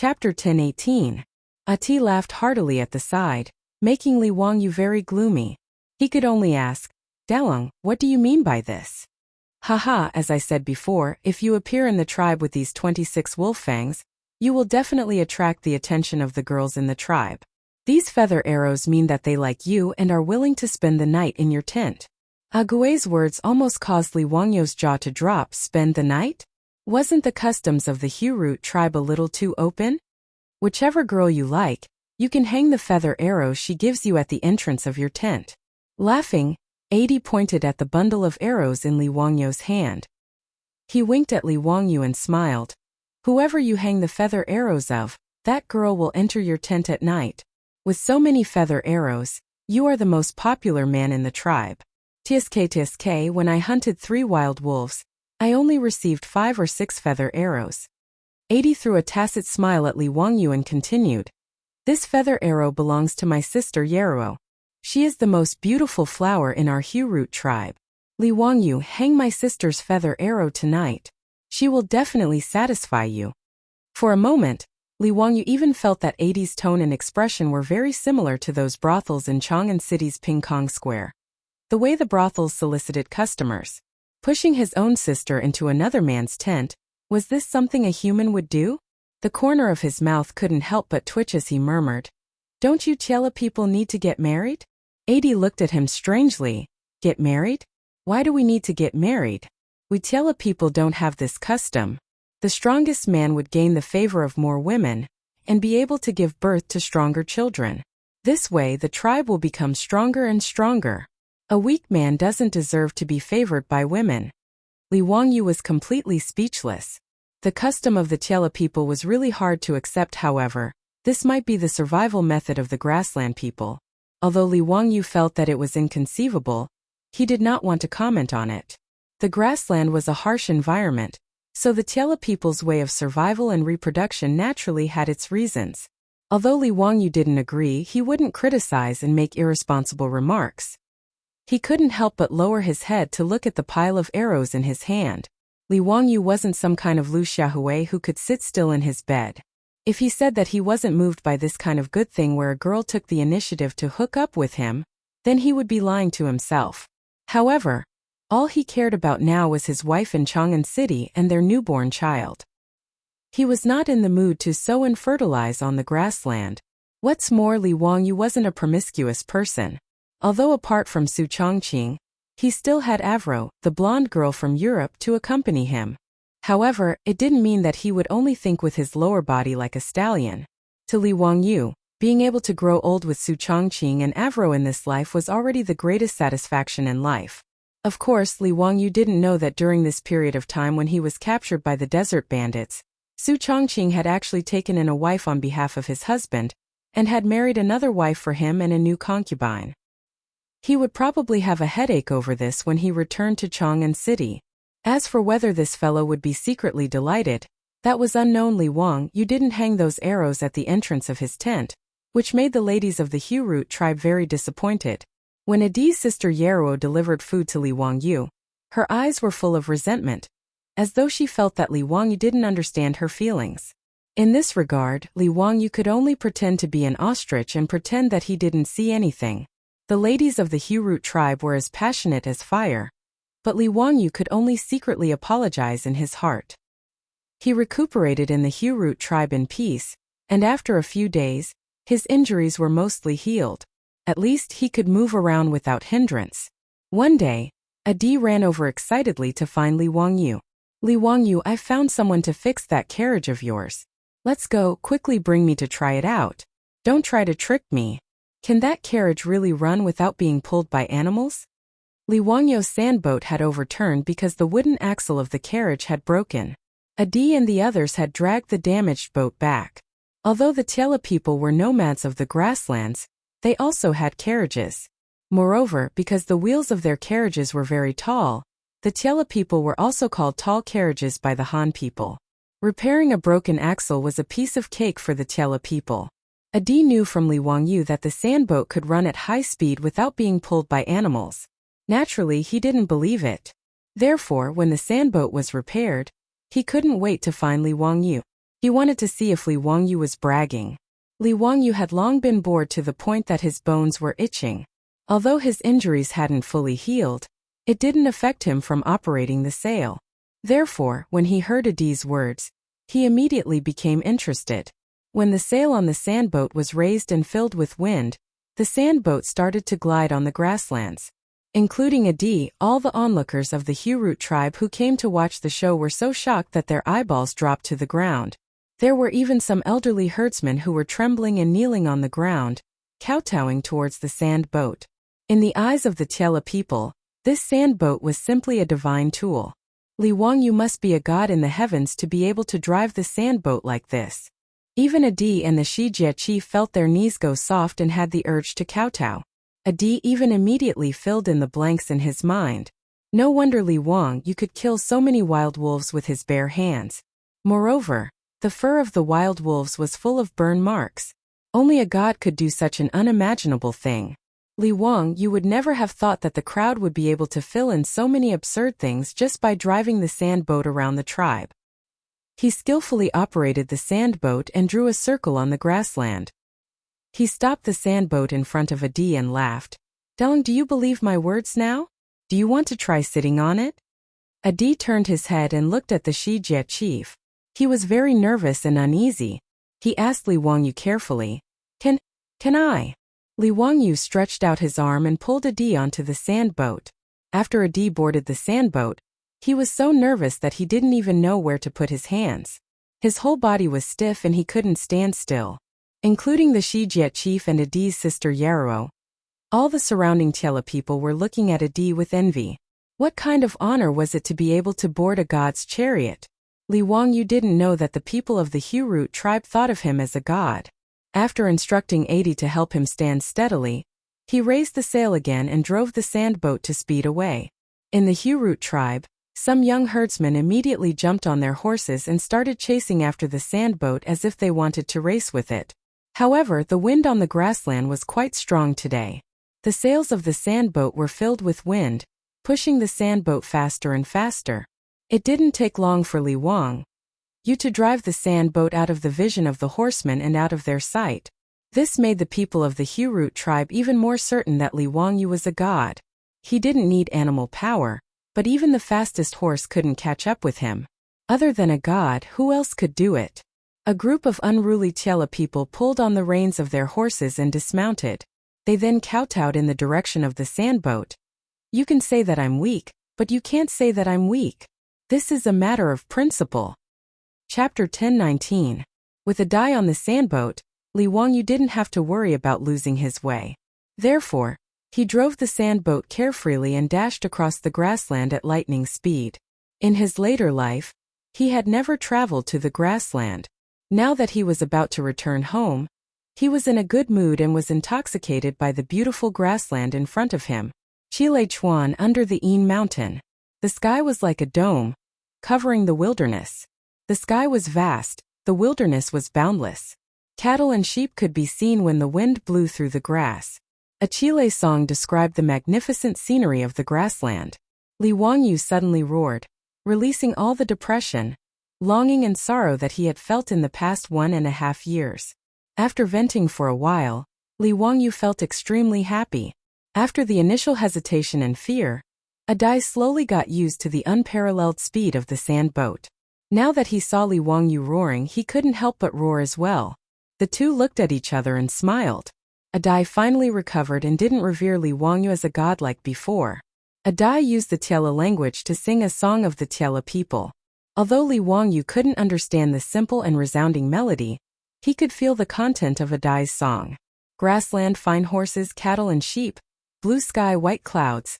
Chapter 10:18. Ati laughed heartily at the side, making Li Wangyu very gloomy. He could only ask, Dalong, what do you mean by this? Haha, as I said before, if you appear in the tribe with these 26 wolf fangs, you will definitely attract the attention of the girls in the tribe. These feather arrows mean that they like you and are willing to spend the night in your tent. Agui's words almost caused Li Wangyu's jaw to drop. Spend the night? Wasn't the customs of the Hurut tribe a little too open? Whichever girl you like, you can hang the feather arrows she gives you at the entrance of your tent. Laughing, Adi pointed at the bundle of arrows in Li Wangyu's hand. He winked at Li Wangyu and smiled. Whoever you hang the feather arrows of, that girl will enter your tent at night. With so many feather arrows, you are the most popular man in the tribe. Tsk, when I hunted 3 wild wolves, I only received 5 or 6 feather arrows. Adi threw a tacit smile at Li Wangyu and continued. This feather arrow belongs to my sister Yeruo. She is the most beautiful flower in our Hurut tribe. Li Wangyu, hang my sister's feather arrow tonight. She will definitely satisfy you. For a moment, Li Wangyu even felt that Adi's tone and expression were very similar to those brothels in Chang'an City's Ping Kong Square. The way the brothels solicited customers. Pushing his own sister into another man's tent, was this something a human would do? The corner of his mouth couldn't help but twitch as he murmured. Don't you Tiela people need to get married? Adi looked at him strangely. Get married? Why do we need to get married? We Tiela people don't have this custom. The strongest man would gain the favor of more women, and be able to give birth to stronger children. This way the tribe will become stronger and stronger. A weak man doesn't deserve to be favored by women. Li Wangyu was completely speechless. The custom of the Tiela people was really hard to accept. However, this might be the survival method of the grassland people. Although Li Wangyu felt that it was inconceivable, he did not want to comment on it. The grassland was a harsh environment, so the Tiela people's way of survival and reproduction naturally had its reasons. Although Li Wangyu didn't agree, he wouldn't criticize and make irresponsible remarks. He couldn't help but lower his head to look at the pile of arrows in his hand. Li Wangyu wasn't some kind of Lu Xiaohui who could sit still in his bed. If he said that he wasn't moved by this kind of good thing where a girl took the initiative to hook up with him, then he would be lying to himself. However, all he cared about now was his wife in Chang'an City and their newborn child. He was not in the mood to sow and fertilize on the grassland. What's more, Li Wangyu wasn't a promiscuous person. Although apart from Su Chongqing, he still had Avro, the blonde girl from Europe, to accompany him. However, it didn't mean that he would only think with his lower body like a stallion. To Li Wangyu, being able to grow old with Su Chongqing and Avro in this life was already the greatest satisfaction in life. Of course, Li Wangyu didn't know that during this period of time when he was captured by the desert bandits, Su Chongqing had actually taken in a wife on behalf of his husband, and had married another wife for him and a new concubine. He would probably have a headache over this when he returned to Chang'an City. As for whether this fellow would be secretly delighted, that was unknown. Li Wangyu didn't hang those arrows at the entrance of his tent, which made the ladies of the Hurut tribe very disappointed. When Adi's sister Yeruo delivered food to Li Wangyu, her eyes were full of resentment, as though she felt that Li Wangyu didn't understand her feelings. In this regard, Li Wangyu could only pretend to be an ostrich and pretend that he didn't see anything. The ladies of the Hurut tribe were as passionate as fire, but Li Wangyu could only secretly apologize in his heart. He recuperated in the Hurut tribe in peace, and after a few days, his injuries were mostly healed. At least he could move around without hindrance. One day, Adi ran over excitedly to find Li Wangyu. Li Wangyu, I found someone to fix that carriage of yours. Let's go, quickly bring me to try it out. Don't try to trick me. Can that carriage really run without being pulled by animals? Li Wangyu's sandboat had overturned because the wooden axle of the carriage had broken. Adi and the others had dragged the damaged boat back. Although the Tiela people were nomads of the grasslands, they also had carriages. Moreover, because the wheels of their carriages were very tall, the Tiela people were also called tall carriages by the Han people. Repairing a broken axle was a piece of cake for the Tiela people. Adi knew from Li Wangyu that the sandboat could run at high speed without being pulled by animals. Naturally, he didn't believe it. Therefore, when the sandboat was repaired, he couldn't wait to find Li Wangyu. He wanted to see if Li Wangyu was bragging. Li Wangyu had long been bored to the point that his bones were itching. Although his injuries hadn't fully healed, it didn't affect him from operating the sail. Therefore, when he heard Adi's words, he immediately became interested. When the sail on the sandboat was raised and filled with wind, the sandboat started to glide on the grasslands. Including Adi, all the onlookers of the Hurut tribe who came to watch the show were so shocked that their eyeballs dropped to the ground. There were even some elderly herdsmen who were trembling and kneeling on the ground, kowtowing towards the sand boat. In the eyes of the Tiela people, this sand boat was simply a divine tool. Li Wangyu must be a god in the heavens to be able to drive the sand boat like this. Even Adi and the Shijie chief felt their knees go soft and had the urge to kowtow. Adi even immediately filled in the blanks in his mind. No wonder Li Wangyu could kill so many wild wolves with his bare hands. Moreover, the fur of the wild wolves was full of burn marks. Only a god could do such an unimaginable thing. Li Wangyu would never have thought that the crowd would be able to fill in so many absurd things just by driving the sand boat around the tribe. He skillfully operated the sand boat and drew a circle on the grassland. He stopped the sand boat in front of Adi and laughed. "Dong, do you believe my words now? Do you want to try sitting on it?" Adi turned his head and looked at the Shijie chief. He was very nervous and uneasy. He asked Li Wangyu carefully, Can I? Li Wangyu stretched out his arm and pulled Adi onto the sand boat. After Adi boarded the sand boat, he was so nervous that he didn't even know where to put his hands. His whole body was stiff and he couldn't stand still. Including the Shijie chief and Adi's sister Yarrow. All the surrounding Tiela people were looking at Adi with envy. What kind of honor was it to be able to board a god's chariot? Li Wangyu didn't know that the people of the Hurut tribe thought of him as a god. After instructing Adi to help him stand steadily, he raised the sail again and drove the sand boat to speed away. In the Hurut tribe, some young herdsmen immediately jumped on their horses and started chasing after the sand boat as if they wanted to race with it. However, the wind on the grassland was quite strong today. The sails of the sand boat were filled with wind, pushing the sand boat faster and faster. It didn't take long for Li Wangyu to drive the sand boat out of the vision of the horsemen and out of their sight. This made the people of the Hurut tribe even more certain that Li Wangyu was a god. He didn't need animal power, but even the fastest horse couldn't catch up with him. Other than a god, who else could do it? A group of unruly Tiela people pulled on the reins of their horses and dismounted. They then kowtowed in the direction of the sand boat. "You can say that I'm weak, but you can't say that I'm weak. This is a matter of principle." Chapter 10:19. With Adi on the sandboat, Li Wangyu didn't have to worry about losing his way. Therefore, he drove the sandboat carefree and dashed across the grassland at lightning speed. In his later life, he had never traveled to the grassland. Now that he was about to return home, he was in a good mood and was intoxicated by the beautiful grassland in front of him. Chuan under the Een mountain. The sky was like a dome, covering the wilderness. The sky was vast, the wilderness was boundless. Cattle and sheep could be seen when the wind blew through the grass. A Chile song described the magnificent scenery of the grassland. Li Wangyu suddenly roared, releasing all the depression, longing and sorrow that he had felt in the past 1.5 years. After venting for a while, Li Wangyu felt extremely happy. After the initial hesitation and fear, Adi slowly got used to the unparalleled speed of the sand boat. Now that he saw Li Wangyu roaring, he couldn't help but roar as well. The two looked at each other and smiled. Adi finally recovered and didn't revere Li Wangyu as a god like before. Adi used the Tiela language to sing a song of the Tiela people. Although Li Wangyu couldn't understand the simple and resounding melody, he could feel the content of Adi's song. Grassland, fine horses, cattle and sheep, blue sky, white clouds.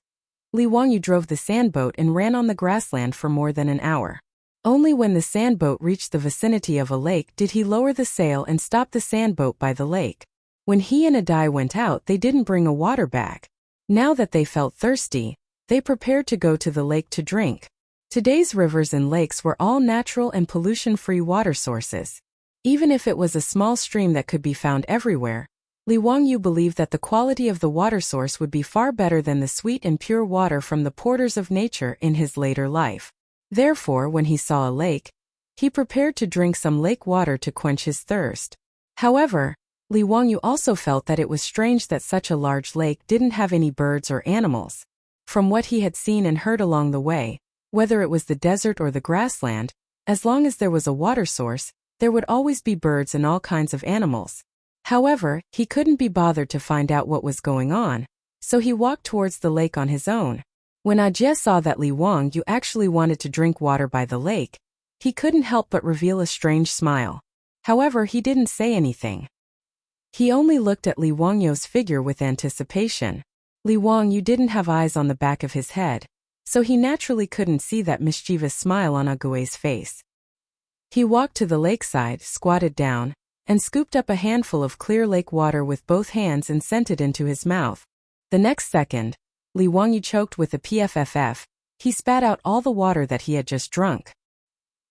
Li Wangyu drove the sandboat and ran on the grassland for more than an hour. Only when the sandboat reached the vicinity of a lake did he lower the sail and stop the sandboat by the lake. When he and Adi went out, they didn't bring a water bag. Now that they felt thirsty, they prepared to go to the lake to drink. Today's rivers and lakes were all natural and pollution-free water sources. Even if it was a small stream that could be found everywhere, Li Wangyu believed that the quality of the water source would be far better than the sweet and pure water from the portals of nature in his later life. Therefore, when he saw a lake, He prepared to drink some lake water to quench his thirst. However, Li Wangyu also felt that it was strange that such a large lake didn't have any birds or animals. From what he had seen and heard along the way, whether it was the desert or the grassland, as long as there was a water source, there would always be birds and all kinds of animals. However, he couldn't be bothered to find out what was going on, so he walked towards the lake on his own. When Ajie saw that Li Wangyu actually wanted to drink water by the lake, he couldn't help but reveal a strange smile. However, he didn't say anything. He only looked at Li Wangyu's figure with anticipation. Li Wangyu didn't have eyes on the back of his head, so he naturally couldn't see that mischievous smile on Ague's face. He walked to the lakeside, squatted down, and scooped up a handful of clear lake water with both hands and sent it into his mouth. The next second, Li Wangyu choked with a pfff. He spat out all the water that he had just drunk.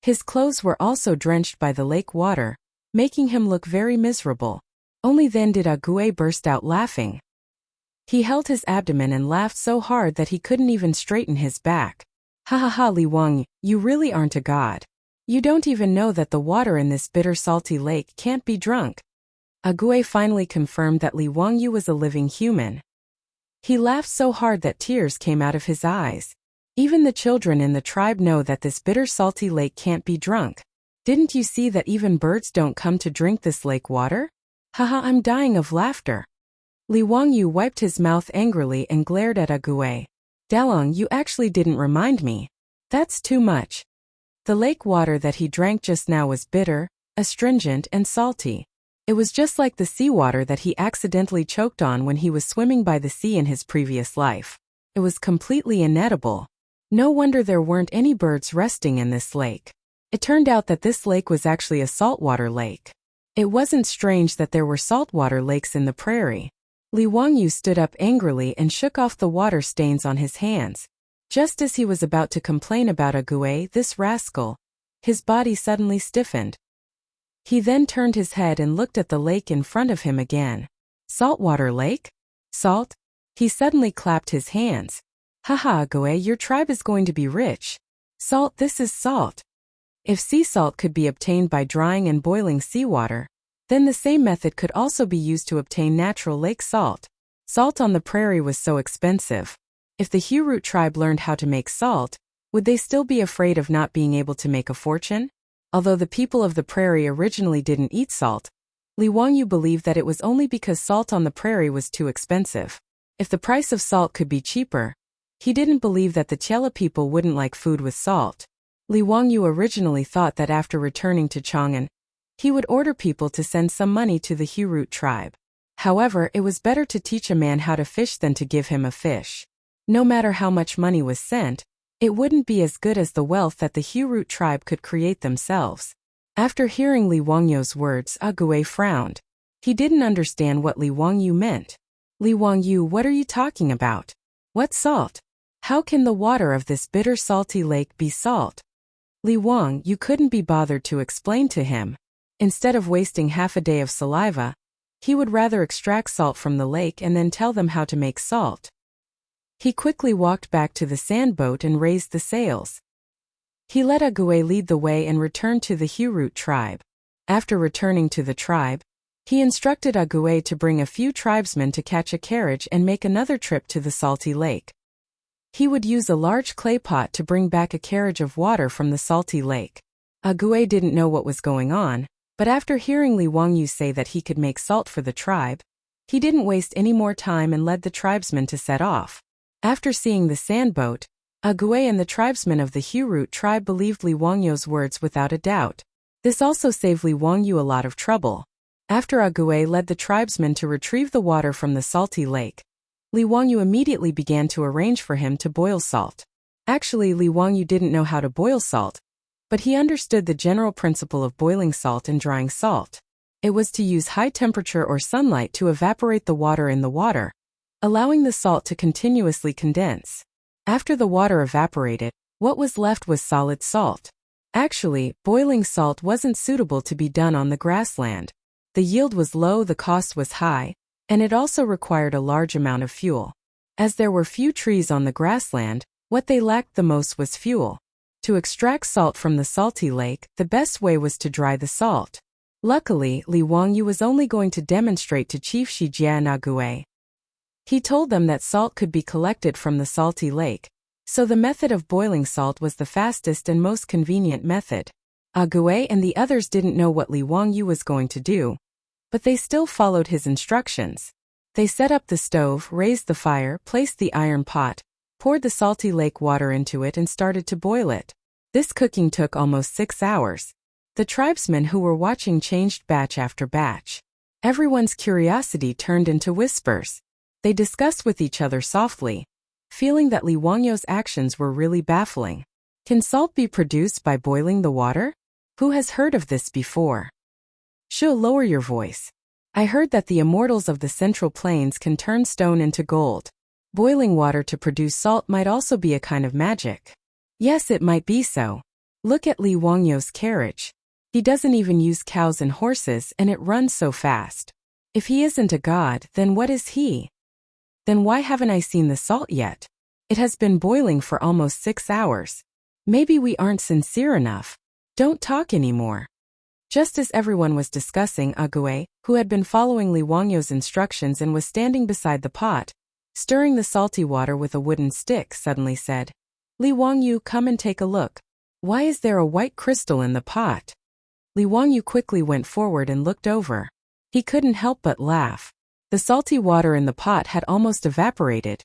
His clothes were also drenched by the lake water, making him look very miserable. Only then did Ague burst out laughing. He held his abdomen and laughed so hard that he couldn't even straighten his back. Ha ha ha, Li Wangyu, you really aren't a god. You don't even know that the water in this bitter salty lake can't be drunk. Ague finally confirmed that Li Wangyu was a living human. He laughed so hard that tears came out of his eyes. Even the children in the tribe know that this bitter salty lake can't be drunk. Didn't you see that even birds don't come to drink this lake water? Haha, I'm dying of laughter. Li Wangyu wiped his mouth angrily and glared at Ague. Dalong, you actually didn't remind me. That's too much. The lake water that he drank just now was bitter, astringent and salty. It was just like the seawater that he accidentally choked on when he was swimming by the sea in his previous life. It was completely inedible. No wonder there weren't any birds resting in this lake. It turned out that this lake was actually a saltwater lake. It wasn't strange that there were saltwater lakes in the prairie. Li Wangyu stood up angrily and shook off the water stains on his hands. Just as he was about to complain about Ague, this rascal, his body suddenly stiffened. He then turned his head and looked at the lake in front of him again. Saltwater lake? Salt? He suddenly clapped his hands. Haha, Ague, your tribe is going to be rich. Salt, this is salt. If sea salt could be obtained by drying and boiling seawater, then the same method could also be used to obtain natural lake salt. Salt on the prairie was so expensive. If the Hurut tribe learned how to make salt, would they still be afraid of not being able to make a fortune? Although the people of the prairie originally didn't eat salt, Li Wangyu believed that it was only because salt on the prairie was too expensive. If the price of salt could be cheaper, he didn't believe that the Chela people wouldn't like food with salt. Li Wangyu originally thought that after returning to Chang'an, he would order people to send some money to the Hurut tribe. However, it was better to teach a man how to fish than to give him a fish. No matter how much money was sent, it wouldn't be as good as the wealth that the Hurut tribe could create themselves. After hearing Li Wangyu's words, Ague frowned. He didn't understand what Li Wangyu meant. Li Wangyu, what are you talking about? What salt? How can the water of this bitter salty lake be salt? Li Wangyu couldn't be bothered to explain to him. Instead of wasting half a day of saliva, he would rather extract salt from the lake and then tell them how to make salt. He quickly walked back to the sandboat and raised the sails. He let Ague lead the way and returned to the Hurut tribe. After returning to the tribe, he instructed Ague to bring a few tribesmen to catch a carriage and make another trip to the salty lake. He would use a large clay pot to bring back a carriage of water from the salty lake. Ague didn't know what was going on, but after hearing Li Wangyu say that he could make salt for the tribe, he didn't waste any more time and led the tribesmen to set off. After seeing the sandboat, Ague and the tribesmen of the Hurut tribe believed Li Wangyu's words without a doubt. This also saved Li Wangyu a lot of trouble. After Ague led the tribesmen to retrieve the water from the salty lake, Li Wangyu immediately began to arrange for him to boil salt. Actually, Li Wangyu didn't know how to boil salt, but he understood the general principle of boiling salt and drying salt. It was to use high temperature or sunlight to evaporate the water in the water, allowing the salt to continuously condense. After the water evaporated, what was left was solid salt. Actually, boiling salt wasn't suitable to be done on the grassland. The yield was low, the cost was high, and it also required a large amount of fuel. As there were few trees on the grassland, what they lacked the most was fuel. To extract salt from the salty lake, the best way was to dry the salt. Luckily, Li Wangyu was only going to demonstrate to Chief Shijia and Agui. He told them that salt could be collected from the salty lake, so the method of boiling salt was the fastest and most convenient method. Agui and the others didn't know what Li Wangyu was going to do, but they still followed his instructions. They set up the stove, raised the fire, placed the iron pot, poured the salty lake water into it and started to boil it. This cooking took almost 6 hours. The tribesmen who were watching changed batch after batch. Everyone's curiosity turned into whispers. They discussed with each other softly, feeling that Li Wangyu's actions were really baffling. Can salt be produced by boiling the water? Who has heard of this before? Shu, lower your voice. I heard that the immortals of the Central Plains can turn stone into gold. Boiling water to produce salt might also be a kind of magic. Yes, it might be so. Look at Li Wangyu's carriage. He doesn't even use cows and horses, and it runs so fast. If he isn't a god, then what is he? Then why haven't I seen the salt yet? It has been boiling for almost 6 hours. Maybe we aren't sincere enough. Don't talk anymore. Just as everyone was discussing, Agui, who had been following Li Wangyu's instructions and was standing beside the pot, stirring the salty water with a wooden stick, suddenly said, Li Wangyu, come and take a look. Why is there a white crystal in the pot? Li Wangyu quickly went forward and looked over. He couldn't help but laugh. The salty water in the pot had almost evaporated,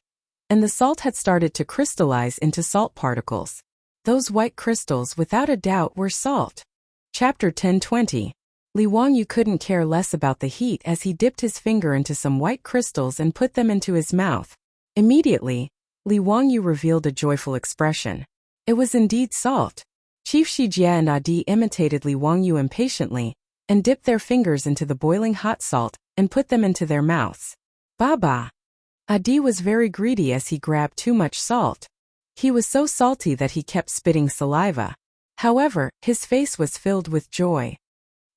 and the salt had started to crystallize into salt particles. Those white crystals, without a doubt, were salt. Chapter 10:20. Li Wangyu couldn't care less about the heat as he dipped his finger into some white crystals and put them into his mouth. Immediately, Li Wangyu revealed a joyful expression. It was indeed salt. Chief Shijia and Adi imitated Li Wangyu impatiently, and dipped their fingers into the boiling hot salt, and put them into their mouths. Baba! Adi was very greedy as he grabbed too much salt. He was so salty that he kept spitting saliva. However, his face was filled with joy.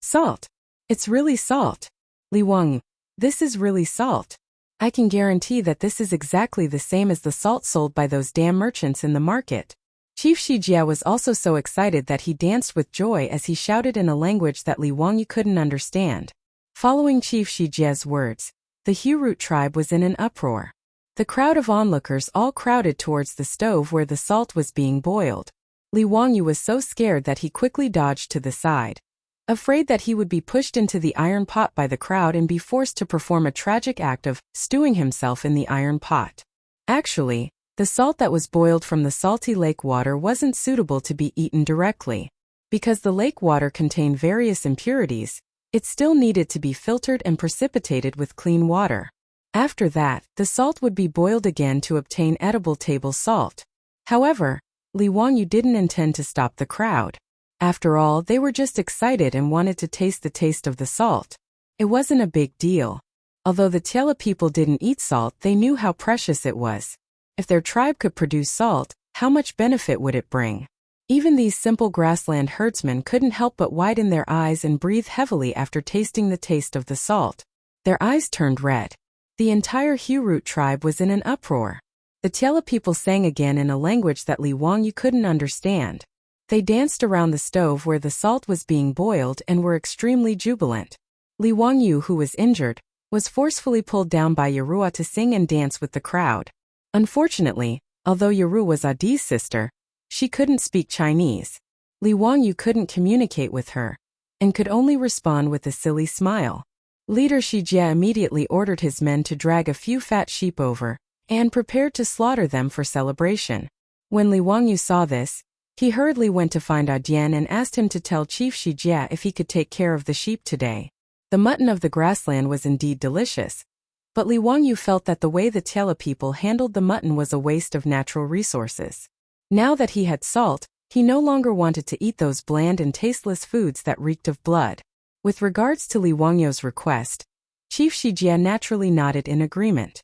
Salt! It's really salt! Li Wangyu, this is really salt. I can guarantee that this is exactly the same as the salt sold by those damn merchants in the market. Chief Shijia was also so excited that he danced with joy as he shouted in a language that Li Wangyu couldn't understand. Following Chief Shijia's words, the Hurut tribe was in an uproar. The crowd of onlookers all crowded towards the stove where the salt was being boiled. Li Wangyu was so scared that he quickly dodged to the side, afraid that he would be pushed into the iron pot by the crowd and be forced to perform a tragic act of stewing himself in the iron pot. Actually, the salt that was boiled from the salty lake water wasn't suitable to be eaten directly. Because the lake water contained various impurities, it still needed to be filtered and precipitated with clean water. After that, the salt would be boiled again to obtain edible table salt. However, Li Wangyu didn't intend to stop the crowd. After all, they were just excited and wanted to taste the taste of the salt. It wasn't a big deal. Although the Tiela people didn't eat salt, they knew how precious it was. If their tribe could produce salt, how much benefit would it bring? Even these simple grassland herdsmen couldn't help but widen their eyes and breathe heavily after tasting the taste of the salt. Their eyes turned red. The entire Hurut tribe was in an uproar. The Tiela people sang again in a language that Li Wangyu couldn't understand. They danced around the stove where the salt was being boiled and were extremely jubilant. Li Wangyu, who was injured, was forcefully pulled down by Yarua to sing and dance with the crowd. Unfortunately, although Yaru was Adi's sister, she couldn't speak Chinese. Li Wangyu couldn't communicate with her, and could only respond with a silly smile. Leader Shijia immediately ordered his men to drag a few fat sheep over, and prepared to slaughter them for celebration. When Li Wangyu saw this, he hurriedly went to find Adian and asked him to tell Chief Shijia if he could take care of the sheep today. The mutton of the grassland was indeed delicious, but Li Wangyu felt that the way the Tiela people handled the mutton was a waste of natural resources. Now that he had salt, he no longer wanted to eat those bland and tasteless foods that reeked of blood. With regards to Li Wangyu's request, Chief Shijia naturally nodded in agreement.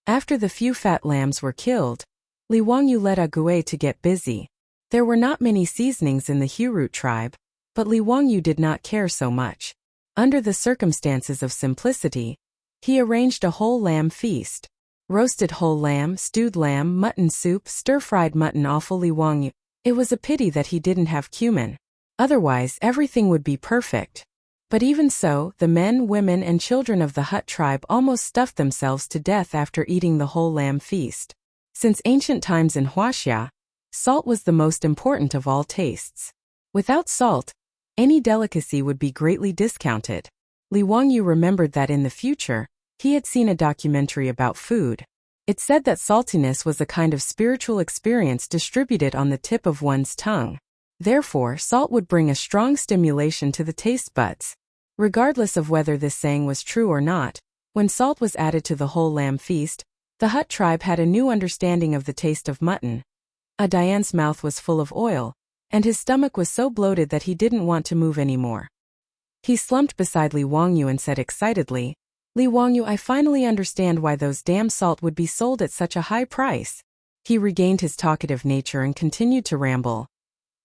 After the few fat lambs were killed, Li Wangyu led Agui to get busy. There were not many seasonings in the Hurut tribe, but Li Wangyu did not care so much. Under the circumstances of simplicity, he arranged a whole lamb feast. Roasted whole lamb, stewed lamb, mutton soup, stir-fried mutton offal. Li Wangyu, It was a pity that he didn't have cumin. Otherwise, everything would be perfect. But even so, the men, women, and children of the Hut tribe almost stuffed themselves to death after eating the whole lamb feast. Since ancient times in Huaxia, salt was the most important of all tastes. Without salt, any delicacy would be greatly discounted. Li Wangyu remembered that in the future, he had seen a documentary about food. It said that saltiness was a kind of spiritual experience distributed on the tip of one's tongue. Therefore, salt would bring a strong stimulation to the taste buds. Regardless of whether this saying was true or not, when salt was added to the whole lamb feast, the Hut tribe had a new understanding of the taste of mutton. Dian's mouth was full of oil, and his stomach was so bloated that he didn't want to move anymore. He slumped beside Li Wangyu and said excitedly, "Li Wangyu, I finally understand why those damn salt would be sold at such a high price." He regained his talkative nature and continued to ramble.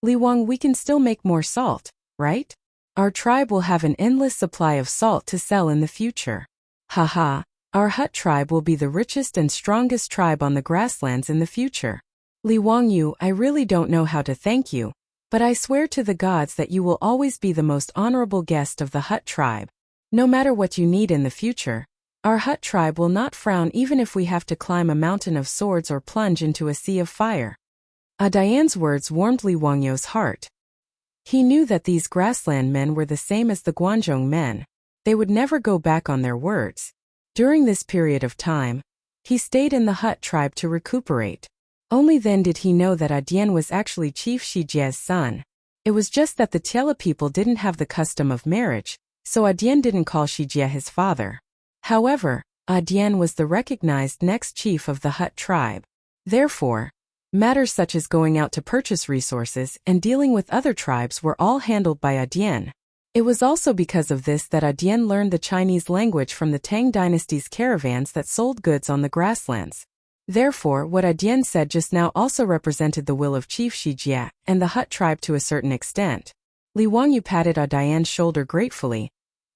"Li Wang, we can still make more salt, right? Our tribe will have an endless supply of salt to sell in the future. Haha, our Hut tribe will be the richest and strongest tribe on the grasslands in the future. Li Wangyu, I really don't know how to thank you, but I swear to the gods that you will always be the most honorable guest of the Hut tribe. No matter what you need in the future, our Hut tribe will not frown even if we have to climb a mountain of swords or plunge into a sea of fire." Dian's words warmed Li Wangyu's heart. He knew that these grassland men were the same as the Guanzhong men. They would never go back on their words. During this period of time, he stayed in the Hut tribe to recuperate. Only then did he know that Dian was actually Chief Shijie's son. It was just that the Tiela people didn't have the custom of marriage, so Dian didn't call Shijie his father. However, Dian was the recognized next chief of the Hut tribe. Therefore, matters such as going out to purchase resources and dealing with other tribes were all handled by Dian. It was also because of this that Dian learned the Chinese language from the Tang dynasty's caravans that sold goods on the grasslands. Therefore, what Dian said just now also represented the will of Chief Shijie and the Hut tribe to a certain extent. Li Wangyu patted Dian's shoulder gratefully,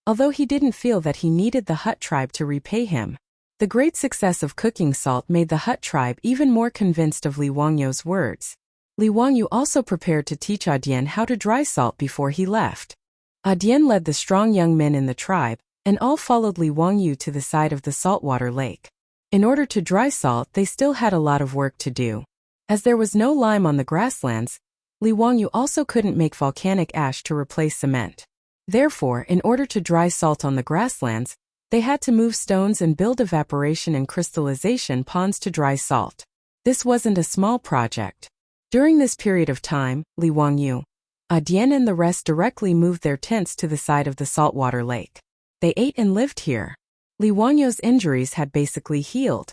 although he didn't feel that he needed the Hut tribe to repay him. The great success of cooking salt made the Hut tribe even more convinced of Li Wangyu's words. Li Wangyu also prepared to teach Dian how to dry salt before he left. Dian led the strong young men in the tribe, and all followed Li Wangyu to the side of the saltwater lake. In order to dry salt, they still had a lot of work to do. As there was no lime on the grasslands, Li Wangyu also couldn't make volcanic ash to replace cement. Therefore, in order to dry salt on the grasslands, they had to move stones and build evaporation and crystallization ponds to dry salt. This wasn't a small project. During this period of time, Li Wangyu, Dian and the rest directly moved their tents to the side of the saltwater lake. They ate and lived here. Li Wangyu's injuries had basically healed.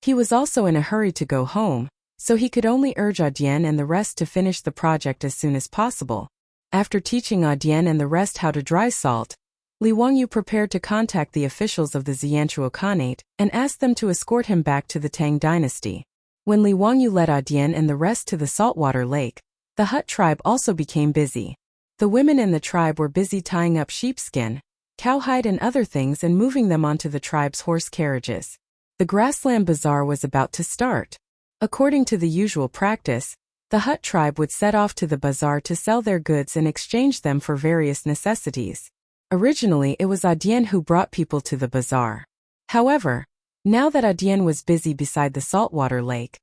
He was also in a hurry to go home, so he could only urge Dian and the rest to finish the project as soon as possible. After teaching Dian and the rest how to dry salt, Li Wangyu prepared to contact the officials of the Xianchuo Khanate and ask them to escort him back to the Tang dynasty. When Li Wangyu led Dian and the rest to the saltwater lake, the Hut tribe also became busy. The women in the tribe were busy tying up sheepskin, cowhide and other things and moving them onto the tribe's horse carriages. The grassland bazaar was about to start. According to the usual practice, the Hut tribe would set off to the bazaar to sell their goods and exchange them for various necessities. Originally, it was Dian who brought people to the bazaar. However, now that Dian was busy beside the saltwater lake,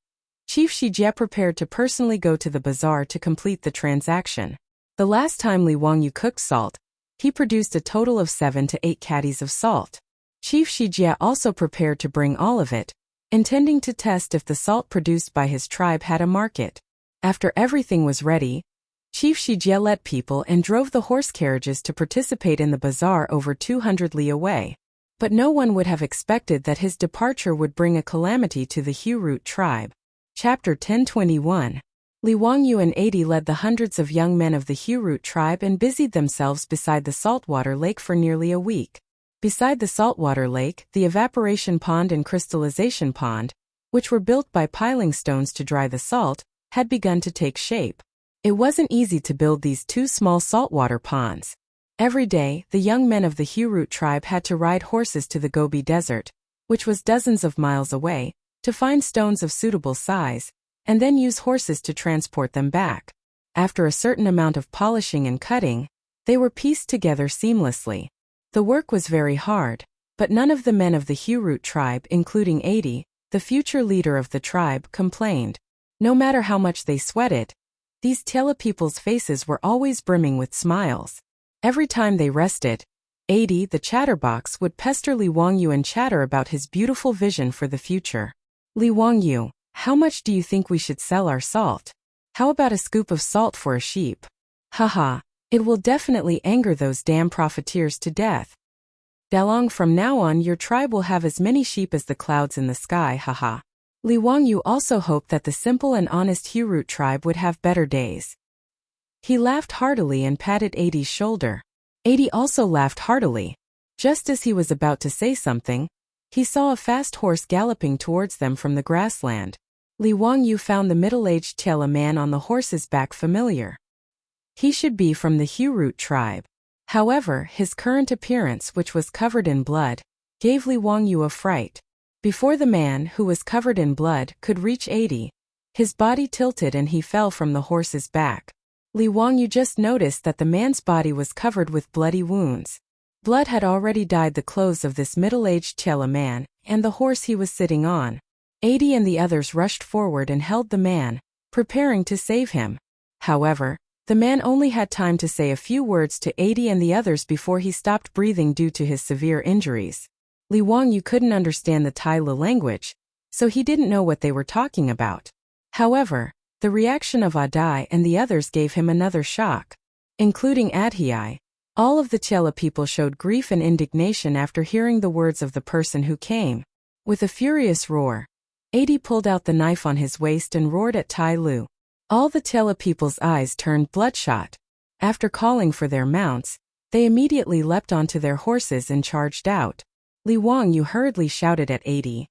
Chief Shijie prepared to personally go to the bazaar to complete the transaction. The last time Li Wangyu cooked salt, he produced a total of 7 to 8 caddies of salt. Chief Shijie also prepared to bring all of it, intending to test if the salt produced by his tribe had a market. After everything was ready, Chief Shijie led people and drove the horse carriages to participate in the bazaar over 200 li away. But no one would have expected that his departure would bring a calamity to the Hu-Root tribe. Chapter 1021. Li Wangyu and 80 led the hundreds of young men of the Hu-Root tribe and busied themselves beside the saltwater lake for nearly a week. Beside the saltwater lake, the evaporation pond and crystallization pond, which were built by piling stones to dry the salt, had begun to take shape. It wasn't easy to build these 2 small saltwater ponds. Every day, the young men of the Hu-Root tribe had to ride horses to the Gobi Desert, which was dozens of miles away, to find stones of suitable size, and then use horses to transport them back. After a certain amount of polishing and cutting, they were pieced together seamlessly. The work was very hard, but none of the men of the Hurut tribe, including 80, the future leader of the tribe, complained. No matter how much they sweated, these Tela people's faces were always brimming with smiles. Every time they rested, 80, the chatterbox, would pester Li Wangyu and chatter about his beautiful vision for the future. Li Wangyu, how much do you think we should sell our salt? How about a scoop of salt for a sheep? Haha, it will definitely anger those damn profiteers to death. Dalong, from now on your tribe will have as many sheep as the clouds in the sky, haha. Li Wangyu also hoped that the simple and honest Hurut tribe would have better days. He laughed heartily and patted 80's shoulder. 80 also laughed heartily. Just as he was about to say something, he saw a fast horse galloping towards them from the grassland. Li Wangyu found the middle-aged Tela man on the horse's back familiar. He should be from the Hurut tribe. However, his current appearance, which was covered in blood, gave Li Wangyu a fright. Before the man, who was covered in blood, could reach 80, his body tilted and he fell from the horse's back. Li Wangyu just noticed that the man's body was covered with bloody wounds. Blood had already dyed the clothes of this middle-aged Tela man, and the horse he was sitting on. 80 and the others rushed forward and held the man, preparing to save him. However, the man only had time to say a few words to 80 and the others before he stopped breathing due to his severe injuries. Li Wangyu couldn't understand the Tai Li language, so he didn't know what they were talking about. However, the reaction of Adai and the others gave him another shock. Including Adhai, all of the Tela people showed grief and indignation after hearing the words of the person who came. With a furious roar, 80 pulled out the knife on his waist and roared at Tai Lu. All the Tela people's eyes turned bloodshot. After calling for their mounts, they immediately leapt onto their horses and charged out. Li Wangyu hurriedly shouted at 80.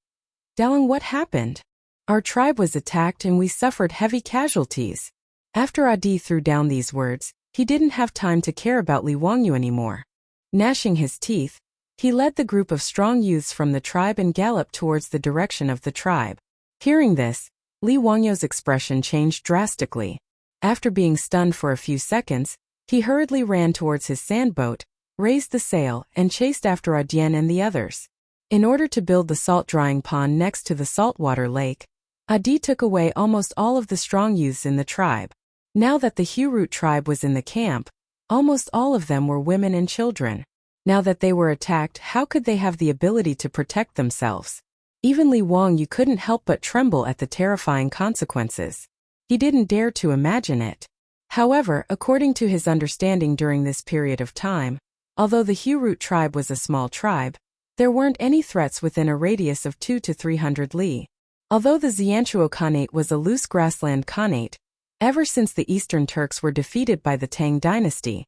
Dalong, what happened? Our tribe was attacked and we suffered heavy casualties. After Adi threw down these words, he didn't have time to care about Li Wangyu anymore. Gnashing his teeth, he led the group of strong youths from the tribe and galloped towards the direction of the tribe. Hearing this, Li Wangyu's expression changed drastically. After being stunned for a few seconds, he hurriedly ran towards his sandboat, raised the sail, and chased after Adian and the others. In order to build the salt drying pond next to the saltwater lake, Adi took away almost all of the strong youths in the tribe. Now that the Hurut tribe was in the camp, almost all of them were women and children. Now that they were attacked, how could they have the ability to protect themselves? Even Li Wangyu couldn't help but tremble at the terrifying consequences. He didn't dare to imagine it. However, according to his understanding during this period of time, although the Hurut tribe was a small tribe, there weren't any threats within a radius of 200 to 300 li. Although the Xianchuo Khanate was a loose grassland Khanate, ever since the Eastern Turks were defeated by the Tang dynasty,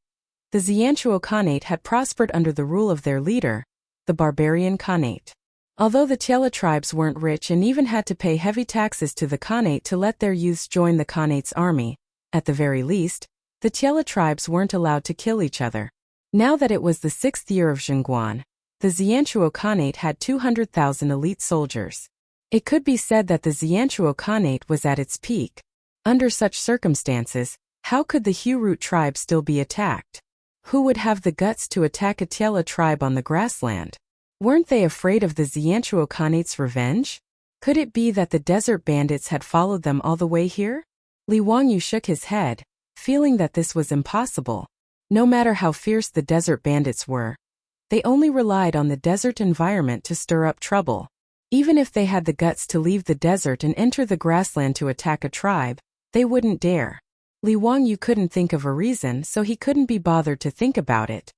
the Xianchuo Khanate had prospered under the rule of their leader, the barbarian Khanate. Although the Tela tribes weren't rich and even had to pay heavy taxes to the Khanate to let their youths join the Khanate's army, at the very least, the Tela tribes weren't allowed to kill each other. Now that it was the 6th year of Chang'an, the Xianchuo Khanate had 200,000 elite soldiers. It could be said that the Xianchuo Khanate was at its peak. Under such circumstances, how could the Hurut tribe still be attacked? Who would have the guts to attack a Tela tribe on the grassland? Weren't they afraid of the Xianchuo Khanate's revenge? Could it be that the desert bandits had followed them all the way here? Li Wangyu shook his head, feeling that this was impossible. No matter how fierce the desert bandits were, they only relied on the desert environment to stir up trouble. Even if they had the guts to leave the desert and enter the grassland to attack a tribe, they wouldn't dare. Li Wangyu couldn't think of a reason, so he couldn't be bothered to think about it.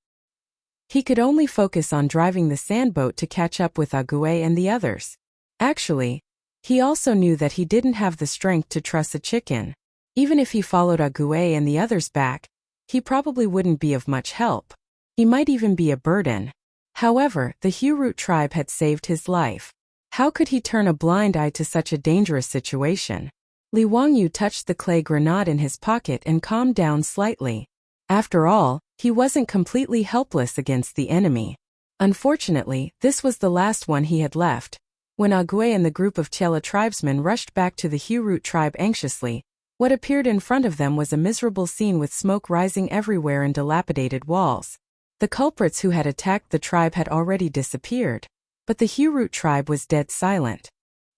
He could only focus on driving the sandboat to catch up with Ague and the others. Actually, he also knew that he didn't have the strength to truss a chicken. Even if he followed Ague and the others back, he probably wouldn't be of much help. He might even be a burden. However, the Hurut tribe had saved his life. How could he turn a blind eye to such a dangerous situation? Li Wangyu touched the clay grenade in his pocket and calmed down slightly. After all, he wasn't completely helpless against the enemy. Unfortunately, this was the last one he had left. When Agwe and the group of Tiela tribesmen rushed back to the Hurut tribe anxiously, what appeared in front of them was a miserable scene with smoke rising everywhere and dilapidated walls. The culprits who had attacked the tribe had already disappeared, but the Hurut tribe was dead silent.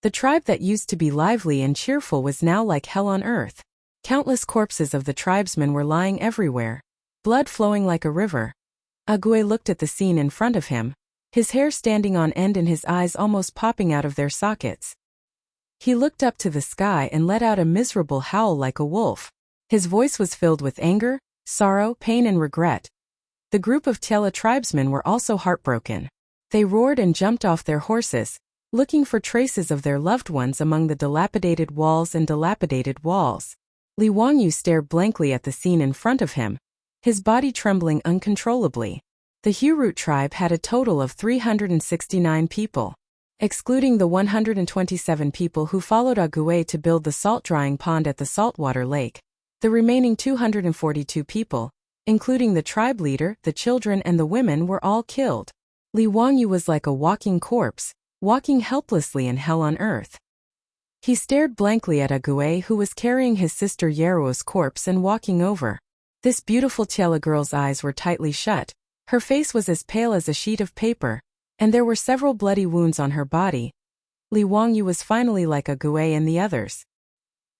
The tribe that used to be lively and cheerful was now like hell on earth. Countless corpses of the tribesmen were lying everywhere, blood flowing like a river. Agwe looked at the scene in front of him, his hair standing on end and his eyes almost popping out of their sockets. He looked up to the sky and let out a miserable howl like a wolf. His voice was filled with anger, sorrow, pain and regret. The group of Tiela tribesmen were also heartbroken. They roared and jumped off their horses, looking for traces of their loved ones among the dilapidated walls. Li Wangyu stared blankly at the scene in front of him, his body trembling uncontrollably. The Hurut tribe had a total of 369 people. Excluding the 127 people who followed Agwe to build the salt-drying pond at the saltwater lake, the remaining 242 people, including the tribe leader, the children and the women, were all killed. Li Wangyu was like a walking corpse, walking helplessly in hell on earth. He stared blankly at Agwe, who was carrying his sister Yeruo's corpse and walking over. This beautiful Tiela girl's eyes were tightly shut, her face was as pale as a sheet of paper, and there were several bloody wounds on her body. Li Wangyu was finally like Agwe and the others.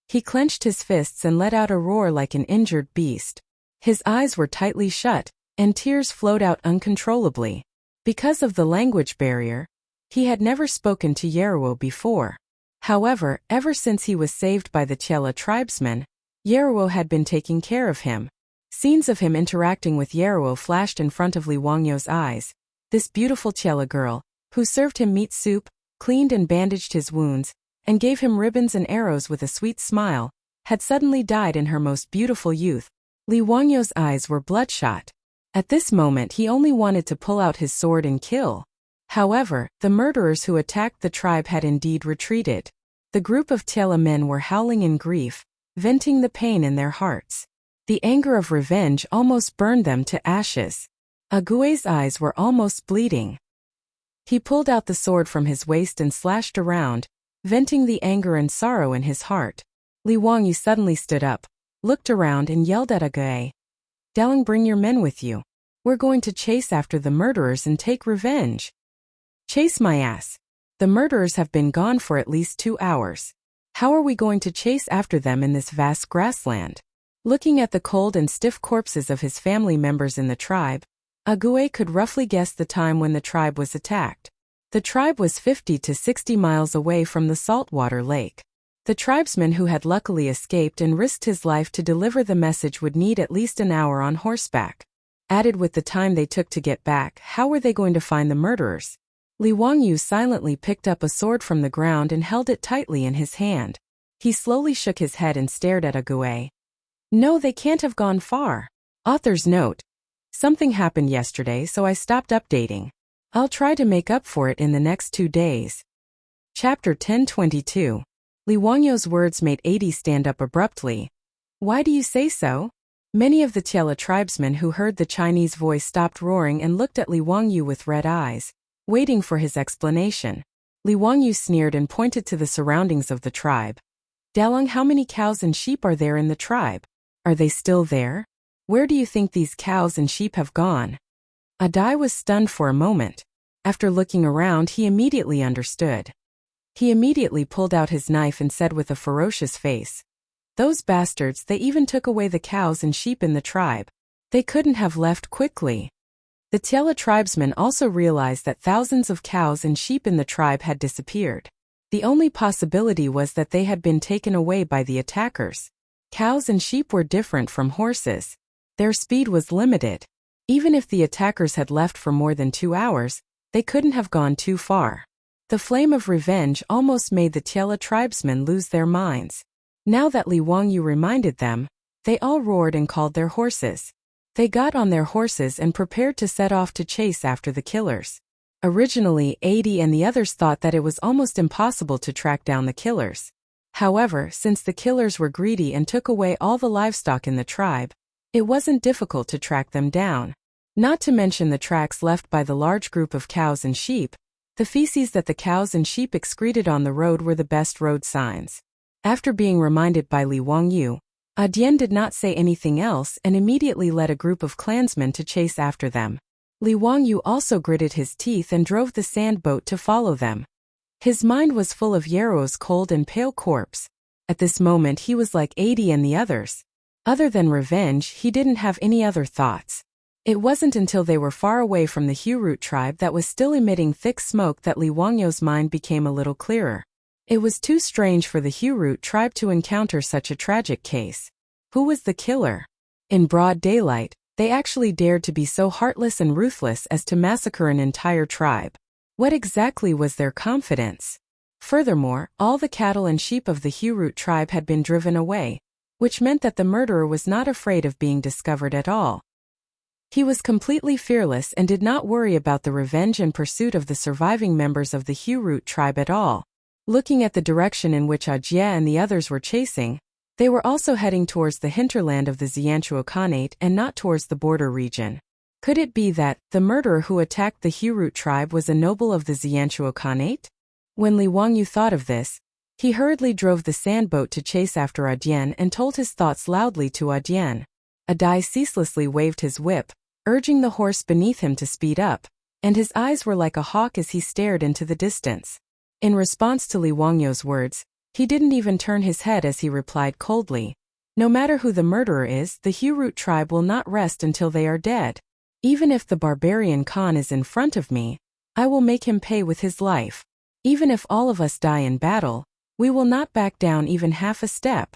He clenched his fists and let out a roar like an injured beast. His eyes were tightly shut, and tears flowed out uncontrollably. Because of the language barrier, he had never spoken to Yeruo before. However, ever since he was saved by the Tiela tribesmen, Yeruo had been taking care of him. Scenes of him interacting with Yeruo flashed in front of Li Wangyu's eyes. This beautiful Tiela girl, who served him meat soup, cleaned and bandaged his wounds, and gave him ribbons and arrows with a sweet smile, had suddenly died in her most beautiful youth. Li Wangyu's eyes were bloodshot. At this moment he only wanted to pull out his sword and kill. However, the murderers who attacked the tribe had indeed retreated. The group of Tiela men were howling in grief, venting the pain in their hearts. The anger of revenge almost burned them to ashes. Agwe's eyes were almost bleeding. He pulled out the sword from his waist and slashed around, venting the anger and sorrow in his heart. Li Wangyu suddenly stood up, looked around and yelled at Agwe. "Dalang, bring your men with you. We're going to chase after the murderers and take revenge." "Chase my ass. The murderers have been gone for at least 2 hours. How are we going to chase after them in this vast grassland?" Looking at the cold and stiff corpses of his family members in the tribe, Agwe could roughly guess the time when the tribe was attacked. The tribe was 50 to 60 miles away from the saltwater lake. The tribesman who had luckily escaped and risked his life to deliver the message would need at least an hour on horseback. Added with the time they took to get back, how were they going to find the murderers? Li Wangyu silently picked up a sword from the ground and held it tightly in his hand. He slowly shook his head and stared at Agwe. "No, they can't have gone far." Author's note: something happened yesterday, so I stopped updating. I'll try to make up for it in the next 2 days. Chapter 1022. Li Wangyu's words made Adi stand up abruptly. "Why do you say so?" Many of the Tiela tribesmen who heard the Chinese voice stopped roaring and looked at Li Wangyu with red eyes, waiting for his explanation. Li Wangyu sneered and pointed to the surroundings of the tribe. "Dalang, how many cows and sheep are there in the tribe? Are they still there? Where do you think these cows and sheep have gone?" Adai was stunned for a moment. After looking around, he immediately understood. He immediately pulled out his knife and said with a ferocious face, "Those bastards, they even took away the cows and sheep in the tribe. They couldn't have left quickly." The Tiela tribesmen also realized that thousands of cows and sheep in the tribe had disappeared. The only possibility was that they had been taken away by the attackers. Cows and sheep were different from horses. Their speed was limited. Even if the attackers had left for more than 2 hours, they couldn't have gone too far. The flame of revenge almost made the Tiela tribesmen lose their minds. Now that Li Wangyu reminded them, they all roared and called their horses. They got on their horses and prepared to set off to chase after the killers. Originally, Adi and the others thought that it was almost impossible to track down the killers. However, since the killers were greedy and took away all the livestock in the tribe, it wasn't difficult to track them down. Not to mention the tracks left by the large group of cows and sheep, The feces that the cows and sheep excreted on the road were the best road signs. After being reminded by Li Wangyu, Dian did not say anything else and immediately led a group of clansmen to chase after them. Li Wangyu also gritted his teeth and drove the sand boat to follow them. His mind was full of Yarrow's cold and pale corpse. At this moment he was like 80 and the others. Other than revenge, he didn't have any other thoughts. It wasn't until they were far away from the Hurut tribe that was still emitting thick smoke that Li Wangyu's mind became a little clearer. It was too strange for the Hurut tribe to encounter such a tragic case. Who was the killer? In broad daylight, they actually dared to be so heartless and ruthless as to massacre an entire tribe. What exactly was their confidence? Furthermore, all the cattle and sheep of the Hurut tribe had been driven away, which meant that the murderer was not afraid of being discovered at all. He was completely fearless and did not worry about the revenge and pursuit of the surviving members of the Hurut tribe at all. Looking at the direction in which Jie and the others were chasing, they were also heading towards the hinterland of the Xianchuo Khanate and not towards the border region. Could it be that the murderer who attacked the Hurut tribe was a noble of the Xianchuo Khanate? When Li Wangyu thought of this, he hurriedly drove the sand boat to chase after Adian and told his thoughts loudly to Adian. Adai ceaselessly waved his whip, urging the horse beneath him to speed up, and his eyes were like a hawk as he stared into the distance. In response to Li Wangyu's words, he didn't even turn his head as he replied coldly, "No matter who the murderer is, the Hurut tribe will not rest until they are dead. Even if the barbarian Khan is in front of me, I will make him pay with his life. Even if all of us die in battle, we will not back down even half a step."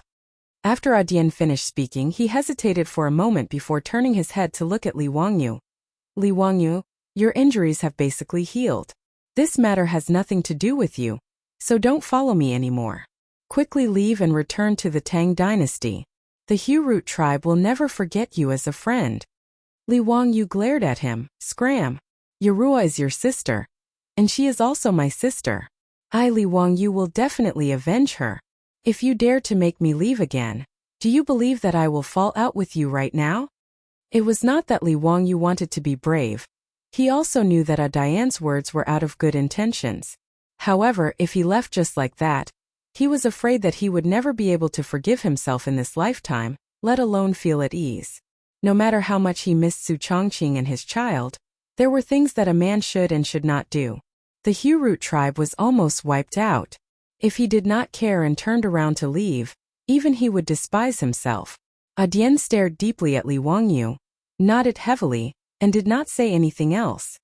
After Adian finished speaking, he hesitated for a moment before turning his head to look at Li Wangyu. "Li Wangyu, your injuries have basically healed. This matter has nothing to do with you, so don't follow me anymore. Quickly leave and return to the Tang dynasty. The Hurut tribe will never forget you as a friend." Li Wangyu glared at him. "Scram! Yarua is your sister, and she is also my sister. I, Li Wangyu, will definitely avenge her. If you dare to make me leave again, do you believe that I will fall out with you right now?" It was not that Li Wangyu wanted to be brave. He also knew that Adian's words were out of good intentions. However, if he left just like that, he was afraid that he would never be able to forgive himself in this lifetime, let alone feel at ease. No matter how much he missed Su Chongqing and his child, there were things that a man should and should not do. The Hurut tribe was almost wiped out. If he did not care and turned around to leave, even he would despise himself. Adian stared deeply at Li Wangyu, nodded heavily, and did not say anything else.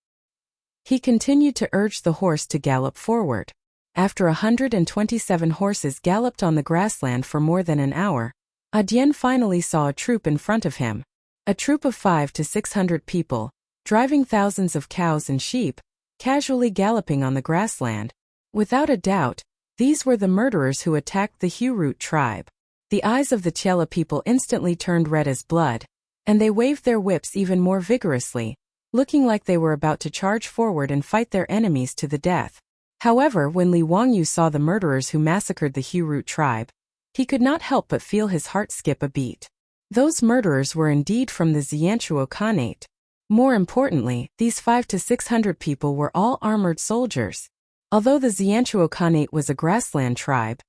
He continued to urge the horse to gallop forward. After 127 horses galloped on the grassland for more than an hour, Adian finally saw a troop in front of him. A troop of 500 to 600 people, driving thousands of cows and sheep, casually galloping on the grassland. Without a doubt, these were the murderers who attacked the Hurut tribe. The eyes of the Chela people instantly turned red as blood, and they waved their whips even more vigorously, looking like they were about to charge forward and fight their enemies to the death. However, when Li Wangyu saw the murderers who massacred the Hurut tribe, he could not help but feel his heart skip a beat. Those murderers were indeed from the Xianchuo Khanate. More importantly, these 500 to 600 people were all armored soldiers. Although the Xianchuo Khanate was a grassland tribe,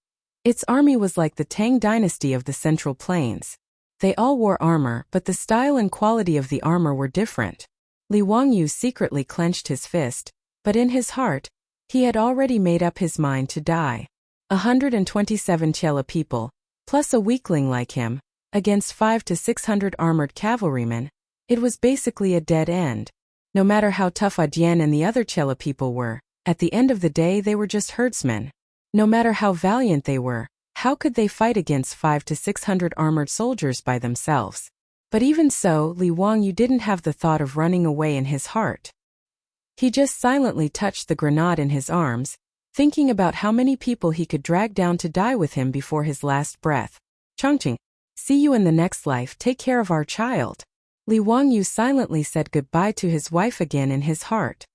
its army was like the Tang dynasty of the Central Plains. They all wore armor, but the style and quality of the armor were different. Li Wangyu secretly clenched his fist, but in his heart, he had already made up his mind to die. 127 Chela people, plus a weakling like him, against 500 to 600 armored cavalrymen, it was basically a dead end. No matter how tough Adian and the other Chela people were, at the end of the day they were just herdsmen. No matter how valiant they were, how could they fight against 500 to 600 armored soldiers by themselves? But even so, Li Wangyu didn't have the thought of running away in his heart. He just silently touched the grenade in his arms, thinking about how many people he could drag down to die with him before his last breath. "Chongqing, see you in the next life, take care of our child." Li Wangyu silently said goodbye to his wife again in his heart.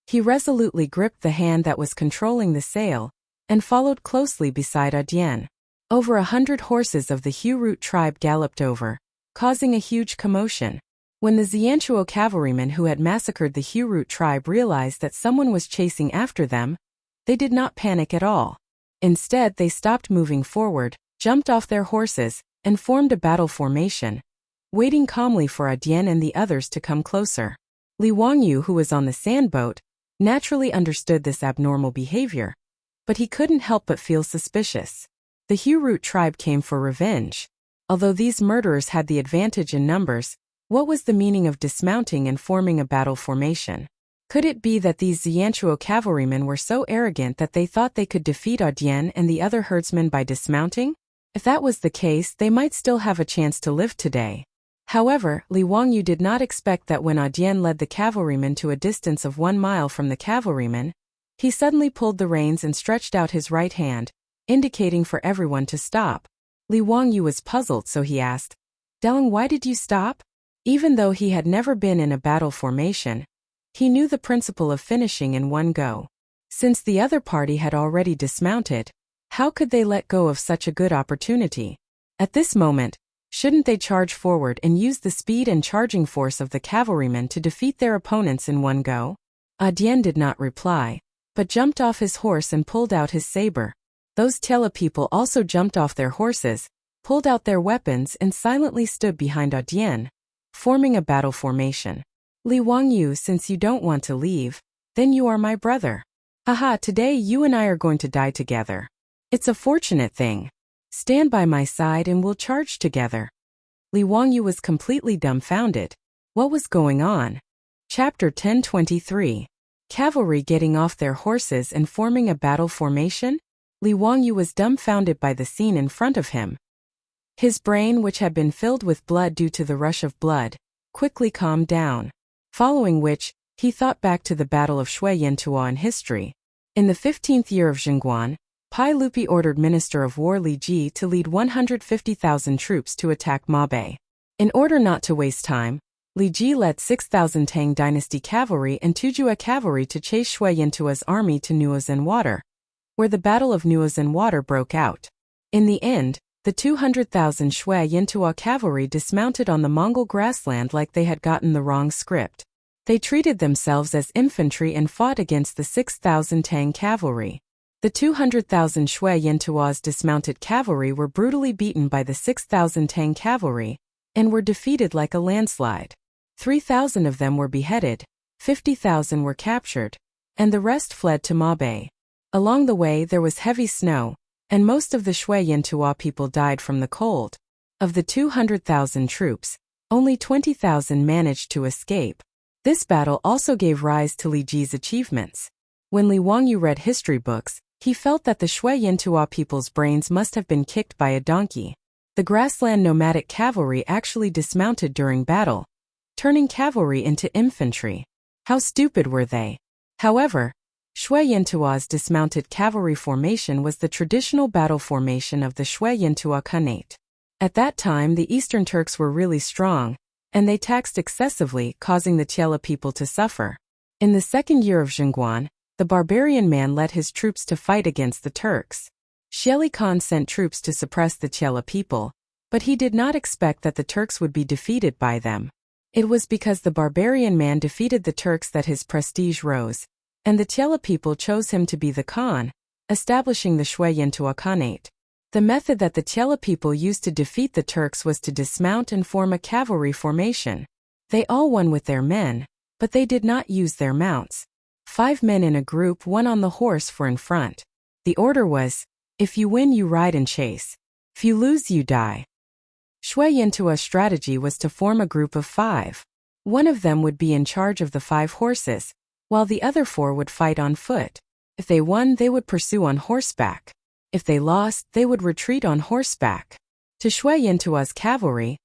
He resolutely gripped the hand that was controlling the sail, and followed closely beside Adian. Over 100 horses of the Hurut tribe galloped over, causing a huge commotion. When the Xianchuo cavalrymen who had massacred the Hu tribe realized that someone was chasing after them, they did not panic at all. Instead, they stopped moving forward, jumped off their horses, and formed a battle formation, waiting calmly for Dian and the others to come closer. Li Wangyu, who was on the sand boat, naturally understood this abnormal behavior, but he couldn't help but feel suspicious. The Hu tribe came for revenge. Although these murderers had the advantage in numbers, what was the meaning of dismounting and forming a battle formation? Could it be that these Xianchuo cavalrymen were so arrogant that they thought they could defeat Dian and the other herdsmen by dismounting? If that was the case, they might still have a chance to live today. However, Li Wangyu did not expect that when Dian led the cavalrymen to a distance of 1 mile from the cavalrymen, he suddenly pulled the reins and stretched out his right hand, indicating for everyone to stop. Li Wangyu was puzzled, so he asked, "Delong, why did you stop?" Even though he had never been in a battle formation, he knew the principle of finishing in one go. Since the other party had already dismounted, how could they let go of such a good opportunity? At this moment, shouldn't they charge forward and use the speed and charging force of the cavalrymen to defeat their opponents in one go? Dian did not reply, but jumped off his horse and pulled out his saber. Those Tela people also jumped off their horses, pulled out their weapons and silently stood behind Dian, forming a battle formation. "Li Wangyu, since you don't want to leave, then you are my brother. Haha, today you and I are going to die together. It's a fortunate thing. Stand by my side and we'll charge together." Li Wangyu was completely dumbfounded. What was going on? Chapter 1023. Cavalry getting off their horses and forming a battle formation? Li Wangyu was dumbfounded by the scene in front of him. His brain, which had been filled with blood due to the rush of blood, quickly calmed down. Following which, he thought back to the Battle of Shui Yantua in history. In the 15th year of Zhengguan, Pai Lupi ordered Minister of War Li Ji to lead 150,000 troops to attack Mabe. In order not to waste time, Li Ji led 6,000 Tang Dynasty cavalry and Tujue cavalry to chase Shui Yantua's army to Nuozen Water, where the Battle of Nuozen Water broke out. In the end, the 200,000 Shui Yantua cavalry dismounted on the Mongol grassland like they had gotten the wrong script. They treated themselves as infantry and fought against the 6,000 Tang cavalry. The 200,000 Shui Yantua's dismounted cavalry were brutally beaten by the 6,000 Tang cavalry, and were defeated like a landslide. 3,000 of them were beheaded, 50,000 were captured, and the rest fled to Mabe. Along the way there was heavy snow, and most of the Shui Yantua people died from the cold. Of the 200,000 troops, only 20,000 managed to escape. This battle also gave rise to Li Ji's achievements. When Li Wangyu read history books, he felt that the Shui Yantua people's brains must have been kicked by a donkey. The grassland nomadic cavalry actually dismounted during battle, turning cavalry into infantry. How stupid were they? However, Shui Yantua's dismounted cavalry formation was the traditional battle formation of the Shui Yantua Khanate. At that time the Eastern Turks were really strong, and they taxed excessively, causing the Tiela people to suffer. In the 2nd year of Zhengguan, the barbarian man led his troops to fight against the Turks. Xieli Khan sent troops to suppress the Tiela people, but he did not expect that the Turks would be defeated by them. It was because the barbarian man defeated the Turks that his prestige rose, and the Tiela people chose him to be the Khan, establishing the Shui Yantua Khanate. The method that the Tiela people used to defeat the Turks was to dismount and form a cavalry formation. They all won with their men, but they did not use their mounts. 5 men in a group, one on the horse for in front. The order was, if you win you ride and chase. If you lose you die. Shui Yantua's strategy was to form a group of 5. One of them would be in charge of the 5 horses, while the other 4 would fight on foot. If they won, they would pursue on horseback. If they lost, they would retreat on horseback. To Shui Yantua's cavalry,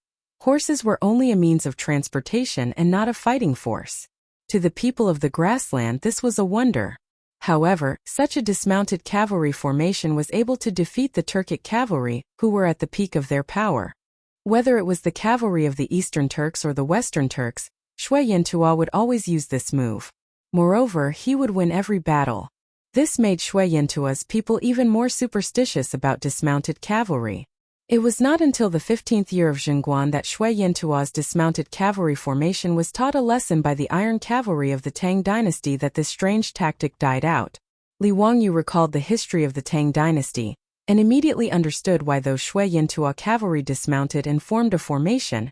horses were only a means of transportation and not a fighting force. To the people of the grassland this was a wonder. However, such a dismounted cavalry formation was able to defeat the Turkic cavalry, who were at the peak of their power. Whether it was the cavalry of the Eastern Turks or the Western Turks, Shui Yantua would always use this move. Moreover, he would win every battle. This made Shui Yantua's people even more superstitious about dismounted cavalry. It was not until the 15th year of Chang'an that Shui Yantua's dismounted cavalry formation was taught a lesson by the iron cavalry of the Tang dynasty that this strange tactic died out. Li Wangyu recalled the history of the Tang dynasty, and immediately understood why those Shui Yantua cavalry dismounted and formed a formation,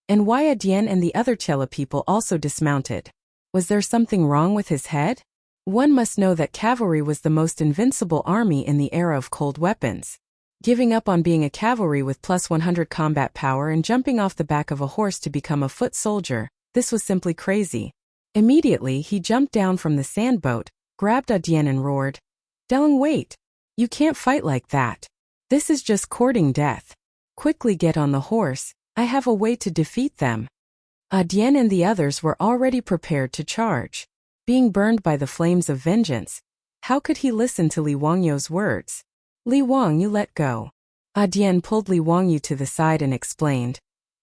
and why Adian and the other Chela people also dismounted. Was there something wrong with his head? One must know that cavalry was the most invincible army in the era of cold weapons. Giving up on being a cavalry with plus 100 combat power and jumping off the back of a horse to become a foot soldier, this was simply crazy. Immediately, he jumped down from the sandboat, grabbed Adian and roared, "Delong, wait! You can't fight like that. This is just courting death. Quickly get on the horse, I have a way to defeat them." Adian and the others were already prepared to charge. Being burned by the flames of vengeance, how could he listen to Li Wangyu's words? "Li Wangyu, let go." Adian pulled Li Wangyu to the side and explained,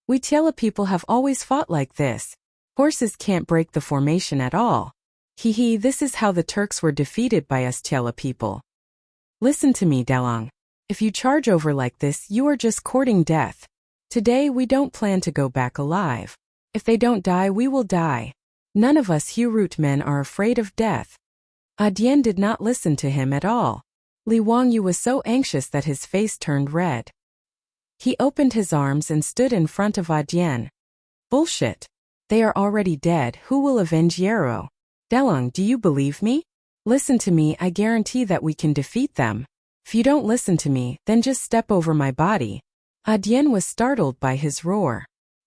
"We Tiela people have always fought like this. Horses can't break the formation at all. Hee, this is how the Turks were defeated by us Tiela people. Listen to me, Delong. If you charge over like this, you are just courting death. Today we don't plan to go back alive. If they don't die, we will die. None of us Hurut men are afraid of death." Adian did not listen to him at all. Li Wangyu was so anxious that his face turned red. He opened his arms and stood in front of Adian. "Bullshit. They are already dead. Who will avenge Yero? Delong, do you believe me? Listen to me, I guarantee that we can defeat them. If you don't listen to me, then just step over my body." Adian was startled by his roar.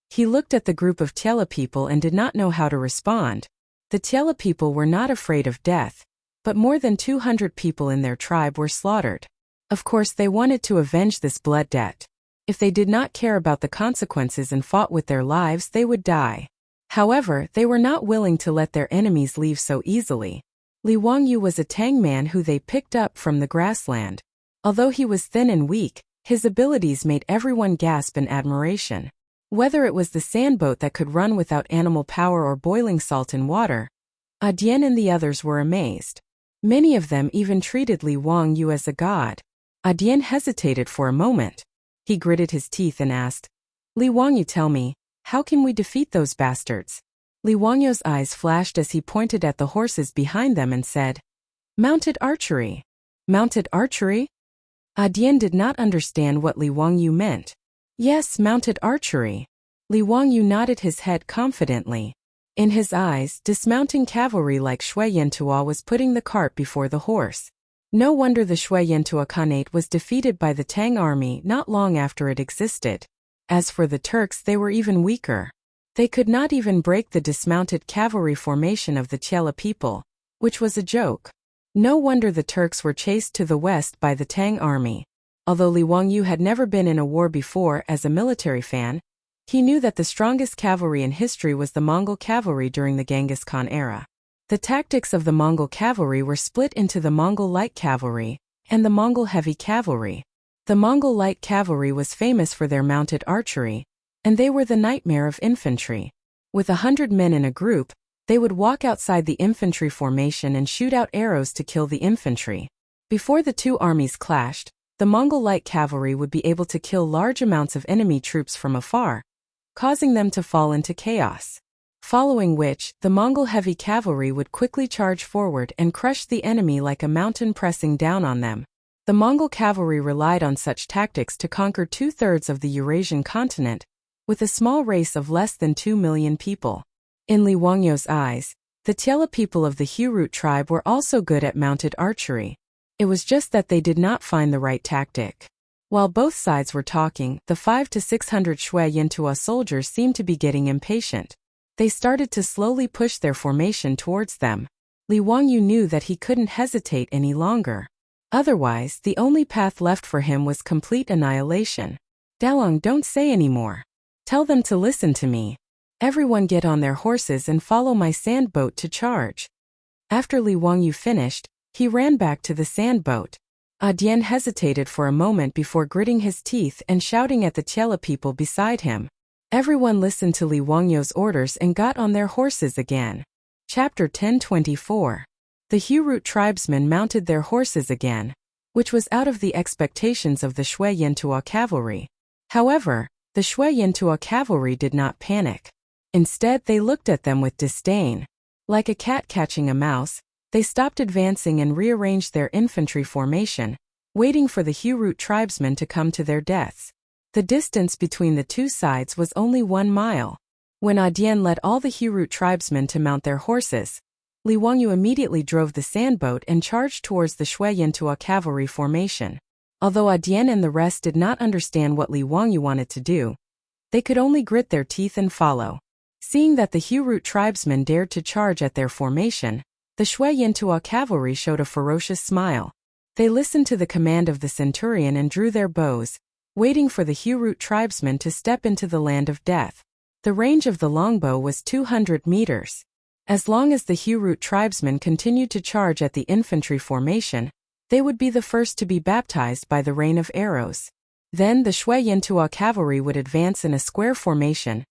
He looked at the group of Tiela people and did not know how to respond. The Tiela people were not afraid of death, but more than 200 people in their tribe were slaughtered. Of course, they wanted to avenge this blood debt. If they did not care about the consequences and fought with their lives, they would die. However, they were not willing to let their enemies leave so easily. Li Wangyu was a Tang man who they picked up from the grassland. Although he was thin and weak, his abilities made everyone gasp in admiration. Whether it was the sandboat that could run without animal power or boiling salt in water, Adian and the others were amazed. Many of them even treated Li Wangyu as a god. Adian hesitated for a moment. He gritted his teeth and asked, "Li Wangyu, tell me, how can we defeat those bastards?" Li Wangyu's eyes flashed as he pointed at the horses behind them and said, "Mounted archery." "Mounted archery?" Adian did not understand what Li Wangyu meant. "Yes, mounted archery." Li Wangyu nodded his head confidently. In his eyes, dismounting cavalry like Shui Yantua was putting the cart before the horse. No wonder the Shui Yantua Khanate was defeated by the Tang army not long after it existed. As for the Turks, they were even weaker. They could not even break the dismounted cavalry formation of the Tiela people, which was a joke. No wonder the Turks were chased to the west by the Tang army. Although Li Wangyu had never been in a war before as a military fan, he knew that the strongest cavalry in history was the Mongol cavalry during the Genghis Khan era. The tactics of the Mongol cavalry were split into the Mongol light cavalry and the Mongol heavy cavalry. The Mongol light cavalry was famous for their mounted archery, and they were the nightmare of infantry. With 100 men in a group, they would walk outside the infantry formation and shoot out arrows to kill the infantry. Before the two armies clashed, the Mongol light cavalry would be able to kill large amounts of enemy troops from afar, causing them to fall into chaos. Following which, the Mongol heavy cavalry would quickly charge forward and crush the enemy like a mountain pressing down on them. The Mongol cavalry relied on such tactics to conquer 2/3 of the Eurasian continent, with a small race of less than 2 million people. In Li Wangyu's eyes, the Tiela people of the Hurut tribe were also good at mounted archery. It was just that they did not find the right tactic. While both sides were talking, the 500 to 600 Shui Yantua soldiers seemed to be getting impatient. They started to slowly push their formation towards them. Li Wangyu knew that he couldn't hesitate any longer. Otherwise, the only path left for him was complete annihilation. "Delong, don't say any more. Tell them to listen to me. Everyone get on their horses and follow my sandboat to charge." After Li Wangyu finished, he ran back to the sandboat. Adian hesitated for a moment before gritting his teeth and shouting at the Tiela people beside him. Everyone listened to Li Wangyu's orders and got on their horses again. Chapter 1024. The Hurut tribesmen mounted their horses again, which was out of the expectations of the Shui Yantua cavalry. However, the Shui Yintua cavalry did not panic. Instead, they looked at them with disdain. Like a cat catching a mouse, they stopped advancing and rearranged their infantry formation, waiting for the Hu-Root tribesmen to come to their deaths. The distance between the two sides was only 1 mile. When Dian led all the Hu-Root tribesmen to mount their horses, Li Wangyu immediately drove the sandboat and charged towards the Shui Yintua cavalry formation. Although Dian and the rest did not understand what Li Wangyu wanted to do, they could only grit their teeth and follow. Seeing that the Hu-Root tribesmen dared to charge at their formation, the Shui Yintua cavalry showed a ferocious smile. They listened to the command of the centurion and drew their bows, waiting for the Hu-Root tribesmen to step into the land of death. The range of the longbow was 200 meters. As long as the Hu-Root tribesmen continued to charge at the infantry formation, they would be the first to be baptized by the rain of arrows. Then the Shui Yintua cavalry would advance in a square formation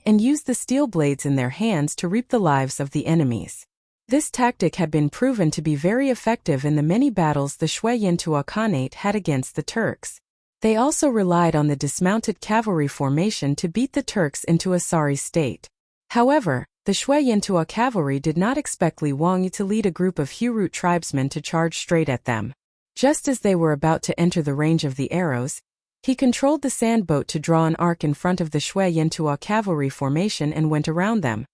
and use the steel blades in their hands to reap the lives of the enemies. This tactic had been proven to be very effective in the many battles the Shui Yintua Khanate had against the Turks. They also relied on the dismounted cavalry formation to beat the Turks into a sorry state. However, the Shui Yintua cavalry did not expect Li Wangyu to lead a group of Hu-Root tribesmen to charge straight at them. Just as they were about to enter the range of the arrows, he controlled the sandboat to draw an arc in front of the Shui Yintua cavalry formation and went around them.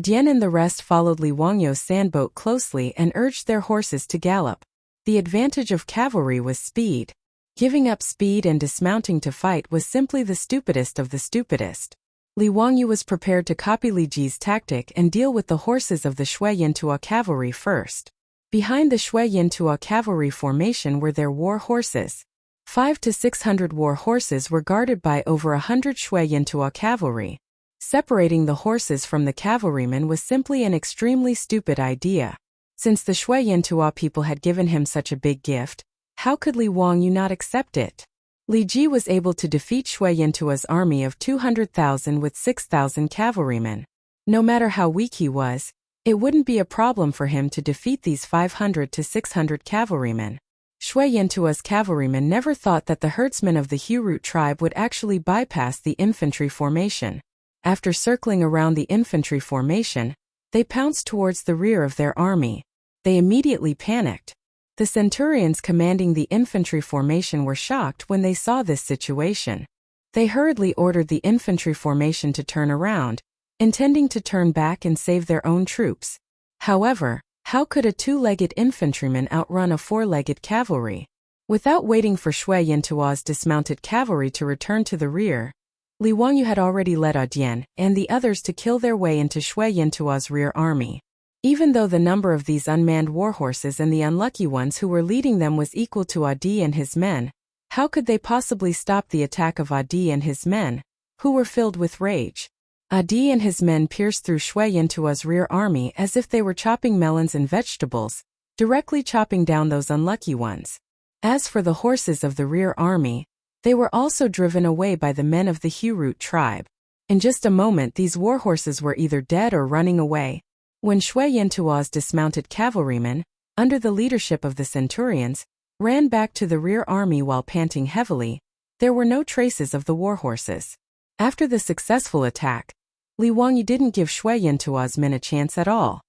Dian and the rest followed Li Wangyu's sandboat closely and urged their horses to gallop. The advantage of cavalry was speed. Giving up speed and dismounting to fight was simply the stupidest of the stupidest. Li Wangyu was prepared to copy Li Ji's tactic and deal with the horses of the Shui Yintua cavalry first. Behind the Shui Yintua cavalry formation were their war horses. 500 to 600 war horses were guarded by over 100 Shui Yintua cavalry. Separating the horses from the cavalrymen was simply an extremely stupid idea. Since the Shui Yintua people had given him such a big gift, how could Li Wangyu not accept it? Li Ji was able to defeat Shui Yintua's army of 200,000 with 6,000 cavalrymen. No matter how weak he was, it wouldn't be a problem for him to defeat these 500 to 600 cavalrymen. Shui Yintua's cavalrymen never thought that the herdsmen of the Hu-Root tribe would actually bypass the infantry formation. After circling around the infantry formation, they pounced towards the rear of their army. They immediately panicked. The centurions commanding the infantry formation were shocked when they saw this situation. They hurriedly ordered the infantry formation to turn around, intending to turn back and save their own troops. However, how could a two-legged infantryman outrun a four-legged cavalry? Without waiting for Shui Yintua's dismounted cavalry to return to the rear, Li Wangyu had already led Dian and the others to kill their way into Shui Yintua's rear army. Even though the number of these unmanned warhorses and the unlucky ones who were leading them was equal to Adi and his men, how could they possibly stop the attack of Adi and his men, who were filled with rage? Adi and his men pierced through Shui Yintua's rear army as if they were chopping melons and vegetables, directly chopping down those unlucky ones. As for the horses of the rear army, they were also driven away by the men of the Hu-Root tribe. In just a moment these warhorses were either dead or running away. When Shui Yintua's dismounted cavalrymen, under the leadership of the centurions, ran back to the rear army while panting heavily, there were no traces of the warhorses. After the successful attack, Li Wangyu didn't give Shui Yintua's men a chance at all.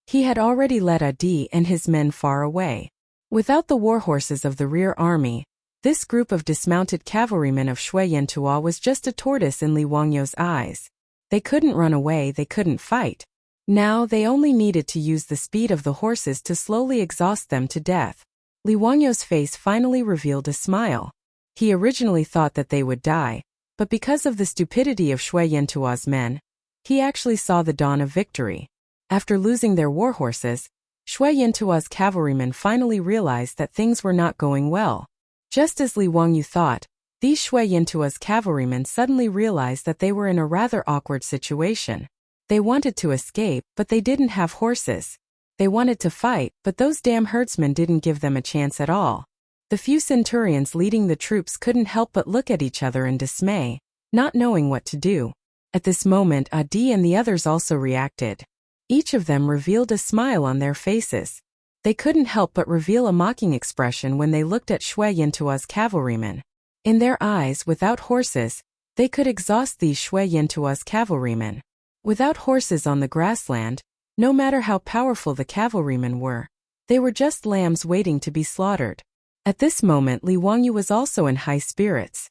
He had already led Adi and his men far away. Without the warhorses of the rear army, this group of dismounted cavalrymen of Shui Yintua was just a tortoise in Li Wangyu's eyes. They couldn't run away, they couldn't fight. Now they only needed to use the speed of the horses to slowly exhaust them to death. Li Wangyu's face finally revealed a smile. He originally thought that they would die, but because of the stupidity of Shui Yintua's men, he actually saw the dawn of victory. After losing their warhorses, Shui Yintua's cavalrymen finally realized that things were not going well. Just as Li Wangyu thought, these Shui Yintua's cavalrymen suddenly realized that they were in a rather awkward situation. They wanted to escape, but they didn't have horses. They wanted to fight, but those damn herdsmen didn't give them a chance at all. The few centurions leading the troops couldn't help but look at each other in dismay, not knowing what to do. At this moment Adi and the others also reacted. Each of them revealed a smile on their faces. They couldn't help but reveal a mocking expression when they looked at Shui Yintua's cavalrymen. In their eyes, without horses, they could exhaust these Shui Yintua's cavalrymen. Without horses on the grassland, no matter how powerful the cavalrymen were, they were just lambs waiting to be slaughtered. At this moment Li Wangyu was also in high spirits.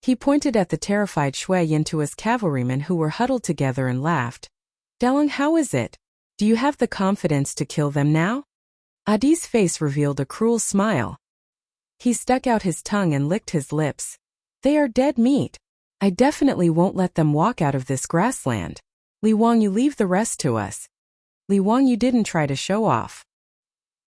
He pointed at the terrified Shui Yintua's cavalrymen who were huddled together and laughed. Dalong, how is it? Do you have the confidence to kill them now? Adi's face revealed a cruel smile. He stuck out his tongue and licked his lips. They are dead meat. I definitely won't let them walk out of this grassland. Li Wangyu, leave the rest to us. Li Wangyu didn't try to show off.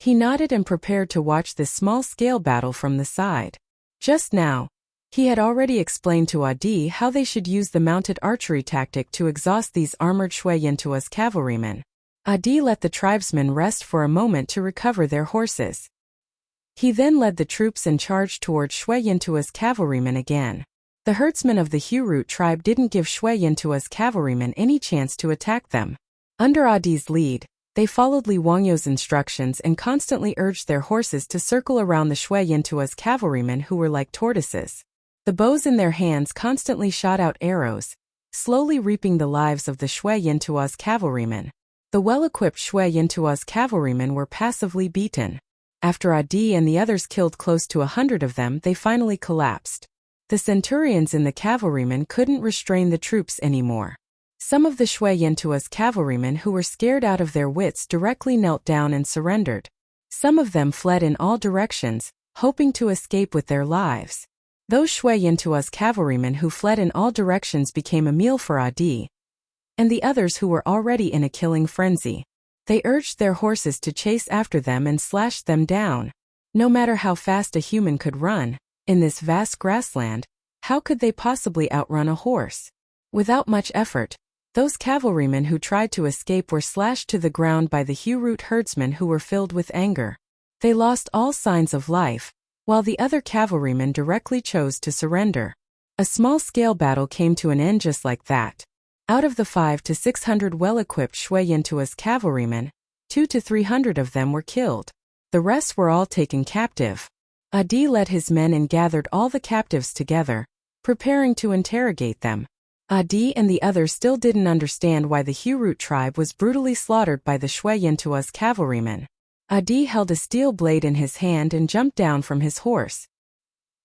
He nodded and prepared to watch this small-scale battle from the side. Just now, he had already explained to Adi how they should use the mounted archery tactic to exhaust these armored Shui Yintua's cavalrymen. Adi let the tribesmen rest for a moment to recover their horses. He then led the troops and charged towards Shui Yintua's cavalrymen again. The herdsmen of the Hurut tribe didn't give Shui Yintua's cavalrymen any chance to attack them. Under Adi's lead, they followed Li Wangyu's instructions and constantly urged their horses to circle around the Shui Yintua's cavalrymen who were like tortoises. The bows in their hands constantly shot out arrows, slowly reaping the lives of the Shui Yintua's cavalrymen. The well-equipped Shui Yintua's cavalrymen were passively beaten. After Adi and the others killed close to 100 of them, they finally collapsed. The centurions and the cavalrymen couldn't restrain the troops anymore. Some of the Shui Yintua's cavalrymen who were scared out of their wits directly knelt down and surrendered. Some of them fled in all directions, hoping to escape with their lives. Those Shui Yintua's cavalrymen who fled in all directions became a meal for Adi and the others who were already in a killing frenzy. They urged their horses to chase after them and slashed them down. No matter how fast a human could run, in this vast grassland, how could they possibly outrun a horse? Without much effort, those cavalrymen who tried to escape were slashed to the ground by the Hurut herdsmen who were filled with anger. They lost all signs of life, while the other cavalrymen directly chose to surrender. A small-scale battle came to an end just like that. Out of the 500 to 600 well-equipped Shui Yintua's cavalrymen, 200 to 300 of them were killed. The rest were all taken captive. Adi led his men and gathered all the captives together, preparing to interrogate them. Adi and the others still didn't understand why the Hurut tribe was brutally slaughtered by the Shui Yintua's cavalrymen. Adi held a steel blade in his hand and jumped down from his horse.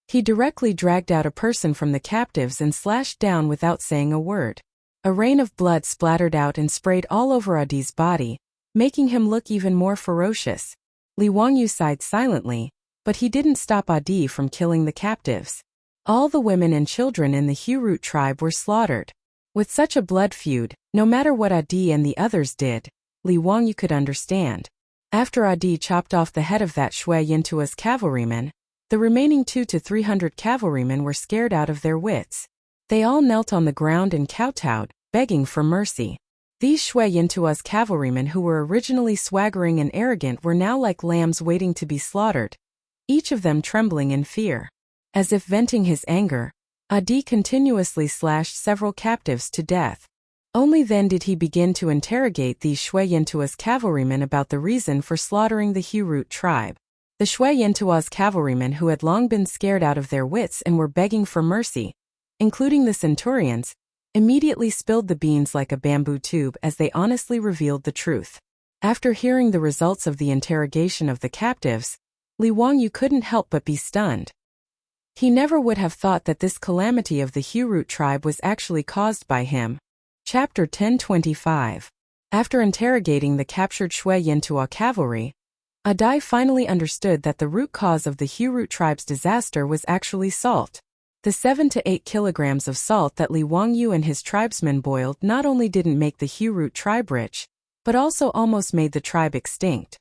He directly dragged out a person from the captives and slashed down without saying a word. A rain of blood splattered out and sprayed all over Adi's body, making him look even more ferocious. Li Wangyu sighed silently, but he didn't stop Adi from killing the captives. All the women and children in the Hurut tribe were slaughtered. With such a blood feud, no matter what Adi and the others did, Li Wangyu could understand. After Adi chopped off the head of that Shui Yintua's cavalryman, the remaining 200 to 300 cavalrymen were scared out of their wits. They all knelt on the ground and kowtowed, begging for mercy. These Shui Yintua's cavalrymen who were originally swaggering and arrogant were now like lambs waiting to be slaughtered, each of them trembling in fear. As if venting his anger, Adi continuously slashed several captives to death. Only then did he begin to interrogate these Shui Yintua's cavalrymen about the reason for slaughtering the Hurut tribe. The Shui Yintua's cavalrymen who had long been scared out of their wits and were begging for mercy, including the centurions, immediately spilled the beans like a bamboo tube as they honestly revealed the truth. After hearing the results of the interrogation of the captives, Li Wangyu couldn't help but be stunned. He never would have thought that this calamity of the Hurut tribe was actually caused by him. Chapter 1025. After interrogating the captured Shui Yintua cavalry, Adi finally understood that the root cause of the Hurut tribe's disaster was actually salt. The 7 to 8 kilograms of salt that Li Wangyu and his tribesmen boiled not only didn't make the Hurut tribe rich, but also almost made the tribe extinct.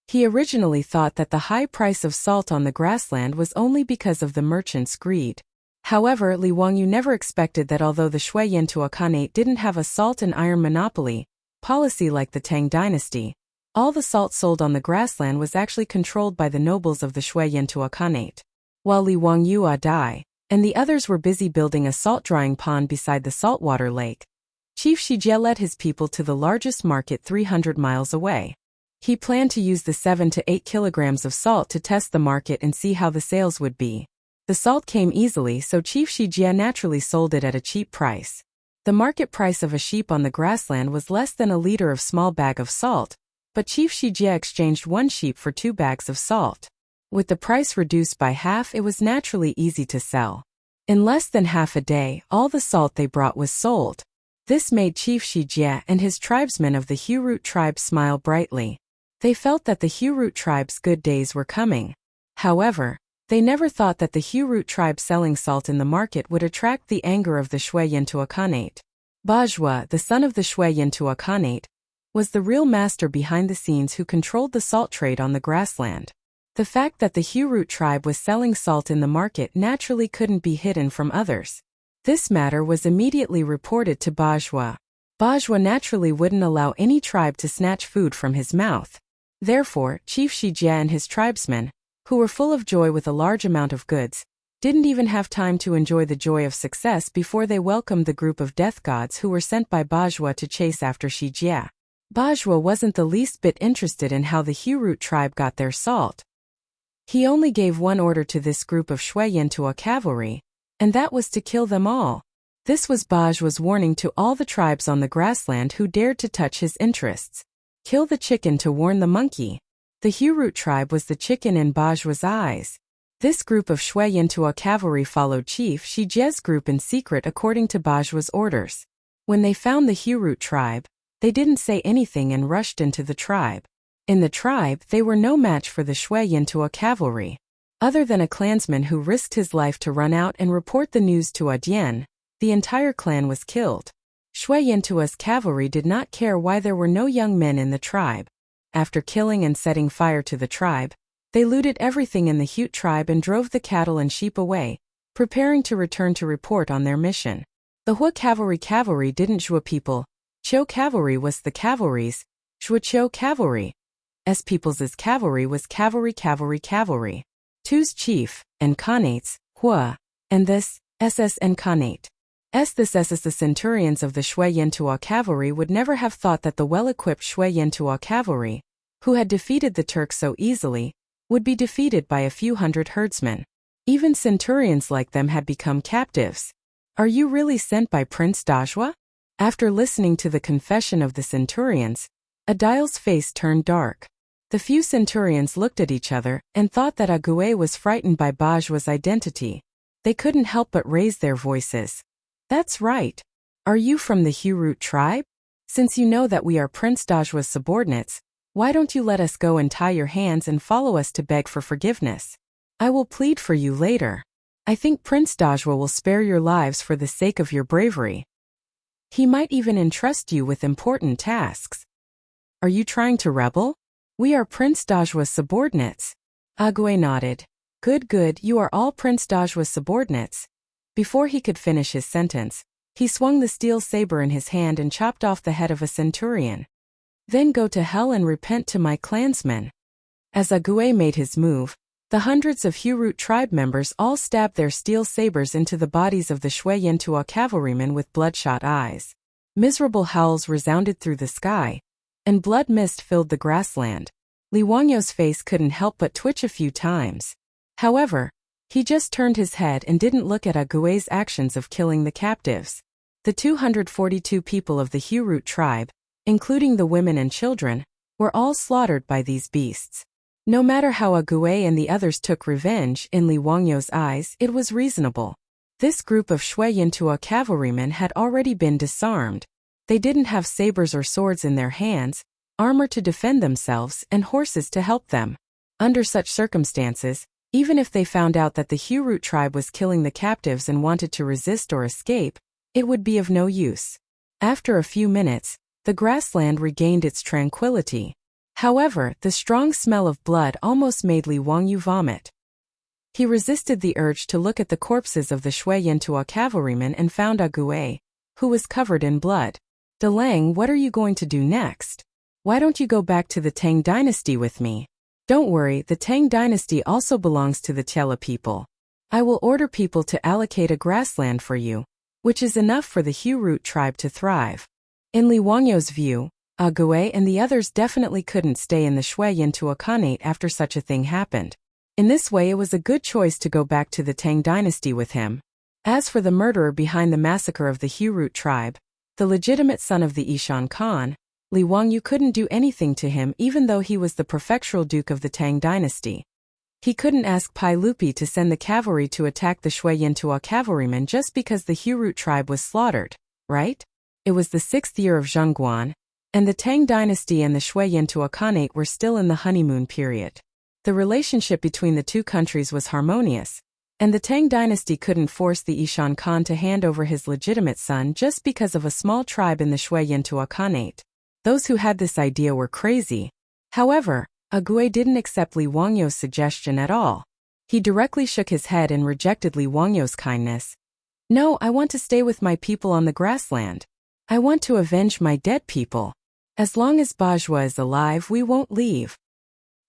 He originally thought that the high price of salt on the grassland was only because of the merchants' greed. However, Li Wangyu never expected that although the Shui Yintua Khanate didn't have a salt and iron monopoly policy like the Tang dynasty, all the salt sold on the grassland was actually controlled by the nobles of the Shui Yintua Khanate. While Li Wangyu, Adi, and the others were busy building a salt drying pond beside the saltwater lake, Chief Shijie led his people to the largest market 300 miles away. He planned to use the 7 to 8 kilograms of salt to test the market and see how the sales would be. The salt came easily, so Chief Shijie naturally sold it at a cheap price. The market price of a sheep on the grassland was less than a liter of small bag of salt, but Chief Shijie exchanged 1 sheep for 2 bags of salt. With the price reduced by half, it was naturally easy to sell. In less than half a day, all the salt they brought was sold. This made Chief Shijie and his tribesmen of the Hurut tribe smile brightly. They felt that the Hurut tribe's good days were coming. However, they never thought that the Hurut tribe selling salt in the market would attract the anger of the Shui Yintua Khanate. Bajwa, the son of the Shui Yintua Khanate, was the real master behind the scenes who controlled the salt trade on the grassland. The fact that the Hurut tribe was selling salt in the market naturally couldn't be hidden from others. This matter was immediately reported to Bajwa. Bajwa naturally wouldn't allow any tribe to snatch food from his mouth. Therefore, Chief Shijie and his tribesmen, who were full of joy with a large amount of goods, didn't even have time to enjoy the joy of success before they welcomed the group of death gods who were sent by Bajwa to chase after Shijie. Bajwa wasn't the least bit interested in how the Hurut tribe got their salt. He only gave one order to this group of Shui Yintua cavalry, and that was to kill them all. This was Bajwa's warning to all the tribes on the grassland who dared to touch his interests. Kill the chicken to warn the monkey. The Hurut tribe was the chicken in Bajwa's eyes. This group of Shui Yintua cavalry followed Chief Shijie's group in secret according to Bajwa's orders. When they found the Hurut tribe, they didn't say anything and rushed into the tribe. In the tribe, they were no match for the Shui Yintua cavalry. Other than a clansman who risked his life to run out and report the news to Adian, the entire clan was killed. Shui Yintua's cavalry did not care why there were no young men in the tribe. After killing and setting fire to the tribe, they looted everything in the Hute tribe and drove the cattle and sheep away, preparing to return to report on their mission. The Hua cavalry didn't Zhua people. Qiu cavalry was the cavalry's. Zhua Qiu cavalry. S people's cavalry was cavalry. Tu's chief, and Khanates, Hua, and this, SS and Khanate. This SS the centurions of the Shui Yintua cavalry would never have thought that the well-equipped Shui Yintua cavalry, who had defeated the Turks so easily, would be defeated by a few hundred herdsmen. Even centurions like them had become captives. Are you really sent by Prince Dajwa? After listening to the confession of the centurions, Adil's face turned dark. The few centurions looked at each other and thought that Ague was frightened by Bajwa's identity. They couldn't help but raise their voices. That's right. Are you from the Hurut tribe? Since you know that we are Prince Dajwa's subordinates, why don't you let us go and tie your hands and follow us to beg for forgiveness? I will plead for you later. I think Prince Dajwa will spare your lives for the sake of your bravery. He might even entrust you with important tasks. Are you trying to rebel? We are Prince Dajwa's subordinates. Ague nodded. Good, you are all Prince Dajwa's subordinates. Before he could finish his sentence, he swung the steel saber in his hand and chopped off the head of a centurion. Then go to hell and repent to my clansmen. As Ague made his move, the hundreds of Hurut tribe members all stabbed their steel sabers into the bodies of the Shui Yintua cavalrymen with bloodshot eyes. Miserable howls resounded through the sky, and blood mist filled the grassland. Li Wangyo's face couldn't help but twitch a few times. However, he just turned his head and didn't look at Ague's actions of killing the captives. The 242 people of the Hurut tribe, including the women and children, were all slaughtered by these beasts. No matter how Ague and the others took revenge, in Li Wangyo's eyes, it was reasonable. This group of Shui Yintua cavalrymen had already been disarmed. They didn't have sabers or swords in their hands, armor to defend themselves, and horses to help them. Under such circumstances, even if they found out that the Hurut tribe was killing the captives and wanted to resist or escape, it would be of no use. After a few minutes, the grassland regained its tranquility. However, the strong smell of blood almost made Li Wangyu vomit. He resisted the urge to look at the corpses of the Shui Yintua cavalrymen and found Ague, who was covered in blood. Delang, what are you going to do next? Why don't you go back to the Tang dynasty with me? Don't worry, the Tang dynasty also belongs to the Tiela people. I will order people to allocate a grassland for you, which is enough for the Hurut tribe to thrive. In Li Wangyo's view, Ague and the others definitely couldn't stay in the Shui Yintua Khanate after such a thing happened. In this way it was a good choice to go back to the Tang dynasty with him. As for the murderer behind the massacre of the Hu tribe, the legitimate son of the Ishan Khan, Li Wangyu couldn't do anything to him even though he was the prefectural duke of the Tang dynasty. He couldn't ask Pai Lupi to send the cavalry to attack the Shui Yantua cavalrymen just because the Hu tribe was slaughtered, right? It was the 6th year of Zhongguan, and the Tang dynasty and the Shui Yantua Khanate were still in the honeymoon period. The relationship between the two countries was harmonious, and the Tang dynasty couldn't force the Ishan Khan to hand over his legitimate son just because of a small tribe in the Shui Yantua Khanate. Those who had this idea were crazy. However, Agui didn't accept Li Wangyu's suggestion at all. He directly shook his head and rejected Li Wangyu's kindness. No, I want to stay with my people on the grassland. I want to avenge my dead people. As long as Bajwa is alive, we won't leave.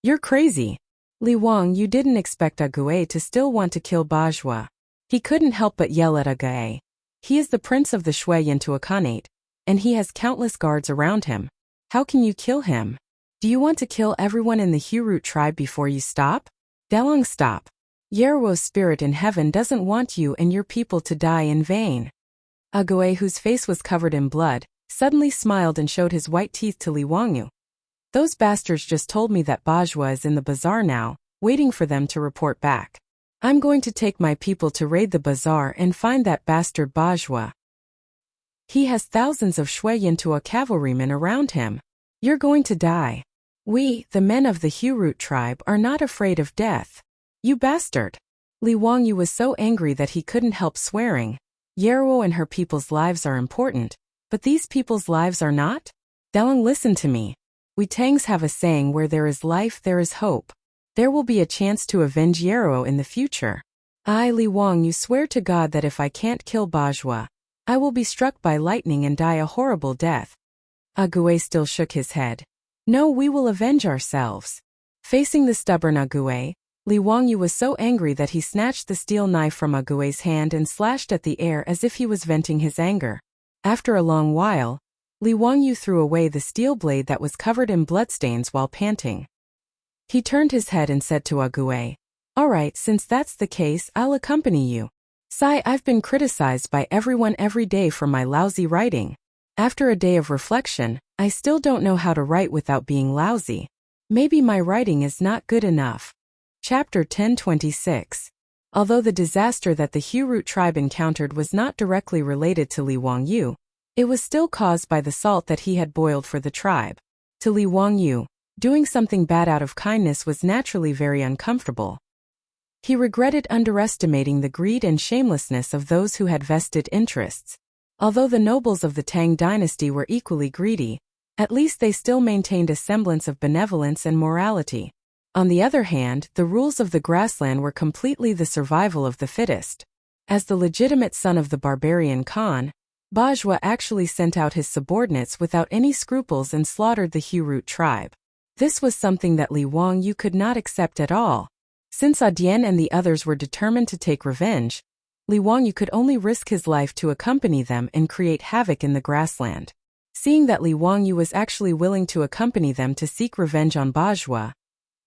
You're crazy. Li Wangyu didn't expect Agui to still want to kill Bajwa. He couldn't help but yell at Agui. He is the prince of the Shui Yantua Khanate, and he has countless guards around him. How can you kill him? Do you want to kill everyone in the Hu tribe before you stop? Dalong, stop. Yeruo's spirit in heaven doesn't want you and your people to die in vain. Agui, whose face was covered in blood, suddenly smiled and showed his white teeth to Li Wangyu. Those bastards just told me that Bajwa is in the bazaar now, waiting for them to report back. I'm going to take my people to raid the bazaar and find that bastard Bajwa. He has thousands of Shui Yantua cavalrymen around him. You're going to die. We, the men of the Hu tribe, are not afraid of death. You bastard! Li Wangyu was so angry that he couldn't help swearing. Yeruo and her people's lives are important, but these people's lives are not? Dalong, listen to me. We Tangs have a saying, where there is life there is hope. There will be a chance to avenge Yeruo in the future. I, Li Wangyu, swear to God that if I can't kill Bajwa, I will be struck by lightning and die a horrible death. Agui still shook his head. No, we will avenge ourselves. Facing the stubborn Agui, Li Wangyu was so angry that he snatched the steel knife from Agui's hand and slashed at the air as if he was venting his anger. After a long while, Li Wangyu threw away the steel blade that was covered in bloodstains while panting. He turned his head and said to Agui, "All right, since that's the case, I'll accompany you. Sai, I've been criticized by everyone every day for my lousy writing. After a day of reflection, I still don't know how to write without being lousy. Maybe my writing is not good enough." Chapter 1026. Although the disaster that the Hu tribe encountered was not directly related to Li Wangyu, it was still caused by the salt that he had boiled for the tribe. To Li Wangyu, doing something bad out of kindness was naturally very uncomfortable. He regretted underestimating the greed and shamelessness of those who had vested interests. Although the nobles of the Tang dynasty were equally greedy, at least they still maintained a semblance of benevolence and morality. On the other hand, the rules of the grassland were completely the survival of the fittest. As the legitimate son of the barbarian Khan, Bajwa actually sent out his subordinates without any scruples and slaughtered the Hu tribe. This was something that Li Wangyu could not accept at all. Since Adian and the others were determined to take revenge, Li Wangyu could only risk his life to accompany them and create havoc in the grassland. Seeing that Li Wangyu was actually willing to accompany them to seek revenge on Bajwa,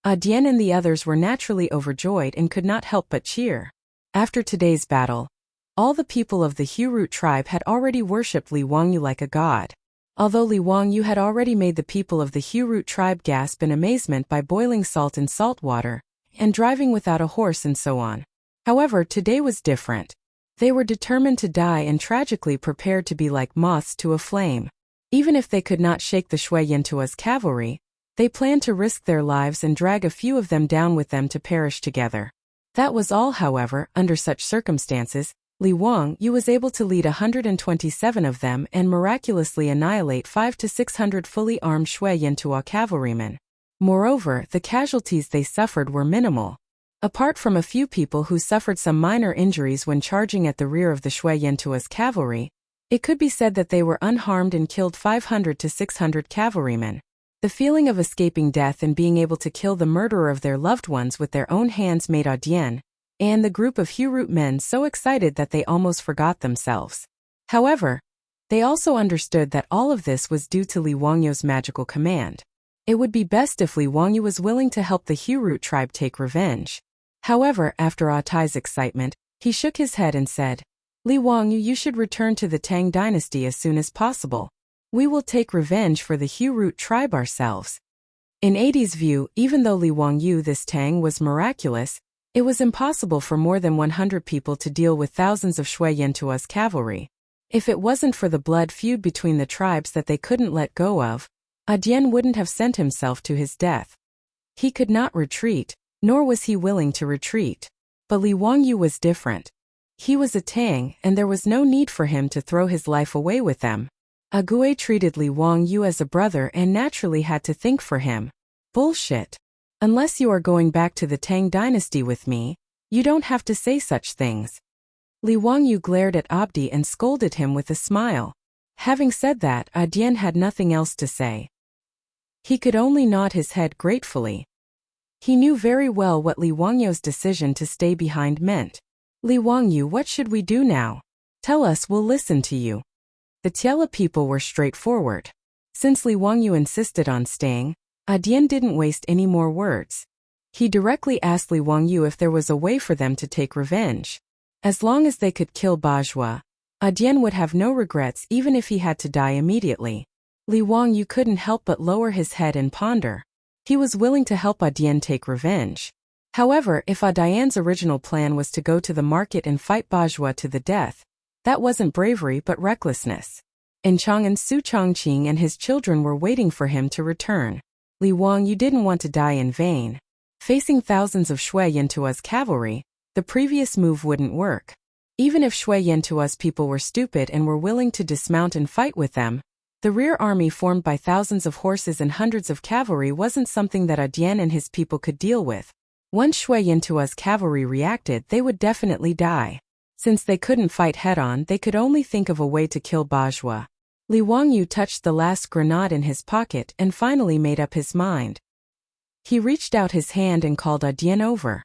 Adian and the others were naturally overjoyed and could not help but cheer. After today's battle, all the people of the Hu tribe had already worshipped Li Wangyu like a god. Although Li Wangyu had already made the people of the Hu tribe gasp in amazement by boiling salt in salt water, and driving without a horse and so on. However, today was different. They were determined to die and tragically prepared to be like moths to a flame. Even if they could not shake the Shui Yantua's cavalry, they planned to risk their lives and drag a few of them down with them to perish together. That was all. However, under such circumstances, Li Wangyu was able to lead 127 of them and miraculously annihilate 500 to 600 fully armed Shui Yantua cavalrymen. Moreover, the casualties they suffered were minimal. Apart from a few people who suffered some minor injuries when charging at the rear of the Shui Yantua's cavalry, it could be said that they were unharmed and killed 500 to 600 cavalrymen. The feeling of escaping death and being able to kill the murderer of their loved ones with their own hands made Adian and the group of Hu men so excited that they almost forgot themselves. However, they also understood that all of this was due to Li Wangyu's magical command. It would be best if Li Wangyu was willing to help the Hu tribe take revenge. However, after Tai's excitement, he shook his head and said, Li Wangyu, you should return to the Tang dynasty as soon as possible. We will take revenge for the Hu root tribe ourselves. In Adi's view, even though Li Wangyu this Tang was miraculous, it was impossible for more than 100 people to deal with thousands of Shui Yantua's cavalry. If it wasn't for the blood feud between the tribes that they couldn't let go of, Dian wouldn't have sent himself to his death. He could not retreat, nor was he willing to retreat. But Li Wangyu was different. He was a Tang, and there was no need for him to throw his life away with them. Agui treated Li Wangyu as a brother and naturally had to think for him. Bullshit. Unless you are going back to the Tang dynasty with me, you don't have to say such things. Li Wangyu glared at Abdi and scolded him with a smile. Having said that, Dian had nothing else to say. He could only nod his head gratefully. He knew very well what Li Wangyu's decision to stay behind meant. Li Wangyu, what should we do now? Tell us, we'll listen to you. The Tiela people were straightforward. Since Li Wangyu insisted on staying, Dian didn't waste any more words. He directly asked Li Wangyu if there was a way for them to take revenge. As long as they could kill Bajwa, Dian would have no regrets even if he had to die immediately. Li Wangyu couldn't help but lower his head and ponder. He was willing to help Dian take revenge. However, if Dian's original plan was to go to the market and fight Bajwa to the death, that wasn't bravery but recklessness. In Chang'an, Su Chongqing and his children were waiting for him to return. Li Wangyu didn't want to die in vain. Facing thousands of Shui Yantua's cavalry, the previous move wouldn't work. Even if Shui Yantua's people were stupid and were willing to dismount and fight with them, the rear army formed by thousands of horses and hundreds of cavalry wasn't something that Dian and his people could deal with. Once Shui Yantua's cavalry reacted, they would definitely die. Since they couldn't fight head-on, they could only think of a way to kill Bajwa. Li Wangyu touched the last grenade in his pocket and finally made up his mind. He reached out his hand and called Dian over.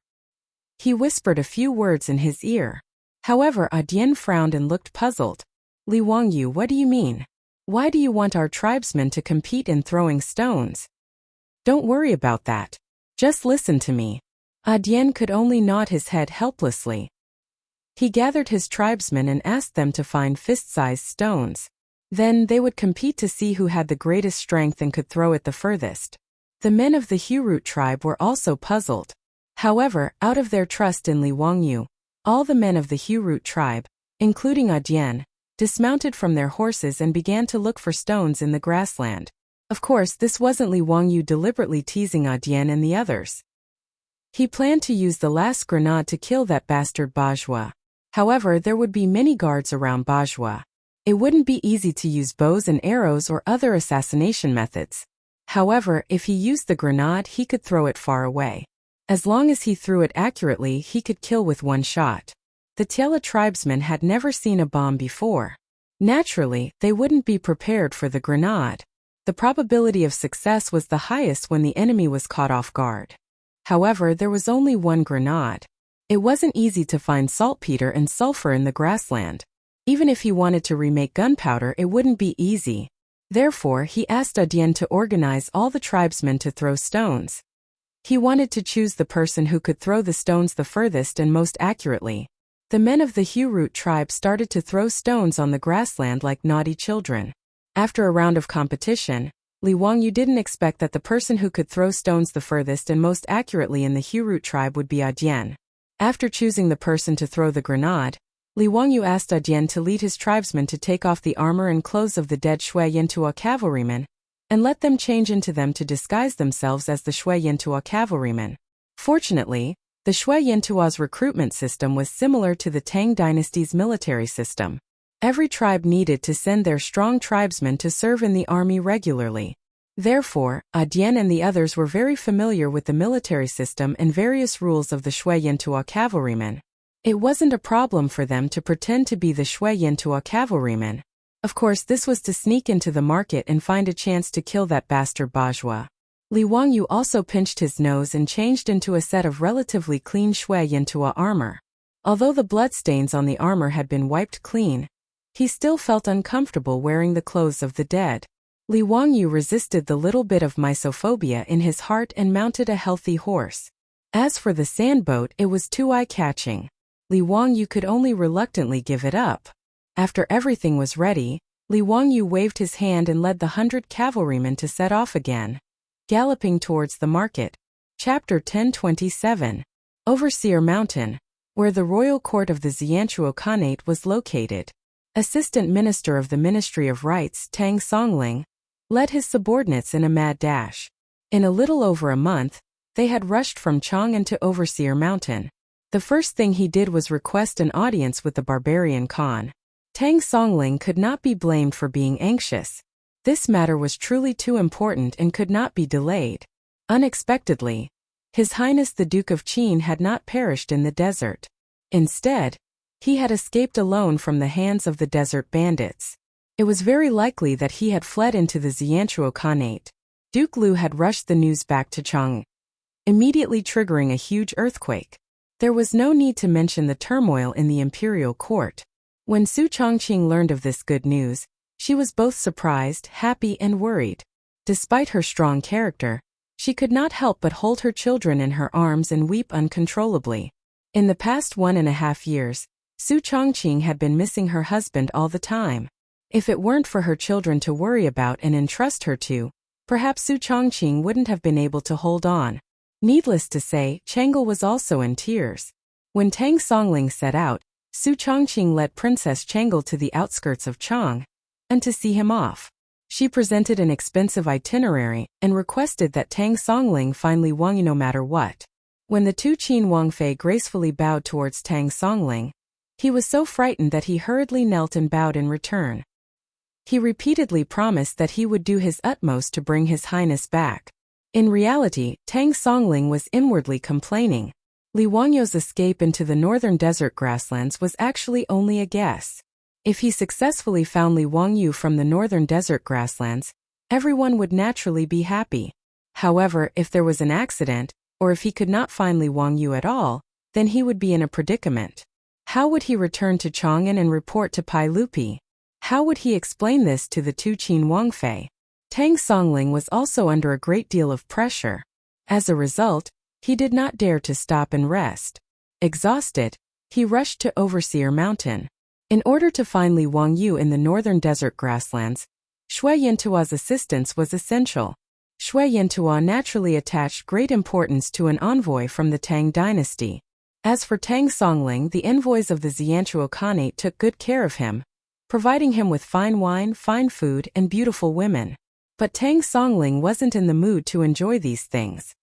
He whispered a few words in his ear. However, Dian frowned and looked puzzled. Li Wangyu, what do you mean? Why do you want our tribesmen to compete in throwing stones? Don't worry about that. Just listen to me. Dian could only nod his head helplessly. He gathered his tribesmen and asked them to find fist-sized stones. Then they would compete to see who had the greatest strength and could throw it the furthest. The men of the Hu tribe were also puzzled. However, out of their trust in Li Wangyu, all the men of the Hu tribe, including Dian, dismounted from their horses and began to look for stones in the grassland. Of course, this wasn't Li Wangyu deliberately teasing Dian and the others. He planned to use the last grenade to kill that bastard Bajwa. However, there would be many guards around Bajwa. It wouldn't be easy to use bows and arrows or other assassination methods. However, if he used the grenade, he could throw it far away. As long as he threw it accurately, he could kill with one shot. The Tiela tribesmen had never seen a bomb before. Naturally, they wouldn't be prepared for the grenade. The probability of success was the highest when the enemy was caught off guard. However, there was only one grenade. It wasn't easy to find saltpeter and sulfur in the grassland. Even if he wanted to remake gunpowder, it wouldn't be easy. Therefore, he asked Dian to organize all the tribesmen to throw stones. He wanted to choose the person who could throw the stones the furthest and most accurately. The men of the Hu tribe started to throw stones on the grassland like naughty children. After a round of competition, Li Wangyu didn't expect that the person who could throw stones the furthest and most accurately in the Hu tribe would be Dian. After choosing the person to throw the grenade, Li Wangyu asked Dian to lead his tribesmen to take off the armor and clothes of the dead Shui Yantua cavalrymen, and let them change into them to disguise themselves as the Shui Yantua cavalrymen. Fortunately, the Shui Yantua's recruitment system was similar to the Tang dynasty's military system. Every tribe needed to send their strong tribesmen to serve in the army regularly. Therefore, Dian and the others were very familiar with the military system and various rules of the Shui Yantua cavalrymen. It wasn't a problem for them to pretend to be the Shui Yantua cavalrymen. Of course, this was to sneak into the market and find a chance to kill that bastard Bajwa. Li Wangyu also pinched his nose and changed into a set of relatively clean Shui Yantua armor. Although the bloodstains on the armor had been wiped clean, he still felt uncomfortable wearing the clothes of the dead. Li Wangyu resisted the little bit of misophobia in his heart and mounted a healthy horse. As for the sandboat, it was too eye-catching. Li Wangyu could only reluctantly give it up. After everything was ready, Li Wangyu waved his hand and led the 100 cavalrymen to set off again. Galloping towards the market. Chapter 1027. Overseer Mountain, where the royal court of the Xianchuo Khanate was located. Assistant Minister of the Ministry of Rites Tang Songling led his subordinates in a mad dash. In a little over a month, they had rushed from Chang'an to Overseer Mountain. The first thing he did was request an audience with the barbarian Khan. Tang Songling could not be blamed for being anxious. This matter was truly too important and could not be delayed. Unexpectedly, His Highness the Duke of Qin had not perished in the desert. Instead, he had escaped alone from the hands of the desert bandits. It was very likely that he had fled into the Xianchuo Khanate. Duke Lu had rushed the news back to Chang'an, immediately triggering a huge earthquake. There was no need to mention the turmoil in the imperial court. When Su Chongqing learned of this good news, she was both surprised, happy, and worried. Despite her strong character, she could not help but hold her children in her arms and weep uncontrollably. In the past 1.5 years, Su Chongqing had been missing her husband all the time. If it weren't for her children to worry about and entrust her to, perhaps Su Chongqing wouldn't have been able to hold on. Needless to say, Chang'an was also in tears. When Tang Songling set out, Su Chongqing led Princess Chang'an to the outskirts of Chang'an to see him off. She presented an expensive itinerary and requested that Tang Songling find Li Wangyu no matter what. When the two Qin Wangfei gracefully bowed towards Tang Songling, he was so frightened that he hurriedly knelt and bowed in return. He repeatedly promised that he would do his utmost to bring His Highness back. In reality, Tang Songling was inwardly complaining. Li Wangyu's escape into the northern desert grasslands was actually only a guess. If he successfully found Li Wangyu from the northern desert grasslands, everyone would naturally be happy. However, if there was an accident, or if he could not find Li Wangyu at all, then he would be in a predicament. How would he return to Chang'an and report to Pai Lupi? How would he explain this to the two Qin Wangfei? Tang Songling was also under a great deal of pressure. As a result, he did not dare to stop and rest. Exhausted, he rushed to Overseer Mountain. In order to find Li Wangyu in the northern desert grasslands, Shui Yantua's assistance was essential. Shui Yantua naturally attached great importance to an envoy from the Tang dynasty. As for Tang Songling, the envoys of the Xianchuo Khanate took good care of him, providing him with fine wine, fine food, and beautiful women. But Tang Songling wasn't in the mood to enjoy these things.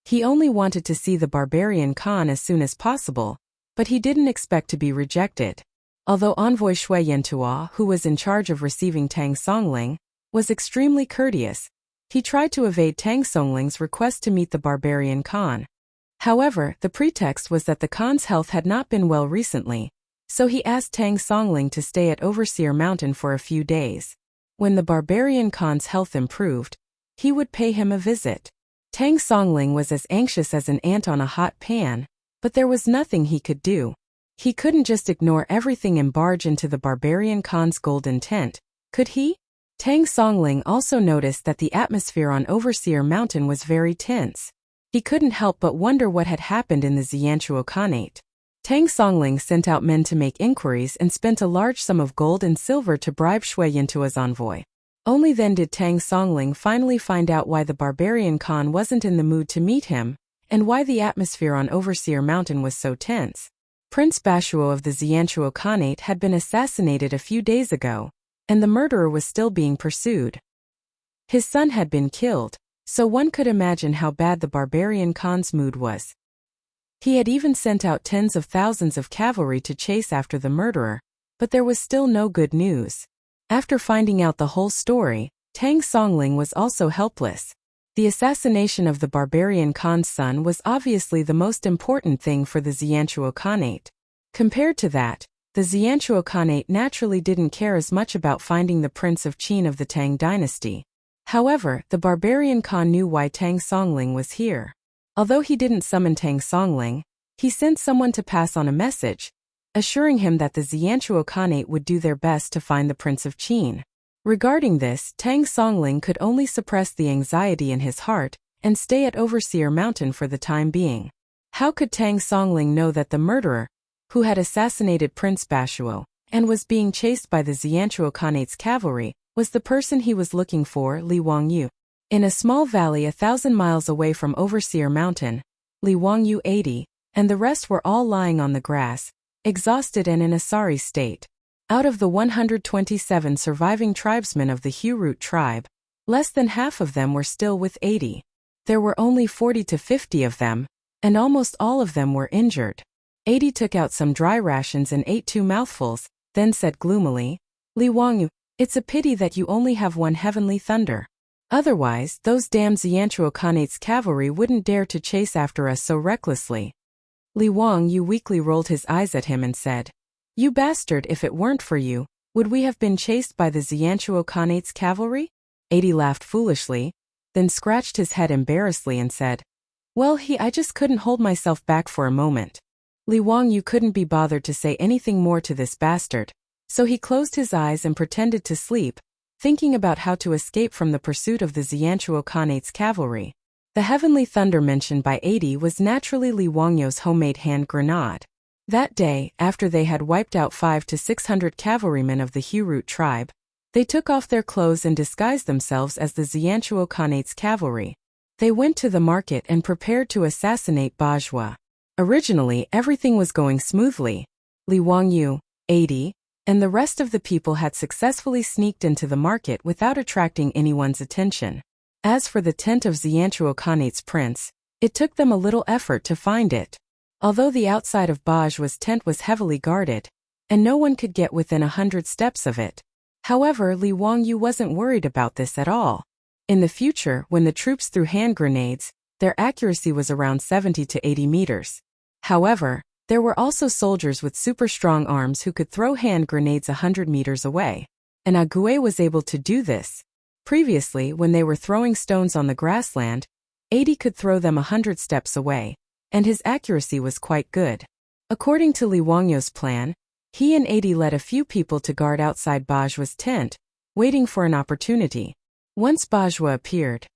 He only wanted to see the barbarian Khan as soon as possible, but he didn't expect to be rejected. Although envoy Shui Yantua, who was in charge of receiving Tang Songling, was extremely courteous, he tried to evade Tang Songling's request to meet the barbarian Khan. However, the pretext was that the Khan's health had not been well recently, so he asked Tang Songling to stay at Overseer Mountain for a few days. When the barbarian Khan's health improved, he would pay him a visit. Tang Songling was as anxious as an ant on a hot pan, but there was nothing he could do. He couldn't just ignore everything and barge into the barbarian Khan's golden tent, could he? Tang Songling also noticed that the atmosphere on Overseer Mountain was very tense. He couldn't help but wonder what had happened in the Xianchuo Khanate. Tang Songling sent out men to make inquiries and spent a large sum of gold and silver to bribe Shui Yantua's envoy. Only then did Tang Songling finally find out why the barbarian Khan wasn't in the mood to meet him, and why the atmosphere on Overseer Mountain was so tense. Prince Bashuo of the Xianchuo Khanate had been assassinated a few days ago, and the murderer was still being pursued. His son had been killed, so one could imagine how bad the barbarian Khan's mood was. He had even sent out tens of thousands of cavalry to chase after the murderer, but there was still no good news. After finding out the whole story, Tang Songling was also helpless. The assassination of the barbarian Khan's son was obviously the most important thing for the Xianchuo Khanate. Compared to that, the Xianchuo Khanate naturally didn't care as much about finding the Prince of Qin of the Tang dynasty. However, the barbarian Khan knew why Tang Songling was here. Although he didn't summon Tang Songling, he sent someone to pass on a message, assuring him that the Xianchuo Khanate would do their best to find the Prince of Qin. Regarding this, Tang Songling could only suppress the anxiety in his heart and stay at Overseer Mountain for the time being. How could Tang Songling know that the murderer, who had assassinated Prince Bashuo, and was being chased by the Xianchuo Khanate's cavalry, was the person he was looking for, Li Wangyu? In a small valley 1,000 miles away from Overseer Mountain, Li Wangyu 80, and the rest were all lying on the grass, exhausted and in a sorry state. Out of the 127 surviving tribesmen of the Hu-Root tribe, less than half of them were still with 80. There were only 40 to 50 of them, and almost all of them were injured. 80 took out some dry rations and ate 2 mouthfuls, then said gloomily, Li Wangyu, it's a pity that you only have one heavenly thunder. Otherwise, those damned Xianchuo Khanate's cavalry wouldn't dare to chase after us so recklessly. Li Wangyu weakly rolled his eyes at him and said, You bastard, if it weren't for you, would we have been chased by the Xianchuo Khanate's cavalry? 80 laughed foolishly, then scratched his head embarrassedly and said, Well, I just couldn't hold myself back for a moment. Li Wangyu couldn't be bothered to say anything more to this bastard, so he closed his eyes and pretended to sleep, thinking about how to escape from the pursuit of the Xianchuo Khanate's cavalry. The heavenly thunder mentioned by 80 was naturally Li Wangyu's homemade hand grenade. That day, after they had wiped out 500 to 600 cavalrymen of the Hu-Root tribe, they took off their clothes and disguised themselves as the Xianchuo Khanate's cavalry. They went to the market and prepared to assassinate Bajwa. Originally, everything was going smoothly. Li Wangyu, 80, and the rest of the people had successfully sneaked into the market without attracting anyone's attention. As for the tent of Xianchuo Khanate's prince, it took them a little effort to find it. Although the outside of Bajwa's tent was heavily guarded, and no one could get within 100 steps of it. However, Li Wangyu wasn't worried about this at all. In the future, when the troops threw hand grenades, their accuracy was around 70 to 80 meters. However, there were also soldiers with super strong arms who could throw hand grenades 100 meters away. And Ague was able to do this. Previously, when they were throwing stones on the grassland, 80 could throw them 100 steps away, and his accuracy was quite good. According to Li Wangyu's plan, he and 80 led a few people to guard outside Bajwa's tent, waiting for an opportunity. Once Bajwa appeared,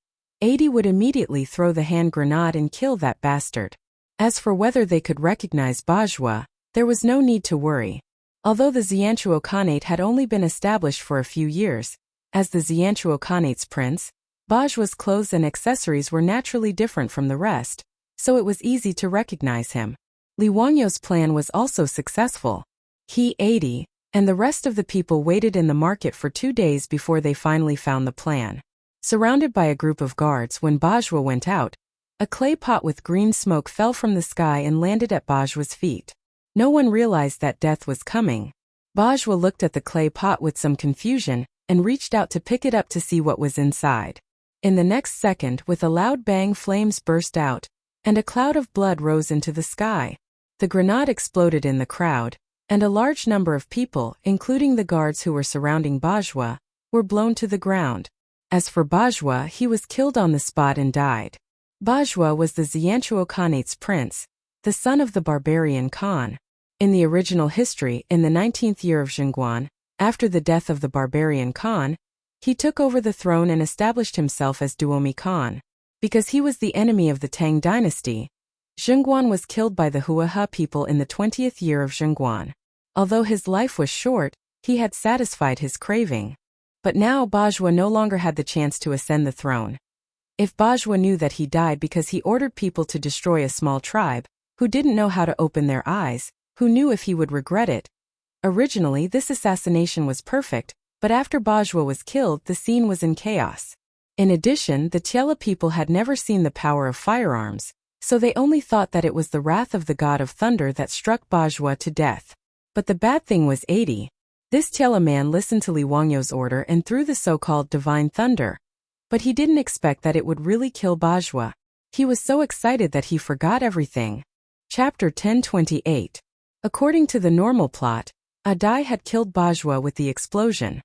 80 would immediately throw the hand grenade and kill that bastard. As for whether they could recognize Bajwa, there was no need to worry. Although the Xianchuo Khanate had only been established for a few years, as the Xianchuo Khanate's prince, Bajwa's clothes and accessories were naturally different from the rest, so it was easy to recognize him. Li Wangyu's plan was also successful. He, 80, and the rest of the people waited in the market for 2 days before they finally found the plan. Surrounded by a group of guards when Bajwa went out, a clay pot with green smoke fell from the sky and landed at Bajwa's feet. No one realized that death was coming. Bajwa looked at the clay pot with some confusion and reached out to pick it up to see what was inside. In the next second, with a loud bang, flames burst out, and a cloud of blood rose into the sky. The grenade exploded in the crowd, and a large number of people, including the guards who were surrounding Bajwa, were blown to the ground. As for Bajwa, he was killed on the spot and died. Bajwa was the Xianchuo Khanate's prince, the son of the barbarian Khan. In the original history, in the 19th year of Chang'an, after the death of the barbarian Khan, he took over the throne and established himself as Duomi Khan. Because he was the enemy of the Tang dynasty, Chang'an was killed by the Huaha people in the 20th year of Chang'an. Although his life was short, he had satisfied his craving. But now Bajwa no longer had the chance to ascend the throne. If Bajwa knew that he died because he ordered people to destroy a small tribe, who didn't know how to open their eyes, who knew if he would regret it. Originally, this assassination was perfect, but after Bajwa was killed, the scene was in chaos. In addition, the Tiela people had never seen the power of firearms, so they only thought that it was the wrath of the god of thunder that struck Bajwa to death. But the bad thing was 80. This Tiela man listened to Li Wangyu's order and threw the so-called divine thunder. But he didn't expect that it would really kill Bajwa. He was so excited that he forgot everything. Chapter 1028. According to the normal plot, Adai had killed Bajwa with the explosion.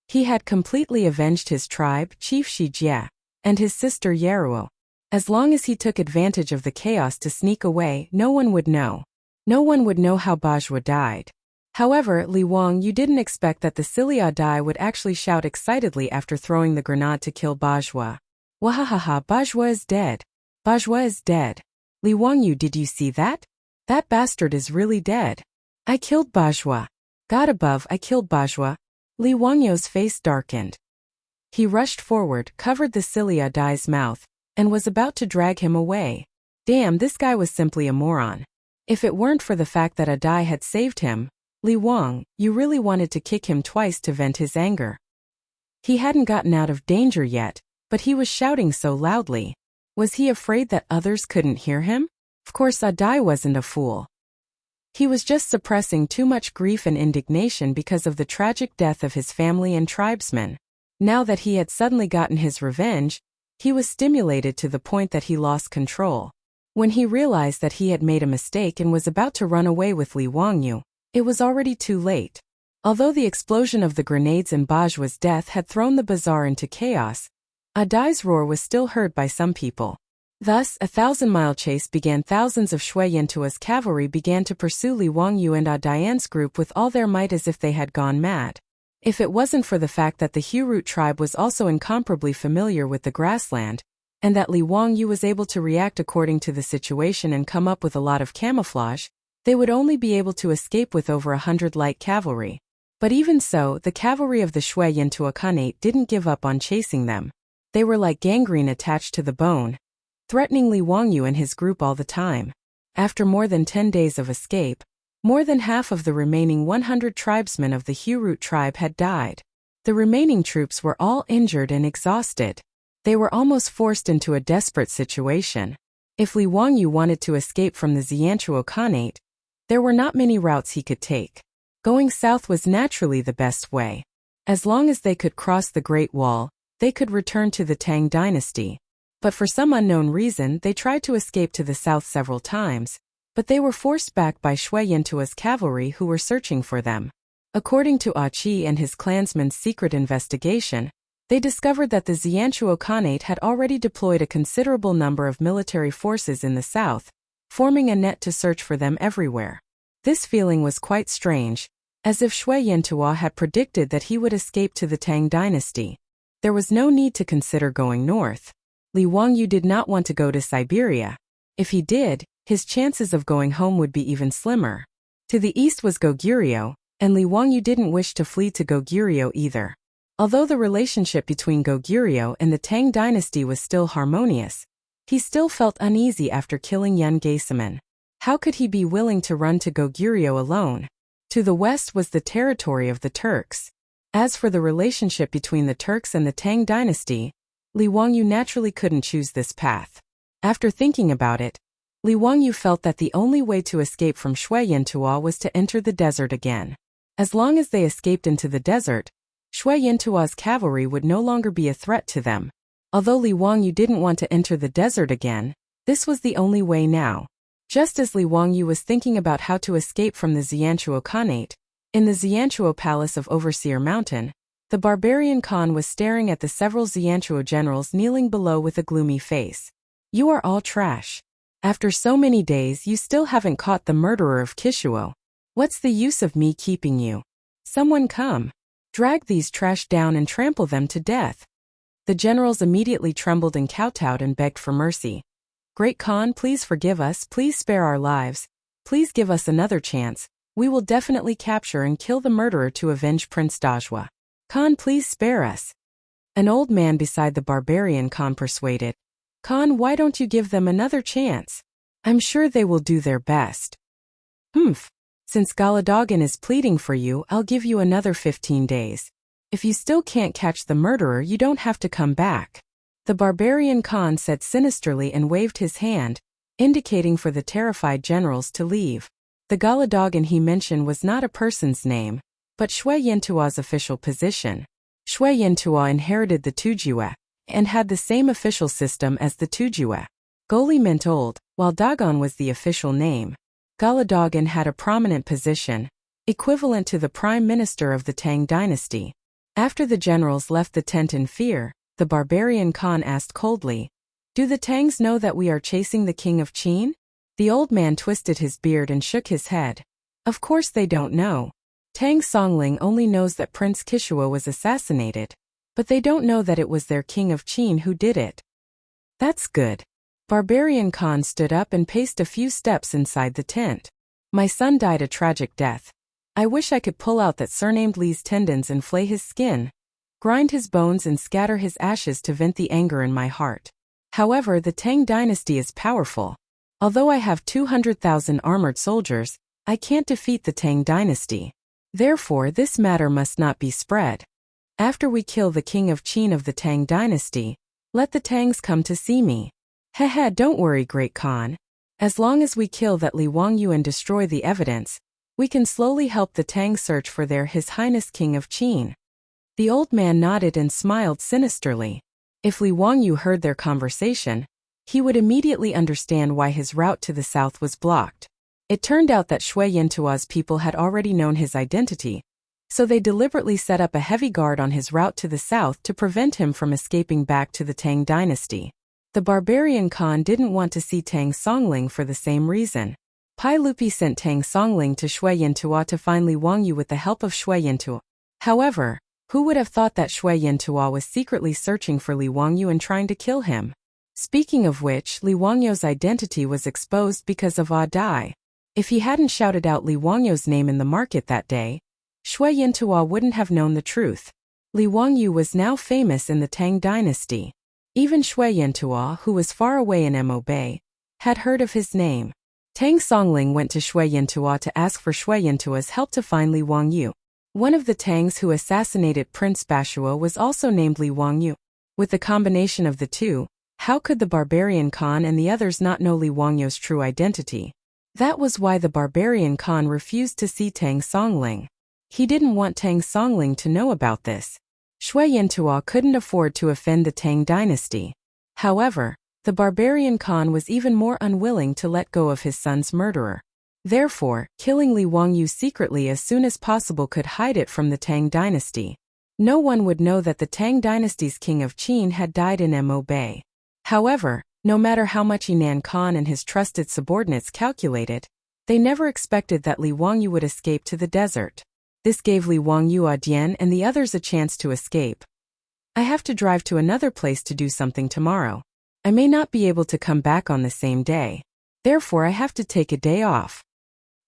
He had completely avenged his tribe, Chief Shijia, and his sister Yeruo. As long as he took advantage of the chaos to sneak away, no one would know. No one would know how Bajwa died. However, Li Wangyu didn't expect that the silly Adai would actually shout excitedly after throwing the grenade to kill Bajwa. Wahahaha, Bajwa is dead. Bajwa is dead. Li Wangyu, did you see that? That bastard is really dead. I killed Bajua. God above, I killed Bajua. Li Wangyu's face darkened. He rushed forward, covered the silly Adai's mouth, and was about to drag him away. Damn, this guy was simply a moron. If it weren't for the fact that Adai had saved him, Li Wang, you really wanted to kick him twice to vent his anger. He hadn't gotten out of danger yet, but he was shouting so loudly. Was he afraid that others couldn't hear him? Of course Adai wasn't a fool. He was just suppressing too much grief and indignation because of the tragic death of his family and tribesmen. Now that he had suddenly gotten his revenge, he was stimulated to the point that he lost control. When he realized that he had made a mistake and was about to run away with Li Wangyu, it was already too late. Although the explosion of the grenades and Bajua's death had thrown the bazaar into chaos, Adai's roar was still heard by some people. Thus, a 1,000-mile chase began. Thousands of Shui Yantua's cavalry began to pursue Li Wangyu and Adai's group with all their might as if they had gone mad. If it wasn't for the fact that the Hurut tribe was also incomparably familiar with the grassland, and that Li Wangyu was able to react according to the situation and come up with a lot of camouflage, they would only be able to escape with over 100 light cavalry. But even so, the cavalry of the Shui Yantua Khanate didn't give up on chasing them. They were like gangrene attached to the bone, threatening Li Wangyu and his group all the time. After more than 10 days of escape, more than half of the remaining 100 tribesmen of the Hurut tribe had died. The remaining troops were all injured and exhausted. They were almost forced into a desperate situation. If Li Wangyu wanted to escape from the Xianchuo Khanate, there were not many routes he could take. Going south was naturally the best way. As long as they could cross the Great Wall, they could return to the Tang dynasty. But for some unknown reason they tried to escape to the south several times, but they were forced back by Shui Yantua's cavalry who were searching for them. According to Qi and his clansmen's secret investigation, they discovered that the Xianchuo Khanate had already deployed a considerable number of military forces in the south, forming a net to search for them everywhere. This feeling was quite strange, as if Shui Yantua had predicted that he would escape to the Tang dynasty. There was no need to consider going north. Li Wangyu did not want to go to Siberia. If he did, his chances of going home would be even slimmer. To the east was Goguryeo, and Li Wangyu didn't wish to flee to Goguryeo either. Although the relationship between Goguryeo and the Tang dynasty was still harmonious, he still felt uneasy after killing Yun Geisaman. How could he be willing to run to Goguryeo alone? To the west was the territory of the Turks. As for the relationship between the Turks and the Tang dynasty, Li Wangyu naturally couldn't choose this path. After thinking about it, Li Wangyu felt that the only way to escape from Shui Yantua was to enter the desert again. As long as they escaped into the desert, Shui Yantua's cavalry would no longer be a threat to them. Although Li Wangyu didn't want to enter the desert again, this was the only way now. Just as Li Wangyu was thinking about how to escape from the Xianchuo Khanate, in the Xianchuo Palace of Overseer Mountain, the barbarian Khan was staring at the several Xianchuo generals kneeling below with a gloomy face. You are all trash. After so many days you still haven't caught the murderer of Kishuo. What's the use of me keeping you? Someone come. Drag these trash down and trample them to death. The generals immediately trembled and kowtowed and begged for mercy. Great Khan, please forgive us, please spare our lives, please give us another chance. We will definitely capture and kill the murderer to avenge Prince Dajua. Khan, please spare us. An old man beside the barbarian Khan persuaded. Khan, why don't you give them another chance? I'm sure they will do their best. Since Galadogan is pleading for you, I'll give you another 15 days. If you still can't catch the murderer, you don't have to come back. The barbarian Khan said sinisterly and waved his hand, indicating for the terrified generals to leave. The Galadogan he mentioned was not a person's name, but Shui Yantua's official position. Shui Yantua inherited the Tujue, and had the same official system as the Tujue. Goli meant old, while Dagon was the official name. Galadogan had a prominent position, equivalent to the prime minister of the Tang dynasty. After the generals left the tent in fear, the barbarian Khan asked coldly, Do the Tangs know that we are chasing the king of Qin? The old man twisted his beard and shook his head. Of course they don't know. Tang Songling only knows that Prince Kishuo was assassinated, but they don't know that it was their king of Qin who did it. That's good. Barbarian Khan stood up and paced a few steps inside the tent. My son died a tragic death. I wish I could pull out that surnamed Li's tendons and flay his skin, grind his bones and scatter his ashes to vent the anger in my heart. However, the Tang dynasty is powerful. Although I have 200,000 armored soldiers, I can't defeat the Tang dynasty. Therefore, this matter must not be spread. After we kill the king of Qin of the Tang dynasty, let the Tangs come to see me. Hehe, don't worry, Great Khan. As long as we kill that Li Wangyu and destroy the evidence, we can slowly help the Tang search for their His Highness King of Qin. The old man nodded and smiled sinisterly. If Li Wangyu heard their conversation, he would immediately understand why his route to the south was blocked. It turned out that Shui Yantua's people had already known his identity, so they deliberately set up a heavy guard on his route to the south to prevent him from escaping back to the Tang dynasty. The Barbarian Khan didn't want to see Tang Songling for the same reason. Pai Lupi sent Tang Songling to Shui Yantua to find Li Wangyu with the help of Shui Yantua. However, who would have thought that Shui Yantua was secretly searching for Li Wangyu and trying to kill him? Speaking of which, Li Wangyu's identity was exposed because of Dai. If he hadn't shouted out Li Wangyu's name in the market that day, Shui Yantua wouldn't have known the truth. Li Wangyu was now famous in the Tang dynasty. Even Shui Yantua, who was far away in Mo Bay, had heard of his name. Tang Songling went to Shui Yantua to ask for Shui Yantua's help to find Li Wangyu. One of the Tangs who assassinated Prince Bashua was also named Li Wangyu. With the combination of the two, how could the Barbarian Khan and the others not know Li Wangyu's true identity? That was why the Barbarian Khan refused to see Tang Songling. He didn't want Tang Songling to know about this. Shui Yantua couldn't afford to offend the Tang dynasty. However, the Barbarian Khan was even more unwilling to let go of his son's murderer. Therefore, killing Li Wangyu secretly as soon as possible could hide it from the Tang dynasty. No one would know that the Tang dynasty's king of Qin had died in Mo Bay. However, no matter how much Yinan Khan and his trusted subordinates calculated, they never expected that Li Wangyu would escape to the desert. This gave Li Wangyu Dian and the others a chance to escape. I have to drive to another place to do something tomorrow. I may not be able to come back on the same day. Therefore, I have to take a day off.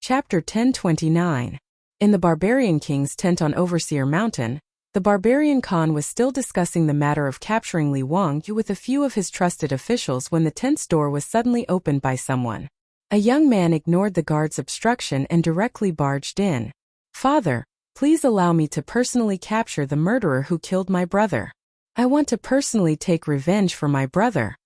Chapter 1029. In the Barbarian King's tent on Overseer Mountain, the Barbarian Khan was still discussing the matter of capturing Li Wangyu with a few of his trusted officials when the tent's door was suddenly opened by someone. A young man ignored the guard's obstruction and directly barged in. Father, please allow me to personally capture the murderer who killed my brother. I want to personally take revenge for my brother.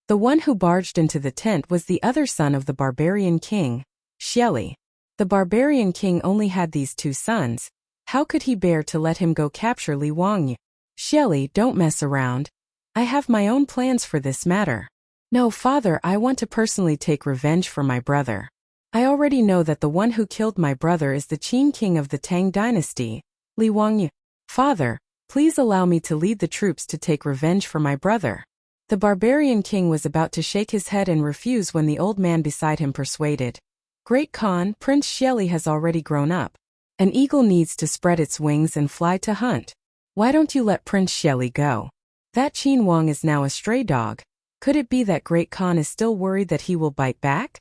The one who barged into the tent was the other son of the Barbarian King, Xieli. The Barbarian King only had these two sons. How could he bear to let him go capture Li Wangyu? Xieli, don't mess around. I have my own plans for this matter. No, father, I want to personally take revenge for my brother. I already know that the one who killed my brother is the Qin king of the Tang dynasty, Li Wangyu. Father, please allow me to lead the troops to take revenge for my brother. The Barbarian King was about to shake his head and refuse when the old man beside him persuaded. Great Khan, Prince Xieli has already grown up. An eagle needs to spread its wings and fly to hunt. Why don't you let Prince Xieli go? That Qin Wang is now a stray dog. Could it be that Great Khan is still worried that he will bite back?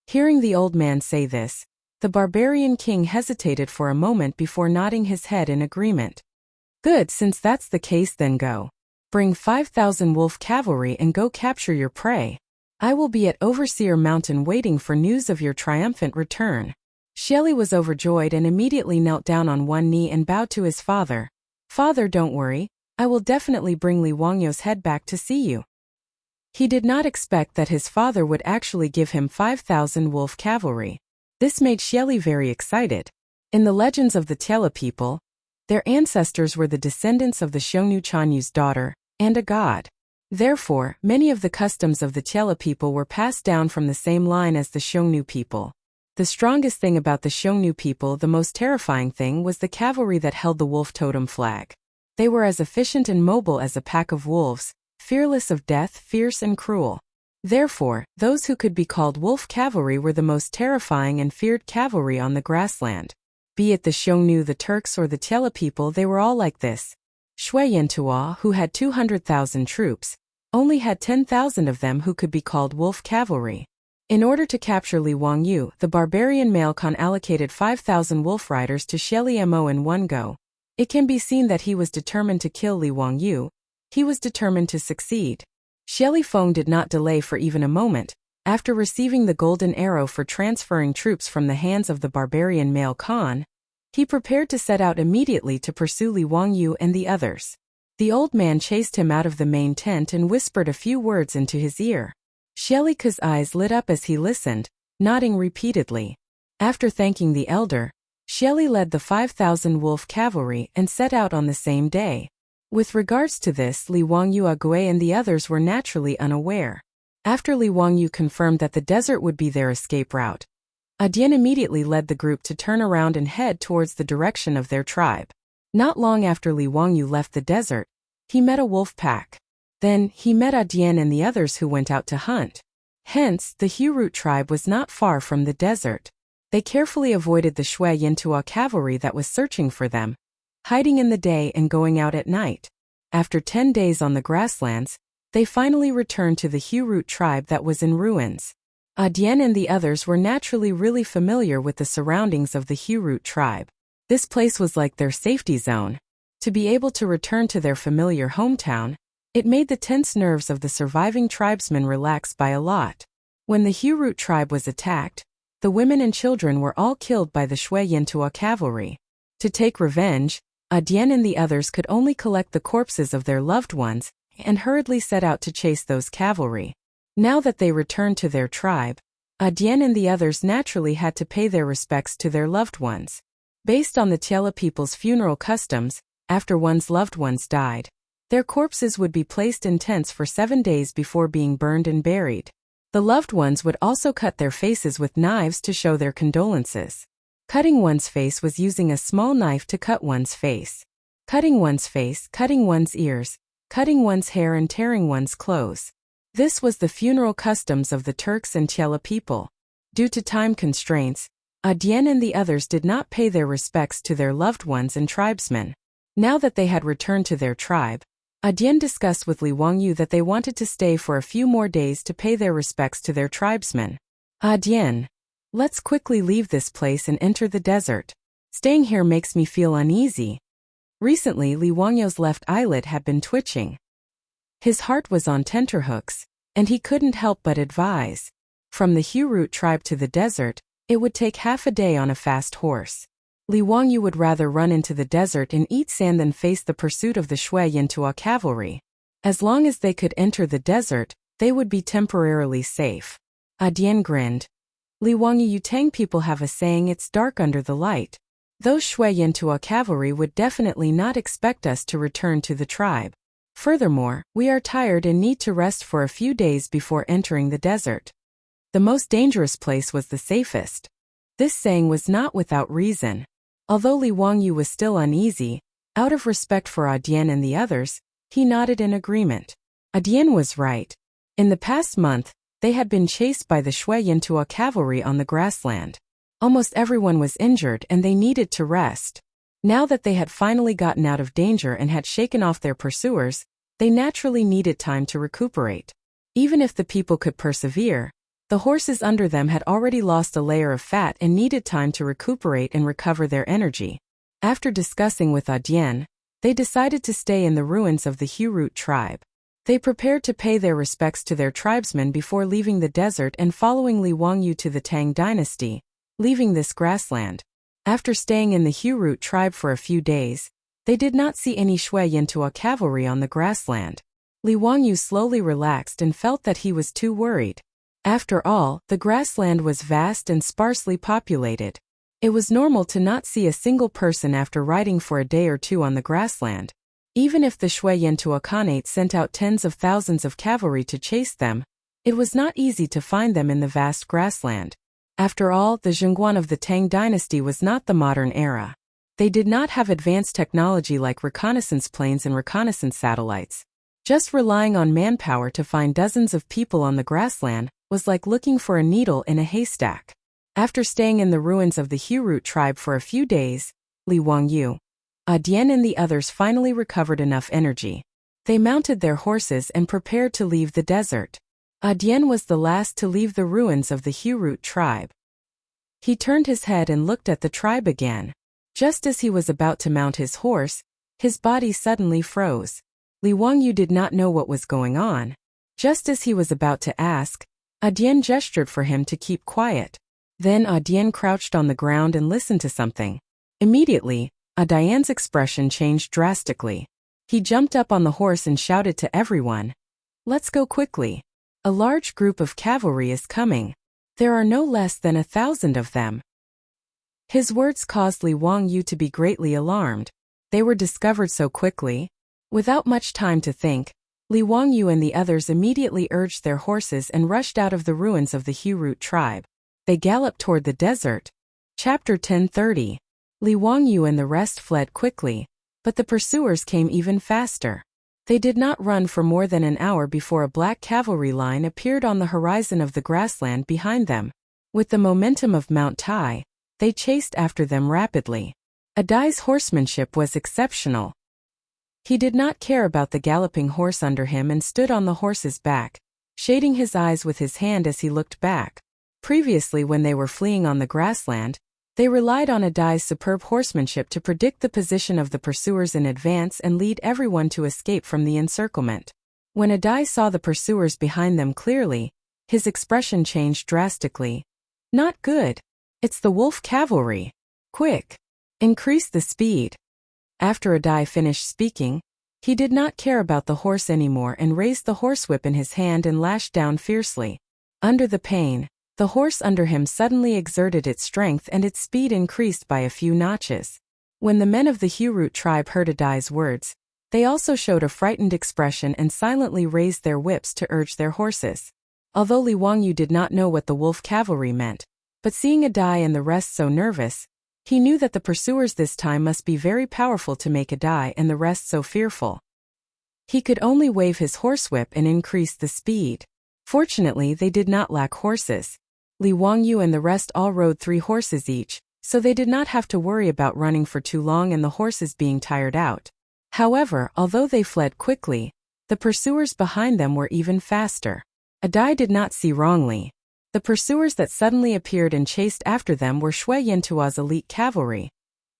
Hearing the old man say this, the Barbarian King hesitated for a moment before nodding his head in agreement. Good, since that's the case, then go. Bring 5,000 wolf cavalry and go capture your prey. I will be at Overseer Mountain waiting for news of your triumphant return. Xieli was overjoyed and immediately knelt down on one knee and bowed to his father. Father, don't worry, I will definitely bring Li Wangyu's head back to see you. He did not expect that his father would actually give him 5,000 wolf cavalry. This made Xieli very excited. In the legends of the Tiela people, their ancestors were the descendants of the Xiongnu Chanyu's daughter, and a god. Therefore, many of the customs of the Tiela people were passed down from the same line as the Xiongnu people. The strongest thing about the Xiongnu people, the most terrifying thing, was the cavalry that held the wolf totem flag. They were as efficient and mobile as a pack of wolves, fearless of death, fierce and cruel. Therefore, those who could be called wolf cavalry were the most terrifying and feared cavalry on the grassland. Be it the Xiongnu, the Turks, or the Tiela people, they were all like this. Shui Yantua, who had 200,000 troops, only had 10,000 of them who could be called wolf cavalry. In order to capture Li Wangyu, the barbarian male Khan allocated 5,000 wolf riders to Sheli Mo in one go. It can be seen that he was determined to kill Li Wangyu. He was determined to succeed. Sheli Feng did not delay for even a moment. After receiving the golden arrow for transferring troops from the hands of the barbarian male Khan, he prepared to set out immediately to pursue Li Wangyu and the others. The old man chased him out of the main tent and whispered a few words into his ear. Sheli Ke's eyes lit up as he listened, nodding repeatedly. After thanking the elder, Sheli led the 5,000 wolf cavalry and set out on the same day. With regards to this, Li Wangyu Agui and the others were naturally unaware. After Li Wangyu confirmed that the desert would be their escape route, Adian immediately led the group to turn around and head towards the direction of their tribe. Not long after Li Wangyu left the desert, he met a wolf pack. Then, he met Adian and the others who went out to hunt. Hence, the Hurut tribe was not far from the desert. They carefully avoided the Shui Yintua cavalry that was searching for them, hiding in the day and going out at night. After 10 days on the grasslands, they finally returned to the Hurut tribe that was in ruins. Adian and the others were naturally really familiar with the surroundings of the Hurut tribe. This place was like their safety zone. To be able to return to their familiar hometown, it made the tense nerves of the surviving tribesmen relax by a lot. When the Hurut tribe was attacked, the women and children were all killed by the Shui Yintua cavalry. To take revenge, Adian and the others could only collect the corpses of their loved ones and hurriedly set out to chase those cavalry. Now that they returned to their tribe, Adian and the others naturally had to pay their respects to their loved ones. Based on the Tiela people's funeral customs, after one's loved ones died, their corpses would be placed in tents for 7 days before being burned and buried. The loved ones would also cut their faces with knives to show their condolences. Cutting one's face was using a small knife to cut one's face. Cutting one's face, cutting one's ears, cutting one's hair and tearing one's clothes. This was the funeral customs of the Turks and Tiela people. Due to time constraints, Adian and the others did not pay their respects to their loved ones and tribesmen. Now that they had returned to their tribe, Adian discussed with Li Wangyu that they wanted to stay for a few more days to pay their respects to their tribesmen. Adian, let's quickly leave this place and enter the desert. Staying here makes me feel uneasy. Recently, Li Wangyu's left eyelid had been twitching. His heart was on tenterhooks, and he couldn't help but advise. From the Hurut tribe to the desert, it would take half a day on a fast horse. Li Wangyu would rather run into the desert and eat sand than face the pursuit of the Shui Yintua cavalry. As long as they could enter the desert, they would be temporarily safe. Adian grinned. Li Wangyu, Yutang people have a saying, it's dark under the light. Those Shui Yintua cavalry would definitely not expect us to return to the tribe. Furthermore, we are tired and need to rest for a few days before entering the desert. The most dangerous place was the safest. This saying was not without reason. Although Li Wangyu was still uneasy, out of respect for Adian and the others, he nodded in agreement. Adian was right. In the past month, they had been chased by the Shui Yintua cavalry on the grassland. Almost everyone was injured and they needed to rest. Now that they had finally gotten out of danger and had shaken off their pursuers, they naturally needed time to recuperate. Even if the people could persevere, the horses under them had already lost a layer of fat and needed time to recuperate and recover their energy. After discussing with Adian, they decided to stay in the ruins of the Hurut tribe. They prepared to pay their respects to their tribesmen before leaving the desert and following Li Wangyu to the Tang dynasty, leaving this grassland. After staying in the Hurut tribe for a few days, they did not see any Shui Yintua cavalry on the grassland. Li Wangyu slowly relaxed and felt that he was too worried. After all, the grassland was vast and sparsely populated. It was normal to not see a single person after riding for a day or two on the grassland. Even if the Shui Yintua Khanate sent out tens of thousands of cavalry to chase them, it was not easy to find them in the vast grassland. After all, the Chang'an of the Tang dynasty was not the modern era. They did not have advanced technology like reconnaissance planes and reconnaissance satellites. Just relying on manpower to find dozens of people on the grassland was like looking for a needle in a haystack. After staying in the ruins of the Hurut tribe for a few days, Li Wangyu, Adian and the others finally recovered enough energy. They mounted their horses and prepared to leave the desert. Dian was the last to leave the ruins of the Hurut tribe. He turned his head and looked at the tribe again. Just as he was about to mount his horse, his body suddenly froze. Li Wangyu did not know what was going on. Just as he was about to ask, Dian gestured for him to keep quiet. Then Dian crouched on the ground and listened to something. Immediately, Dian's expression changed drastically. He jumped up on the horse and shouted to everyone, "Let's go quickly. A large group of cavalry is coming. There are no less than 1,000 of them." His words caused Li Wangyu to be greatly alarmed. They were discovered so quickly. Without much time to think, Li Wangyu and the others immediately urged their horses and rushed out of the ruins of the Hurut tribe. They galloped toward the desert. Chapter 10:30. Li Wangyu and the rest fled quickly, but the pursuers came even faster. They did not run for more than an hour before a black cavalry line appeared on the horizon of the grassland behind them. With the momentum of Mount Tai, they chased after them rapidly. Adai's horsemanship was exceptional. He did not care about the galloping horse under him and stood on the horse's back, shading his eyes with his hand as he looked back. Previously, when they were fleeing on the grassland, they relied on Adai's superb horsemanship to predict the position of the pursuers in advance and lead everyone to escape from the encirclement. When Adai saw the pursuers behind them clearly, his expression changed drastically. "Not good. It's the wolf cavalry. Quick! Increase the speed." After Adai finished speaking, he did not care about the horse anymore and raised the horsewhip in his hand and lashed down fiercely. Under the pain, the horse under him suddenly exerted its strength and its speed increased by a few notches. When the men of the Hurut tribe heard Adai's words, they also showed a frightened expression and silently raised their whips to urge their horses. Although Li Wangyu did not know what the wolf cavalry meant, but seeing Adai and the rest so nervous, he knew that the pursuers this time must be very powerful to make Adai and the rest so fearful. He could only wave his horsewhip and increase the speed. Fortunately, they did not lack horses. Li Wangyu and the rest all rode 3 horses each, so they did not have to worry about running for too long and the horses being tired out. However, although they fled quickly, the pursuers behind them were even faster. Adai did not see wrongly. The pursuers that suddenly appeared and chased after them were Shui Yantua's elite cavalry,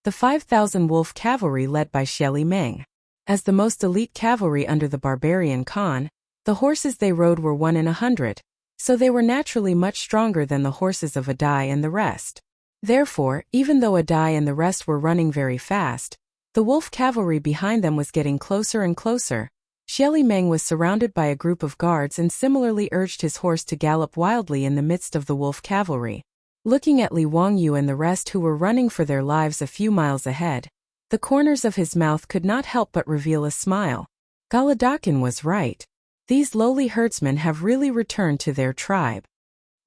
the 5,000 wolf cavalry led by Xie Meng. As the most elite cavalry under the barbarian Khan, the horses they rode were 1 in 100, so they were naturally much stronger than the horses of Adai and the rest. Therefore, even though Adai and the rest were running very fast, the wolf cavalry behind them was getting closer and closer. Xie Meng was surrounded by a group of guards and similarly urged his horse to gallop wildly in the midst of the wolf cavalry. Looking at Li Wangyu and the rest who were running for their lives a few miles ahead, the corners of his mouth could not help but reveal a smile. Galadakin was right. These lowly herdsmen have really returned to their tribe.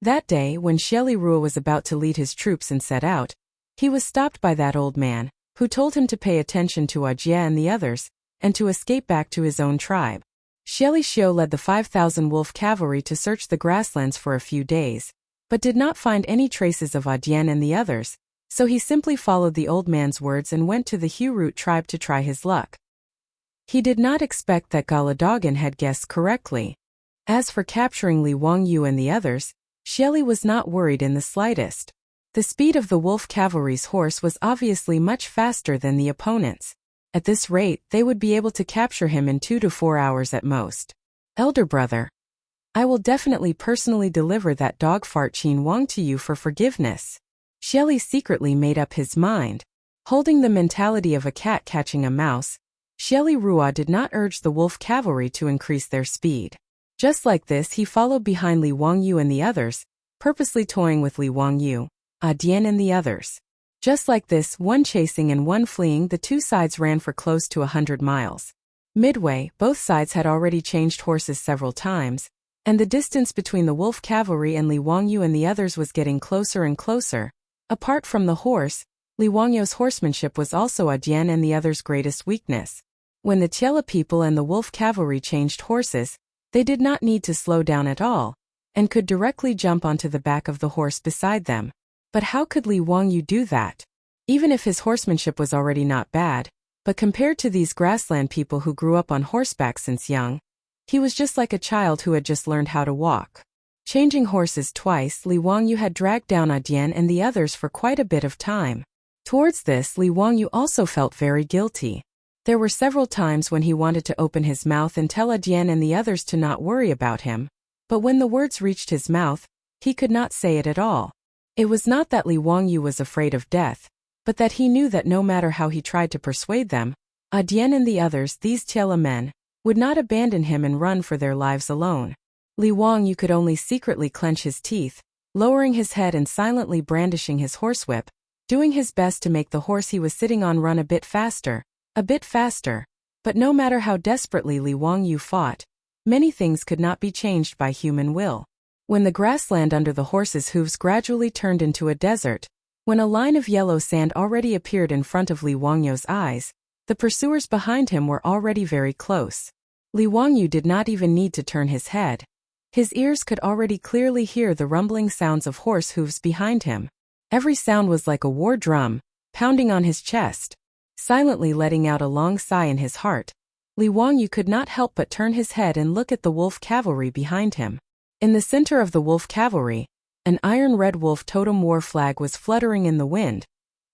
That day, when Xie Rua was about to lead his troops and set out, he was stopped by that old man, who told him to pay attention to Jie and the others, and to escape back to his own tribe. Xie Xiu led the 5,000 wolf cavalry to search the grasslands for a few days, but did not find any traces of Dian and the others, so he simply followed the old man's words and went to the Hurut tribe to try his luck. He did not expect that Galadagan had guessed correctly. As for capturing Li Wangyu and the others, Xie was not worried in the slightest. The speed of the wolf cavalry's horse was obviously much faster than the opponent's. At this rate, they would be able to capture him in 2 to 4 hours at most. "Elder brother, I will definitely personally deliver that dog fart Qin Wang to you for forgiveness." Xie secretly made up his mind. Holding the mentality of a cat catching a mouse, Xie Rua did not urge the wolf cavalry to increase their speed. Just like this, he followed behind Li Wangyu and the others, purposely toying with Li Wangyu, Dian and the others. Just like this, one chasing and one fleeing, the two sides ran for close to 100 miles. Midway, both sides had already changed horses several times, and the distance between the wolf cavalry and Li Wangyu and the others was getting closer and closer. Apart from the horse, Li Wangyu's horsemanship was also Dian and the others' greatest weakness. When the Tiela people and the wolf cavalry changed horses, they did not need to slow down at all, and could directly jump onto the back of the horse beside them. But how could Li Wangyu do that? Even if his horsemanship was already not bad, But compared to these grassland people who grew up on horseback since young, he was just like a child who had just learned how to walk. Changing horses twice, Li Wangyu had dragged down Dian and the others for quite a bit of time. Towards this, Li Wangyu also felt very guilty. There were several times when he wanted to open his mouth and tell Dian and the others to not worry about him, but when the words reached his mouth, he could not say it at all. It was not that Li Wangyu was afraid of death, but that he knew that no matter how he tried to persuade them, Dian and the others, these Tiela men, would not abandon him and run for their lives alone. Li Wangyu could only secretly clench his teeth, lowering his head and silently brandishing his horsewhip, doing his best to make the horse he was sitting on run a bit faster, but no matter how desperately Li Wangyu fought, many things could not be changed by human will. When the grassland under the horse's hooves gradually turned into a desert, when a line of yellow sand already appeared in front of Li Wangyu's eyes, the pursuers behind him were already very close. Li Wangyu did not even need to turn his head. His ears could already clearly hear the rumbling sounds of horse hooves behind him. Every sound was like a war drum, pounding on his chest. Silently letting out a long sigh in his heart, Li Wangyu could not help but turn his head and look at the wolf cavalry behind him. In the center of the wolf cavalry, an iron-red wolf totem war flag was fluttering in the wind,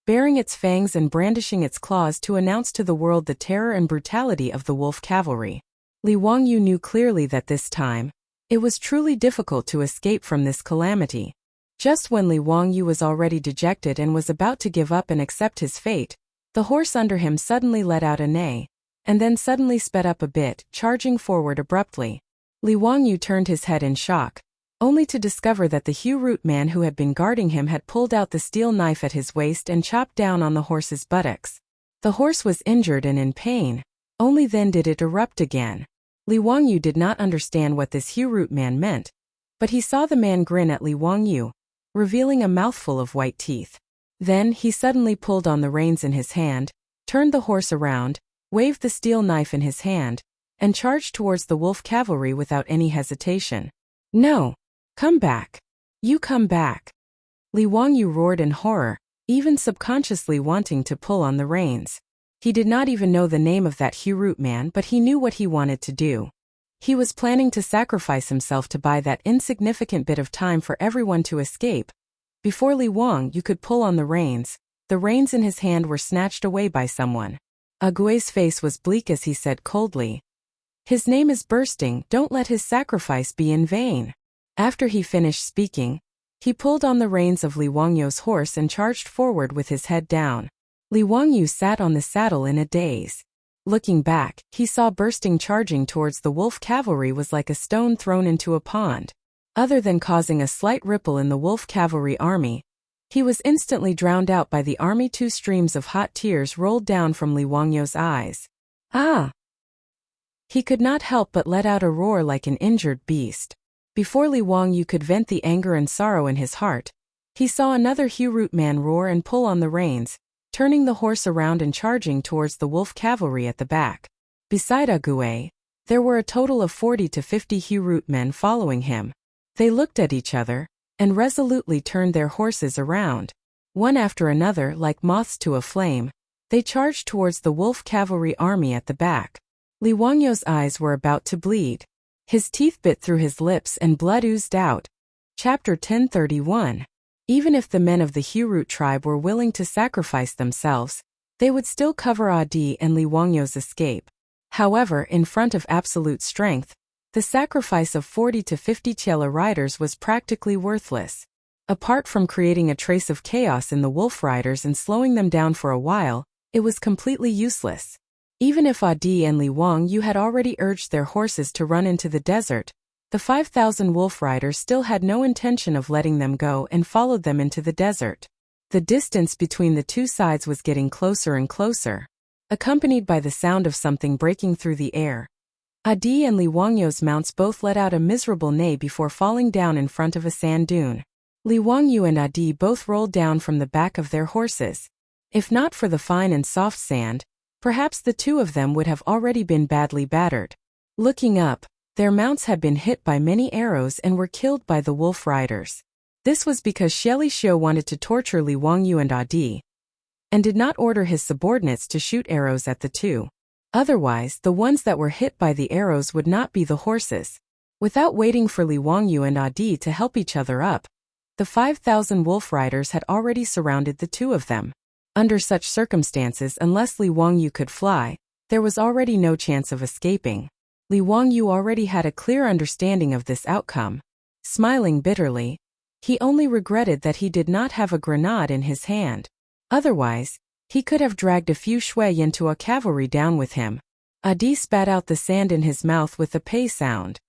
baring its fangs and brandishing its claws to announce to the world the terror and brutality of the wolf cavalry. Li Wangyu knew clearly that this time, it was truly difficult to escape from this calamity. Just when Li Wangyu was already dejected and was about to give up and accept his fate, the horse under him suddenly let out a neigh, and then suddenly sped up a bit, charging forward abruptly. Li Wangyu turned his head in shock, only to discover that the Hu-root man who had been guarding him had pulled out the steel knife at his waist and chopped down on the horse's buttocks. The horse was injured and in pain. Only then did it erupt again. Li Wangyu did not understand what this Hu-root man meant, but he saw the man grin at Li Wangyu, revealing a mouthful of white teeth. Then he suddenly pulled on the reins in his hand, turned the horse around, waved the steel knife in his hand, and charged towards the wolf cavalry without any hesitation. "No! Come back! You come back!" Li Wangyu roared in horror, even subconsciously wanting to pull on the reins. He did not even know the name of that Hu-root man, but he knew what he wanted to do. He was planning to sacrifice himself to buy that insignificant bit of time for everyone to escape. Before Li Wangyu could pull on the reins in his hand were snatched away by someone. Agui's face was bleak as he said coldly, "His name is Bursting, don't let his sacrifice be in vain." After he finished speaking, he pulled on the reins of Li Wangyu's horse and charged forward with his head down. Li Wangyu sat on the saddle in a daze. Looking back, he saw Bursting charging towards the wolf cavalry was like a stone thrown into a pond. Other than causing a slight ripple in the wolf cavalry army, he was instantly drowned out by the army. 2 streams of hot tears rolled down from Li Wangyu's eyes. "Ah!" He could not help but let out a roar like an injured beast. Before Li Wangyu could vent the anger and sorrow in his heart, he saw another Hu-root man roar and pull on the reins, turning the horse around and charging towards the wolf cavalry at the back. Beside Agui, there were a total of 40 to 50 Hu-root men following him. They looked at each other, and resolutely turned their horses around. One after another, like moths to a flame, they charged towards the wolf cavalry army at the back. Li Wangyu's eyes were about to bleed. His teeth bit through his lips and blood oozed out. Chapter 1031. Even if the men of the Hu-root tribe were willing to sacrifice themselves, they would still cover Adi and Li Wangyu's escape. However, in front of absolute strength, the sacrifice of 40 to 50 Tiela riders was practically worthless. Apart from creating a trace of chaos in the wolf riders and slowing them down for a while, it was completely useless. Even if Adi and Li Wangyu had already urged their horses to run into the desert, the 5,000 wolf riders still had no intention of letting them go and followed them into the desert. The distance between the two sides was getting closer and closer, accompanied by the sound of something breaking through the air. Adi and Li Wangyu's mounts both let out a miserable neigh before falling down in front of a sand dune. Li Wangyu and Adi both rolled down from the back of their horses. If not for the fine and soft sand, perhaps the two of them would have already been badly battered. Looking up, their mounts had been hit by many arrows and were killed by the wolf riders. This was because Xieli Xiu wanted to torture Li Wangyu and Adi. and did not order his subordinates to shoot arrows at the two. Otherwise, the ones that were hit by the arrows would not be the horses. Without waiting for Li Wangyu and Adi to help each other up, the 5,000 wolf riders had already surrounded the two of them. Under such circumstances, unless Li Wangyu could fly, there was already no chance of escaping. Li Wangyu already had a clear understanding of this outcome. Smiling bitterly, he only regretted that he did not have a grenade in his hand. Otherwise, he could have dragged a few shui into a cavalry down with him. Adi spat out the sand in his mouth with a pei sound.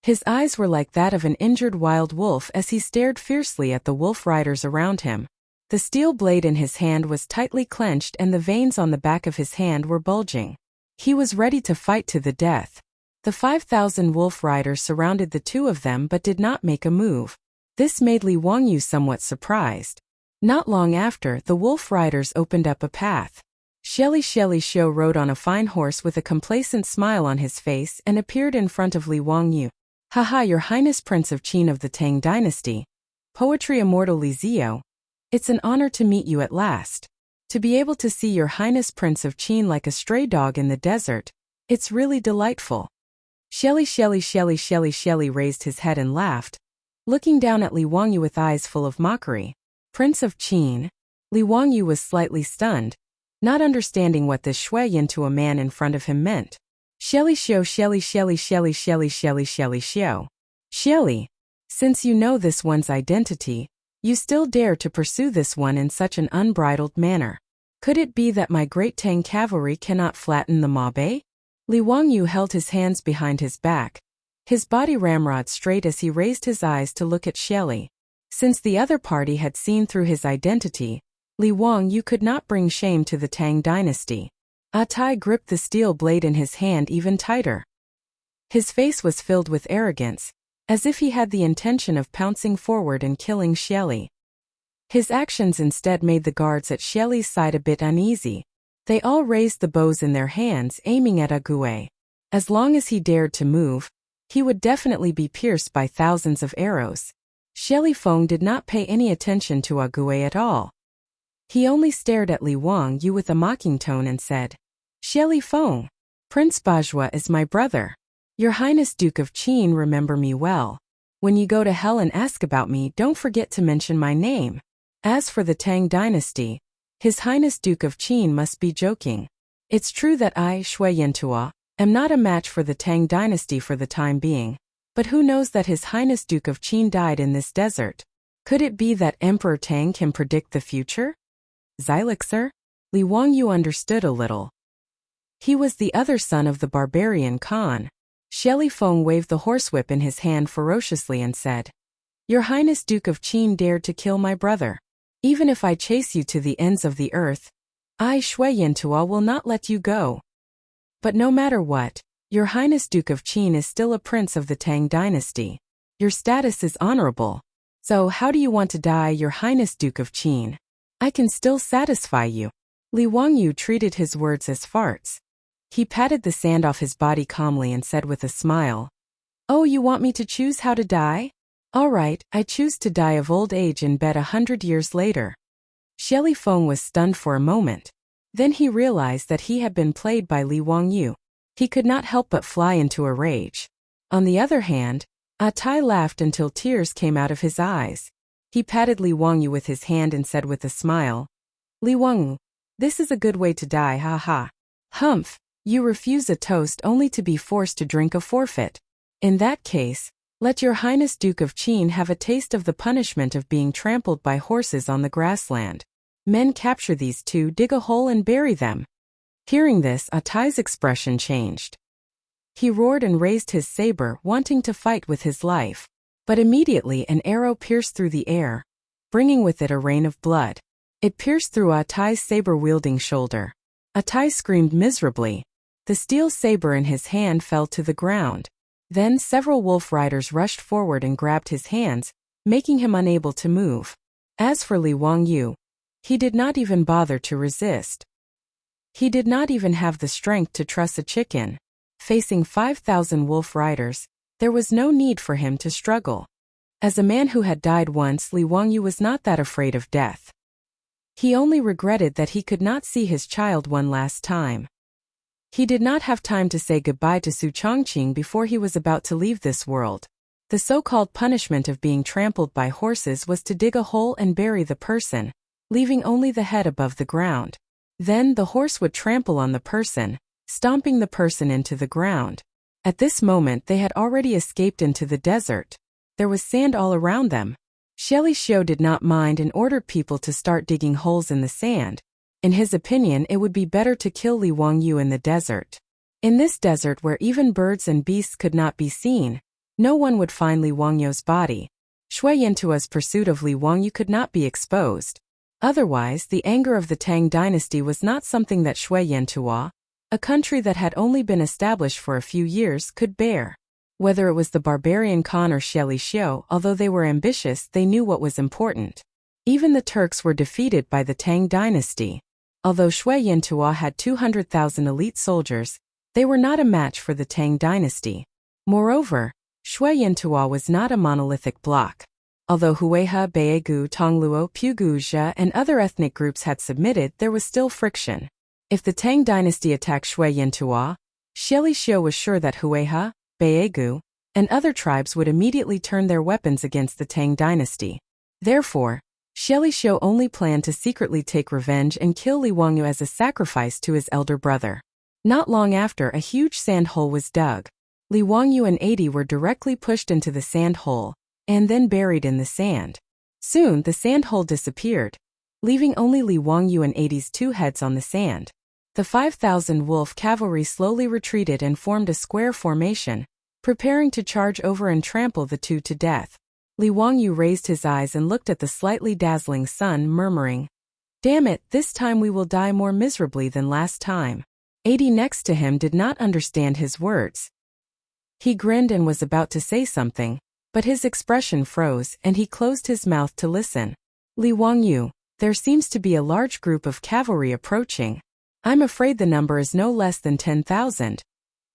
His eyes were like that of an injured wild wolf as he stared fiercely at the wolf riders around him. The steel blade in his hand was tightly clenched and the veins on the back of his hand were bulging. He was ready to fight to the death. The 5,000 wolf riders surrounded the two of them but did not make a move. This made Li Wangyu somewhat surprised. Not long after, the wolf riders opened up a path. Shelly Xiu rode on a fine horse with a complacent smile on his face and appeared in front of Li Wangyu. Haha, Your Highness Prince of Qin of the Tang Dynasty. Poetry Immortal Li Zio. It's an honor to meet you at last. To be able to see Your Highness Prince of Qin like a stray dog in the desert, it's really delightful. Shelly raised his head and laughed, looking down at Li Wangyu with eyes full of mockery. Prince of Qin? Li Wangyu was slightly stunned, not understanding what this shui yin to a man in front of him meant. Shelly, since you know this one's identity, you still dare to pursue this one in such an unbridled manner. Could it be that my great Tang cavalry cannot flatten the Mabe? Li Wangyu held his hands behind his back, his body ramrod straight as he raised his eyes to look at Shelly. Since the other party had seen through his identity, Li Wangyu could not bring shame to the Tang dynasty. Atai gripped the steel blade in his hand even tighter. His face was filled with arrogance, as if he had the intention of pouncing forward and killing Shelly. His actions instead made the guards at Shelly's side a bit uneasy. They all raised the bows in their hands, aiming at Ague. As long as he dared to move, he would definitely be pierced by thousands of arrows. Shelly Feng did not pay any attention to Ague at all. He only stared at Li Wangyu with a mocking tone and said, Shelly Feng, Prince Bajwa is my brother. Your Highness Duke of Qin, remember me well. When you go to hell and ask about me, don't forget to mention my name. As for the Tang dynasty, His Highness Duke of Qin must be joking. It's true that I, Shui Yantua, am not a match for the Tang dynasty for the time being. But who knows that His Highness Duke of Qin died in this desert? Could it be that Emperor Tang can predict the future? Xylixer? Li Wangyu understood a little. He was the other son of the barbarian Khan. Shelly Feng waved the horsewhip in his hand ferociously and said, Your Highness Duke of Qin dared to kill my brother. Even if I chase you to the ends of the earth, I, Shui Yantua, will not let you go. But no matter what, Your Highness Duke of Qin is still a prince of the Tang dynasty. Your status is honorable. So how do you want to die, Your Highness Duke of Qin? I can still satisfy you. Li Wangyu treated his words as farts. He patted the sand off his body calmly and said with a smile, Oh, you want me to choose how to die? All right, I choose to die of old age in bed 100 years later. Shelly Feng was stunned for a moment. Then he realized that he had been played by Li Wangyu. He could not help but fly into a rage. On the other hand, Atai laughed until tears came out of his eyes. He patted Li Wangyu with his hand and said with a smile, Li Wangyu, this is a good way to die, ha ha. Humph, you refuse a toast only to be forced to drink a forfeit. In that case, let Your Highness Duke of Qin have a taste of the punishment of being trampled by horses on the grassland. Men capture these two, dig a hole and bury them. Hearing this, Atai's expression changed. He roared and raised his saber, wanting to fight with his life. But immediately an arrow pierced through the air, bringing with it a rain of blood. It pierced through Atai's saber-wielding shoulder. Atai screamed miserably. The steel saber in his hand fell to the ground. Then several wolf riders rushed forward and grabbed his hands, making him unable to move. As for Li Wangyu, he did not even bother to resist. He did not even have the strength to truss a chicken. Facing 5,000 wolf riders, there was no need for him to struggle. As a man who had died once, Li Wangyu was not that afraid of death. He only regretted that he could not see his child one last time. He did not have time to say goodbye to Su Chongqing before he was about to leave this world. The so-called punishment of being trampled by horses was to dig a hole and bury the person, leaving only the head above the ground. Then the horse would trample on the person, stomping the person into the ground. At this moment they had already escaped into the desert. There was sand all around them. Shelley Xiu did not mind and ordered people to start digging holes in the sand. In his opinion, it would be better to kill Li Wangyu in the desert. In this desert where even birds and beasts could not be seen, no one would find Li Wangyu's body. Shui Yantua's pursuit of Li Wangyu could not be exposed. Otherwise, the anger of the Tang dynasty was not something that Shui Yantua, a country that had only been established for a few years, could bear. Whether it was the barbarian Khan or Shelley Xiu, although they were ambitious, they knew what was important. Even the Turks were defeated by the Tang dynasty. Although Shui Yantua had 200,000 elite soldiers, they were not a match for the Tang dynasty. Moreover, Shui Yantua was not a monolithic bloc. Although Huiha, Baegu, Tongluo, Puguja, and other ethnic groups had submitted, there was still friction. If the Tang dynasty attacked Shui Yantua, Shelley Xiu was sure that Huiha, Baegu, and other tribes would immediately turn their weapons against the Tang dynasty. Therefore, Shelley Xiu only planned to secretly take revenge and kill Li Wangyu as a sacrifice to his elder brother. Not long after, a huge sand hole was dug. Li Wangyu and 80 were directly pushed into the sand hole, and then buried in the sand. Soon, the sand hole disappeared, leaving only Li Wangyu and 80's two heads on the sand. The 5,000 wolf cavalry slowly retreated and formed a square formation, preparing to charge over and trample the two to death. Li Wangyu raised his eyes and looked at the slightly dazzling sun, murmuring, "Damn it, this time we will die more miserably than last time." 80 next to him did not understand his words. He grinned and was about to say something, but his expression froze and he closed his mouth to listen. "Li Wangyu, there seems to be a large group of cavalry approaching. I'm afraid the number is no less than 10,000.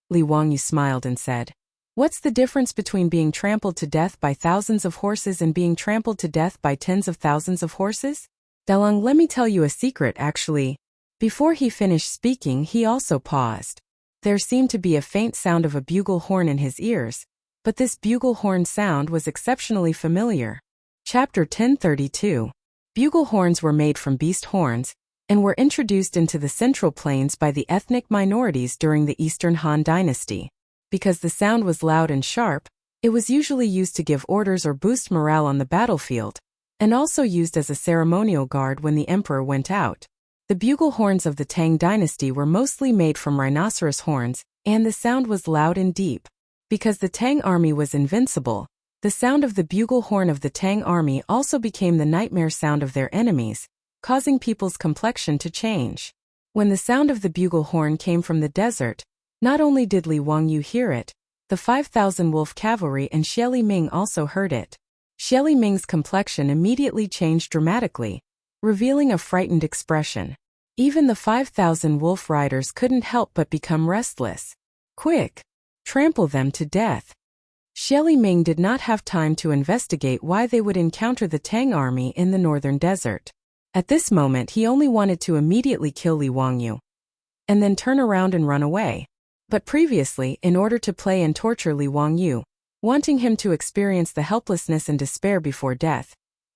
Li Wangyu smiled and said, "What's the difference between being trampled to death by thousands of horses and being trampled to death by tens of thousands of horses? Dalong, let me tell you a secret actually." Before he finished speaking, he also paused. There seemed to be a faint sound of a bugle horn in his ears, but this bugle horn sound was exceptionally familiar. Chapter 1032. Bugle horns were made from beast horns, and were introduced into the Central Plains by the ethnic minorities during the Eastern Han Dynasty. Because the sound was loud and sharp, it was usually used to give orders or boost morale on the battlefield, and also used as a ceremonial guard when the emperor went out. The bugle horns of the Tang Dynasty were mostly made from rhinoceros horns, and the sound was loud and deep. Because the Tang army was invincible, the sound of the bugle horn of the Tang army also became the nightmare sound of their enemies, causing people's complexion to change. When the sound of the bugle horn came from the desert, not only did Li Wangyu hear it, the 5,000 wolf cavalry and Xie Liming also heard it. Xie Liming's complexion immediately changed dramatically, revealing a frightened expression. Even the 5,000 wolf riders couldn't help but become restless. "Quick! Trample them to death." Xie Liming did not have time to investigate why they would encounter the Tang army in the northern desert. At this moment he only wanted to immediately kill Li Wangyu, and then turn around and run away. But previously, in order to play and torture Li Wangyu, wanting him to experience the helplessness and despair before death,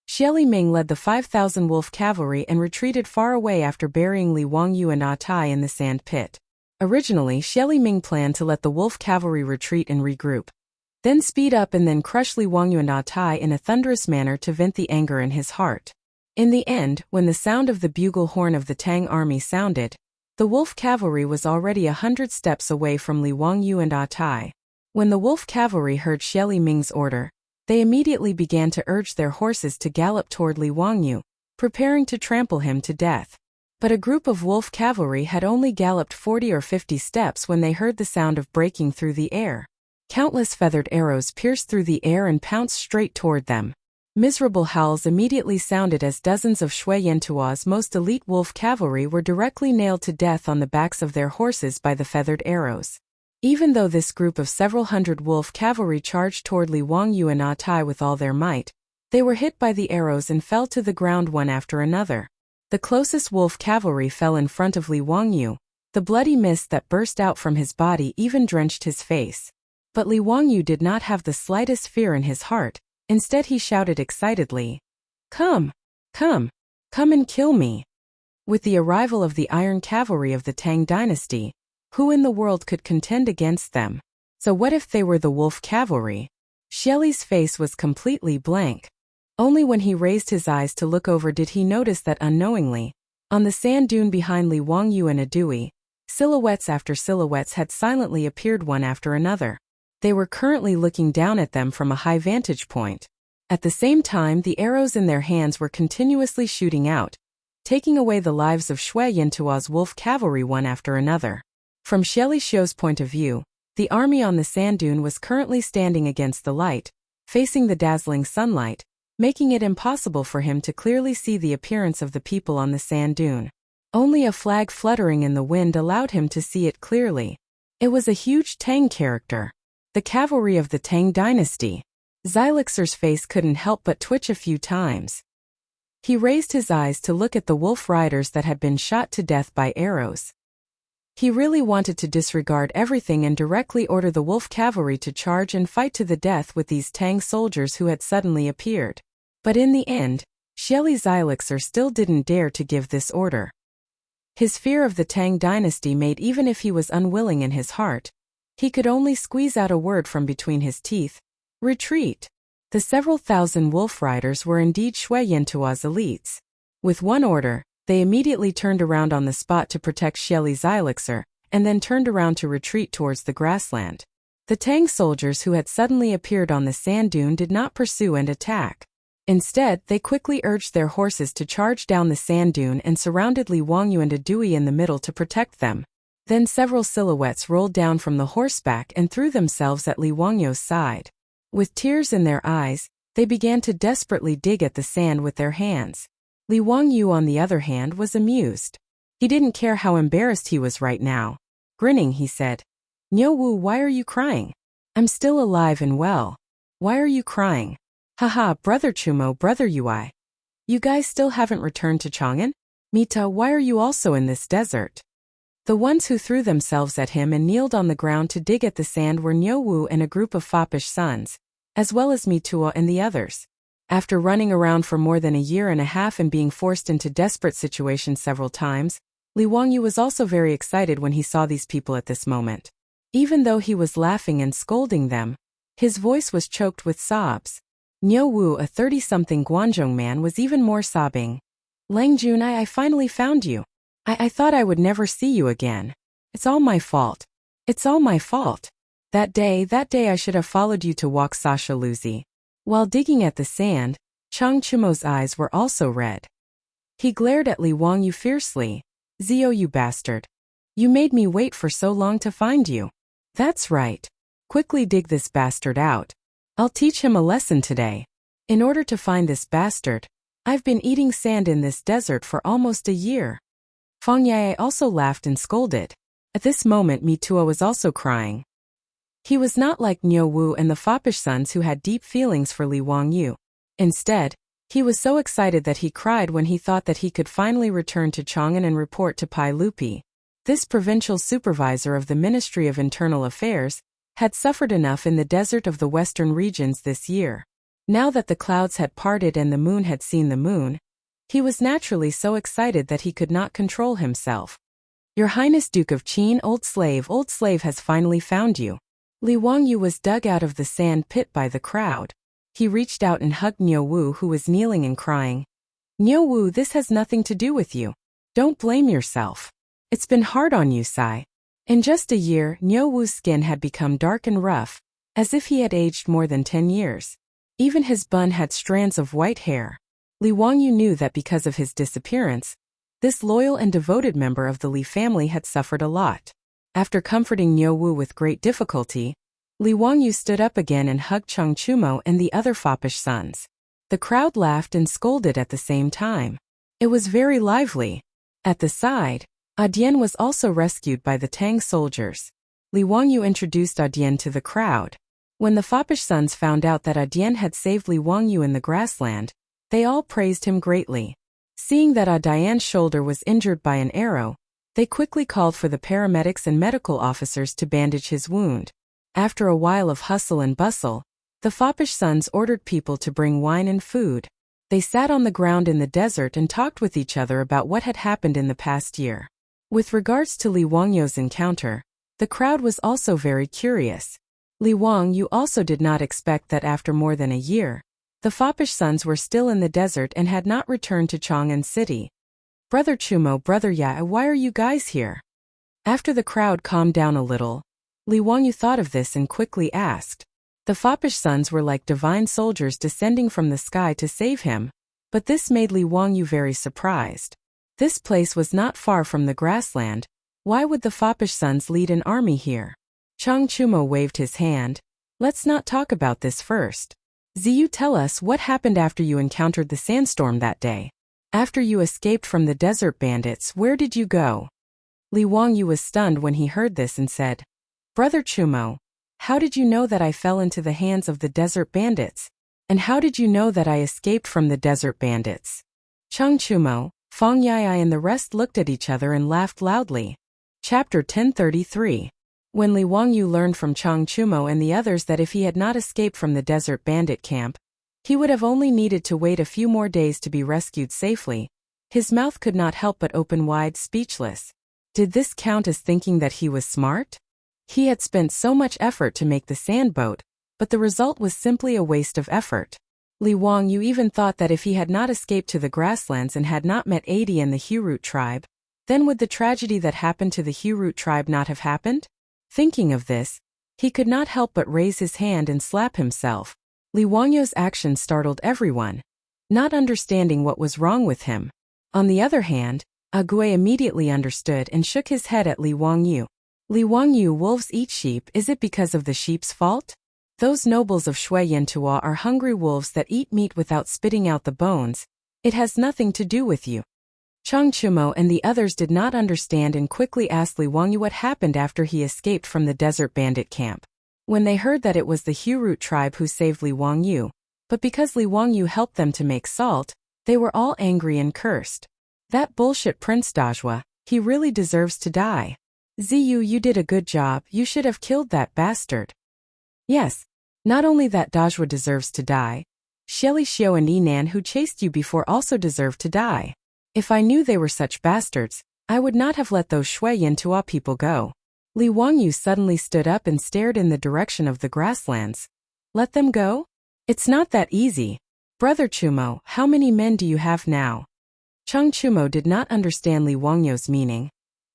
Xie Liming led the 5,000 wolf cavalry and retreated far away after burying Li Wangyu and Tai in the sand pit. Originally, Xie Liming planned to let the wolf cavalry retreat and regroup, then speed up and then crush Li Wangyu and Tai in a thunderous manner to vent the anger in his heart. In the end, when the sound of the bugle horn of the Tang army sounded, the wolf cavalry was already 100 steps away from Li Wangyu and Tai. When the wolf cavalry heard Xie Liming's order, they immediately began to urge their horses to gallop toward Li Wangyu, preparing to trample him to death. But a group of wolf cavalry had only galloped 40 or 50 steps when they heard the sound of breaking through the air. Countless feathered arrows pierced through the air and pounced straight toward them. Miserable howls immediately sounded as dozens of Shui Yantua's most elite wolf cavalry were directly nailed to death on the backs of their horses by the feathered arrows. Even though this group of several hundred wolf cavalry charged toward Li Wangyu and Tai with all their might, they were hit by the arrows and fell to the ground one after another. The closest wolf cavalry fell in front of Li Wangyu. The bloody mist that burst out from his body even drenched his face. But Li Wangyu did not have the slightest fear in his heart. Instead he shouted excitedly, "Come! Come! Come and kill me!" With the arrival of the Iron Cavalry of the Tang dynasty, who in the world could contend against them? So what if they were the Wolf Cavalry? Xieli's face was completely blank. Only when he raised his eyes to look over did he notice that unknowingly, on the sand dune behind Li Wangyu and Adui, silhouettes after silhouettes had silently appeared one after another. They were currently looking down at them from a high vantage point. At the same time, the arrows in their hands were continuously shooting out, taking away the lives of Shui Yintua's wolf cavalry one after another. From Xieli Xiu's point of view, the army on the sand dune was currently standing against the light, facing the dazzling sunlight, making it impossible for him to clearly see the appearance of the people on the sand dune. Only a flag fluttering in the wind allowed him to see it clearly. It was a huge Tang character. The cavalry of the Tang dynasty. Xylixer's face couldn't help but twitch a few times. He raised his eyes to look at the wolf riders that had been shot to death by arrows. He really wanted to disregard everything and directly order the wolf cavalry to charge and fight to the death with these Tang soldiers who had suddenly appeared. But in the end, Xieli Xylixer still didn't dare to give this order. His fear of the Tang dynasty made even if he was unwilling in his heart, he could only squeeze out a word from between his teeth. Retreat. The several thousand wolf riders were indeed Shui Yintua's elites. With one order, they immediately turned around on the spot to protect Xieli Xylixer, and then turned around to retreat towards the grassland. The Tang soldiers who had suddenly appeared on the sand dune did not pursue and attack. Instead, they quickly urged their horses to charge down the sand dune and surrounded Li Wangyu and Adui in the middle to protect them. Then several silhouettes rolled down from the horseback and threw themselves at Li Wangyu's side. With tears in their eyes, they began to desperately dig at the sand with their hands. Li Wangyu, on the other hand, was amused. He didn't care how embarrassed he was right now. Grinning, he said, "Niu Wu, why are you crying? I'm still alive and well. Why are you crying? Haha, brother Chumo, brother Ui. You guys still haven't returned to Chang'an? Mita, why are you also in this desert?" The ones who threw themselves at him and kneeled on the ground to dig at the sand were Niu Wu and a group of foppish sons, as well as Mitua and the others. After running around for more than a year and a half and being forced into desperate situations several times, Li Wangyu was also very excited when he saw these people at this moment. Even though he was laughing and scolding them, his voice was choked with sobs. Niu Wu, a 30-something Guangzhong man, was even more sobbing. "Lang Junai, I finally found you. I thought I would never see you again. It's all my fault. It's all my fault. That day I should have followed you to walk Sasha Luzi." While digging at the sand, Chang Chumo's eyes were also red. He glared at Li Wangyu fiercely. "Zio, you bastard. You made me wait for so long to find you. That's right. Quickly dig this bastard out. I'll teach him a lesson today. In order to find this bastard, I've been eating sand in this desert for almost a year." Fang Yae also laughed and scolded. At this moment, Mitua was also crying. He was not like Niu Wu and the foppish sons who had deep feelings for Li Wangyu. Instead, he was so excited that he cried when he thought that he could finally return to Chang'an and report to Pai Lupi. This provincial supervisor of the Ministry of Internal Affairs had suffered enough in the desert of the western regions this year. Now that the clouds had parted and the moon had seen the moon, he was naturally so excited that he could not control himself. "Your Highness Duke of Qin, old slave has finally found you." Li Wangyu was dug out of the sand pit by the crowd. He reached out and hugged Niu Wu, who was kneeling and crying. "Niu Wu, this has nothing to do with you. Don't blame yourself. It's been hard on you, Sai." In just a year, Niu Wu's skin had become dark and rough, as if he had aged more than 10 years. Even his bun had strands of white hair. Li Wangyu knew that because of his disappearance, this loyal and devoted member of the Li family had suffered a lot. After comforting Niu Wu with great difficulty, Li Wangyu stood up again and hugged Chang Chumo and the other foppish sons. The crowd laughed and scolded at the same time. It was very lively. At the side, Adian was also rescued by the Tang soldiers. Li Wangyu introduced Adian to the crowd. When the foppish sons found out that Adian had saved Li Wangyu in the grassland, they all praised him greatly. Seeing that Diane's shoulder was injured by an arrow, they quickly called for the paramedics and medical officers to bandage his wound. After a while of hustle and bustle, the foppish sons ordered people to bring wine and food. They sat on the ground in the desert and talked with each other about what had happened in the past year. With regards to Li Wangyo's encounter, the crowd was also very curious. Li Wangyu also did not expect that after more than a year, the foppish sons were still in the desert and had not returned to Chang'an City. Brother Chumo, Brother Ya, why are you guys here? After the crowd calmed down a little, Li Wangyu thought of this and quickly asked. The foppish sons were like divine soldiers descending from the sky to save him, but this made Li Wangyu very surprised. This place was not far from the grassland. Why would the foppish sons lead an army here? Chang Chumo waved his hand. Let's not talk about this first. Ziyu, tell us what happened after you encountered the sandstorm that day. After you escaped from the desert bandits, where did you go? Li Wangyu was stunned when he heard this and said, Brother Chumo, how did you know that I fell into the hands of the desert bandits? And how did you know that I escaped from the desert bandits? Chang Chumo, Fang Yai and the rest looked at each other and laughed loudly. Chapter 1033. When Li Wangyu learned from Chang Chumo and the others that if he had not escaped from the desert bandit camp, he would have only needed to wait a few more days to be rescued safely, his mouth could not help but open wide, speechless. Did this count as thinking that he was smart? He had spent so much effort to make the sand boat, but the result was simply a waste of effort. Li Wangyu even thought that if he had not escaped to the grasslands and had not met Adi and the Hurut tribe, then would the tragedy that happened to the Hurut tribe not have happened? Thinking of this, he could not help but raise his hand and slap himself. Li Wangyu's action startled everyone, not understanding what was wrong with him. On the other hand, Agui immediately understood and shook his head at Li Wangyu. Li Wangyu, wolves eat sheep, is it because of the sheep's fault? Those nobles of Shui Yantua are hungry wolves that eat meat without spitting out the bones. It has nothing to do with you. Chang Chumo and the others did not understand and quickly asked Li Wangyu what happened after he escaped from the desert bandit camp. When they heard that it was the Hurut tribe who saved Li Wangyu, but because Li Wangyu helped them to make salt, they were all angry and cursed. That bullshit Prince Dajua, he really deserves to die. Ziyu, you did a good job, you should have killed that bastard. Yes, not only that Dajua deserves to die, Shelly Xiao and Enan who chased you before also deserve to die. If I knew they were such bastards, I would not have let those Shui Yantua people go. Li Wangyu suddenly stood up and stared in the direction of the grasslands. Let them go? It's not that easy. Brother Chumo, how many men do you have now? Chang Chumo did not understand Li Wangyu's meaning.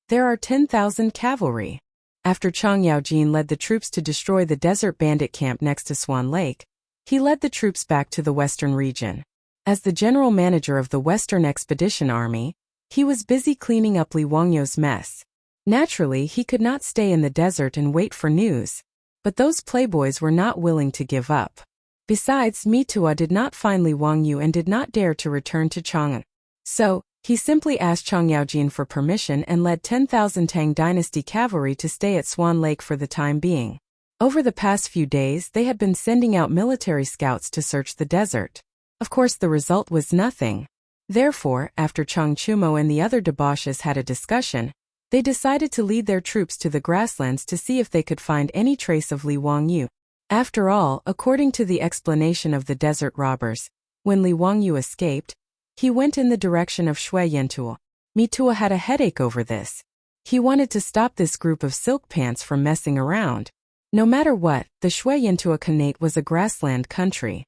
There are 10,000 cavalry. After Chang Yaojin led the troops to destroy the desert bandit camp next to Swan Lake, he led the troops back to the western region. As the general manager of the Western Expedition Army, he was busy cleaning up Li Wangyu's mess. Naturally, he could not stay in the desert and wait for news. But those playboys were not willing to give up. Besides, Mitua did not find Li Wangyu and did not dare to return to Chang'an. So, he simply asked Chang Yaojin for permission and led 10,000 Tang Dynasty cavalry to stay at Swan Lake for the time being. Over the past few days, they had been sending out military scouts to search the desert. Of course, the result was nothing. Therefore, after Chang Chumo and the other debauches had a discussion, they decided to lead their troops to the grasslands to see if they could find any trace of Li Wangyu. After all, according to the explanation of the desert robbers, when Li Wangyu escaped, he went in the direction of Shui Yantua. Mitua had a headache over this. He wanted to stop this group of silk pants from messing around. No matter what, the Shui Yantua Khanate was a grassland country.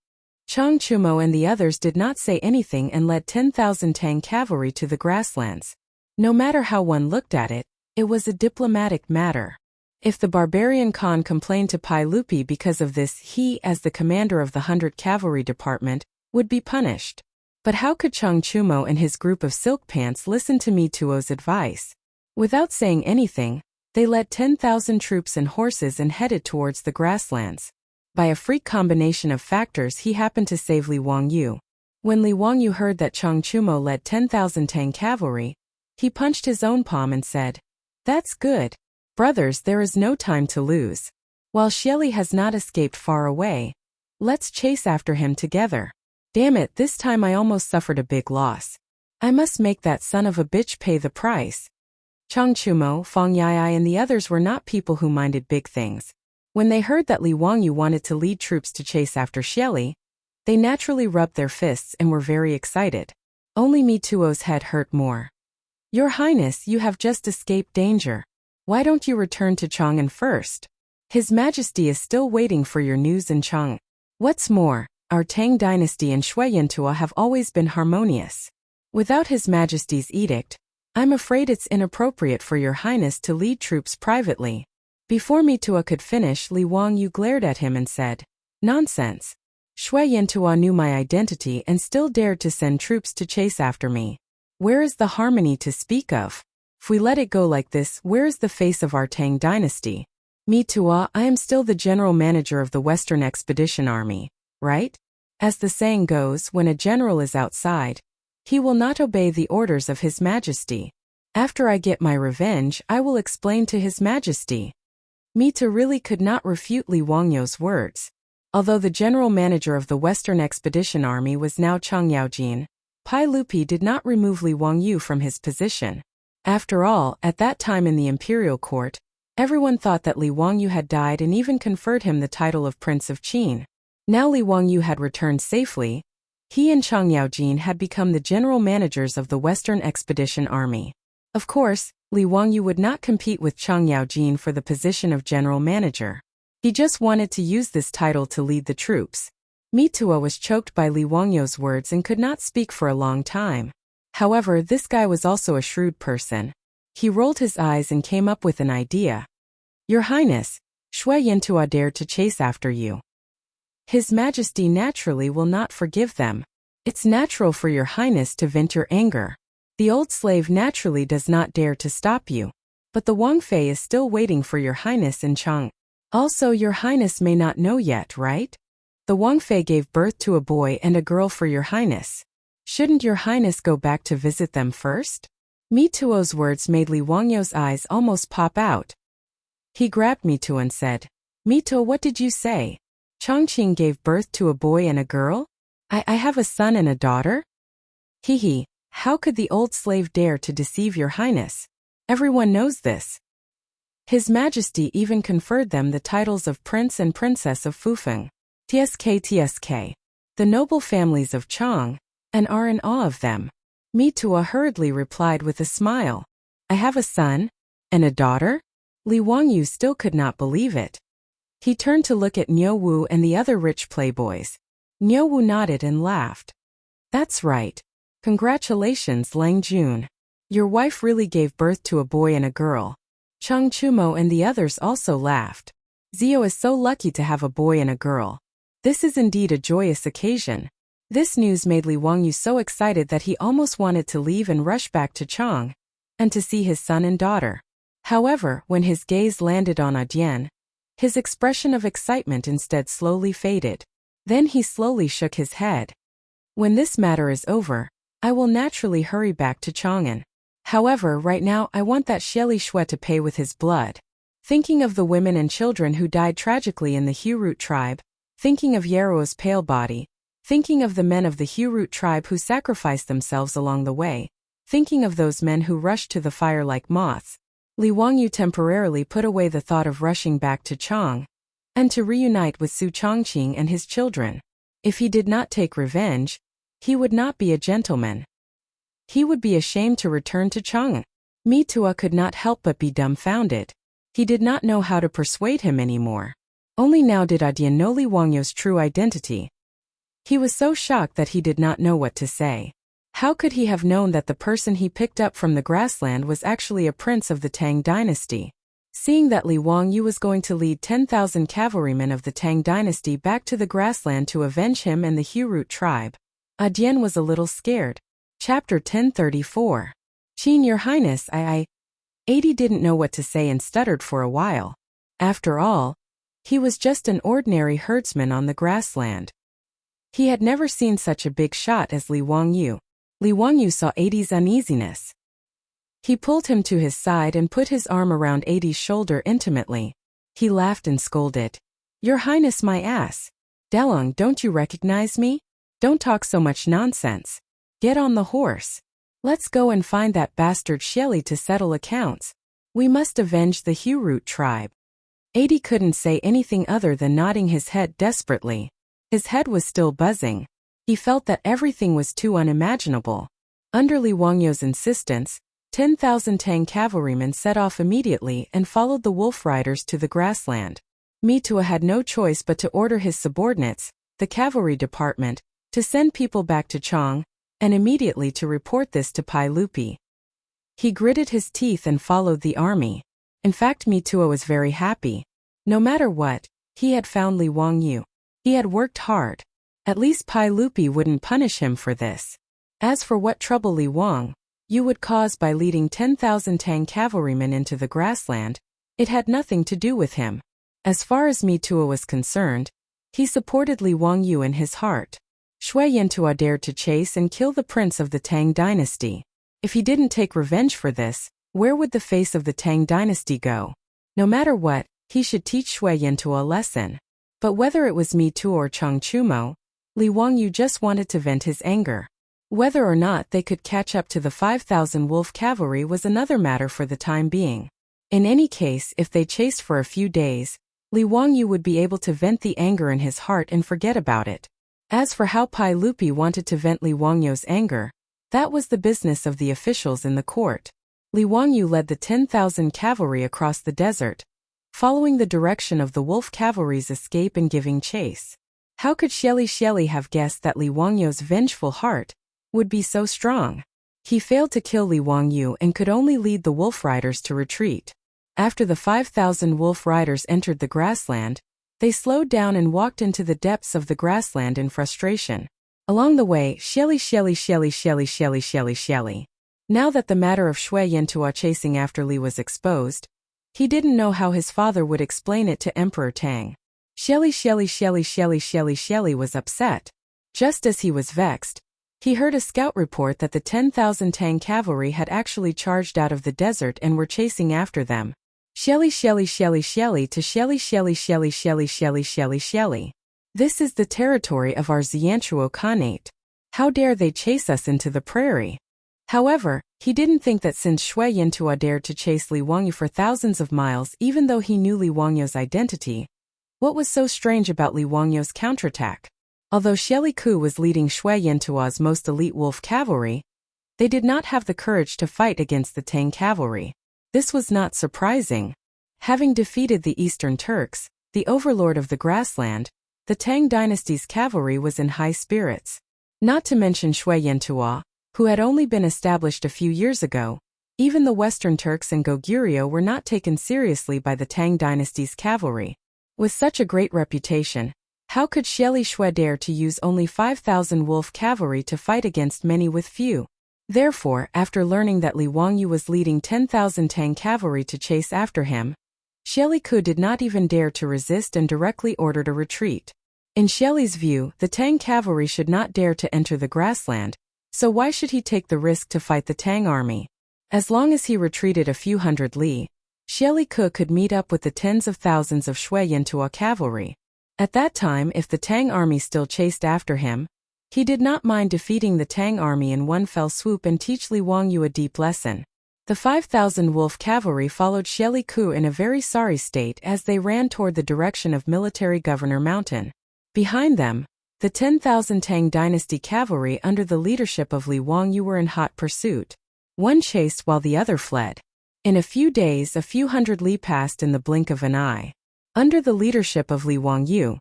Chang Chumo and the others did not say anything and led 10,000 Tang cavalry to the grasslands. No matter how one looked at it, it was a diplomatic matter. If the barbarian Khan complained to Pai Lupi because of this, he, as the commander of the 100 Cavalry Department, would be punished. But how could Chang Chumo and his group of silk pants listen to Mituo's advice? Without saying anything, they led 10,000 troops and horses and headed towards the grasslands. By a freak combination of factors, he happened to save Li Wangyu. When Li Wangyu heard that Chang Chumo led 10,000 Tang cavalry, he punched his own palm and said, "That's good. Brothers, there is no time to lose. While Shelly has not escaped far away, let's chase after him together. Damn it, this time I almost suffered a big loss. I must make that son of a bitch pay the price. Chang Chumo, Fang Yai and the others were not people who minded big things. When they heard that Li Wangyu wanted to lead troops to chase after Xieli, they naturally rubbed their fists and were very excited. Only Mi Tuo's head hurt more. Your Highness, you have just escaped danger. Why don't you return to Chang'an first? His Majesty is still waiting for your news in Chang'an. What's more, our Tang dynasty and Shui Yantua have always been harmonious. Without His Majesty's edict, I'm afraid it's inappropriate for your Highness to lead troops privately. Before Mi Tuo could finish, Li Wangyu glared at him and said, Nonsense. Shui Yantua knew my identity and still dared to send troops to chase after me. Where is the harmony to speak of? If we let it go like this, where is the face of our Tang dynasty? Mi Tuo, I am still the general manager of the Western Expedition Army, right? As the saying goes, when a general is outside, he will not obey the orders of His Majesty. After I get my revenge, I will explain to His Majesty. Mi Tuo really could not refute Li Wangyu's words. Although the general manager of the Western Expedition Army was now Chang Yaojin, Pai Lupi did not remove Li Wangyu from his position. After all, at that time in the imperial court, everyone thought that Li Wangyu had died and even conferred him the title of Prince of Qin. Now Li Wangyu had returned safely. He and Chang Yaojin had become the general managers of the Western Expedition Army. Of course, Li Wangyu would not compete with Chang Yaojin for the position of general manager. He just wanted to use this title to lead the troops. Mi Tuo was choked by Li Wangyu's words and could not speak for a long time. However, this guy was also a shrewd person. He rolled his eyes and came up with an idea. Your Highness, Shui Yantua dared to chase after you. His Majesty naturally will not forgive them. It's natural for your Highness to vent your anger. The old slave naturally does not dare to stop you. But the Wang Fei is still waiting for your Highness in Chang. Also, your Highness may not know yet, right? The Wang Fei gave birth to a boy and a girl for your Highness. Shouldn't your Highness go back to visit them first? Mi Tuo's words made Li Wangyu's eyes almost pop out. He grabbed Mi Tuo and said, Mi Tuo, what did you say? Chongqing gave birth to a boy and a girl? I have a son and a daughter? Hee, how could the old slave dare to deceive your Highness? Everyone knows this. His Majesty even conferred them the titles of Prince and Princess of Fufeng, TSK, the noble families of Chang, and are in awe of them. Mi Tuo hurriedly replied with a smile. I have a son? And a daughter? Li Wangyu still could not believe it. He turned to look at Niu Wu and the other rich playboys. Niu Wu nodded and laughed. That's right. Congratulations, Lang Jun. Your wife really gave birth to a boy and a girl. Chang Chumo and the others also laughed. Zio is so lucky to have a boy and a girl. This is indeed a joyous occasion. This news made Li Wangyu so excited that he almost wanted to leave and rush back to Chang, and to see his son and daughter. However, when his gaze landed on Adian, his expression of excitement instead slowly faded. Then he slowly shook his head. When this matter is over, I will naturally hurry back to Chang'an. However, right now I want that Xieli Shui to pay with his blood. Thinking of the women and children who died tragically in the Hurut tribe, thinking of Yaro's pale body, thinking of the men of the Hurut tribe who sacrificed themselves along the way, thinking of those men who rushed to the fire like moths, Li Wangyu temporarily put away the thought of rushing back to Chang, and to reunite with Su Chongqing and his children. If he did not take revenge, he would not be a gentleman. He would be ashamed to return to Chang'an. Mi Tuo could not help but be dumbfounded. He did not know how to persuade him anymore. Only now did Adian know Li Wangyu's true identity. He was so shocked that he did not know what to say. How could he have known that the person he picked up from the grassland was actually a prince of the Tang dynasty? Seeing that Li Wangyu was going to lead 10,000 cavalrymen of the Tang dynasty back to the grassland to avenge him and the Hurut tribe, Adian was a little scared. Chapter 1034. Qin, your Highness, Adi didn't know what to say and stuttered for a while. After all, he was just an ordinary herdsman on the grassland. He had never seen such a big shot as Li Wangyu. Li Wangyu saw Adi's uneasiness. He pulled him to his side and put his arm around Adi's shoulder intimately. He laughed and scolded. Your Highness, my ass. Delong, don't you recognize me? Don't talk so much nonsense. Get on the horse. Let's go and find that bastard Shelly to settle accounts. We must avenge the Hurut tribe. Adi couldn't say anything other than nodding his head desperately. His head was still buzzing. He felt that everything was too unimaginable. Under Li Wangyu's insistence, 10,000 Tang cavalrymen set off immediately and followed the wolf riders to the grassland. Mitua had no choice but to order his subordinates, the cavalry department, to send people back to Chang'an, and immediately to report this to Pai Lupi. He gritted his teeth and followed the army. In fact, Mitua was very happy. No matter what, he had found Li Wangyu. He had worked hard. At least Pai Lupi wouldn't punish him for this. As for what trouble Li Wangyu would cause by leading 10,000 Tang cavalrymen into the grassland, it had nothing to do with him. As far as Mitua was concerned, he supported Li Wangyu in his heart. Shui Yantua dared to chase and kill the prince of the Tang dynasty. If he didn't take revenge for this, where would the face of the Tang dynasty go? No matter what, he should teach Shui Yantua a lesson. But whether it was Mitua or Changchumo, Li Wangyu just wanted to vent his anger. Whether or not they could catch up to the 5,000 wolf cavalry was another matter for the time being. In any case, if they chased for a few days, Li Wangyu would be able to vent the anger in his heart and forget about it. As for how Pai Lupi wanted to vent Li Wangyu's anger, that was the business of the officials in the court. Li Wangyu led the 10,000 cavalry across the desert, following the direction of the wolf cavalry's escape and giving chase. How could Shelly have guessed that Li Wangyu's vengeful heart would be so strong? He failed to kill Li Wangyu and could only lead the wolf riders to retreat. After the 5,000 wolf riders entered the grassland, they slowed down and walked into the depths of the grassland in frustration. Along the way, Shelly. Now that the matter of Shui Yantua chasing after Li was exposed, he didn't know how his father would explain it to Emperor Tang. Shelly was upset. Just as he was vexed, he heard a scout report that the 10,000 Tang cavalry had actually charged out of the desert and were chasing after them. Shelly to Shelly. This is the territory of our Xianchuo Khanate. How dare they chase us into the prairie? However, he didn't think that since Shui Yantua dared to chase Li Wangyu for thousands of miles even though he knew Li Wangyu's identity, what was so strange about Li Wangyu's counterattack? Although Shelly Ku was leading Shui Yantua's most elite wolf cavalry, they did not have the courage to fight against the Tang cavalry. This was not surprising. Having defeated the Eastern Turks, the overlord of the grassland, the Tang dynasty's cavalry was in high spirits. Not to mention Shui Yantua, who had only been established a few years ago. Even the Western Turks and Goguryeo were not taken seriously by the Tang dynasty's cavalry. With such a great reputation, how could Shelly Shui dare to use only 5,000 wolf cavalry to fight against many with few? Therefore, after learning that Li Wangyu was leading 10,000 Tang cavalry to chase after him, Shelly Ku did not even dare to resist and directly ordered a retreat. In Shelly's view, the Tang cavalry should not dare to enter the grassland, so why should he take the risk to fight the Tang army? As long as he retreated a few hundred li, Shelly Ku could meet up with the tens of thousands of Shui Yantua cavalry. At that time, if the Tang army still chased after him, he did not mind defeating the Tang army in one fell swoop and teach Li Wangyu a deep lesson. The 5,000 wolf cavalry followed Shelly Ku in a very sorry state as they ran toward the direction of Military Governor Mountain. Behind them, the 10,000 Tang dynasty cavalry under the leadership of Li Wangyu were in hot pursuit. One chased while the other fled. In a few days, a few hundred li passed in the blink of an eye. Under the leadership of Li Wangyu,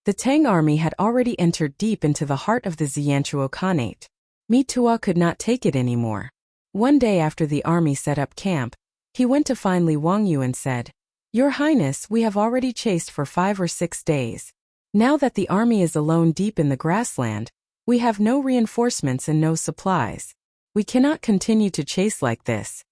the Tang army had already entered deep into the heart of the Xianchuo Khanate. Mitua could not take it anymore. One day after the army set up camp, he went to find Li Wangyu and said, "Your Highness, we have already chased for 5 or 6 days. Now that the army is alone deep in the grassland, we have no reinforcements and no supplies. We cannot continue to chase like this."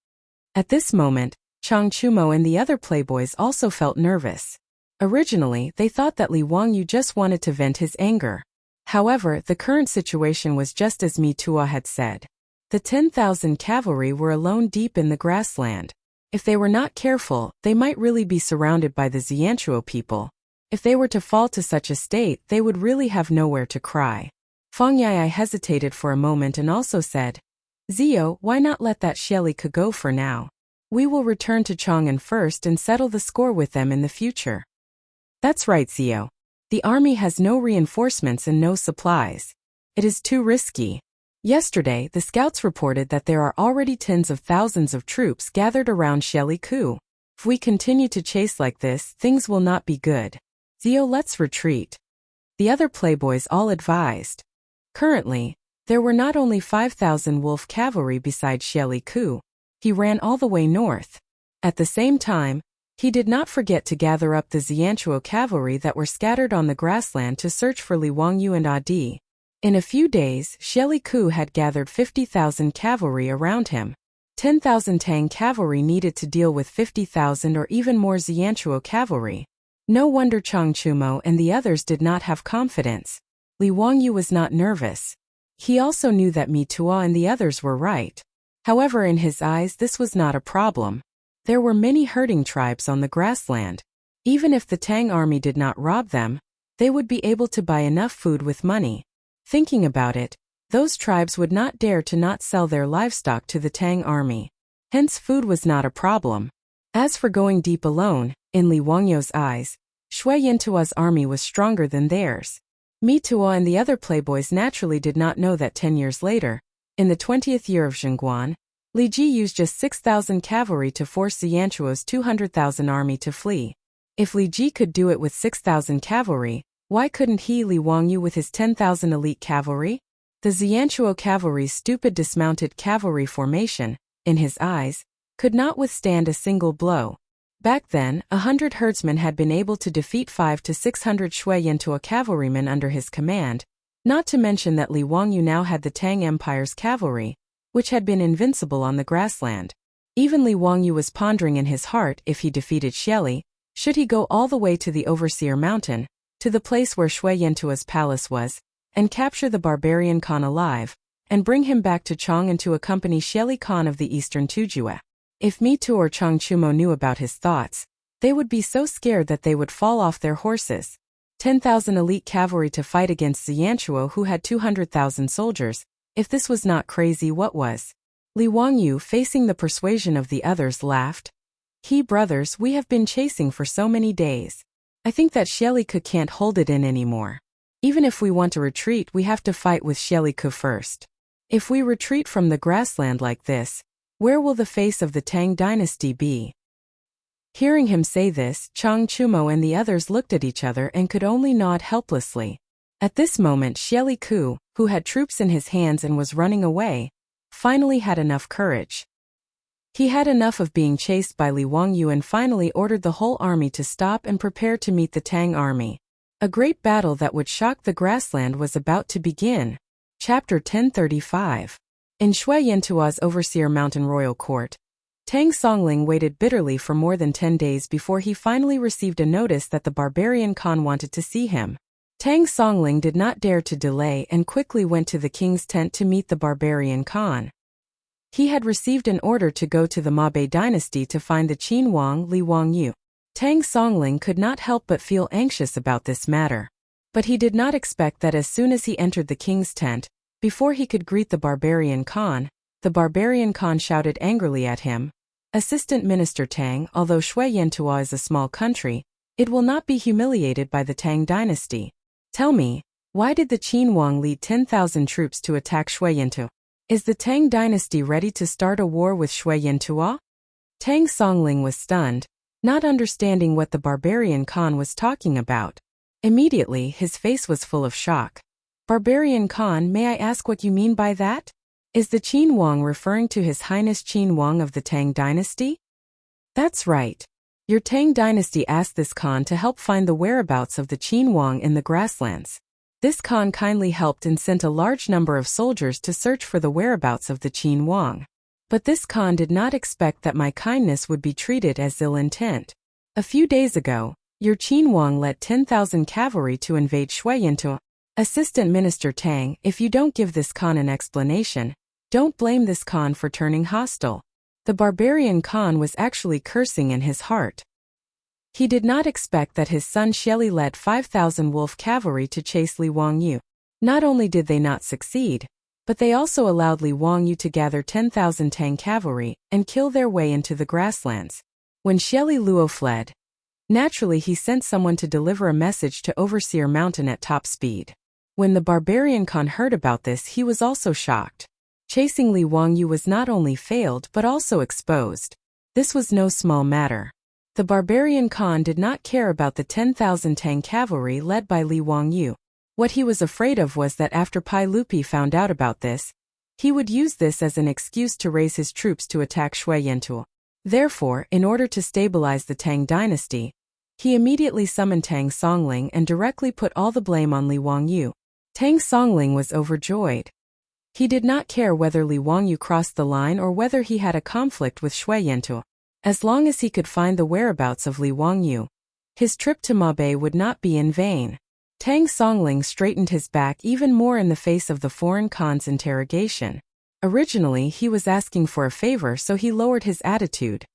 At this moment, Changchumo and the other playboys also felt nervous. Originally, they thought that Li Wangyu just wanted to vent his anger. However, the current situation was just as Mitua had said. The 10,000 cavalry were alone deep in the grassland. If they were not careful, they might really be surrounded by the Xianchuo people. If they were to fall to such a state, they would really have nowhere to cry. Feng Yai hesitated for a moment and also said, Zio, why not let that Xieliku go for now? We will return to Chang'an first and settle the score with them in the future. That's right, Zio. The army has no reinforcements and no supplies. It is too risky. Yesterday, the scouts reported that there are already tens of thousands of troops gathered around Xieliku. If we continue to chase like this, things will not be good. Zio, let's retreat. The other playboys all advised. Currently, there were not only 5,000 wolf cavalry beside Xieliku. He ran all the way north. At the same time, he did not forget to gather up the Xianchuo cavalry that were scattered on the grassland to search for Li Wangyu and Adi. In a few days, Xieliku had gathered 50,000 cavalry around him. 10,000 Tang cavalry needed to deal with 50,000 or even more Xianchuo cavalry. No wonder Chang Chumo and the others did not have confidence. Li Wangyu was not nervous. He also knew that Mi Tuo and the others were right. However, in his eyes this was not a problem. There were many herding tribes on the grassland. Even if the Tang army did not rob them, they would be able to buy enough food with money. Thinking about it, those tribes would not dare to not sell their livestock to the Tang army. Hence food was not a problem. As for going deep alone, in Li Wangyu's eyes, Shui Yintua's army was stronger than theirs. Mi Tuo and the other playboys naturally did not know that 10 years later, in the 20th year of Zhengguan, Li Ji used just 6,000 cavalry to force Xianchuo's 200,000 army to flee. If Li Ji could do it with 6,000 cavalry, why couldn't he, Li Wangyu, with his 10,000 elite cavalry? The Xianchuo cavalry's stupid dismounted cavalry formation, in his eyes, could not withstand a single blow. Back then, 100 herdsmen had been able to defeat 500 to 600 Shui Yintuo cavalrymen under his command, not to mention that Li Wangyu now had the Tang Empire's cavalry, which had been invincible on the grassland. Even Li Wangyu was pondering in his heart if he defeated Xieli, should he go all the way to the Overseer Mountain, to the place where Shui Yintua's palace was, and capture the barbarian Khan alive, and bring him back to Chang'an to accompany Xieli Khan of the Eastern Tujue. If Mi Tu or Chang Chumo knew about his thoughts, they would be so scared that they would fall off their horses. 10,000 elite cavalry to fight against Xianchuo, who had 200,000 soldiers. If this was not crazy, what was? Li Wangyu, facing the persuasion of the others, laughed. Brothers, we have been chasing for so many days. I think that Xieliku can't hold it in anymore. Even if we want to retreat, we have to fight with Xieliku first. If we retreat from the grassland like this, where will the face of the Tang dynasty be? Hearing him say this, Chang Chumo and the others looked at each other and could only nod helplessly. At this moment, Xieliku, who had troops in his hands and was running away, finally had enough courage. He had enough of being chased by Li Wangyu and finally ordered the whole army to stop and prepare to meet the Tang army. A great battle that would shock the grassland was about to begin. Chapter 1035. In Shui Yintua's Overseer Mountain Royal Court, Tang Songling waited bitterly for more than 10 days before he finally received a notice that the barbarian Khan wanted to see him. Tang Songling did not dare to delay and quickly went to the king's tent to meet the barbarian Khan. He had received an order to go to the Mabe dynasty to find the Qin Wang Li Wangyu. Tang Songling could not help but feel anxious about this matter. But he did not expect that as soon as he entered the king's tent, before he could greet the barbarian Khan shouted angrily at him. Assistant Minister Tang, although Shui Yintua is a small country, it will not be humiliated by the Tang dynasty. Tell me, why did the Qin Wang lead 10,000 troops to attack Shui Yintua? Is the Tang dynasty ready to start a war with Shui Yintua? Tang Songling was stunned, not understanding what the barbarian Khan was talking about. Immediately, his face was full of shock. Barbarian Khan, may I ask what you mean by that? Is the Qin Wang referring to His Highness Qin Wang of the Tang dynasty? That's right. Your Tang dynasty asked this Khan to help find the whereabouts of the Qin Wang in the grasslands. This Khan kindly helped and sent a large number of soldiers to search for the whereabouts of the Qin Wang. But this Khan did not expect that my kindness would be treated as ill intent. A few days ago, your Qin Wang led 10,000 cavalry to invade Shui Yintua. Assistant Minister Tang, if you don't give this Khan an explanation, don't blame this Khan for turning hostile. The barbarian Khan was actually cursing in his heart. He did not expect that his son Xieli led 5,000 wolf cavalry to chase Li Wangyu. Not only did they not succeed, But they also allowed Li Wangyu to gather 10,000 Tang cavalry and kill their way into the grasslands. When Xieli Luo fled, naturally he sent someone to deliver a message to Overseer Mountain at top speed. When the barbarian Khan heard about this, he was also shocked. Chasing Li Wangyu was not only failed but also exposed. This was no small matter. The barbarian Khan did not care about the 10,000 Tang cavalry led by Li Wangyu. What he was afraid of was that after Pai Lupi found out about this, he would use this as an excuse to raise his troops to attack Shui Yantuo. Therefore, in order to stabilize the Tang dynasty, he immediately summoned Tang Songling and directly put all the blame on Li Wangyu. Tang Songling was overjoyed. He did not care whether Li Wangyu crossed the line or whether he had a conflict with Shui Yantuo. As long as he could find the whereabouts of Li Wangyu, his trip to Mabe would not be in vain. Tang Songling straightened his back even more in the face of the foreign Khan's interrogation. Originally, he was asking for a favor, so he lowered his attitude.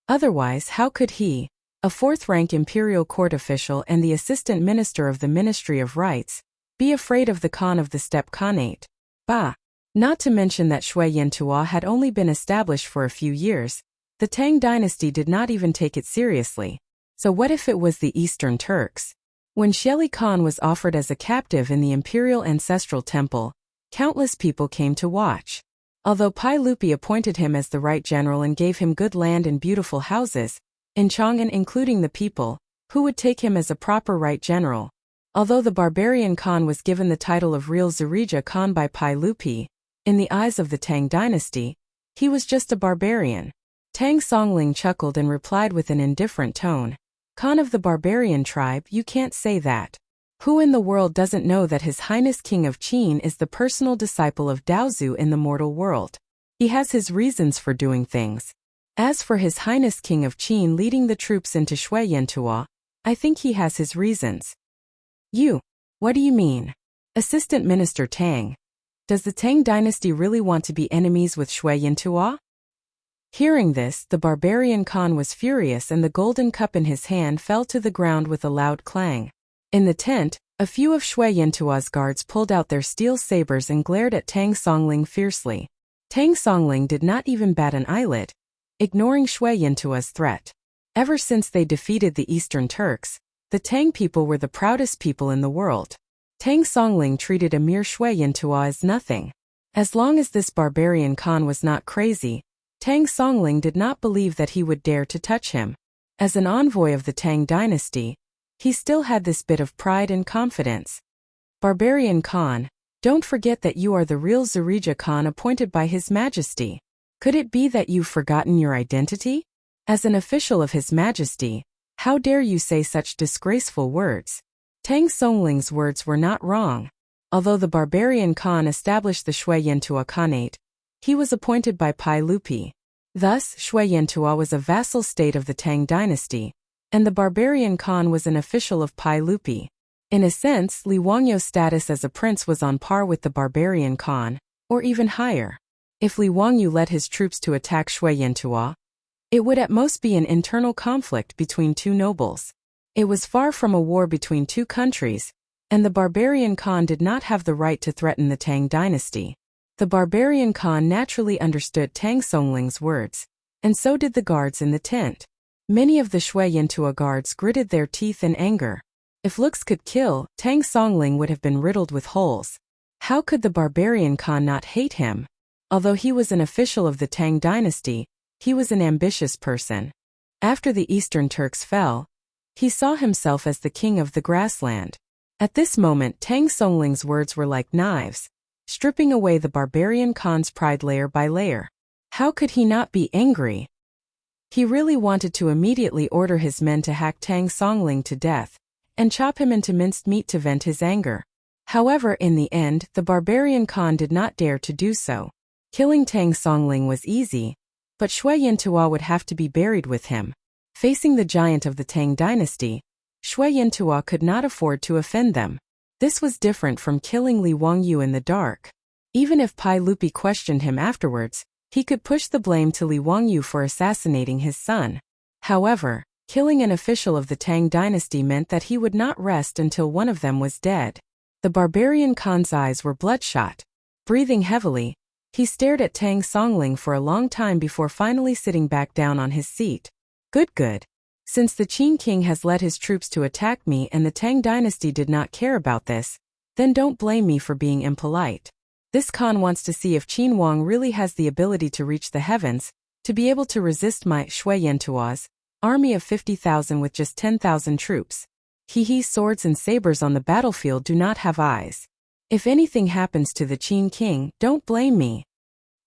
Otherwise, how could he, a fourth-rank imperial court official and the assistant minister of the Ministry of Rights, be afraid of the Khan of the Steppe Khanate? Bah! Not to mention that Shui Yantuo had only been established for a few years. The Tang dynasty did not even take it seriously. So what if it was the Eastern Turks? When Xieli Khan was offered as a captive in the Imperial Ancestral Temple, countless people came to watch. Although Pai Lupi appointed him as the right general and gave him good land and beautiful houses, in Chang'an, including the people, who would take him as a proper right general? Although the barbarian Khan was given the title of real Zirija Khan by Pai Lupi, in the eyes of the Tang dynasty, he was just a barbarian. Tang Songling chuckled and replied with an indifferent tone. Khan of the barbarian tribe, you can't say that. Who in the world doesn't know that His Highness King of Qin is the personal disciple of Daozu in the mortal world? He has his reasons for doing things. As for His Highness King of Qin leading the troops into Shui Yantuo, I think he has his reasons. You? What do you mean? Assistant Minister Tang. Does the Tang dynasty really want to be enemies with Shui Yantuo? Hearing this, the barbarian Khan was furious and the golden cup in his hand fell to the ground with a loud clang. In the tent, a few of Shui Yantuo's guards pulled out their steel sabers and glared at Tang Songling fiercely. Tang Songling did not even bat an eyelid, ignoring Shui Yantuo's threat. Ever since they defeated the Eastern Turks, the Tang people were the proudest people in the world. Tang Songling treated a mere Shui Yantuo as nothing. As long as this barbarian Khan was not crazy, Tang Songling did not believe that he would dare to touch him. As an envoy of the Tang dynasty, he still had this bit of pride and confidence. Barbarian Khan, don't forget that you are the real Zirija Khan appointed by His Majesty. Could it be that you've forgotten your identity? As an official of His Majesty, how dare you say such disgraceful words? Tang Songling's words were not wrong. Although the barbarian Khan established the Shui Yantuo Khanate, he was appointed by Pai Lupi. Thus, Shui Yantuo was a vassal state of the Tang dynasty, and the barbarian Khan was an official of Pai Lupi. In a sense, Li Wangyu's status as a prince was on par with the barbarian Khan, or even higher. If Li Wangyu led his troops to attack Shui Yantuo, it would at most be an internal conflict between two nobles. It was far from a war between two countries, and the barbarian Khan did not have the right to threaten the Tang dynasty. The barbarian Khan naturally understood Tang Songling's words, and so did the guards in the tent. Many of the Shui Yantuo guards gritted their teeth in anger. If looks could kill, Tang Songling would have been riddled with holes. How could the barbarian Khan not hate him? Although he was an official of the Tang dynasty, he was an ambitious person. After the Eastern Turks fell, he saw himself as the king of the grassland. At this moment, Tang Songling's words were like knives, stripping away the barbarian Khan's pride layer by layer. How could he not be angry? He really wanted to immediately order his men to hack Tang Songling to death, and chop him into minced meat to vent his anger. However, in the end, the barbarian Khan did not dare to do so. Killing Tang Songling was easy, but Shui Yantuo would have to be buried with him. Facing the giant of the Tang dynasty, Shui Yantuo could not afford to offend them. This was different from killing Li Wangyu in the dark. Even if Pai Lupi questioned him afterwards, he could push the blame to Li Wangyu for assassinating his son. However, killing an official of the Tang dynasty meant that he would not rest until one of them was dead. The barbarian Khan's eyes were bloodshot. Breathing heavily, he stared at Tang Songling for a long time before finally sitting back down on his seat. Good. Since the Qin king has led his troops to attack me and the Tang dynasty did not care about this, then don't blame me for being impolite. This Khan wants to see if Qin Huang really has the ability to reach the heavens, to be able to resist my Shui Yantua's army of 50,000 with just 10,000 troops. Swords and sabers on the battlefield do not have eyes. If anything happens to the Qin king, don't blame me.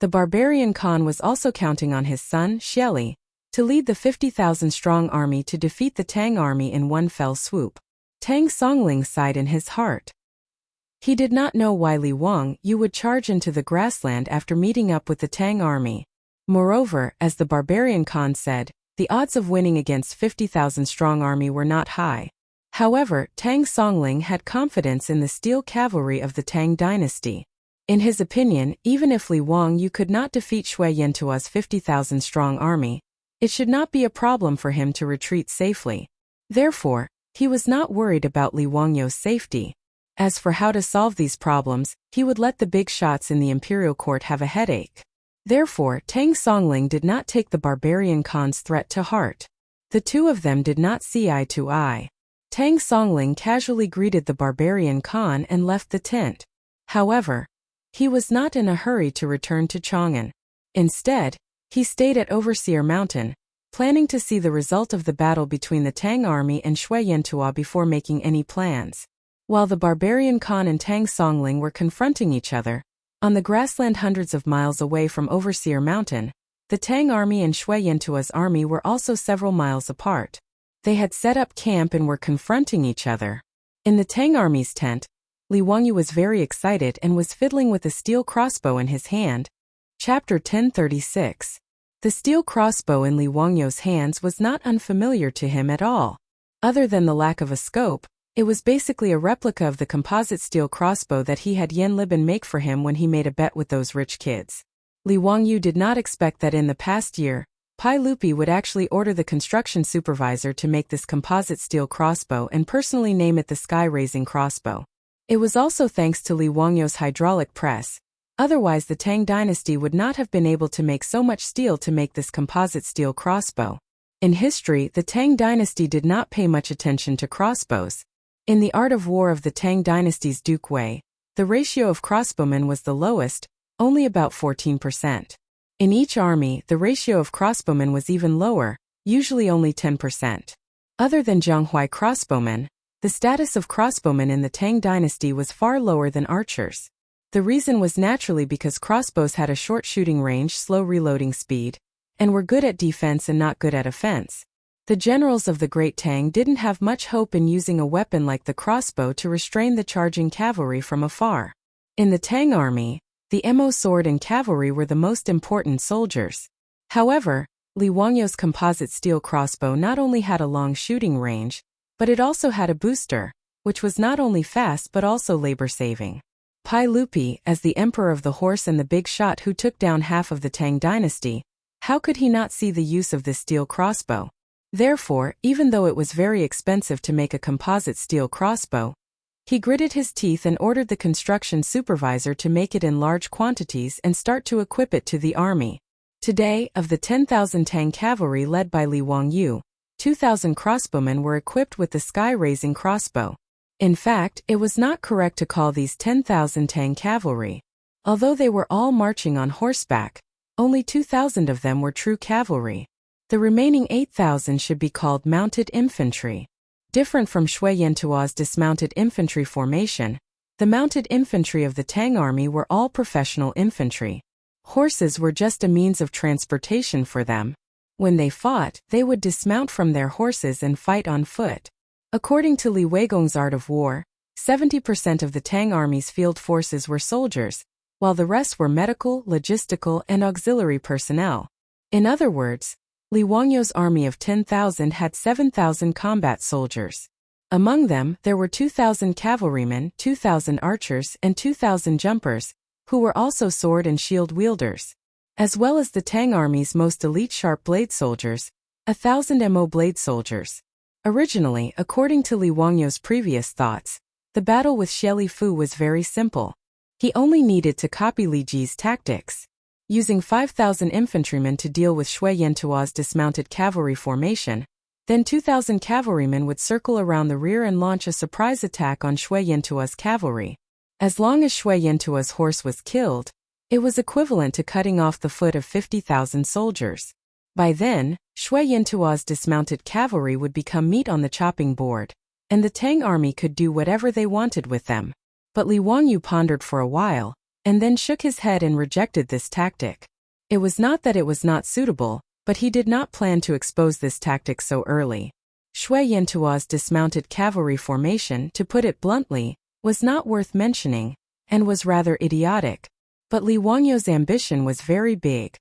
The barbarian Khan was also counting on his son, Xieli, to lead the 50,000-strong army to defeat the Tang army in one fell swoop. Tang Songling sighed in his heart. He did not know why Li Wangyu would charge into the grassland after meeting up with the Tang army. Moreover, as the barbarian Khan said, the odds of winning against 50,000-strong army were not high. However, Tang Songling had confidence in the steel cavalry of the Tang dynasty. In his opinion, even if Li Wangyu could not defeat Shui Yantua's 50,000-strong army, it should not be a problem for him to retreat safely. Therefore, he was not worried about Li Wangyu's safety. As for how to solve these problems, he would let the big shots in the imperial court have a headache. Therefore, Tang Songling did not take the barbarian Khan's threat to heart. The two of them did not see eye to eye. Tang Songling casually greeted the barbarian Khan and left the tent. However, he was not in a hurry to return to Chang'an. Instead, he stayed at Overseer Mountain, planning to see the result of the battle between the Tang army and Shui Yantua before making any plans. While the barbarian Khan and Tang Songling were confronting each other, on the grassland hundreds of miles away from Overseer Mountain, the Tang army and Shui Yantua's army were also several miles apart. They had set up camp and were confronting each other. In the Tang army's tent, Li Wangyu was very excited and was fiddling with a steel crossbow in his hand. Chapter 1036. The steel crossbow in Li Wangyu's hands was not unfamiliar to him at all. Other than the lack of a scope, it was basically a replica of the composite steel crossbow that he had Yen Liban make for him when he made a bet with those rich kids. Li Wangyu did not expect that in the past year, Pai Lupi would actually order the construction supervisor to make this composite steel crossbow and personally name it the Sky-Raising Crossbow. It was also thanks to Li Wangyu's hydraulic press. Otherwise the Tang dynasty would not have been able to make so much steel to make this composite steel crossbow. In history, the Tang dynasty did not pay much attention to crossbows. In the art of war of the Tang dynasty's Duke Wei, the ratio of crossbowmen was the lowest, only about 14%. In each army, the ratio of crossbowmen was even lower, usually only 10%. Other than Zhanghuai crossbowmen, the status of crossbowmen in the Tang dynasty was far lower than archers. The reason was naturally because crossbows had a short shooting range, slow reloading speed, and were good at defense and not good at offense. The generals of the Great Tang didn't have much hope in using a weapon like the crossbow to restrain the charging cavalry from afar. In the Tang army, the Mo sword and cavalry were the most important soldiers. However, Li Wangyu's composite steel crossbow not only had a long shooting range, but it also had a booster, which was not only fast but also labor-saving. Pai Lupi, as the emperor of the horse and the big shot who took down half of the Tang dynasty, how could he not see the use of this steel crossbow? Therefore, even though it was very expensive to make a composite steel crossbow, he gritted his teeth and ordered the construction supervisor to make it in large quantities and start to equip it to the army. Today, of the 10,000 Tang cavalry led by Li Wangyu, 2,000 crossbowmen were equipped with the Sky-Raising Crossbow. In fact, it was not correct to call these 10,000 Tang cavalry. Although they were all marching on horseback, only 2,000 of them were true cavalry. The remaining 8,000 should be called mounted infantry. Different from Shui Yantua's dismounted infantry formation, the mounted infantry of the Tang army were all professional infantry. Horses were just a means of transportation for them. When they fought, they would dismount from their horses and fight on foot. According to Li Weigong's Art of War, 70% of the Tang army's field forces were soldiers, while the rest were medical, logistical, and auxiliary personnel. In other words, Li Wangyu's army of 10,000 had 7,000 combat soldiers. Among them, there were 2,000 cavalrymen, 2,000 archers, and 2,000 jumpers, who were also sword and shield wielders. As well as the Tang army's most elite sharp blade soldiers, 1,000 Mo blade soldiers. Originally, according to Li Wangyu's previous thoughts, the battle with Xieli Fu was very simple. He only needed to copy Li Ji's tactics. Using 5,000 infantrymen to deal with Shui Yantua's dismounted cavalry formation, then 2,000 cavalrymen would circle around the rear and launch a surprise attack on Shui Yantua's cavalry. As long as Shui Yantua's horse was killed, it was equivalent to cutting off the foot of 50,000 soldiers. By then, Shui Yantua's dismounted cavalry would become meat on the chopping board, and the Tang army could do whatever they wanted with them. But Li Wangyu pondered for a while, and then shook his head and rejected this tactic. It was not that it was not suitable, but he did not plan to expose this tactic so early. Shui Yantua's dismounted cavalry formation, to put it bluntly, was not worth mentioning, and was rather idiotic. But Li Wangyu's ambition was very big.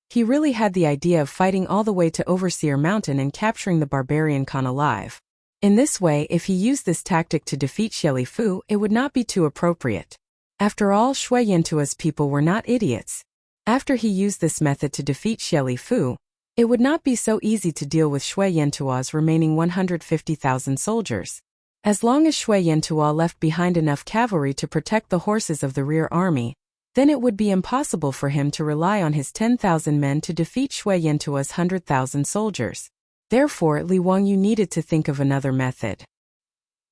He really had the idea of fighting all the way to Overseer Mountain and capturing the barbarian Khan alive. In this way, if he used this tactic to defeat Xie Li Fu, it would not be too appropriate. After all, Shui Yantua's people were not idiots. After he used this method to defeat Xie Li Fu, it would not be so easy to deal with Shui Yantua's remaining 150,000 soldiers. As long as Shui Yantua left behind enough cavalry to protect the horses of the rear army, then it would be impossible for him to rely on his 10,000 men to defeat Shui Yantua's 100,000 soldiers. Therefore, Li Wangyu needed to think of another method.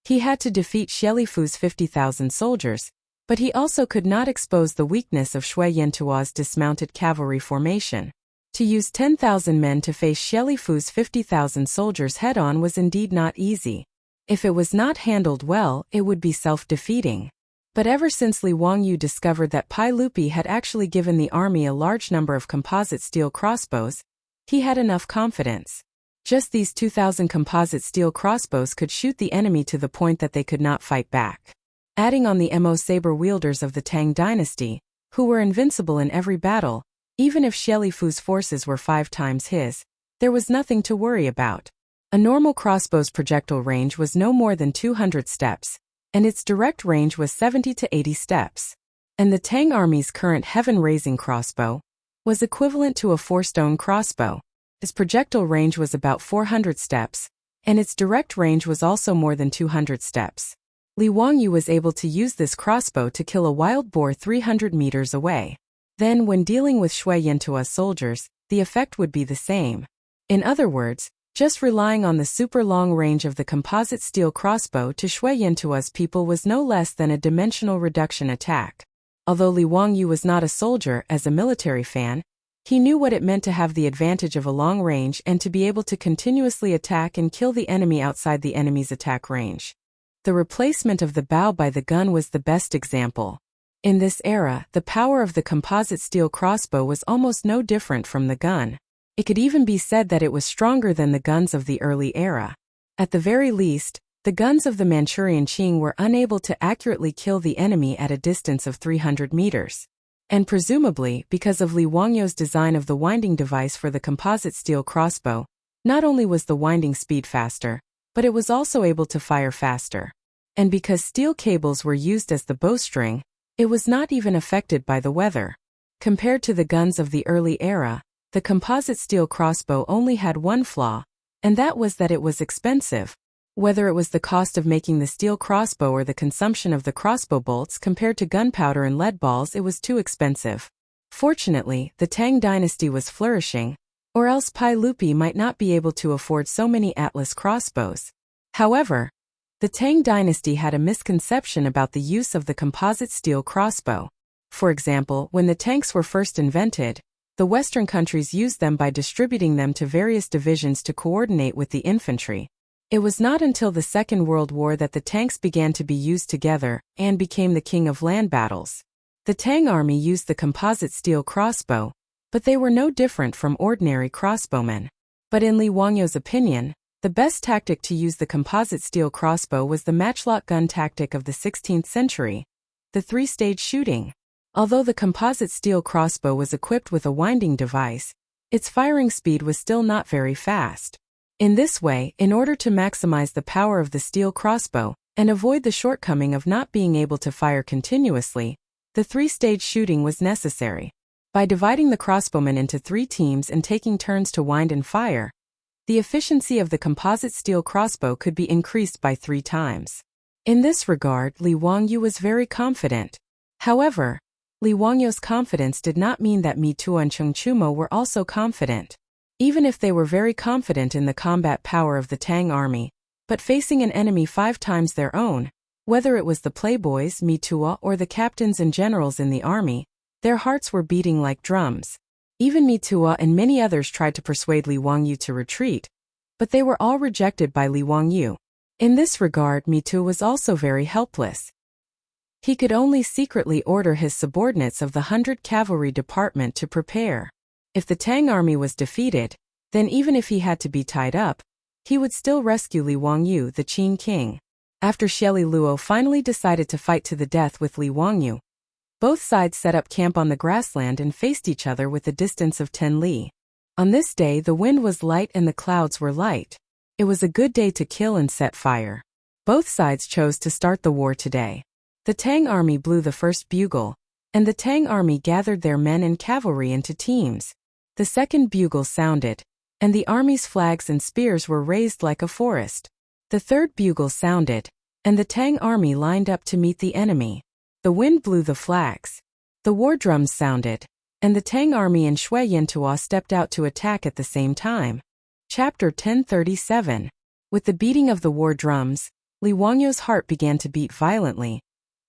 He had to defeat Xie Li Fu's 50,000 soldiers, but he also could not expose the weakness of Shui Yantua's dismounted cavalry formation. To use 10,000 men to face Xie Li Fu's 50,000 soldiers head-on was indeed not easy. If it was not handled well, it would be self-defeating. But ever since Li Wangyu discovered that Pai Lupi had actually given the army a large number of composite steel crossbows, he had enough confidence. Just these 2,000 composite steel crossbows could shoot the enemy to the point that they could not fight back. Adding on the Mo saber-wielders of the Tang dynasty, who were invincible in every battle, even if Xie Li Fu's forces were 5 times his, there was nothing to worry about. A normal crossbow's projectile range was no more than 200 steps, and its direct range was 70 to 80 steps. And the Tang army's current heaven-raising crossbow was equivalent to a 4-stone crossbow. Its projectile range was about 400 steps, and its direct range was also more than 200 steps. Li Wangyu was able to use this crossbow to kill a wild boar 300 meters away. Then, when dealing with Shui Yantua's soldiers, the effect would be the same. In other words, just relying on the super long range of the composite steel crossbow to Shui Yantua's people was no less than a dimensional reduction attack. Although Li Wangyu was not a soldier, as a military fan, he knew what it meant to have the advantage of a long range and to be able to continuously attack and kill the enemy outside the enemy's attack range. The replacement of the bow by the gun was the best example. In this era, the power of the composite steel crossbow was almost no different from the gun. It could even be said that it was stronger than the guns of the early era. At the very least, the guns of the Manchurian Qing were unable to accurately kill the enemy at a distance of 300 meters. And presumably, because of Li Wangyu's design of the winding device for the composite steel crossbow, not only was the winding speed faster, but it was also able to fire faster. And because steel cables were used as the bowstring, it was not even affected by the weather. Compared to the guns of the early era, the composite steel crossbow only had one flaw, and that was that it was expensive. Whether it was the cost of making the steel crossbow or the consumption of the crossbow bolts compared to gunpowder and lead balls, it was too expensive. Fortunately, the Tang dynasty was flourishing, or else Pai Lupi might not be able to afford so many Atlas crossbows. However, the Tang dynasty had a misconception about the use of the composite steel crossbow. For example, when the tanks were first invented, the Western countries used them by distributing them to various divisions to coordinate with the infantry. It was not until the Second World War that the tanks began to be used together and became the king of land battles. The Tang army used the composite steel crossbow, but they were no different from ordinary crossbowmen. But in Li Wangyu's opinion, the best tactic to use the composite steel crossbow was the matchlock gun tactic of the 16th century, the 3-stage shooting. Although the composite steel crossbow was equipped with a winding device, its firing speed was still not very fast. In this way, in order to maximize the power of the steel crossbow and avoid the shortcoming of not being able to fire continuously, the 3-stage shooting was necessary. By dividing the crossbowmen into 3 teams and taking turns to wind and fire, the efficiency of the composite steel crossbow could be increased by 3 times. In this regard, Li Wangyu was very confident. However, Li Wangyu's confidence did not mean that Mi Tuo and Cheng Chumo were also confident. Even if they were very confident in the combat power of the Tang army, but facing an enemy 5 times their own, whether it was the playboys, Mi Tuo, or the captains and generals in the army, their hearts were beating like drums. Even Mi Tuo and many others tried to persuade Li Wangyu to retreat, but they were all rejected by Li Wangyu. In this regard, Mi Tuo was also very helpless. He could only secretly order his subordinates of the 100 Cavalry Department to prepare. If the Tang army was defeated, then even if he had to be tied up, he would still rescue Li Wangyu, the Qin king. After Xieli Luo finally decided to fight to the death with Li Wangyu, both sides set up camp on the grassland and faced each other with a distance of 10 li. On this day the wind was light and the clouds were light. It was a good day to kill and set fire. Both sides chose to start the war today. The Tang army blew the first bugle, and the Tang army gathered their men and cavalry into teams. The second bugle sounded, and the army's flags and spears were raised like a forest. The third bugle sounded, and the Tang army lined up to meet the enemy. The wind blew the flags. The war drums sounded, and the Tang army and Shui Yantua stepped out to attack at the same time. Chapter 1037. With the beating of the war drums, Li Wangyu's heart began to beat violently,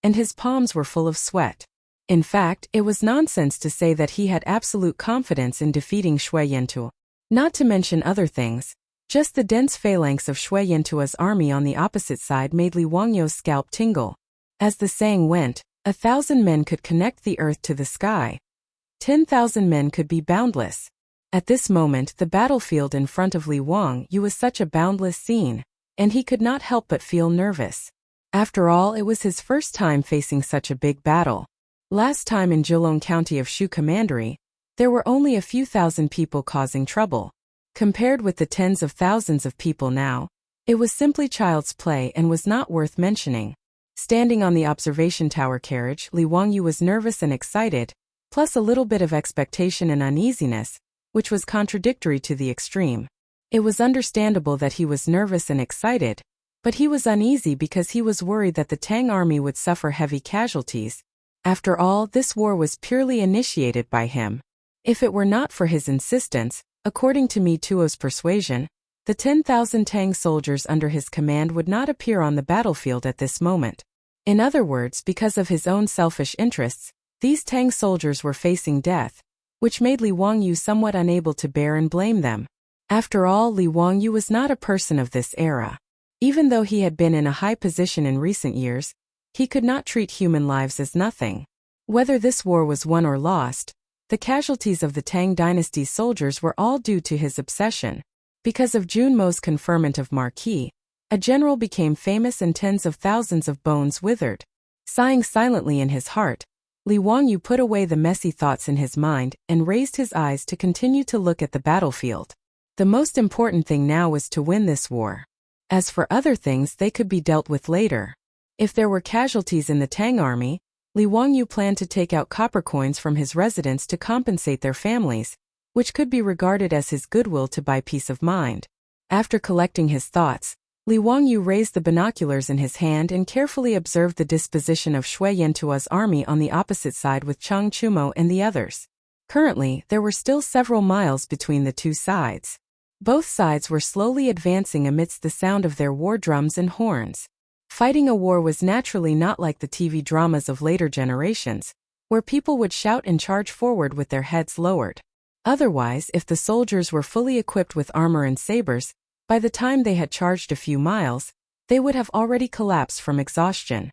and his palms were full of sweat. In fact, it was nonsense to say that he had absolute confidence in defeating Shui Yantua. Not to mention other things, just the dense phalanx of Shui Yantua's army on the opposite side made Li Wangyu's scalp tingle. As the saying went, 1,000 men could connect the earth to the sky. 10,000 men could be boundless. At this moment the battlefield in front of Li Wangyu was such a boundless scene, and he could not help but feel nervous. After all, it was his first time facing such a big battle. Last time in Jilong County of Shu Commandery, there were only a few thousand people causing trouble. Compared with the tens of thousands of people now, it was simply child's play and was not worth mentioning. Standing on the observation tower carriage, Li Wangyu was nervous and excited, plus a little bit of expectation and uneasiness, which was contradictory to the extreme. It was understandable that he was nervous and excited, but he was uneasy because he was worried that the Tang army would suffer heavy casualties. After all, this war was purely initiated by him. If it were not for his insistence, according to Mi Tuo's persuasion, the 10,000 Tang soldiers under his command would not appear on the battlefield at this moment. In other words, because of his own selfish interests, these Tang soldiers were facing death, which made Li Wangyu somewhat unable to bear and blame them. After all, Li Wangyu was not a person of this era. Even though he had been in a high position in recent years, he could not treat human lives as nothing. Whether this war was won or lost, the casualties of the Tang dynasty's soldiers were all due to his obsession. Because of Junmo's conferment of Marquis, a general became famous and tens of thousands of bones withered. Sighing silently in his heart, Li Wangyu put away the messy thoughts in his mind and raised his eyes to continue to look at the battlefield. The most important thing now was to win this war. As for other things, they could be dealt with later. If there were casualties in the Tang army, Li Wangyu planned to take out copper coins from his residents to compensate their families, which could be regarded as his goodwill to buy peace of mind. After collecting his thoughts, Li Wangyu raised the binoculars in his hand and carefully observed the disposition of Shui Yantua's army on the opposite side with Chang Chumo and the others. Currently, there were still several miles between the two sides. Both sides were slowly advancing amidst the sound of their war drums and horns. Fighting a war was naturally not like the TV dramas of later generations, where people would shout and charge forward with their heads lowered. Otherwise, if the soldiers were fully equipped with armor and sabers, by the time they had charged a few miles, they would have already collapsed from exhaustion.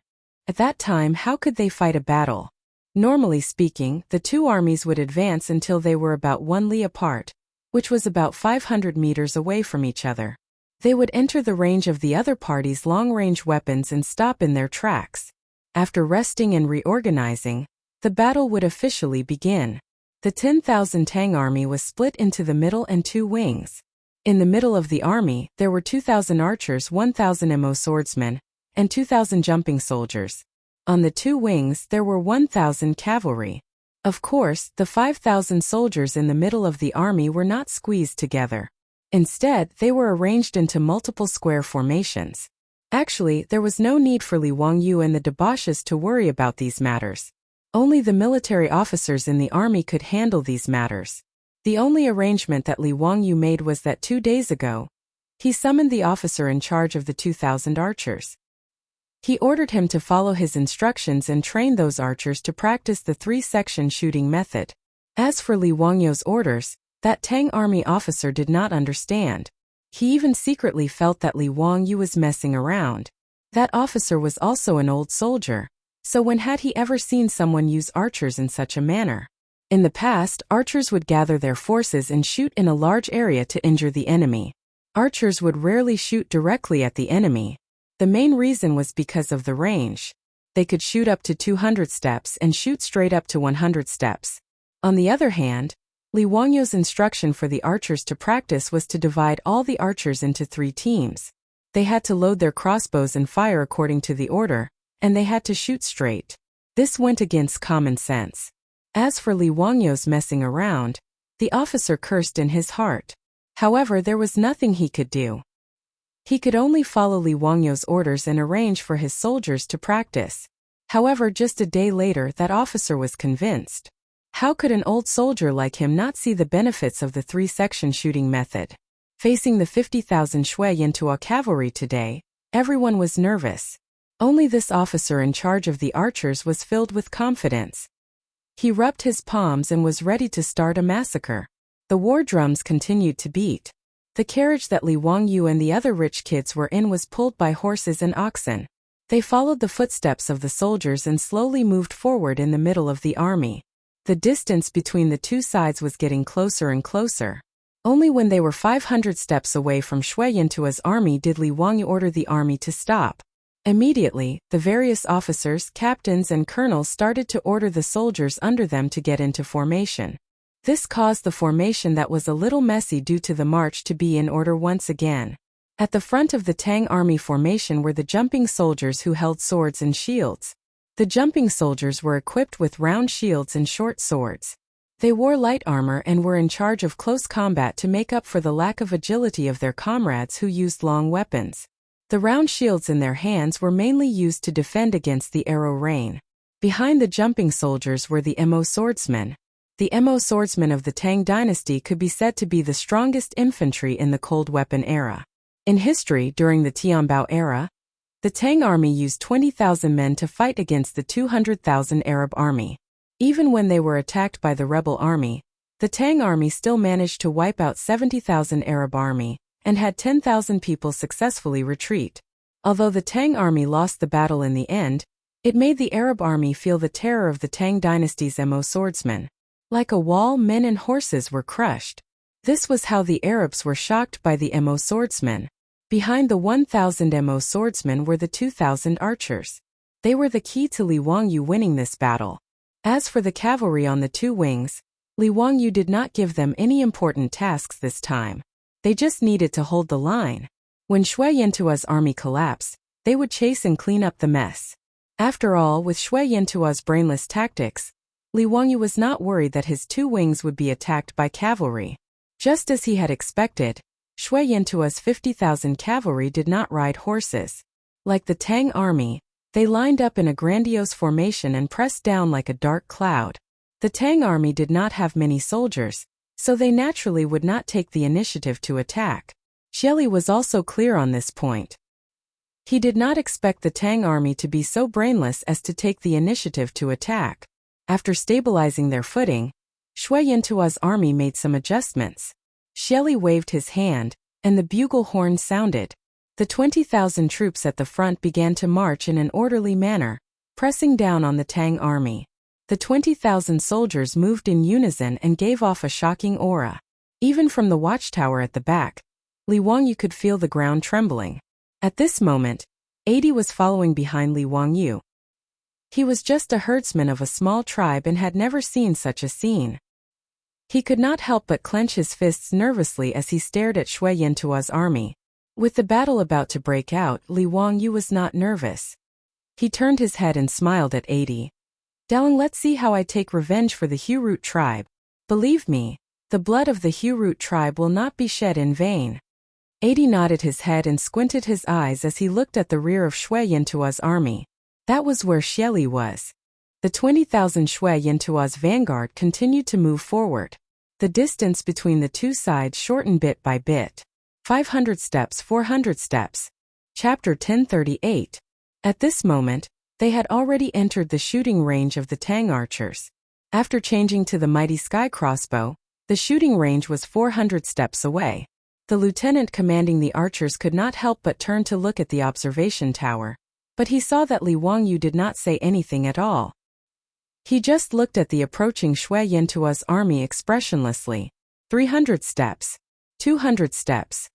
At that time, how could they fight a battle? Normally speaking, the two armies would advance until they were about 1 li apart, which was about 500 meters away from each other. They would enter the range of the other party's long-range weapons and stop in their tracks. After resting and reorganizing, the battle would officially begin. The 10,000 Tang army was split into the middle and 2 wings. In the middle of the army, there were 2,000 archers, 1,000 Mo swordsmen, and 2,000 jumping soldiers. On the 2 wings, there were 1,000 cavalry. Of course, the 5,000 soldiers in the middle of the army were not squeezed together. Instead, they were arranged into multiple square formations. Actually, there was no need for Li Wangyu and the debauches to worry about these matters. Only the military officers in the army could handle these matters. The only arrangement that Li Wangyu made was that 2 days ago, he summoned the officer in charge of the 2,000 archers. He ordered him to follow his instructions and train those archers to practice the 3-section shooting method. As for Li Wangyu's orders, that Tang army officer did not understand. He even secretly felt that Li Wangyu was messing around. That officer was also an old soldier, so when had he ever seen someone use archers in such a manner? In the past, archers would gather their forces and shoot in a large area to injure the enemy. Archers would rarely shoot directly at the enemy. The main reason was because of the range. They could shoot up to 200 steps and shoot straight up to 100 steps. On the other hand, Li Wangyu's instruction for the archers to practice was to divide all the archers into 3 teams. They had to load their crossbows and fire according to the order, and they had to shoot straight. This went against common sense. As for Li Wangyu's messing around, the officer cursed in his heart. However, there was nothing he could do. He could only follow Li Wangyu's orders and arrange for his soldiers to practice. However, just a day later, that officer was convinced. How could an old soldier like him not see the benefits of the 3-section shooting method? Facing the 50,000 Shui Yantua cavalry today, everyone was nervous. Only this officer in charge of the archers was filled with confidence. He rubbed his palms and was ready to start a massacre. The war drums continued to beat. The carriage that Li Wangyu and the other rich kids were in was pulled by horses and oxen. They followed the footsteps of the soldiers and slowly moved forward in the middle of the army. The distance between the two sides was getting closer and closer. Only when they were 500 steps away from Shui Yantua's army did Li Wangyu order the army to stop. Immediately, the various officers, captains and colonels started to order the soldiers under them to get into formation. This caused the formation that was a little messy due to the march to be in order once again. At the front of the Tang army formation were the jumping soldiers who held swords and shields. The jumping soldiers were equipped with round shields and short swords. They wore light armor and were in charge of close combat to make up for the lack of agility of their comrades who used long weapons. The round shields in their hands were mainly used to defend against the arrow rain. Behind the jumping soldiers were the Mo swordsmen. The Mo swordsmen of the Tang dynasty could be said to be the strongest infantry in the cold weapon era. In history, during the Tianbao era, the Tang army used 20,000 men to fight against the 200,000 Arab army. Even when they were attacked by the rebel army, the Tang army still managed to wipe out 70,000 Arab army, and had 10,000 people successfully retreat. Although the Tang army lost the battle in the end, it made the Arab army feel the terror of the Tang dynasty's Mo swordsmen. Like a wall, men and horses were crushed. This was how the Arabs were shocked by the Mo swordsmen. Behind the 1,000 Mo swordsmen were the 2,000 archers. They were the key to Li Wangyu winning this battle. As for the cavalry on the 2 wings, Li Wangyu did not give them any important tasks this time. They just needed to hold the line. When Shui Yantua's army collapsed, they would chase and clean up the mess. After all, with Shui Yantua's brainless tactics, Li Wangyu was not worried that his 2 wings would be attacked by cavalry. Just as he had expected, Shui Yantua's 50,000 cavalry did not ride horses. Like the Tang army, they lined up in a grandiose formation and pressed down like a dark cloud. The Tang army did not have many soldiers, so they naturally would not take the initiative to attack. Xieli was also clear on this point. He did not expect the Tang army to be so brainless as to take the initiative to attack. After stabilizing their footing, Shui Yantua's army made some adjustments. Xieli waved his hand, and the bugle horn sounded. The 20,000 troops at the front began to march in an orderly manner, pressing down on the Tang army. The 20,000 soldiers moved in unison and gave off a shocking aura. Even from the watchtower at the back, Li Wangyu could feel the ground trembling. At this moment, 80 was following behind Li Wangyu. He was just a herdsman of a small tribe and had never seen such a scene. He could not help but clench his fists nervously as he stared at Shui Yantua's army. With the battle about to break out, Li Wangyu was not nervous. He turned his head and smiled at 80. "Dalang, let's see how I take revenge for the Hu-Root tribe. Believe me, the blood of the Hu-Root tribe will not be shed in vain." 80 nodded his head and squinted his eyes as he looked at the rear of Shui Yantua's army. That was where Xieli was. The 20,000 Shui Yintua's vanguard continued to move forward. The distance between the two sides shortened bit by bit. 500 steps, 400 steps. Chapter 1038. At this moment, they had already entered the shooting range of the Tang archers. After changing to the mighty sky crossbow, the shooting range was 400 steps away. The lieutenant commanding the archers could not help but turn to look at the observation tower. But he saw that Li Wangyu did not say anything at all. He just looked at the approaching Shui Yintua's army expressionlessly. 300 steps. 200 steps.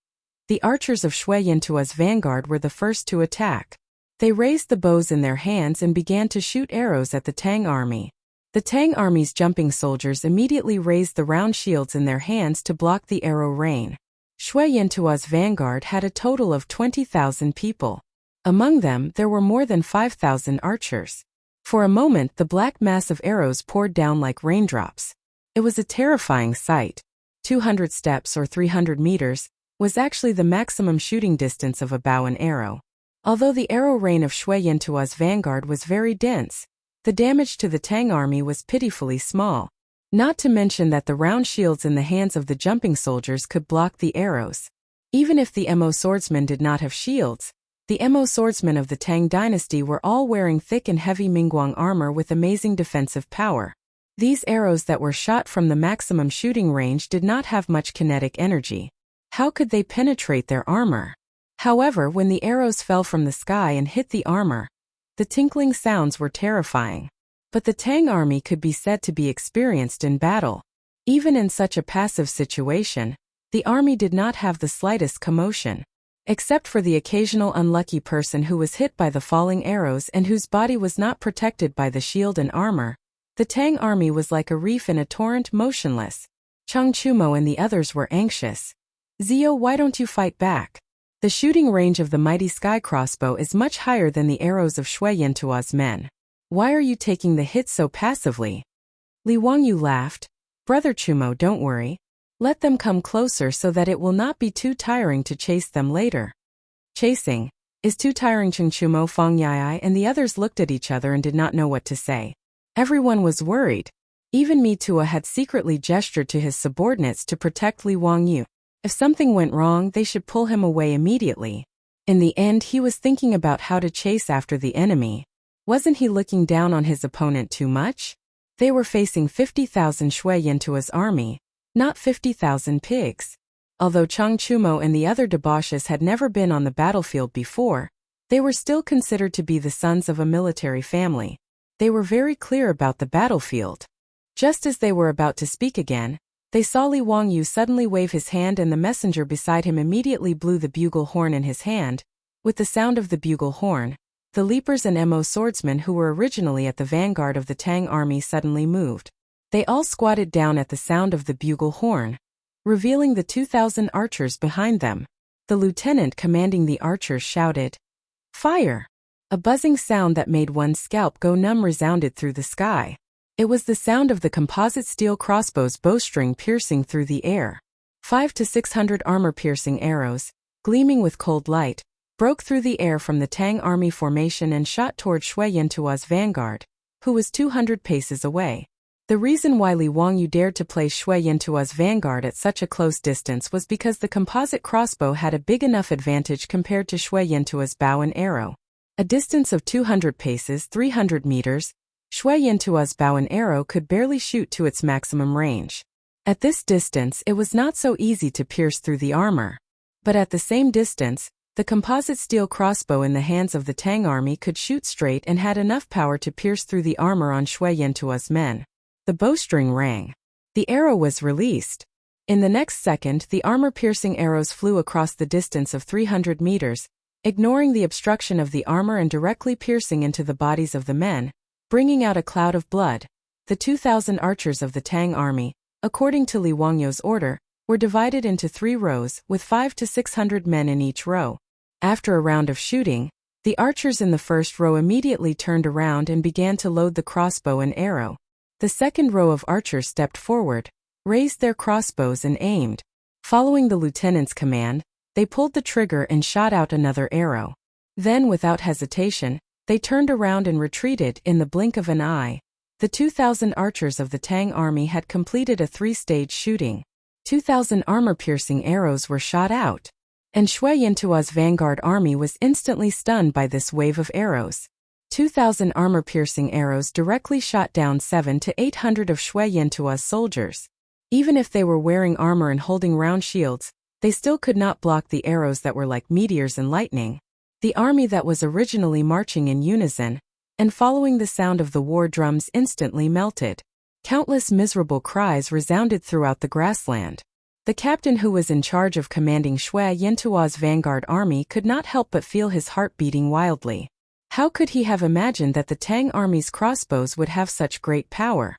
The archers of Shui Yintua's vanguard were the first to attack. They raised the bows in their hands and began to shoot arrows at the Tang army. The Tang army's jumping soldiers immediately raised the round shields in their hands to block the arrow rain. Shui Yintua's vanguard had a total of 20,000 people. Among them, there were more than 5,000 archers. For a moment, the black mass of arrows poured down like raindrops. It was a terrifying sight. 200 steps or 300 meters was actually the maximum shooting distance of a bow and arrow. Although the arrow rain of Shui Yintua's vanguard was very dense, the damage to the Tang army was pitifully small. Not to mention that the round shields in the hands of the jumping soldiers could block the arrows. Even if the Mo swordsmen did not have shields, the Mo swordsmen of the Tang dynasty were all wearing thick and heavy Mingguang armor with amazing defensive power. These arrows that were shot from the maximum shooting range did not have much kinetic energy. How could they penetrate their armor? However, when the arrows fell from the sky and hit the armor, the tinkling sounds were terrifying. But the Tang army could be said to be experienced in battle. Even in such a passive situation, the army did not have the slightest commotion. Except for the occasional unlucky person who was hit by the falling arrows and whose body was not protected by the shield and armor, the Tang army was like a reef in a torrent, motionless. Chang Chumo and the others were anxious. Zio, why don't you fight back? The shooting range of the mighty sky crossbow is much higher than the arrows of Shui Yintua's men. Why are you taking the hit so passively? Li Wangyu laughed. Brother Chumo, don't worry. Let them come closer so that it will not be too tiring to chase them later. Chasing is too tiring. Cheng Chumo, Fang Yai and the others looked at each other and did not know what to say. Everyone was worried. Even Mitua had secretly gestured to his subordinates to protect Li Wangyu. If something went wrong, they should pull him away immediately. In the end, he was thinking about how to chase after the enemy. Wasn't he looking down on his opponent too much? They were facing 50,000 Shui Yintua's army, not 50,000 pigs. Although Chang Chumo and the other debauches had never been on the battlefield before, they were still considered to be the sons of a military family. They were very clear about the battlefield. Just as they were about to speak again, they saw Li Wangyu suddenly wave his hand and the messenger beside him immediately blew the bugle horn in his hand. With the sound of the bugle horn, the leapers and Mo swordsmen who were originally at the vanguard of the Tang army suddenly moved. They all squatted down at the sound of the bugle horn, revealing the 2,000 archers behind them. The lieutenant commanding the archers shouted, "Fire!" A buzzing sound that made one's scalp go numb resounded through the sky. It was the sound of the composite steel crossbow's bowstring piercing through the air. 500 to 600 armor-piercing arrows, gleaming with cold light, broke through the air from the Tang army formation and shot toward Shui Yintua's vanguard, who was 200 paces away. The reason why Li Wangyu dared to place Shui Yintua's vanguard at such a close distance was because the composite crossbow had a big enough advantage compared to Shui Yintua's bow and arrow. A distance of 200 paces, 300 meters, Shui Yintua's bow and arrow could barely shoot to its maximum range. At this distance, it was not so easy to pierce through the armor. But at the same distance, the composite steel crossbow in the hands of the Tang army could shoot straight and had enough power to pierce through the armor on Shui Yintua's men. The bowstring rang. The arrow was released. In the next second, the armor-piercing arrows flew across the distance of 300 meters, ignoring the obstruction of the armor and directly piercing into the bodies of the men, bringing out a cloud of blood. The 2,000 archers of the Tang army, according to Li Wangyu's order, were divided into 3 rows, with 500 to 600 men in each row. After a round of shooting, the archers in the first row immediately turned around and began to load the crossbow and arrow. The second row of archers stepped forward, raised their crossbows and aimed. Following the lieutenant's command, they pulled the trigger and shot out another arrow. Then, without hesitation, They turned around and retreated in the blink of an eye. The 2,000 archers of the Tang army had completed a 3-stage shooting. 2,000 armor-piercing arrows were shot out, and Shui Yintua's vanguard army was instantly stunned by this wave of arrows. 2,000 armor-piercing arrows directly shot down 700 to 800 of Shui Yintua's soldiers. Even if they were wearing armor and holding round shields, they still could not block the arrows that were like meteors and lightning. The army that was originally marching in unison, and following the sound of the war drums instantly melted. Countless miserable cries resounded throughout the grassland. The captain who was in charge of commanding Shui Yintua's vanguard army could not help but feel his heart beating wildly. How could he have imagined that the Tang army's crossbows would have such great power?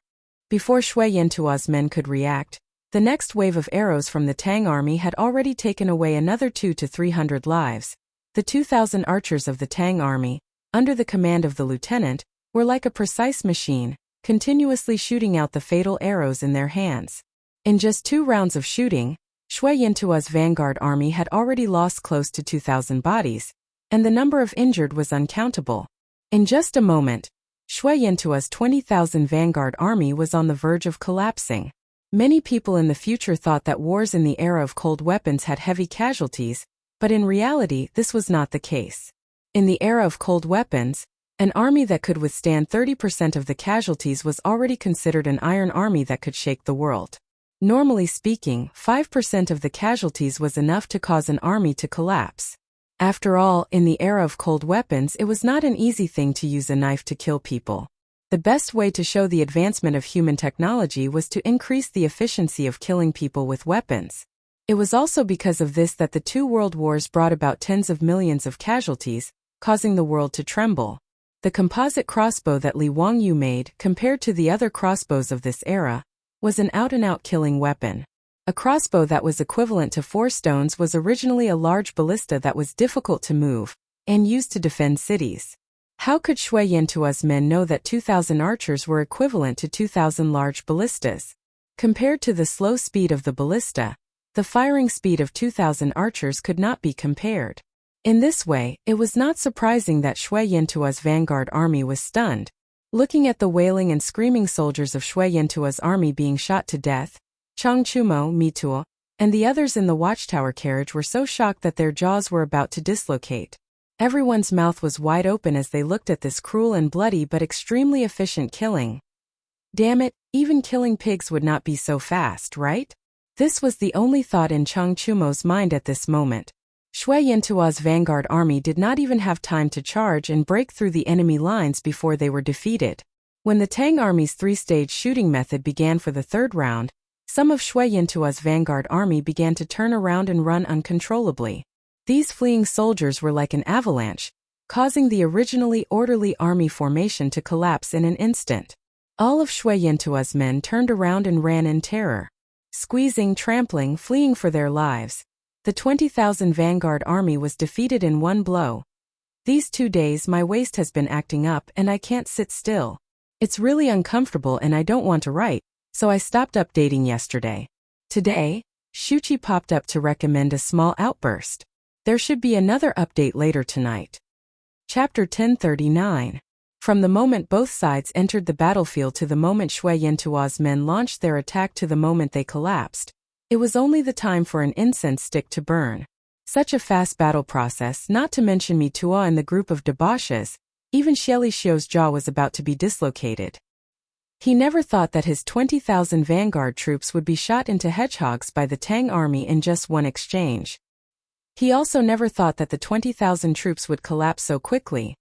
Before Shui Yintua's men could react, the next wave of arrows from the Tang army had already taken away another 200 to 300 lives. The 2,000 archers of the Tang army, under the command of the lieutenant, were like a precise machine, continuously shooting out the fatal arrows in their hands. In just 2 rounds of shooting, Shui Yintua's vanguard army had already lost close to 2,000 bodies, and the number of injured was uncountable. In just a moment, Shui Yintua's 20,000 vanguard army was on the verge of collapsing. Many people in the future thought that wars in the era of cold weapons had heavy casualties, but in reality this was not the case. In the era of cold weapons, an army that could withstand 30% of the casualties was already considered an iron army that could shake the world. Normally speaking, 5% of the casualties was enough to cause an army to collapse. After all, in the era of cold weapons it was not an easy thing to use a knife to kill people. The best way to show the advancement of human technology was to increase the efficiency of killing people with weapons. It was also because of this that the 2 world wars brought about tens of millions of casualties, causing the world to tremble. The composite crossbow that Li Wangyu made, compared to the other crossbows of this era, was an out-and-out killing weapon. A crossbow that was equivalent to 4 stones was originally a large ballista that was difficult to move, and used to defend cities. How could Shui Yintua's men know that 2,000 archers were equivalent to 2,000 large ballistas? Compared to the slow speed of the ballista, the firing speed of 2,000 archers could not be compared. In this way, it was not surprising that Shui Yintua's vanguard army was stunned. Looking at the wailing and screaming soldiers of Shui Yintua's army being shot to death, Chang Chumo, Mituo, and the others in the watchtower carriage were so shocked that their jaws were about to dislocate. Everyone's mouth was wide open as they looked at this cruel and bloody but extremely efficient killing. Damn it, even killing pigs would not be so fast, right? This was the only thought in Chang Chumo's mind at this moment. Shui Yintua's vanguard army did not even have time to charge and break through the enemy lines before they were defeated. When the Tang army's 3-stage shooting method began for the 3rd round, some of Shui Yintua's vanguard army began to turn around and run uncontrollably. These fleeing soldiers were like an avalanche, causing the originally orderly army formation to collapse in an instant. All of Shui Yintua's men turned around and ran in terror. Squeezing, trampling, fleeing for their lives. The 20,000 vanguard army was defeated in one blow. These 2 days my waist has been acting up and I can't sit still. It's really uncomfortable and I don't want to write, so I stopped updating yesterday. Today, Shuchi popped up to recommend a small outburst. There should be another update later tonight. Chapter 1039. From the moment both sides entered the battlefield to the moment Shui Yintua's men launched their attack to the moment they collapsed, it was only the time for an incense stick to burn. Such a fast battle process, not to mention Mituo and the group of debauches, even Xieli Xiu's jaw was about to be dislocated. He never thought that his 20,000 vanguard troops would be shot into hedgehogs by the Tang army in just one exchange. He also never thought that the 20,000 troops would collapse so quickly.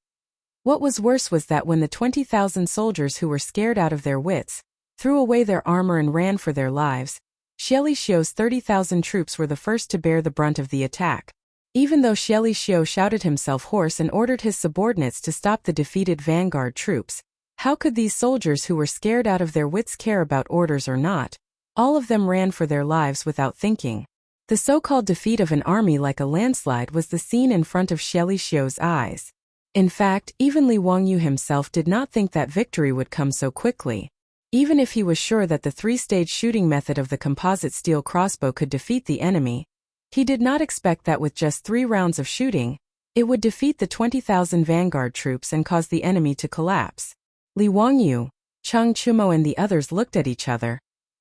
What was worse was that when the 20,000 soldiers who were scared out of their wits threw away their armor and ran for their lives, Xieli Xiu's 30,000 troops were the first to bear the brunt of the attack. Even though Xieli Xiu shouted himself hoarse and ordered his subordinates to stop the defeated vanguard troops, how could these soldiers who were scared out of their wits care about orders or not? All of them ran for their lives without thinking. The so-called defeat of an army like a landslide was the scene in front of Xieli Xiu's eyes. In fact, even Li Wangyu himself did not think that victory would come so quickly. Even if he was sure that the 3-stage shooting method of the composite steel crossbow could defeat the enemy, he did not expect that with just 3 rounds of shooting, It would defeat the 20,000 vanguard troops and cause the enemy to collapse. Li Wangyu, Chang Chumo and the others looked at each other.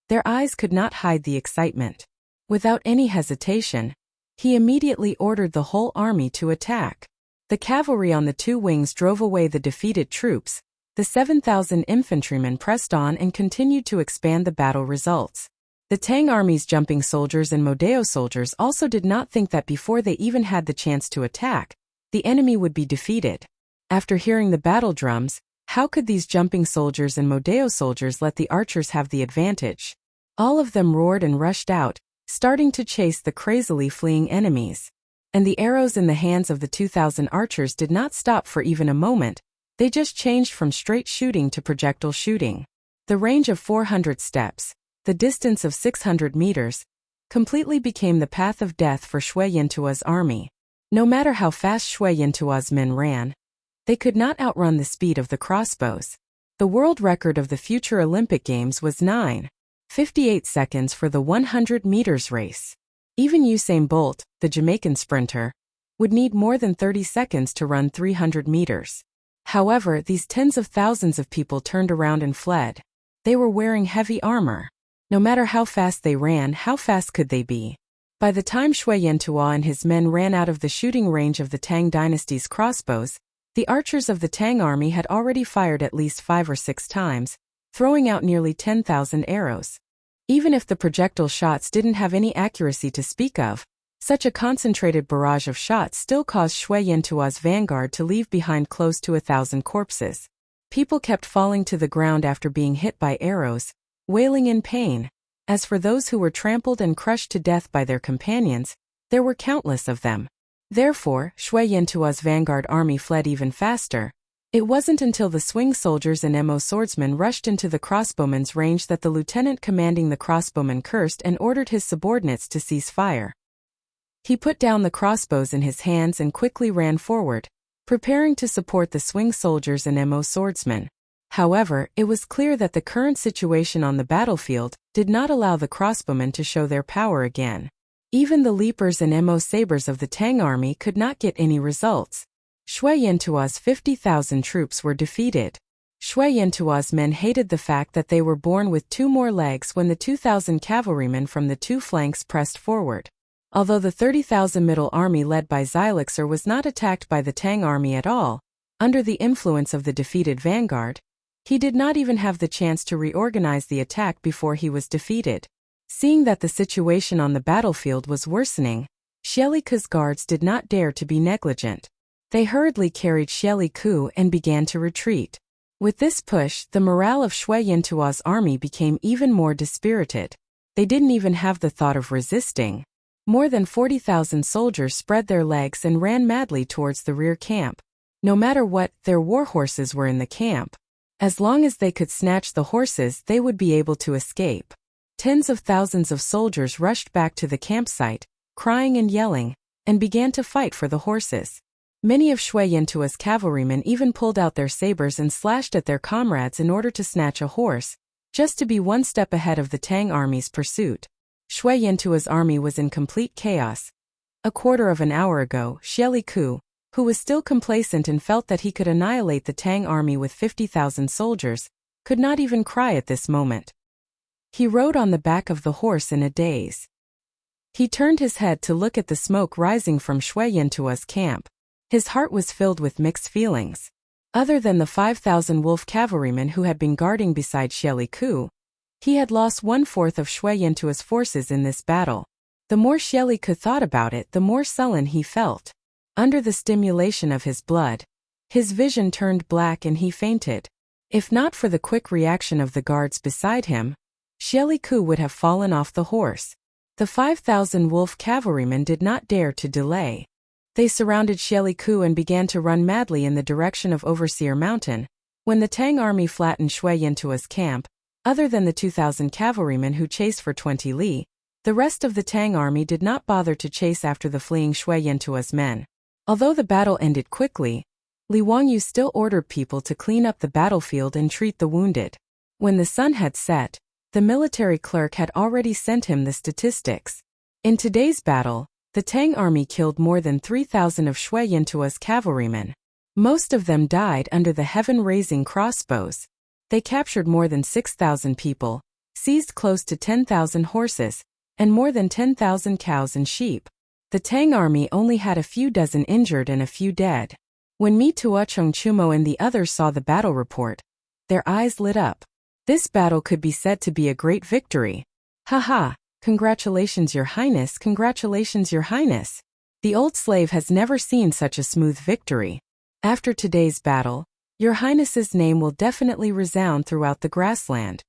Their eyes could not hide the excitement. Without any hesitation, he immediately ordered the whole army to attack. The cavalry on the two wings drove away the defeated troops. The 7,000 infantrymen pressed on and continued to expand the battle results. The Tang army's jumping soldiers and Modeo soldiers also did not think that before they even had the chance to attack, the enemy would be defeated. After hearing the battle drums, how could these jumping soldiers and Modeo soldiers let the archers have the advantage? All of them roared and rushed out, starting to chase the crazily fleeing enemies. And the arrows in the hands of the 2,000 archers did not stop for even a moment. They just changed from straight shooting to projectile shooting. The range of 400 steps, the distance of 600 meters, completely became the path of death for Shui Yintua's army. No matter how fast Shui Yintua's men ran, they could not outrun the speed of the crossbows. The world record of the future Olympic Games was 9:58 seconds for the 100 meters race. Even Usain Bolt, the Jamaican sprinter, would need more than 30 seconds to run 300 meters. However, these tens of thousands of people turned around and fled. They were wearing heavy armor. No matter how fast they ran, how fast could they be? By the time Shui Yantua and his men ran out of the shooting range of the Tang dynasty's crossbows, the archers of the Tang army had already fired at least 5 or 6 times, throwing out nearly 10,000 arrows. Even if the projectile shots didn't have any accuracy to speak of, such a concentrated barrage of shots still caused Shui Yantua's vanguard to leave behind close to 1,000 corpses. People kept falling to the ground after being hit by arrows, wailing in pain. As for those who were trampled and crushed to death by their companions, there were countless of them. Therefore, Shui Yantua's vanguard army fled even faster. It wasn't until the swing soldiers and Mo swordsmen rushed into the crossbowmen's range that the lieutenant commanding the crossbowmen cursed and ordered his subordinates to cease fire. He put down the crossbows in his hands and quickly ran forward, preparing to support the swing soldiers and Mo swordsmen. However, it was clear that the current situation on the battlefield did not allow the crossbowmen to show their power again. Even the leapers and Mo sabers of the Tang army could not get any results. Shui Yantua's 50,000 troops were defeated. Shui Yantua's men hated the fact that they were born with 2 more legs when the 2,000 cavalrymen from the 2 flanks pressed forward. Although the 30,000 middle army led by Xylixer was not attacked by the Tang army at all, under the influence of the defeated vanguard, he did not even have the chance to reorganize the attack before he was defeated. Seeing that the situation on the battlefield was worsening, Xieliku's guards did not dare to be negligent. They hurriedly carried Xieliku and began to retreat. With this push, the morale of Shui Yantua's army became even more dispirited. They didn't even have the thought of resisting. More than 40,000 soldiers spread their legs and ran madly towards the rear camp. No matter what, their war horses were in the camp. As long as they could snatch the horses, they would be able to escape. Tens of thousands of soldiers rushed back to the campsite, crying and yelling, and began to fight for the horses. Many of Shui Yantua's cavalrymen even pulled out their sabers and slashed at their comrades in order to snatch a horse, just to be one step ahead of the Tang army's pursuit. Shui Yantua's army was in complete chaos. A quarter of an hour ago, Xieliku, who was still complacent and felt that he could annihilate the Tang army with 50,000 soldiers, could not even cry at this moment. He rode on the back of the horse in a daze. He turned his head to look at the smoke rising from Shui Yantua's camp. His heart was filled with mixed feelings. Other than the 5,000 wolf cavalrymen who had been guarding beside Xieliku, he had lost 1/4 of Shui Yantua's forces in this battle. The more Xieliku thought about it, the more sullen he felt. Under the stimulation of his blood, his vision turned black and he fainted. If not for the quick reaction of the guards beside him, Xieliku would have fallen off the horse. The 5,000 wolf cavalrymen did not dare to delay. They surrounded Xieliku and began to run madly in the direction of Overseer Mountain. When the Tang army flattened Shui Yantua's camp, other than the 2,000 cavalrymen who chased for 20 li, the rest of the Tang army did not bother to chase after the fleeing Shui Yantua's men. Although the battle ended quickly, Li Wangyu still ordered people to clean up the battlefield and treat the wounded. When the sun had set, the military clerk had already sent him the statistics. In today's battle, The Tang army killed more than 3,000 of Shui Yantua's cavalrymen. Most of them died under the heaven-raising crossbows. They captured more than 6,000 people, seized close to 10,000 horses, and more than 10,000 cows and sheep. The Tang army only had a few dozen injured and a few dead. When Mitua, Chongchumo and the others saw the battle report, their eyes lit up. This battle could be said to be a great victory. Haha, congratulations, Your Highness, congratulations, Your Highness. The old slave has never seen such a smooth victory. After today's battle, Your Highness's name will definitely resound throughout the grassland.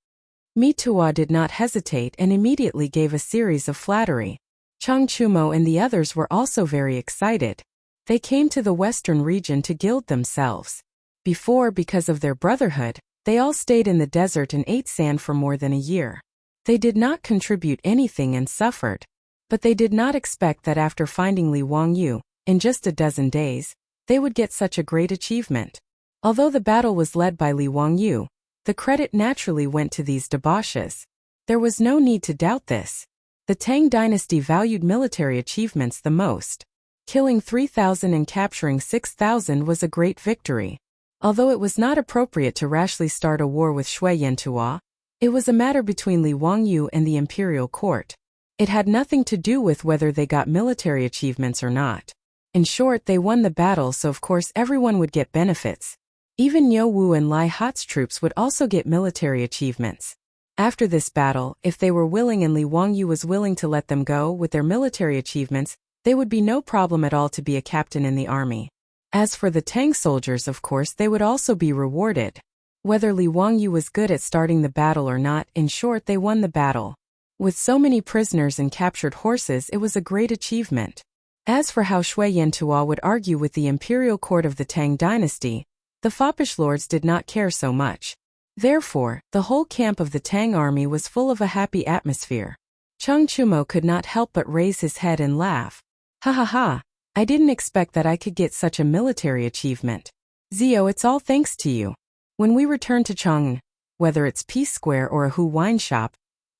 Mitua did not hesitate and immediately gave a series of flattery. Changchumo and the others were also very excited. They came to the western region to gild themselves. Before, because of their brotherhood, they all stayed in the desert and ate sand for more than a year. They did not contribute anything and suffered. But they did not expect that after finding Li Wangyu, in just a dozen days, they would get such a great achievement. Although the battle was led by Li Wangyu, the credit naturally went to these debauches. There was no need to doubt this. The Tang dynasty valued military achievements the most. Killing 3,000 and capturing 6,000 was a great victory. Although it was not appropriate to rashly start a war with Shui Yantua, it was a matter between Li Wangyu and the imperial court. It had nothing to do with whether they got military achievements or not. In short, they won the battle, so of course everyone would get benefits. Even Niu Wu and Lai Hat's troops would also get military achievements. After this battle, if they were willing and Li Wangyu was willing to let them go with their military achievements, they would be no problem at all to be a captain in the army. As for the Tang soldiers, of course, they would also be rewarded. Whether Li Wangyu was good at starting the battle or not, in short, they won the battle. With so many prisoners and captured horses, it was a great achievement. As for how Shui Yantua would argue with the imperial court of the Tang dynasty, the foppish lords did not care so much. Therefore, the whole camp of the Tang army was full of a happy atmosphere. Changchumo could not help but raise his head and laugh. Ha ha ha, I didn't expect that I could get such a military achievement. Zio, it's all thanks to you. When we return to Chang'an, whether it's Peace Square or a Hu wine shop,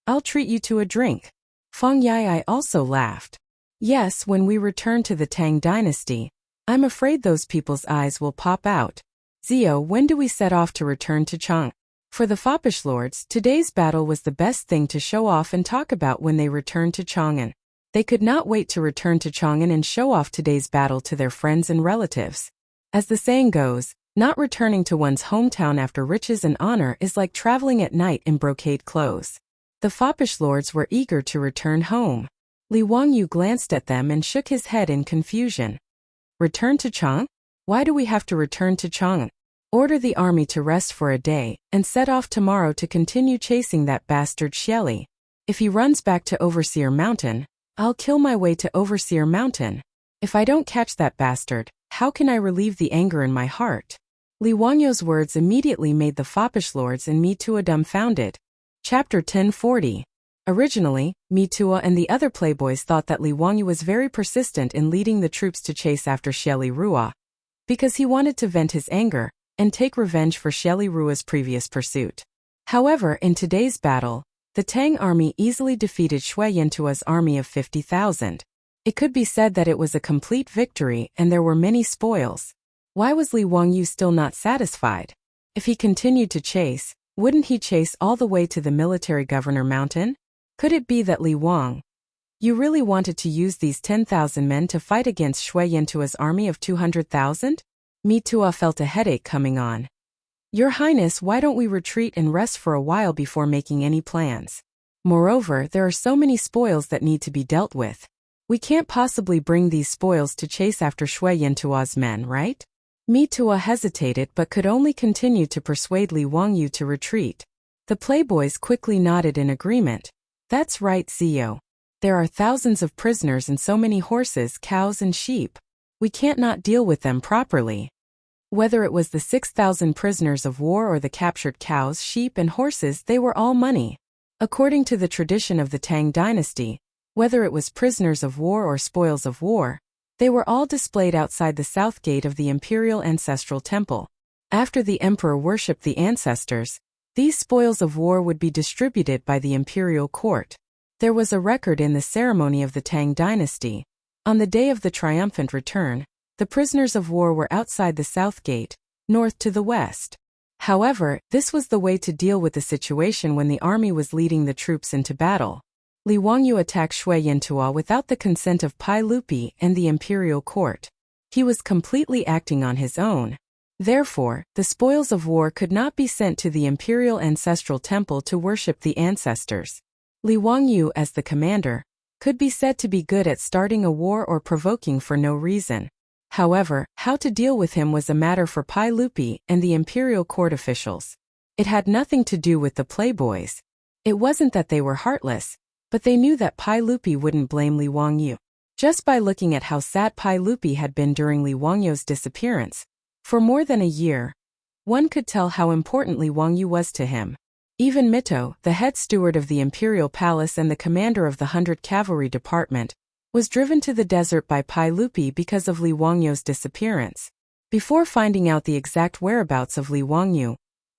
I'll treat you to a drink. Feng Yai also laughed. Yes, when we return to the Tang dynasty, I'm afraid those people's eyes will pop out. Zio, when do we set off to return to Chang'an? For the foppish lords, today's battle was the best thing to show off and talk about when they returned to Chang'an. They could not wait to return to Chang'an and show off today's battle to their friends and relatives. As the saying goes, not returning to one's hometown after riches and honor is like traveling at night in brocade clothes. The foppish lords were eager to return home. Li Wangyu glanced at them and shook his head in confusion. Return to Chang'an? Why do we have to return to Chang'an? Order the army to rest for a day, and set off tomorrow to continue chasing that bastard Xieli. If he runs back to Overseer Mountain, I'll kill my way to Overseer Mountain. If I don't catch that bastard, how can I relieve the anger in my heart? Li Wangyu's words immediately made the foppish lords and Mitua dumbfounded. Chapter 1040. Originally, Mitua and the other playboys thought that Li Wangyu was very persistent in leading the troops to chase after Xieli Rua, because he wanted to vent his anger and take revenge for Xieli Rua's previous pursuit. However, in today's battle, the Tang army easily defeated Shui Yantua's army of 50,000. It could be said that it was a complete victory and there were many spoils. Why was Li Wangyu still not satisfied? If he continued to chase, wouldn't he chase all the way to the military governor mountain? Could it be that Li Wangyu really wanted to use these 10,000 men to fight against Shui Yantua's army of 200,000? Mitua felt a headache coming on. Your Highness, why don't we retreat and rest for a while before making any plans? Moreover, there are so many spoils that need to be dealt with. We can't possibly bring these spoils to chase after Shui Yantua's men, right? Mitua hesitated but could only continue to persuade Li Wangyu to retreat. The playboys quickly nodded in agreement. That's right, Zio. There are thousands of prisoners and so many horses, cows and sheep. We can't not deal with them properly. Whether it was the 6,000 prisoners of war or the captured cows, sheep and horses, they were all money. According to the tradition of the Tang dynasty, whether it was prisoners of war or spoils of war, they were all displayed outside the south gate of the imperial ancestral temple. After the emperor worshipped the ancestors, these spoils of war would be distributed by the imperial court. There was a record in the ceremony of the Tang dynasty. On the day of the triumphant return, the prisoners of war were outside the south gate, north to the west. However, this was the way to deal with the situation when the army was leading the troops into battle. Li Wangyu attacked Shui Yantua without the consent of Pai Lupi and the imperial court. He was completely acting on his own. Therefore, the spoils of war could not be sent to the imperial ancestral temple to worship the ancestors. Li Wangyu, as the commander, could be said to be good at starting a war or provoking for no reason. However, how to deal with him was a matter for Pai Lupi and the imperial court officials. It had nothing to do with the playboys. It wasn't that they were heartless, but they knew that Pai Lupi wouldn't blame Li Wangyu. Just by looking at how sad Pai Lupi had been during Li Wangyu's disappearance, for more than a year, one could tell how important Li Wangyu was to him. Even Mito, the head steward of the imperial palace and the commander of the 100 Cavalry Department, was driven to the desert by Pai Lupi because of Li Wangyu's disappearance. Before finding out the exact whereabouts of Li Wangyu,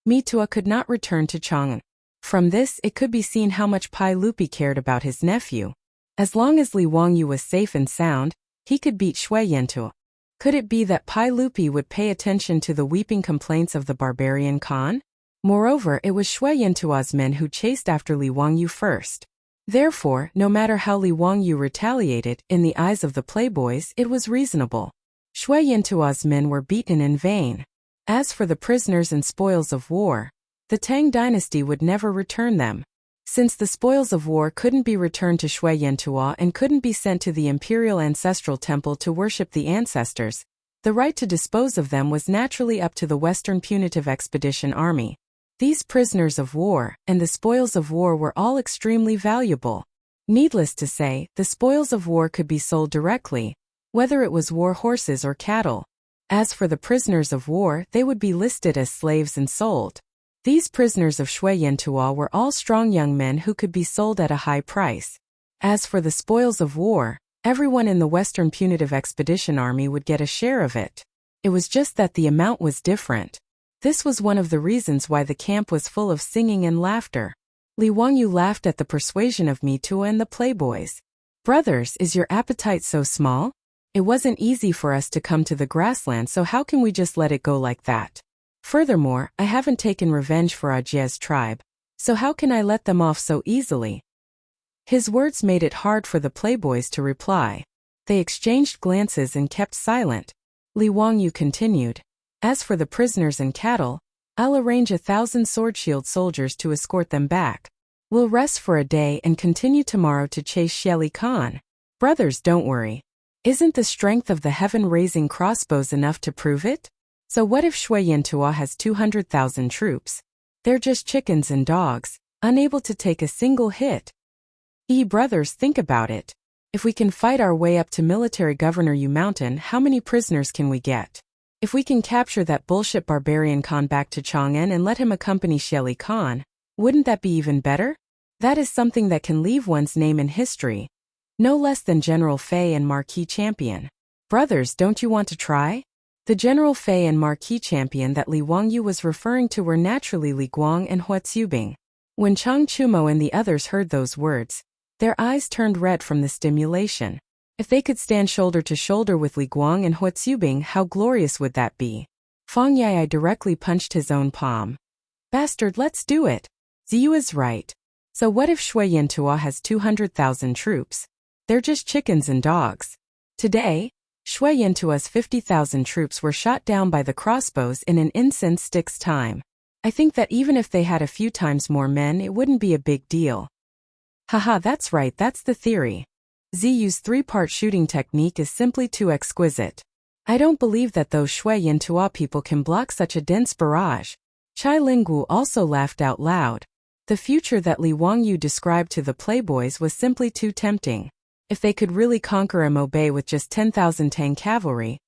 Mitua could not return to Chang'an. From this, it could be seen how much Pai Lupi cared about his nephew. As long as Li Wangyu was safe and sound, he could beat Shui Yantua. Could it be that Pai Lupi would pay attention to the weeping complaints of the barbarian Khan? Moreover, it was Shui Yantua's men who chased after Li Wangyu first. Therefore, no matter how Li Wangyu retaliated, in the eyes of the playboys it was reasonable. Shui Yantua's men were beaten in vain. As for the prisoners and spoils of war, the Tang dynasty would never return them. Since the spoils of war couldn't be returned to Shui Yantua and couldn't be sent to the imperial ancestral temple to worship the ancestors, the right to dispose of them was naturally up to the Western Punitive Expedition Army. These prisoners of war and the spoils of war were all extremely valuable. Needless to say, the spoils of war could be sold directly, whether it was war horses or cattle. As for the prisoners of war, they would be listed as slaves and sold. These prisoners of Shui Yantua were all strong young men who could be sold at a high price. As for the spoils of war, everyone in the Western Punitive Expedition Army would get a share of it. It was just that the amount was different. This was one of the reasons why the camp was full of singing and laughter. Li Wangyu laughed at the persuasion of Mitua and the playboys. "Brothers, is your appetite so small? It wasn't easy for us to come to the grassland, so how can we just let it go like that? Furthermore, I haven't taken revenge for Ajie's tribe, so how can I let them off so easily?" His words made it hard for the playboys to reply. They exchanged glances and kept silent. Li Wangyu continued, "As for the prisoners and cattle, I'll arrange 1,000 sword-shield soldiers to escort them back. We'll rest for a day and continue tomorrow to chase Shelly Khan. Brothers, don't worry. Isn't the strength of the heaven-raising crossbows enough to prove it? So what if Shui Yantua has 200,000 troops? They're just chickens and dogs, unable to take a single hit. Brothers, think about it. If we can fight our way up to Military Governor Yu Mountain, how many prisoners can we get? If we can capture that bullshit barbarian Khan back to Chang'an and let him accompany Shelly Khan, wouldn't that be even better? That is something that can leave one's name in history. No less than General Fei and Marquis Champion. Brothers, don't you want to try?" The General Fei and Marquis Champion that Li Wangyu was referring to were naturally Li Guang and Hua Tsubing. When Chang Chumo and the others heard those words, their eyes turned red from the stimulation. If they could stand shoulder to shoulder with Li Guang and Hua Tsubing, how glorious would that be? Fang Yai directly punched his own palm. "Bastard, let's do it. Ziyu is right. So what if Shui Yantua has 200,000 troops? They're just chickens and dogs." Today, Shui Yantua's 50,000 troops were shot down by the crossbows in an incense stick's time. I think that even if they had a few times more men, it wouldn't be a big deal. Haha, that's right, that's the theory. Ziyu's 3-part shooting technique is simply too exquisite. I don't believe that those Shui Yantua people can block such a dense barrage. Chai Linggu also laughed out loud. The future that Li Wangyu described to the playboys was simply too tempting. If they could really conquer Mobe with just 10,000 Tang cavalry,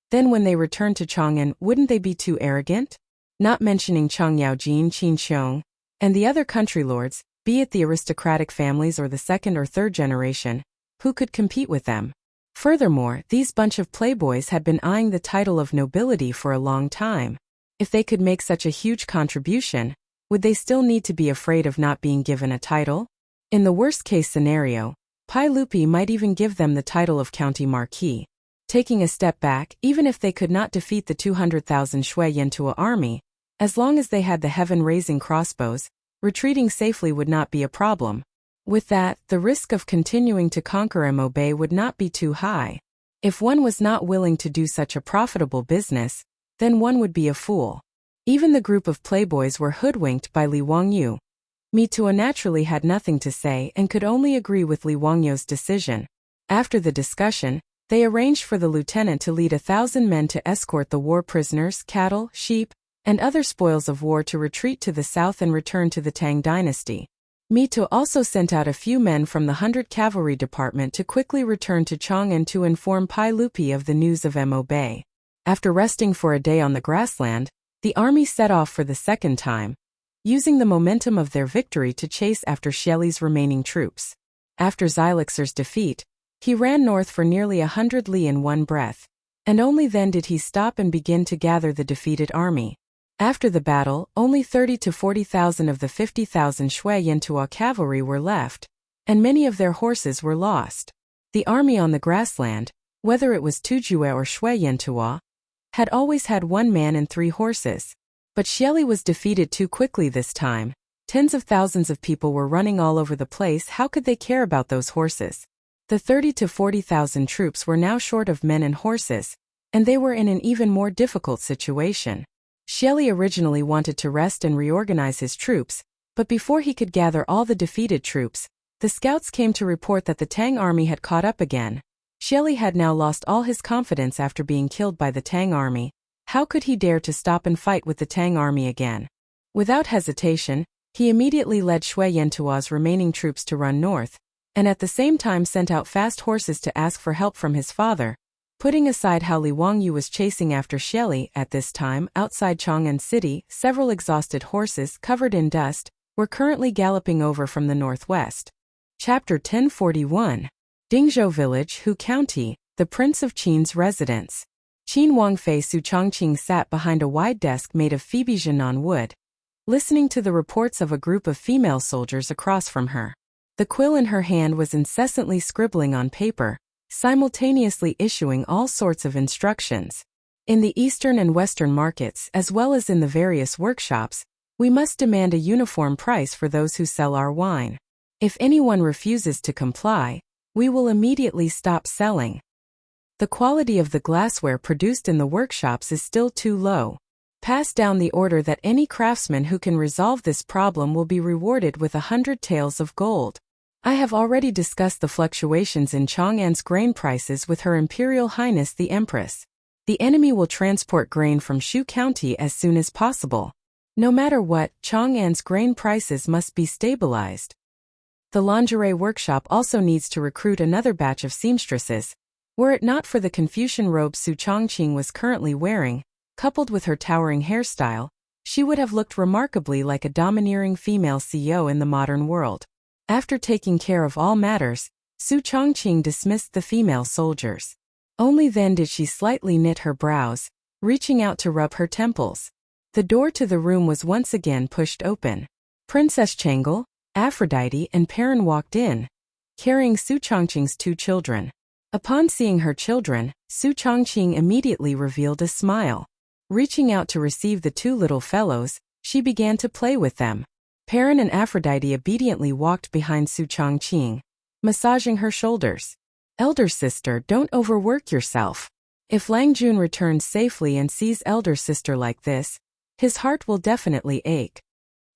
then when they returned to Chang'an, wouldn't they be too arrogant? Not mentioning Chang Yaojin, Qin Xiong, and the other country lords, be it the aristocratic families or the second or third generation, who could compete with them? Furthermore, these bunch of playboys had been eyeing the title of nobility for a long time. If they could make such a huge contribution, would they still need to be afraid of not being given a title? In the worst-case scenario, Pai Lupi might even give them the title of County Marquis. Taking a step back, even if they could not defeat the 200,000 Shui Yantua army, as long as they had the heaven-raising crossbows, retreating safely would not be a problem. With that, the risk of continuing to conquer Mo Bay would not be too high. If one was not willing to do such a profitable business, then one would be a fool. Even the group of playboys were hoodwinked by Li Wangyu. Mitua naturally had nothing to say and could only agree with Li Wangyu's decision. After the discussion, they arranged for the lieutenant to lead 1,000 men to escort the war prisoners, cattle, sheep, and other spoils of war to retreat to the south and return to the Tang dynasty. Mitua also sent out a few men from the 100 Cavalry Department to quickly return to Chang'an to inform Pai Lupi of the news of Mo Bay. After resting for a day on the grassland, the army set off for the second time, using the momentum of their victory to chase after Xieli's remaining troops. After Xylixer's defeat, he ran north for nearly 100 li in one breath, and only then did he stop and begin to gather the defeated army. After the battle, only 30 to 40,000 of the 50,000 Shui Yantua cavalry were left, and many of their horses were lost. The army on the grassland, whether it was Tujue or Shui Yantua, had always had 1 man and 3 horses. But Xieli was defeated too quickly this time. Tens of thousands of people were running all over the place. How could they care about those horses? The 30 to 40,000 troops were now short of men and horses, and they were in an even more difficult situation. Xieli originally wanted to rest and reorganize his troops, but before he could gather all the defeated troops, the scouts came to report that the Tang army had caught up again. Xieli had now lost all his confidence after being killed by the Tang army. How could he dare to stop and fight with the Tang army again? Without hesitation, he immediately led Shui Yantua's remaining troops to run north, and at the same time sent out fast horses to ask for help from his father. Putting aside how Li Wangyu was chasing after Xieli at this time, outside Chang'an City, several exhausted horses, covered in dust, were currently galloping over from the northwest. Chapter 1041. Dingzhou Village, Hu County, the Prince of Qin's residence. Qin Wangfei Su Changqing sat behind a wide desk made of Phoebe Jinan wood, listening to the reports of a group of female soldiers across from her. The quill in her hand was incessantly scribbling on paper, simultaneously issuing all sorts of instructions. In the eastern and western markets, as well as in the various workshops, we must demand a uniform price for those who sell our wine. If anyone refuses to comply, we will immediately stop selling. The quality of the glassware produced in the workshops is still too low. Pass down the order that any craftsman who can resolve this problem will be rewarded with 100 taels of gold. I have already discussed the fluctuations in Chang'an's grain prices with Her Imperial Highness the Empress. The enemy will transport grain from Shu County as soon as possible. No matter what, Chang'an's grain prices must be stabilized. The lingerie workshop also needs to recruit another batch of seamstresses. Were it not for the Confucian robe Su Changqing was currently wearing, coupled with her towering hairstyle, she would have looked remarkably like a domineering female CEO in the modern world. After taking care of all matters, Su Changqing dismissed the female soldiers. Only then did she slightly knit her brows, reaching out to rub her temples. The door to the room was once again pushed open. Princess Chang'an, Aphrodite and Perrin walked in, carrying Su Changqing's 2 children. Upon seeing her children, Su Changqing immediately revealed a smile. Reaching out to receive the 2 little fellows, she began to play with them. Perrin and Aphrodite obediently walked behind Su Changqing, massaging her shoulders. Elder sister, don't overwork yourself. If Lang Jun returns safely and sees elder sister like this, his heart will definitely ache.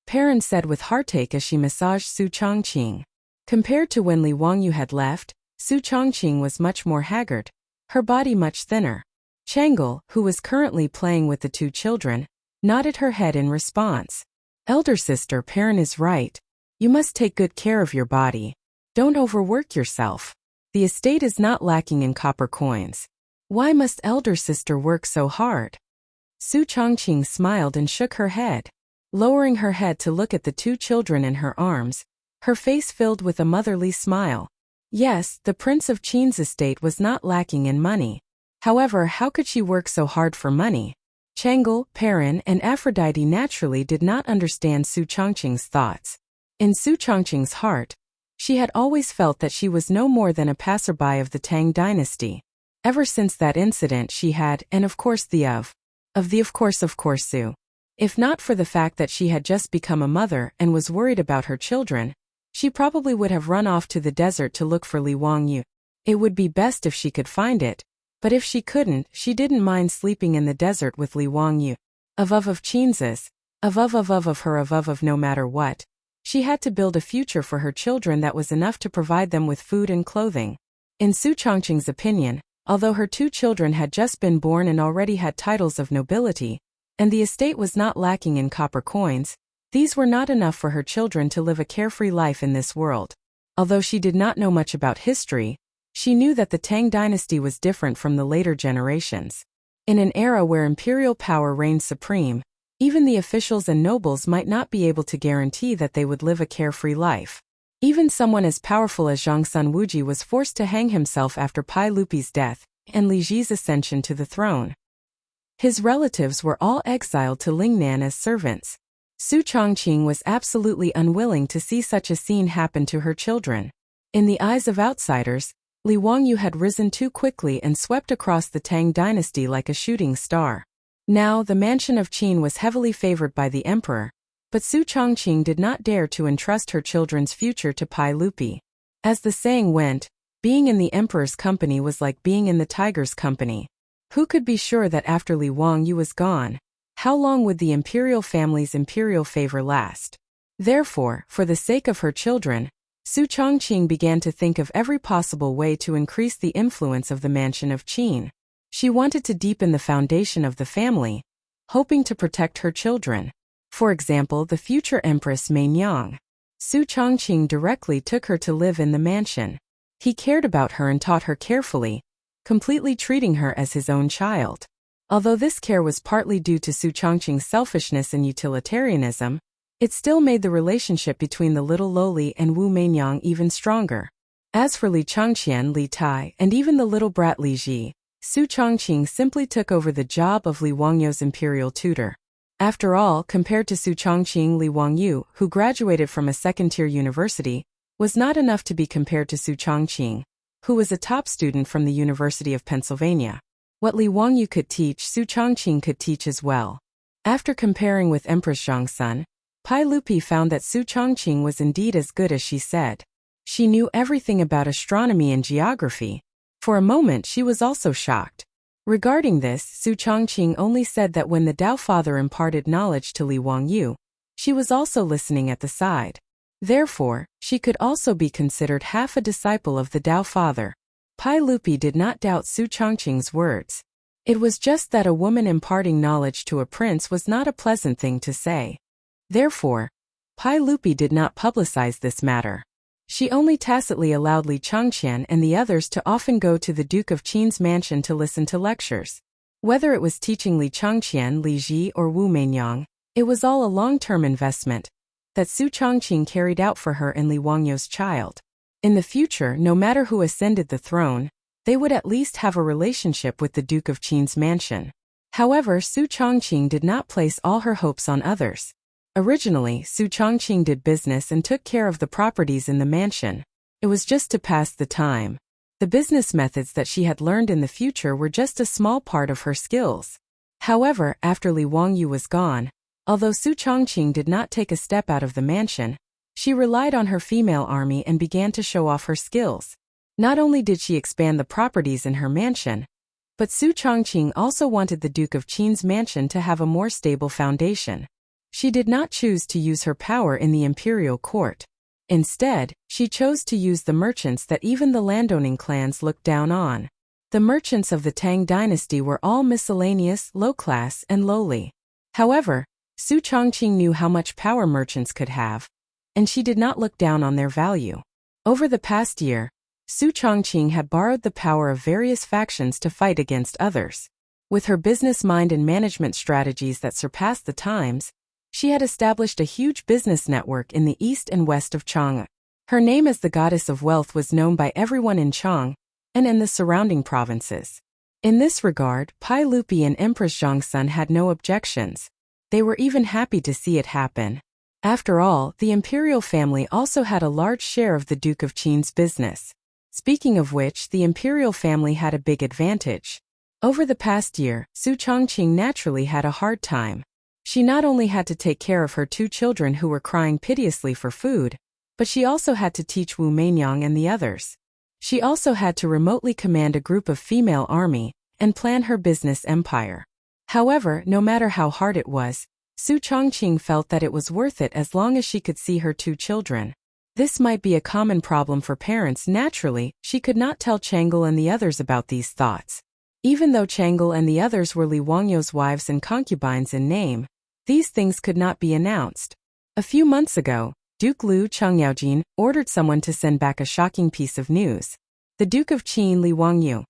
Perrin said with heartache as she massaged Su Changqing. Compared to when Li Wangyu had left, Su Changqing was much more haggard, her body much thinner. Chang'an, who was currently playing with the 2 children, nodded her head in response. Elder sister, Perrin is right. You must take good care of your body. Don't overwork yourself. The estate is not lacking in copper coins. Why must elder sister work so hard? Su Changqing smiled and shook her head. Lowering her head to look at the 2 children in her arms, her face filled with a motherly smile. Yes, the Prince of Qin's estate was not lacking in money. However, how could she work so hard for money? Chang'an, Perrin, and Aphrodite naturally did not understand Su Changqing's thoughts. In Su Changqing's heart, She had always felt that she was no more than a passerby of the Tang dynasty. Ever since that incident she had, and of course of course Su. If not for the fact that she had just become a mother and was worried about her children, she probably would have run off to the desert to look for Li Wangyu. It would be best if she could find it, but if she couldn't, she didn't mind sleeping in the desert with Li Wangyu. Of Qin's, of no matter what. She had to build a future for her children that was enough to provide them with food and clothing. In Su Changqing's opinion, although her 2 children had just been born and already had titles of nobility, and the estate was not lacking in copper coins, these were not enough for her children to live a carefree life in this world. Although she did not know much about history, she knew that the Tang dynasty was different from the later generations. In an era where imperial power reigned supreme, even the officials and nobles might not be able to guarantee that they would live a carefree life. Even someone as powerful as Zhongsun Wuji was forced to hang himself after Pai Lupi's death and Li Ji's ascension to the throne. His relatives were all exiled to Lingnan as servants. Su Changqing was absolutely unwilling to see such a scene happen to her children. In the eyes of outsiders, Li Wangyu had risen too quickly and swept across the Tang dynasty like a shooting star. Now, the mansion of Qin was heavily favored by the emperor, but Su Changqing did not dare to entrust her children's future to Pai Lupi. As the saying went, being in the emperor's company was like being in the tiger's company. Who could be sure that after Li Wangyu was gone, how long would the imperial family's imperial favor last? Therefore, for the sake of her children, Su Changqing began to think of every possible way to increase the influence of the mansion of Qin. She wanted to deepen the foundation of the family, hoping to protect her children. For example, the future Empress Mainyang. Su Changqing directly took her to live in the mansion. He cared about her and taught her carefully, completely treating her as his own child. Although this care was partly due to Su Changqing's selfishness and utilitarianism, it still made the relationship between the little Loli and Wu Mainyang even stronger. As for Li Changqian, Li Tai, and even the little brat Li Ji, Su Changqing simply took over the job of Li Wangyu's imperial tutor. After all, compared to Su Changqing, Li Wangyu, who graduated from a second-tier university, was not enough to be compared to Su Changqing, who was a top student from the University of Pennsylvania. What Li Wangyu could teach, Su Changqing could teach as well. After comparing with Empress Zhongsun, Pai Lupi found that Su Changqing was indeed as good as she said. She knew everything about astronomy and geography. For a moment she was also shocked. Regarding this, Su Changqing only said that when the Tao Father imparted knowledge to Li Wangyu, she was also listening at the side. Therefore, she could also be considered half a disciple of the Tao Father. Pai Lupi did not doubt Su Changqing's words. It was just that a woman imparting knowledge to a prince was not a pleasant thing to say. Therefore, Pai Lupi did not publicize this matter. She only tacitly allowed Li Changqian and the others to often go to the Duke of Qin's mansion to listen to lectures. Whether it was teaching Li Changqian, Li Ji, or Wu Mainyang, it was all a long-term investment that Su Changqing carried out for her and Li Wangyu's child. In the future, no matter who ascended the throne, they would at least have a relationship with the Duke of Qin's mansion. However, Su Changqing did not place all her hopes on others. Originally, Su Changqing did business and took care of the properties in the mansion. It was just to pass the time. The business methods that she had learned in the future were just a small part of her skills. However, after Li Wangyu was gone, although Su Changqing did not take a step out of the mansion, she relied on her female army and began to show off her skills. Not only did she expand the properties in her mansion, but Su Changqing also wanted the Duke of Qin's mansion to have a more stable foundation. She did not choose to use her power in the imperial court. Instead, she chose to use the merchants that even the landowning clans looked down on. The merchants of the Tang dynasty were all miscellaneous, low-class, and lowly. However, Su Changqing knew how much power merchants could have, and she did not look down on their value. Over the past year, Su Changqing had borrowed the power of various factions to fight against others. With her business mind and management strategies that surpassed the times, she had established a huge business network in the east and west of Chang'an. Her name as the goddess of wealth was known by everyone in Chang'an and in the surrounding provinces. In this regard, Pai Lupi and Empress Zhongsun had no objections. They were even happy to see it happen. After all, the imperial family also had a large share of the Duke of Qin's business. Speaking of which, the imperial family had a big advantage. Over the past year, Su Changqing naturally had a hard time. She not only had to take care of her 2 children who were crying piteously for food, but she also had to teach Wu Meinyang and the others. She also had to remotely command a group of female army and plan her business empire. However, no matter how hard it was, Su Changqing felt that it was worth it as long as she could see her 2 children. This might be a common problem for parents. Naturally, she could not tell Chang'an and the others about these thoughts. Even though Chang'an and the others were Li Wangyou's wives and concubines in name, these things could not be announced. A few months ago, Duke Liu Chengyaojin ordered someone to send back a shocking piece of news. The Duke of Qin, Li Wangyou,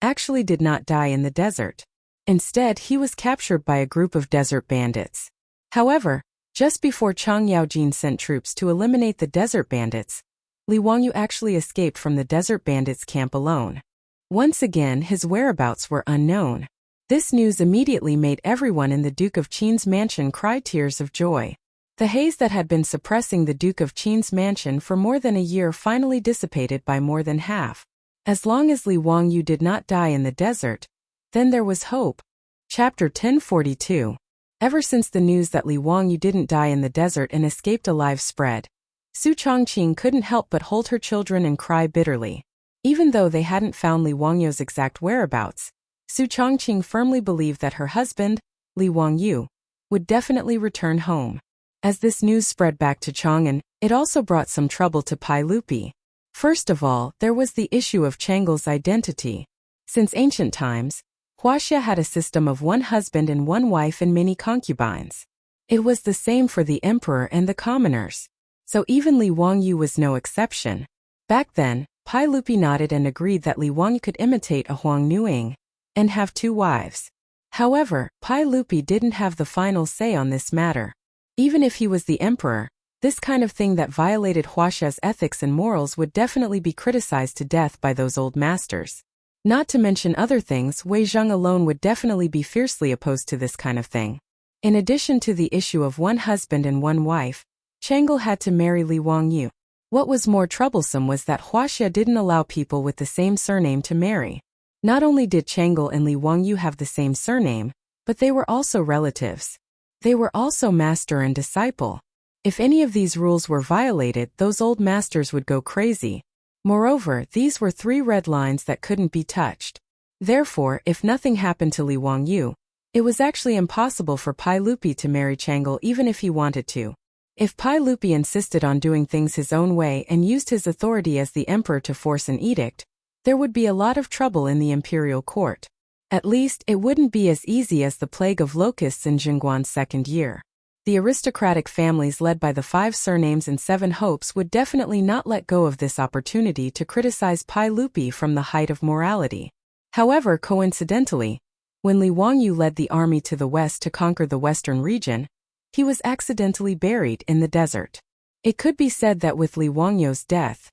actually did not die in the desert. Instead, he was captured by a group of desert bandits. However, just before Chengyaojin sent troops to eliminate the desert bandits, Li Wangyou actually escaped from the desert bandits' camp alone. Once again, his whereabouts were unknown. This news immediately made everyone in the Duke of Qin's mansion cry tears of joy. The haze that had been suppressing the Duke of Qin's mansion for more than a year finally dissipated by more than half. As long as Li Wangyou did not die in the desert, then there was hope. Chapter 1042. Ever since the news that Li Wangyou didn't die in the desert and escaped alive spread, Su Changqing couldn't help but hold her children and cry bitterly. Even though they hadn't found Li Wangyou's exact whereabouts, Su Changqing firmly believed that her husband, Li Wangyou, would definitely return home. As this news spread back to Chang'an, it also brought some trouble to Pai Lupi. First of all, there was the issue of Chang'an's identity. Since ancient times, Huaxia had a system of 1 husband and 1 wife and many concubines. It was the same for the emperor and the commoners. So even Li Wangyou was no exception. Back then, Pai Lupi nodded and agreed that Li Wangyou could imitate a Huang Nuing and have 2 wives. However, Pai Lupi didn't have the final say on this matter. Even if he was the emperor, this kind of thing that violated Huaxia's ethics and morals would definitely be criticized to death by those old masters. Not to mention other things, Wei Zheng alone would definitely be fiercely opposed to this kind of thing. In addition to the issue of 1 husband and 1 wife, Chang'an had to marry Li Wangyou. What was more troublesome was that Huaxia didn't allow people with the same surname to marry. Not only did Chang'an and Li Wangyou have the same surname, but they were also relatives. They were also master and disciple. If any of these rules were violated, those old masters would go crazy. Moreover, these were 3 red lines that couldn't be touched. Therefore, if nothing happened to Li Wangyou, it was actually impossible for Pai Lupi to marry Chang'an even if he wanted to. If Pai Lupi insisted on doing things his own way and used his authority as the emperor to force an edict, there would be a lot of trouble in the imperial court. At least, it wouldn't be as easy as the plague of locusts in Jingguan's 2nd year. The aristocratic families led by the 5 surnames and 7 hopes would definitely not let go of this opportunity to criticize Pai Lupi from the height of morality. However, coincidentally, when Li Wangyou led the army to the west to conquer the western region, he was accidentally buried in the desert. It could be said that with Li Wangyou's death,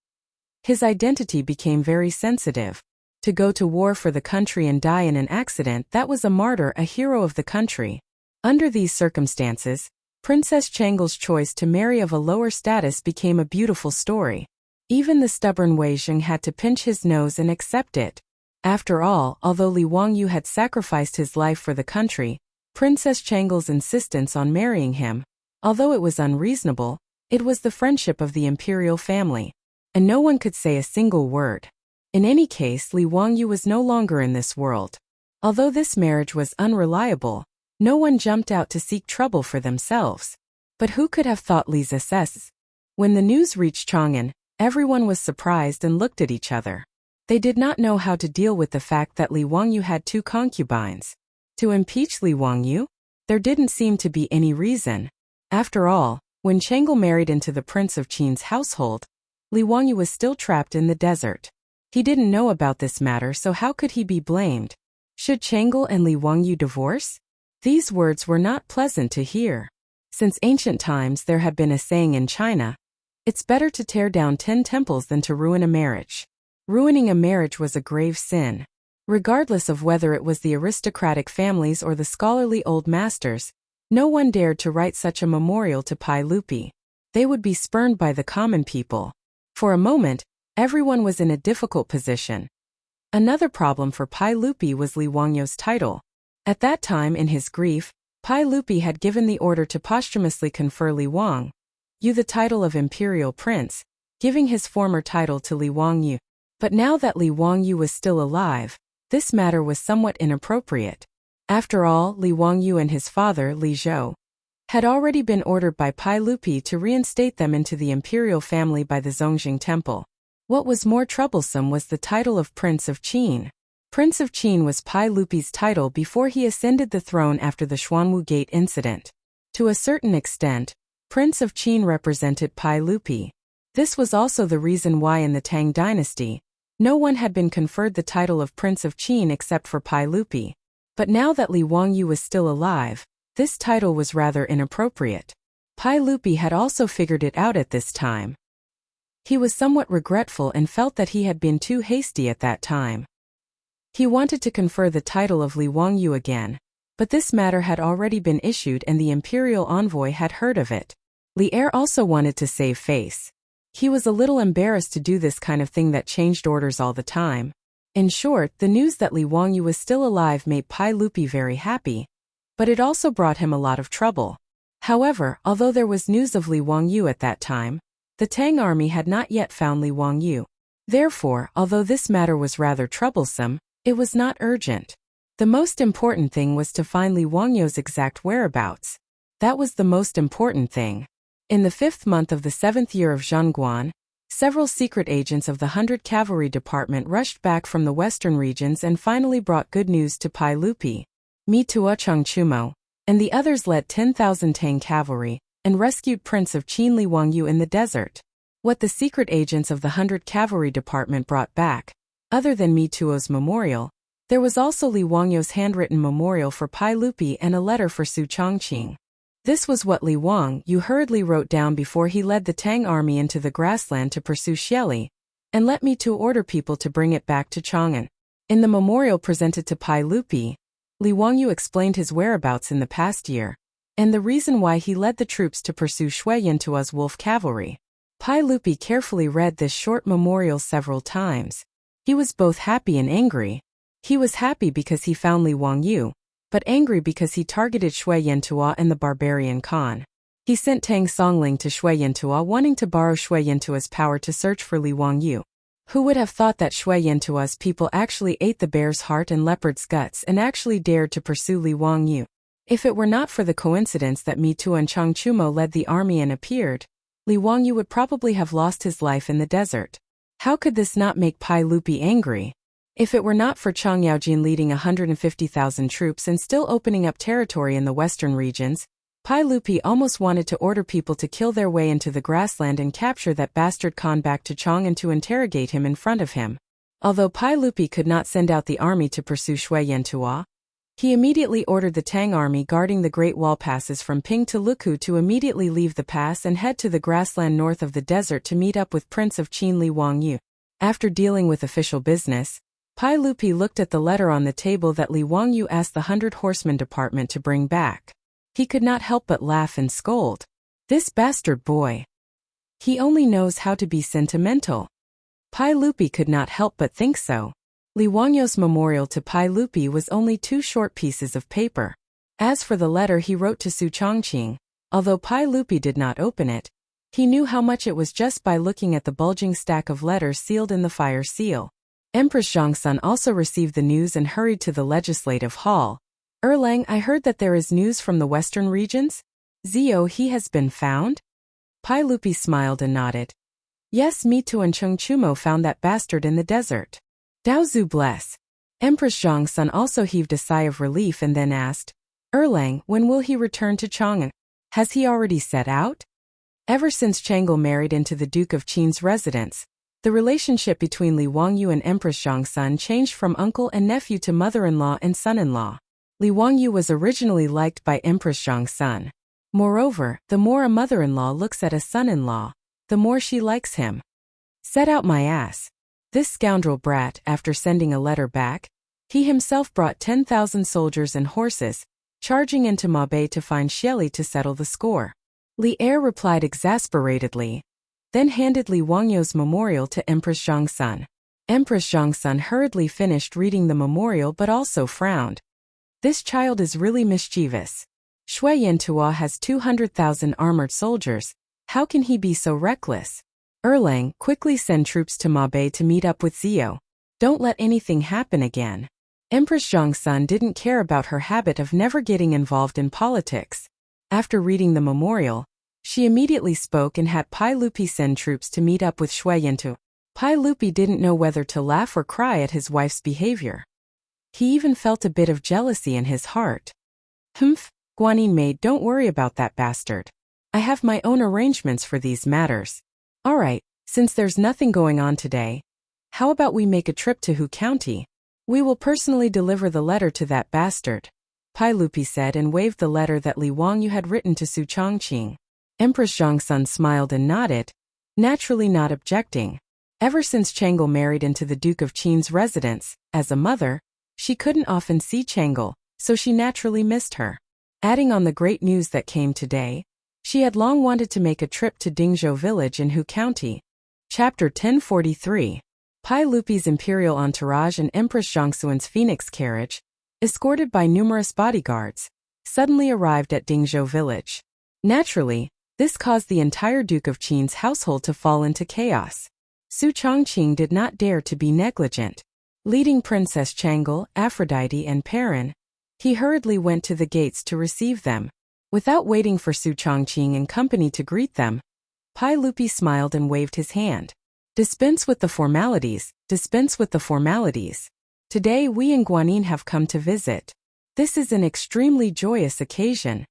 his identity became very sensitive. To go to war for the country and die in an accident, that was a martyr, a hero of the country. Under these circumstances, Princess Chang'an's choice to marry of a lower status became a beautiful story. Even the stubborn Wei Zheng had to pinch his nose and accept it. After all, although Li Wangyou had sacrificed his life for the country, Princess Chang'an's insistence on marrying him, although it was unreasonable, it was the friendship of the imperial family. And no one could say a single word. In any case, Li Wangyou was no longer in this world. Although this marriage was unreliable, no one jumped out to seek trouble for themselves. But who could have thought Li's SS? When the news reached Chang'an, everyone was surprised and looked at each other. They did not know how to deal with the fact that Li Wangyou had 2 concubines. To impeach Li Wangyou? There didn't seem to be any reason. After all, when Chang'an married into the Prince of Qin's household, Li Wangyou was still trapped in the desert. He didn't know about this matter, so how could he be blamed? Should Chang'an and Li Wangyou divorce? These words were not pleasant to hear. Since ancient times there had been a saying in China, it's better to tear down 10 temples than to ruin a marriage. Ruining a marriage was a grave sin. Regardless of whether it was the aristocratic families or the scholarly old masters, No one dared to write such a memorial to Pai Lupi. They would be spurned by the common people. For a moment, everyone was in a difficult position. Another problem for Pai Lupi was Li Wangyo's title. At that time in his grief, Pai Lupi had given the order to posthumously confer Li Wangyu the title of imperial prince, giving his former title to Li Wangyu. But now that Li Wangyu was still alive, this matter was somewhat inappropriate. After all, Li Wangyu and his father, Li Zhou, had already been ordered by Pai Lupi to reinstate them into the imperial family by the Zongjing Temple. What was more troublesome was the title of Prince of Qin. Prince of Qin was Pai Lupi's title before he ascended the throne after the Xuanwu Gate incident. To a certain extent, Prince of Qin represented Pai Lupi. This was also the reason why in the Tang dynasty, no one had been conferred the title of Prince of Qin except for Pai Lupi. But now that Li Wangyu was still alive, this title was rather inappropriate. Pai Lupi had also figured it out at this time. He was somewhat regretful and felt that he had been too hasty at that time. He wanted to confer the title of Li Wangyu again, but this matter had already been issued and the imperial envoy had heard of it. Li Er also wanted to save face. He was a little embarrassed to do this kind of thing that changed orders all the time. In short, the news that Li Wangyu was still alive made Pai Lupi very happy, but it also brought him a lot of trouble. However, although there was news of Li Wangyu at that time, the Tang army had not yet found Li Wangyu. Therefore, although this matter was rather troublesome, it was not urgent. The most important thing was to find Li Wangyu's exact whereabouts. That was the most important thing. In the 5th month of the 7th year of Zhongguan, several secret agents of the 100 Cavalry Department rushed back from the western regions and finally brought good news to Pai Lupi. Mi Tua Changchumo and the others led 10,000 Tang cavalry and rescued Prince of Qin Li Wangyu in the desert. What the secret agents of the 100 Cavalry Department brought back, other than Mi Tuo's memorial, there was also Li Wangyu's handwritten memorial for Pai Lupi and a letter for Su Chongqing. This was what Li Wangyu hurriedly wrote down before he led the Tang army into the grassland to pursue Xieli, and let me to order people to bring it back to Chang'an. In the memorial presented to Pai Lupi, Li Wangyu explained his whereabouts in the past year, and the reason why he led the troops to pursue Shui Yantua's wolf cavalry. Pai Lupi carefully read this short memorial several times. He was both happy and angry. He was happy because he found Li Wangyu, but angry because he targeted Shui Yantua and the barbarian Khan. He sent Tang Songling to Shui Yantua wanting to borrow Shui Yantua's power to search for Li Wangyu. Who would have thought that Shui Yantua's people actually ate the bear's heart and leopard's guts and actually dared to pursue Li Wangyu? If it were not for the coincidence that Mi Tu and Changchumo led the army and appeared, Li Wangyu would probably have lost his life in the desert. How could this not make Pai Lupi angry? If it were not for Chang Yaojin leading 150,000 troops and still opening up territory in the western regions, Pai Lupi almost wanted to order people to kill their way into the grassland and capture that bastard Khan back to Chang'an to interrogate him in front of him. Although Pai Lupi could not send out the army to pursue Shui Yantua, he immediately ordered the Tang army guarding the Great Wall passes from Ping to Luku to immediately leave the pass and head to the grassland north of the desert to meet up with Prince of Qin Li Wangyu. After dealing with official business, Pai Lupi looked at the letter on the table that Li Wangyu asked the 100 Horsemen Department to bring back. He could not help but laugh and scold. This bastard boy. He only knows how to be sentimental. Pai Lupi could not help but think so. Li Wangyu's memorial to Pai Lupi was only 2 short pieces of paper. As for the letter he wrote to Su Chongqing, although Pai Lupi did not open it, he knew how much it was just by looking at the bulging stack of letters sealed in the fire seal. Empress Zhongsun also received the news and hurried to the legislative hall. Erlang, I heard that there is news from the western regions? Zio, he has been found? Pai Lupi smiled and nodded. Yes, Mi Tu and Chengchumo found that bastard in the desert. Daozu bless. Empress Zhongsun also heaved a sigh of relief and then asked, Erlang, when will he return to Chang'an? Has he already set out? Ever since Chang'an married into the Duke of Qin's residence, the relationship between Li Wangyu and Empress Zhongsun changed from uncle and nephew to mother-in-law and son-in-law. Li Wangyu was originally liked by Empress Zhongsun. Moreover, the more a mother-in-law looks at a son-in-law, the more she likes him. Set out my ass. This scoundrel brat, after sending a letter back, he himself brought 10,000 soldiers and horses, charging into Mabe to find Xieli to settle the score. Li Er replied exasperatedly, then handed Li Wangyu's memorial to Empress Zhongsun. Empress Zhongsun hurriedly finished reading the memorial but also frowned. This child is really mischievous. Shui Yantua has 200,000 armored soldiers. How can he be so reckless? Erlang, quickly send troops to Mabe to meet up with Zio. Don't let anything happen again. Empress Zhongsun didn't care about her habit of never getting involved in politics. After reading the memorial, she immediately spoke and had Pai Lupi send troops to meet up with Shui Yantu. Pai Lupi didn't know whether to laugh or cry at his wife's behavior. He even felt a bit of jealousy in his heart. Humph, Guanyin maid, don't worry about that bastard. I have my own arrangements for these matters. Alright, since there's nothing going on today, how about we make a trip to Hu County? We will personally deliver the letter to that bastard, Pai Lupi said and waved the letter that Li Wangyu had written to Su Chongqing. Empress Zhongsun smiled and nodded, naturally not objecting. Ever since Chang'an married into the Duke of Qin's residence, as a mother, she couldn't often see Chang'an, so she naturally missed her. Adding on the great news that came today, she had long wanted to make a trip to Dingzhou village in Hu County. Chapter 1043. Pai Lupi's imperial entourage and Empress Zhongxuan's phoenix carriage, escorted by numerous bodyguards, suddenly arrived at Dingzhou village. Naturally, this caused the entire Duke of Qin's household to fall into chaos. Su Chongqing did not dare to be negligent. Leading Princess Chang'an, Aphrodite and Perrin, he hurriedly went to the gates to receive them. Without waiting for Su Chongqing and company to greet them, Pai Lupi smiled and waved his hand. Dispense with the formalities, dispense with the formalities. Today we in Guanyin have come to visit. This is an extremely joyous occasion.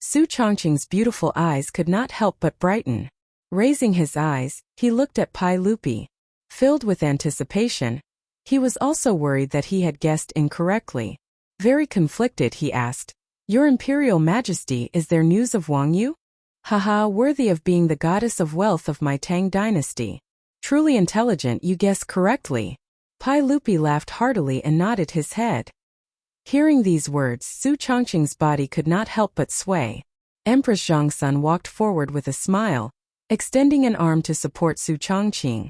Su Chongqing's beautiful eyes could not help but brighten. Raising his eyes, he looked at Pai Lupi. Filled with anticipation, he was also worried that he had guessed incorrectly. Very conflicted, he asked, Your Imperial Majesty, is there news of Wangyu? Haha, worthy of being the goddess of wealth of my Tang dynasty. Truly intelligent, you guessed correctly. Pai Lupi laughed heartily and nodded his head. Hearing these words, Su Chongqing's body could not help but sway. Empress Zhongsun walked forward with a smile, extending an arm to support Su Chongqing.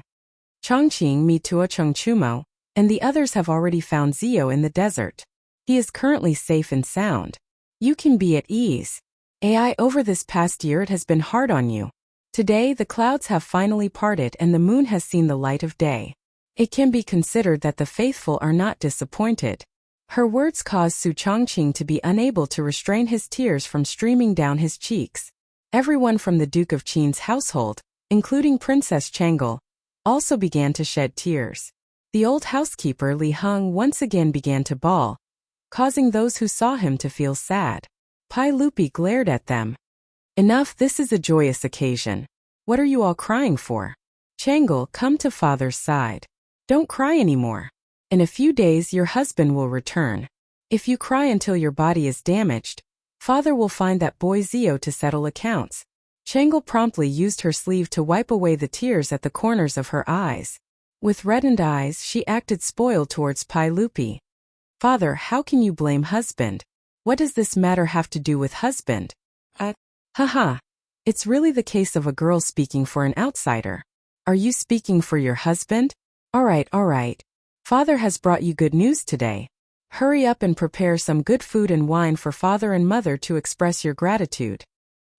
Chongqing, mi tua Chengchumo, and the others have already found Zio in the desert. He is currently safe and sound. You can be at ease. AI, over this past year it has been hard on you. Today the clouds have finally parted and the moon has seen the light of day. It can be considered that the faithful are not disappointed. Her words caused Su Chongqing to be unable to restrain his tears from streaming down his cheeks. Everyone from the Duke of Qin's household, including Princess Chang'an, also began to shed tears. The old housekeeper Li Heng once again began to bawl, causing those who saw him to feel sad. Pai Lupi glared at them. Enough, this is a joyous occasion. What are you all crying for? Chang'an, come to father's side. Don't cry anymore. In a few days your husband will return. If you cry until your body is damaged, father will find that boy Zio to settle accounts. Chang'an promptly used her sleeve to wipe away the tears at the corners of her eyes. With reddened eyes, she acted spoiled towards Pai Lupi. Father, how can you blame husband? What does this matter have to do with husband? Haha. It's really the case of a girl speaking for an outsider. Are you speaking for your husband? Alright. Father has brought you good news today. Hurry up and prepare some good food and wine for father and mother to express your gratitude.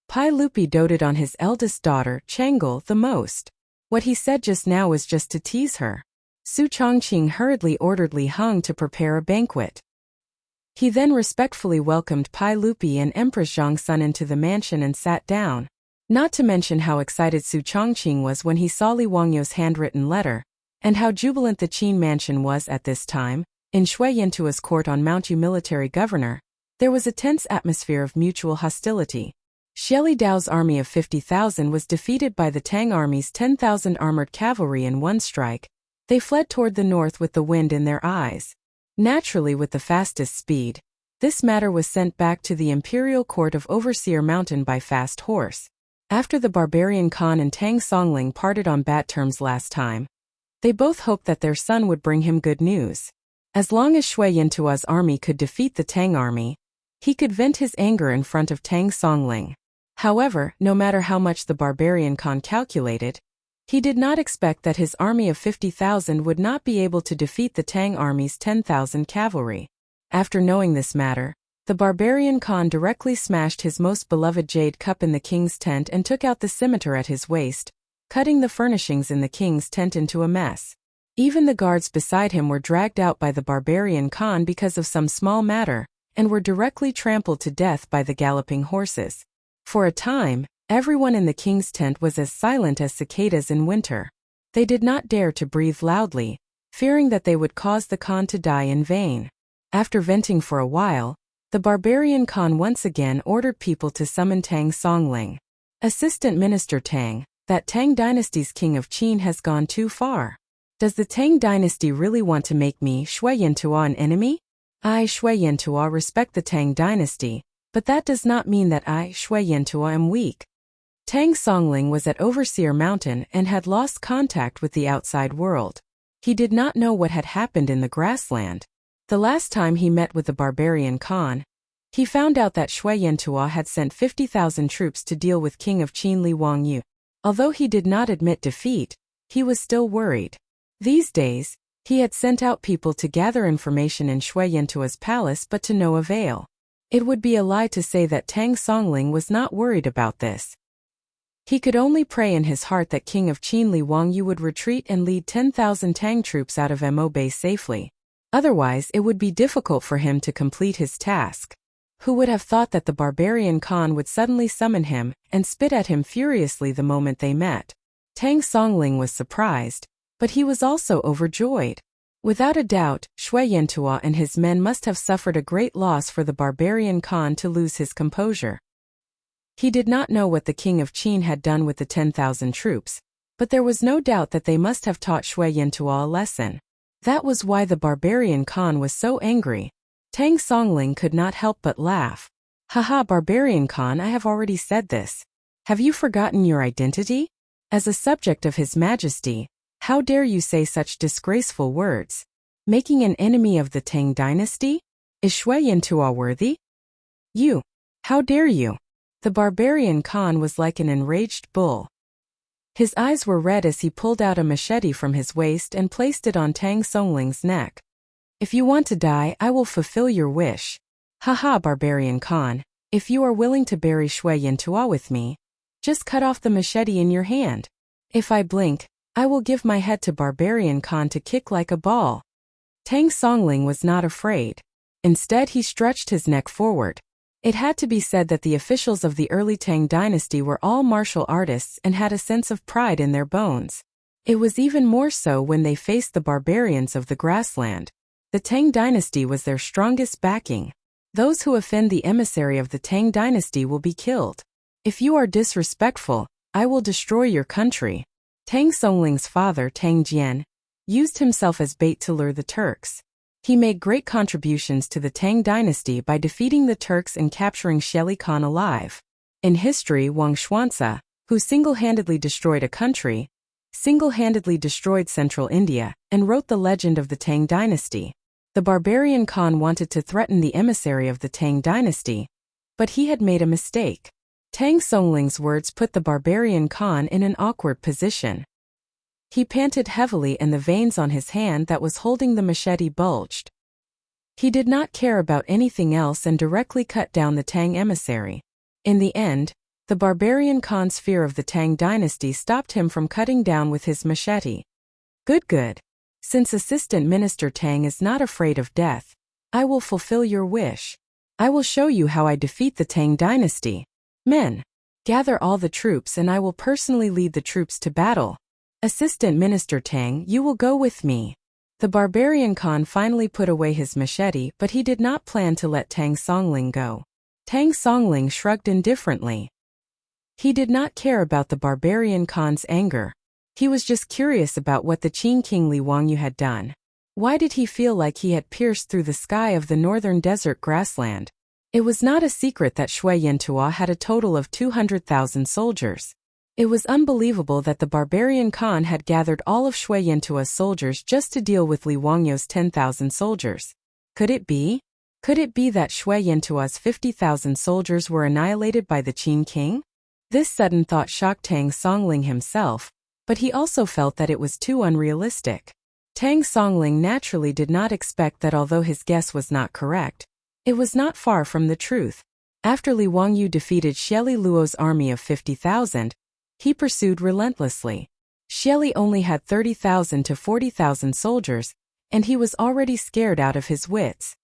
Pai Lupi doted on his eldest daughter, Chang'an, the most. What he said just now was just to tease her. Su Chongqing hurriedly ordered Li Heng to prepare a banquet. He then respectfully welcomed Pai Lupi and Empress Zhongsun into the mansion and sat down. Not to mention how excited Su Chongqing was when he saw Li Wangyu's handwritten letter, and how jubilant the Qin mansion was at this time. In Shui Yantua's court on Mount Yu military governor, there was a tense atmosphere of mutual hostility. Xieli Dao's army of 50,000 was defeated by the Tang army's 10,000 armored cavalry in one strike. They fled toward the north with the wind in their eyes. Naturally, with the fastest speed, this matter was sent back to the imperial court of Overseer Mountain by fast horse. After the barbarian Khan and Tang Songling parted on bad terms last time, they both hoped that their son would bring him good news. As long as Shui Yantua's army could defeat the Tang army, He could vent his anger in front of Tang Songling. However, no matter how much the barbarian Khan calculated, he did not expect that his army of 50,000 would not be able to defeat the Tang army's 10,000 cavalry. After knowing this matter, the barbarian Khan directly smashed his most beloved jade cup in the king's tent and took out the scimitar at his waist, cutting the furnishings in the king's tent into a mess. Even the guards beside him were dragged out by the barbarian Khan because of some small matter, and were directly trampled to death by the galloping horses. For a time, everyone in the king's tent was as silent as cicadas in winter. They did not dare to breathe loudly, fearing that they would cause the Khan to die in vain. After venting for a while, the barbarian Khan once again ordered people to summon Tang Songling. Assistant Minister Tang, that Tang dynasty's king of Qin has gone too far. Does the Tang dynasty really want to make me, Shui Yantua, an enemy? I, Shui Yantua, respect the Tang dynasty, but that does not mean that I, Shui Yantua, am weak. Tang Songling was at Overseer Mountain and had lost contact with the outside world. He did not know what had happened in the grassland. The last time he met with the barbarian Khan, he found out that Shui Yantua had sent 50,000 troops to deal with King of Qin Li Wangyu. Although he did not admit defeat, he was still worried. These days, he had sent out people to gather information in Shui Yantua's palace, but to no avail. It would be a lie to say that Tang Songling was not worried about this. He could only pray in his heart that King of Qin Li Wangyu would retreat and lead 10,000 Tang troops out of Mo Bay safely. Otherwise, it would be difficult for him to complete his task. Who would have thought that the barbarian Khan would suddenly summon him and spit at him furiously the moment they met? Tang Songling was surprised, but he was also overjoyed. Without a doubt, Shui Yantua and his men must have suffered a great loss for the barbarian Khan to lose his composure. He did not know what the king of Qin had done with the 10,000 troops, but there was no doubt that they must have taught Shui Yantua a lesson. That was why the barbarian Khan was so angry. Tang Songling could not help but laugh. Haha, barbarian Khan, I have already said this. Have you forgotten your identity? As a subject of His Majesty, how dare you say such disgraceful words? Making an enemy of the Tang dynasty? Is Shui Yantua worthy? You! How dare you! The barbarian Khan was like an enraged bull. His eyes were red as he pulled out a machete from his waist and placed it on Tang Songling's neck. If you want to die, I will fulfill your wish. Haha, barbarian Khan, if you are willing to bury Shui Yantua with me, just cut off the machete in your hand. If I blink, I will give my head to barbarian Khan to kick like a ball. Tang Songling was not afraid. Instead, he stretched his neck forward. It had to be said that the officials of the early Tang dynasty were all martial artists and had a sense of pride in their bones. It was even more so when they faced the barbarians of the grassland. The Tang dynasty was their strongest backing. Those who offend the emissary of the Tang dynasty will be killed. If you are disrespectful, I will destroy your country. Tang Songling's father, Tang Jian, used himself as bait to lure the Turks. He made great contributions to the Tang dynasty by defeating the Turks and capturing Sheli Khan alive. In history, Wang Xuanzi, who single-handedly destroyed a country, single-handedly destroyed central India, and wrote the legend of the Tang dynasty. The barbarian Khan wanted to threaten the emissary of the Tang dynasty, but he had made a mistake. Tang Songling's words put the barbarian Khan in an awkward position. He panted heavily and the veins on his hand that was holding the machete bulged. He did not care about anything else and directly cut down the Tang emissary. In the end, the barbarian Khan's fear of the Tang dynasty stopped him from cutting down with his machete. Good. Since Assistant Minister Tang is not afraid of death, I will fulfill your wish. I will show you how I defeat the Tang dynasty. Men, gather all the troops and I will personally lead the troops to battle. Assistant Minister Tang, you will go with me. The barbarian Khan finally put away his machete, but he did not plan to let Tang Songling go. Tang Songling shrugged indifferently. He did not care about the barbarian Khan's anger. He was just curious about what the Qin King Li Wangyu had done. Why did he feel like he had pierced through the sky of the northern desert grassland? It was not a secret that Shui Yantua had a total of 200,000 soldiers. It was unbelievable that the barbarian Khan had gathered all of Shui Yantua's soldiers just to deal with Li Wangyu's 10,000 soldiers. Could it be? Could it be that Shui Yintua's 50,000 soldiers were annihilated by the Qin king? This sudden thought shocked Tang Songling himself, but he also felt that it was too unrealistic. Tang Songling naturally did not expect that although his guess was not correct, it was not far from the truth. After Li Wangyu defeated Xieli Luo's army of 50,000, he pursued relentlessly. Xieli only had 30,000 to 40,000 soldiers, and he was already scared out of his wits.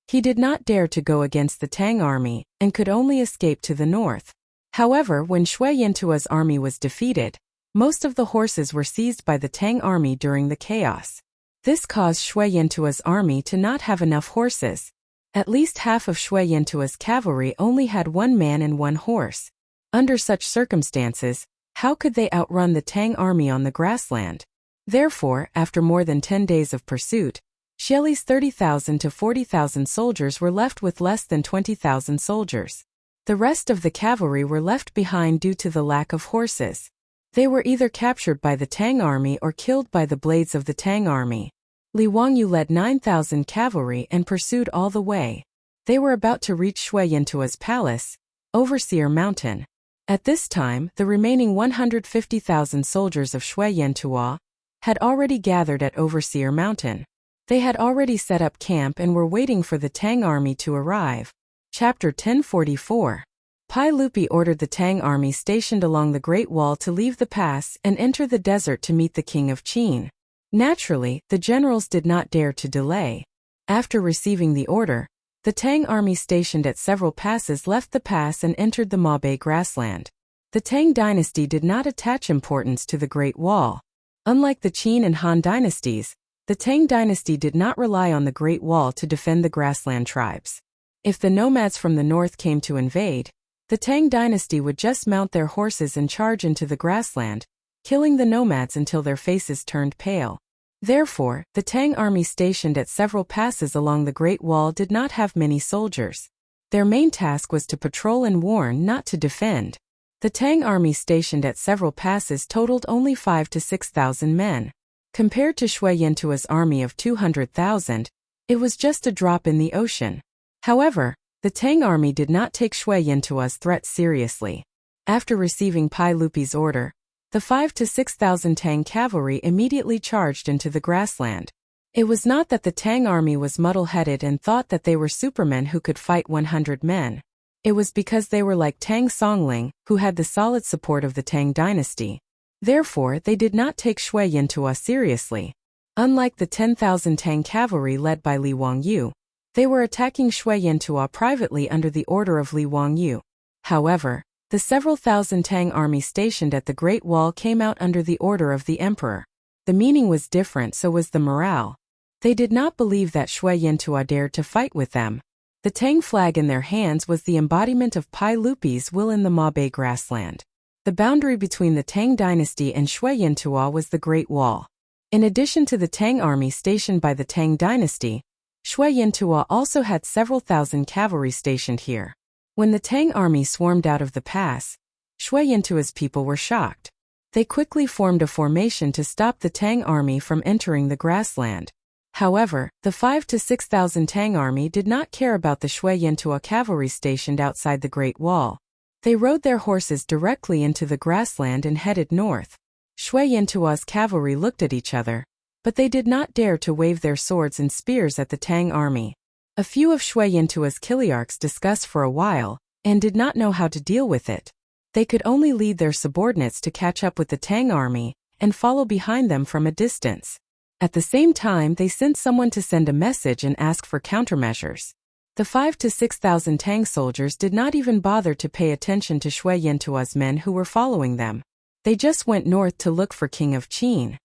He did not dare to go against the Tang army, and could only escape to the north. However, when Shui Yintua's army was defeated, most of the horses were seized by the Tang army during the chaos. This caused Shui Yintua's army to not have enough horses. At least half of Shui Yintua's cavalry only had 1 man and 1 horse. Under such circumstances, how could they outrun the Tang army on the grassland? Therefore, after more than 10 days of pursuit, Xieli's 30,000 to 40,000 soldiers were left with less than 20,000 soldiers. The rest of the cavalry were left behind due to the lack of horses. They were either captured by the Tang army or killed by the blades of the Tang army. Li Wangyu led 9,000 cavalry and pursued all the way. They were about to reach Shui Yintua's palace, Overseer Mountain. At this time, the remaining 150,000 soldiers of Shui Yintua had already gathered at Overseer Mountain. They had already set up camp and were waiting for the Tang army to arrive. Chapter 1044. Pai Lupi ordered the Tang army stationed along the Great Wall to leave the pass and enter the desert to meet the king of Qin. Naturally, the generals did not dare to delay. After receiving the order, the Tang army stationed at several passes left the pass and entered the Mabe grassland. The Tang dynasty did not attach importance to the Great Wall. Unlike the Qin and Han dynasties, the Tang dynasty did not rely on the Great Wall to defend the grassland tribes. If the nomads from the north came to invade, the Tang dynasty would just mount their horses and charge into the grassland, killing the nomads until their faces turned pale. Therefore, the Tang army stationed at several passes along the Great Wall did not have many soldiers. Their main task was to patrol and warn, not to defend. The Tang army stationed at several passes totaled only 5,000 to 6,000 men. Compared to Shui Yintua's army of 200,000, it was just a drop in the ocean. However, the Tang army did not take Shui Yintua's threat seriously. After receiving Pai Lupi's order, the 5,000 to 6,000 Tang cavalry immediately charged into the grassland. It was not that the Tang army was muddle-headed and thought that they were supermen who could fight 100 men. It was because they were like Tang Songling, who had the solid support of the Tang dynasty. Therefore, they did not take Shui Yintua seriously. Unlike the 10,000 Tang cavalry led by Li Wangyu, they were attacking Shui Yintua privately under the order of Li Wangyu. However, the several thousand Tang army stationed at the Great Wall came out under the order of the emperor. The meaning was different, so was the morale. They did not believe that Shui Yintua dared to fight with them. The Tang flag in their hands was the embodiment of Pai Lupi's will in the Mabe grassland. The boundary between the Tang dynasty and Shui Yintua was the Great Wall. In addition to the Tang army stationed by the Tang dynasty, Shui Yintua also had several thousand cavalry stationed here. When the Tang army swarmed out of the pass, Shui Yintua's people were shocked. They quickly formed a formation to stop the Tang army from entering the grassland. However, the 5,000 to 6,000 Tang army did not care about the Shui Yintua cavalry stationed outside the Great Wall. They rode their horses directly into the grassland and headed north. Shui Yintua's cavalry looked at each other, but they did not dare to wave their swords and spears at the Tang army. A few of Shui Yintua's kiliarchs discussed for a while, and did not know how to deal with it. They could only lead their subordinates to catch up with the Tang army, and follow behind them from a distance. At the same time, they sent someone to send a message and ask for countermeasures. The 5,000 to 6,000 Tang soldiers did not even bother to pay attention to Shui Yintua's men who were following them. They just went north to look for King of Qin.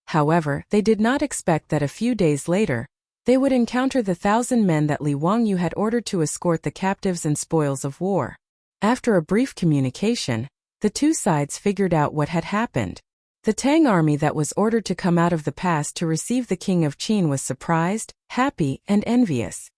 However, they did not expect that a few days later, they would encounter the 1,000 men that Li Wangyu had ordered to escort the captives and spoils of war. After a brief communication, the two sides figured out what had happened. The Tang army that was ordered to come out of the pass to receive the King of Qin was surprised, happy, and envious.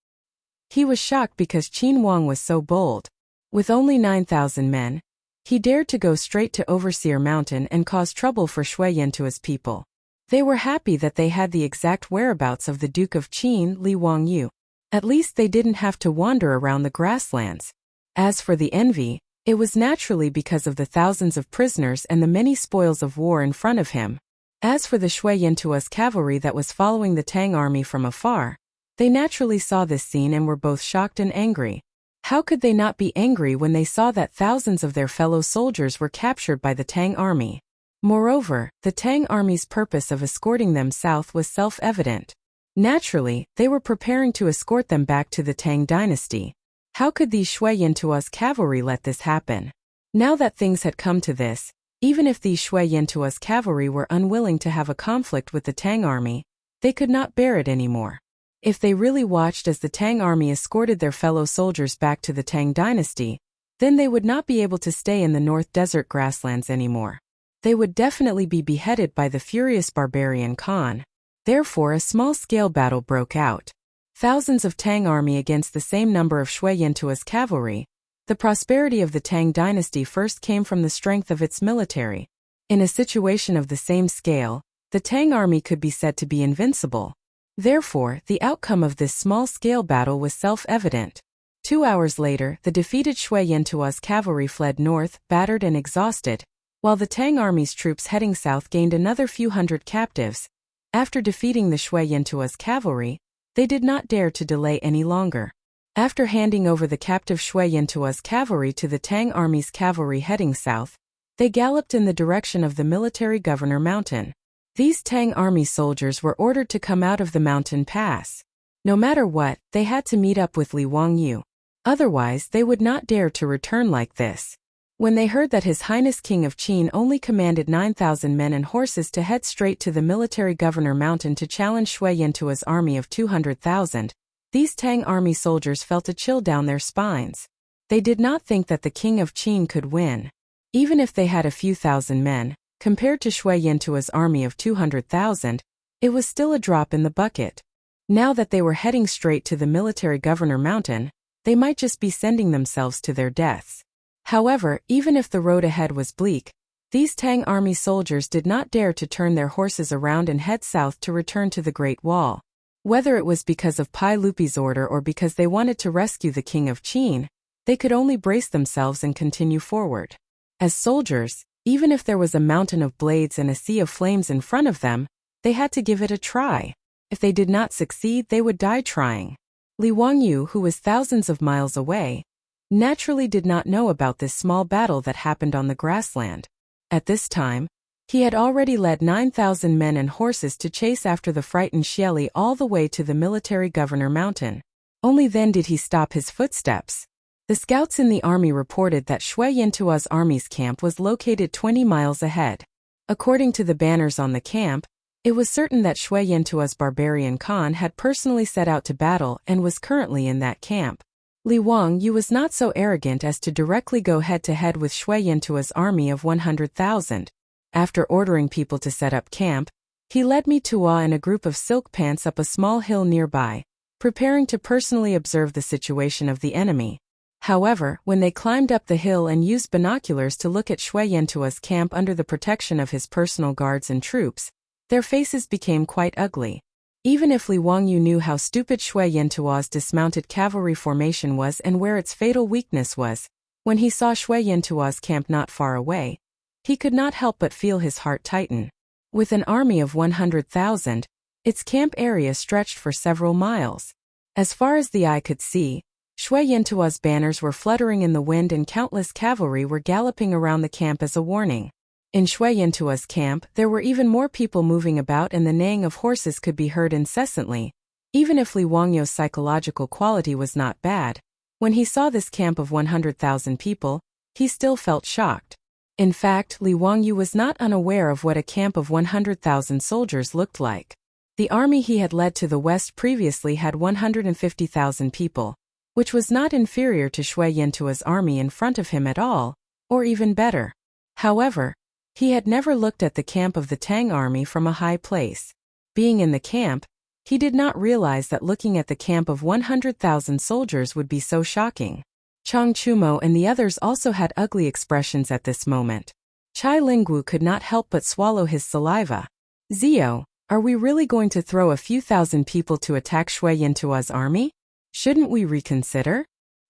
He was shocked because Qin Wang was so bold. With only 9,000 men, he dared to go straight to Overseer Mountain and cause trouble for Shui Yintua's people. They were happy that they had the exact whereabouts of the Duke of Qin, Li Wangyu. At least they didn't have to wander around the grasslands. As for the envy, it was naturally because of the thousands of prisoners and the many spoils of war in front of him. As for the Shui Yintua's cavalry that was following the Tang army from afar, they naturally saw this scene and were both shocked and angry. How could they not be angry when they saw that thousands of their fellow soldiers were captured by the Tang army? Moreover, the Tang army's purpose of escorting them south was self-evident. Naturally, they were preparing to escort them back to the Tang dynasty. How could these Shui Yintua's cavalry let this happen? Now that things had come to this, even if these Shui Yintua's cavalry were unwilling to have a conflict with the Tang army, they could not bear it anymore. If they really watched as the Tang army escorted their fellow soldiers back to the Tang dynasty, then they would not be able to stay in the North Desert grasslands anymore. They would definitely be beheaded by the furious barbarian Khan. Therefore, a small-scale battle broke out. Thousands of Tang army against the same number of Shui Yintua's cavalry. The prosperity of the Tang dynasty first came from the strength of its military. In a situation of the same scale, the Tang army could be said to be invincible. Therefore, the outcome of this small-scale battle was self-evident. 2 hours later, the defeated Shui Yintua's cavalry fled north, battered and exhausted, while the Tang army's troops heading south gained another few hundred captives. After defeating the Shui Yintua's cavalry, they did not dare to delay any longer. After handing over the captive Shui Yintua's cavalry to the Tang army's cavalry heading south, they galloped in the direction of the military governor mountain. These Tang army soldiers were ordered to come out of the mountain pass. No matter what, they had to meet up with Li Wangyu. Otherwise, they would not dare to return like this. When they heard that His Highness King of Qin only commanded 9,000 men and horses to head straight to the military governor mountain to challenge Shui Yintua's army of 200,000, these Tang army soldiers felt a chill down their spines. They did not think that the King of Qin could win. Even if they had a few thousand men, compared to Shui Yintua's army of 200,000, it was still a drop in the bucket. Now that they were heading straight to the military governor mountain, they might just be sending themselves to their deaths. However, even if the road ahead was bleak, these Tang army soldiers did not dare to turn their horses around and head south to return to the Great Wall. Whether it was because of Pai Lupi's order or because they wanted to rescue the King of Qin, they could only brace themselves and continue forward. As soldiers, even if there was a mountain of blades and a sea of flames in front of them, they had to give it a try. If they did not succeed, they would die trying. Li Wangyu, who was thousands of miles away, naturally did not know about this small battle that happened on the grassland. At this time, he had already led 9,000 men and horses to chase after the frightened Xieli all the way to the military governor mountain. Only then did he stop his footsteps. The scouts in the army reported that Shui Yintua's army's camp was located 20 miles ahead. According to the banners on the camp, it was certain that Shui Yintua's barbarian Khan had personally set out to battle and was currently in that camp. Li Wangyu was not so arrogant as to directly go head-to-head with Shui Yintua's army of 100,000. After ordering people to set up camp, he led Mitua and a group of silk pants up a small hill nearby, preparing to personally observe the situation of the enemy. However, when they climbed up the hill and used binoculars to look at Shui Yintua's camp under the protection of his personal guards and troops, their faces became quite ugly. Even if Li Wangyu knew how stupid Shui Yintua's dismounted cavalry formation was and where its fatal weakness was, when he saw Shui Yintua's camp not far away, he could not help but feel his heart tighten. With an army of 100,000, its camp area stretched for several miles. As far as the eye could see, Shui Yintua's banners were fluttering in the wind and countless cavalry were galloping around the camp as a warning. In Shui Yintua's camp, there were even more people moving about and the neighing of horses could be heard incessantly. Even if Li Wangyu's psychological quality was not bad, when he saw this camp of 100,000 people, he still felt shocked. In fact, Li Wangyu was not unaware of what a camp of 100,000 soldiers looked like. The army he had led to the west previously had 150,000 people, which was not inferior to Shui Yintua's army in front of him at all, or even better. However, he had never looked at the camp of the Tang army from a high place. Being in the camp, he did not realize that looking at the camp of 100,000 soldiers would be so shocking. Chang Chumo and the others also had ugly expressions at this moment. Chai Lingwu could not help but swallow his saliva. Zio, are we really going to throw a few thousand people to attack Shui Yintua's army? Shouldn't we reconsider?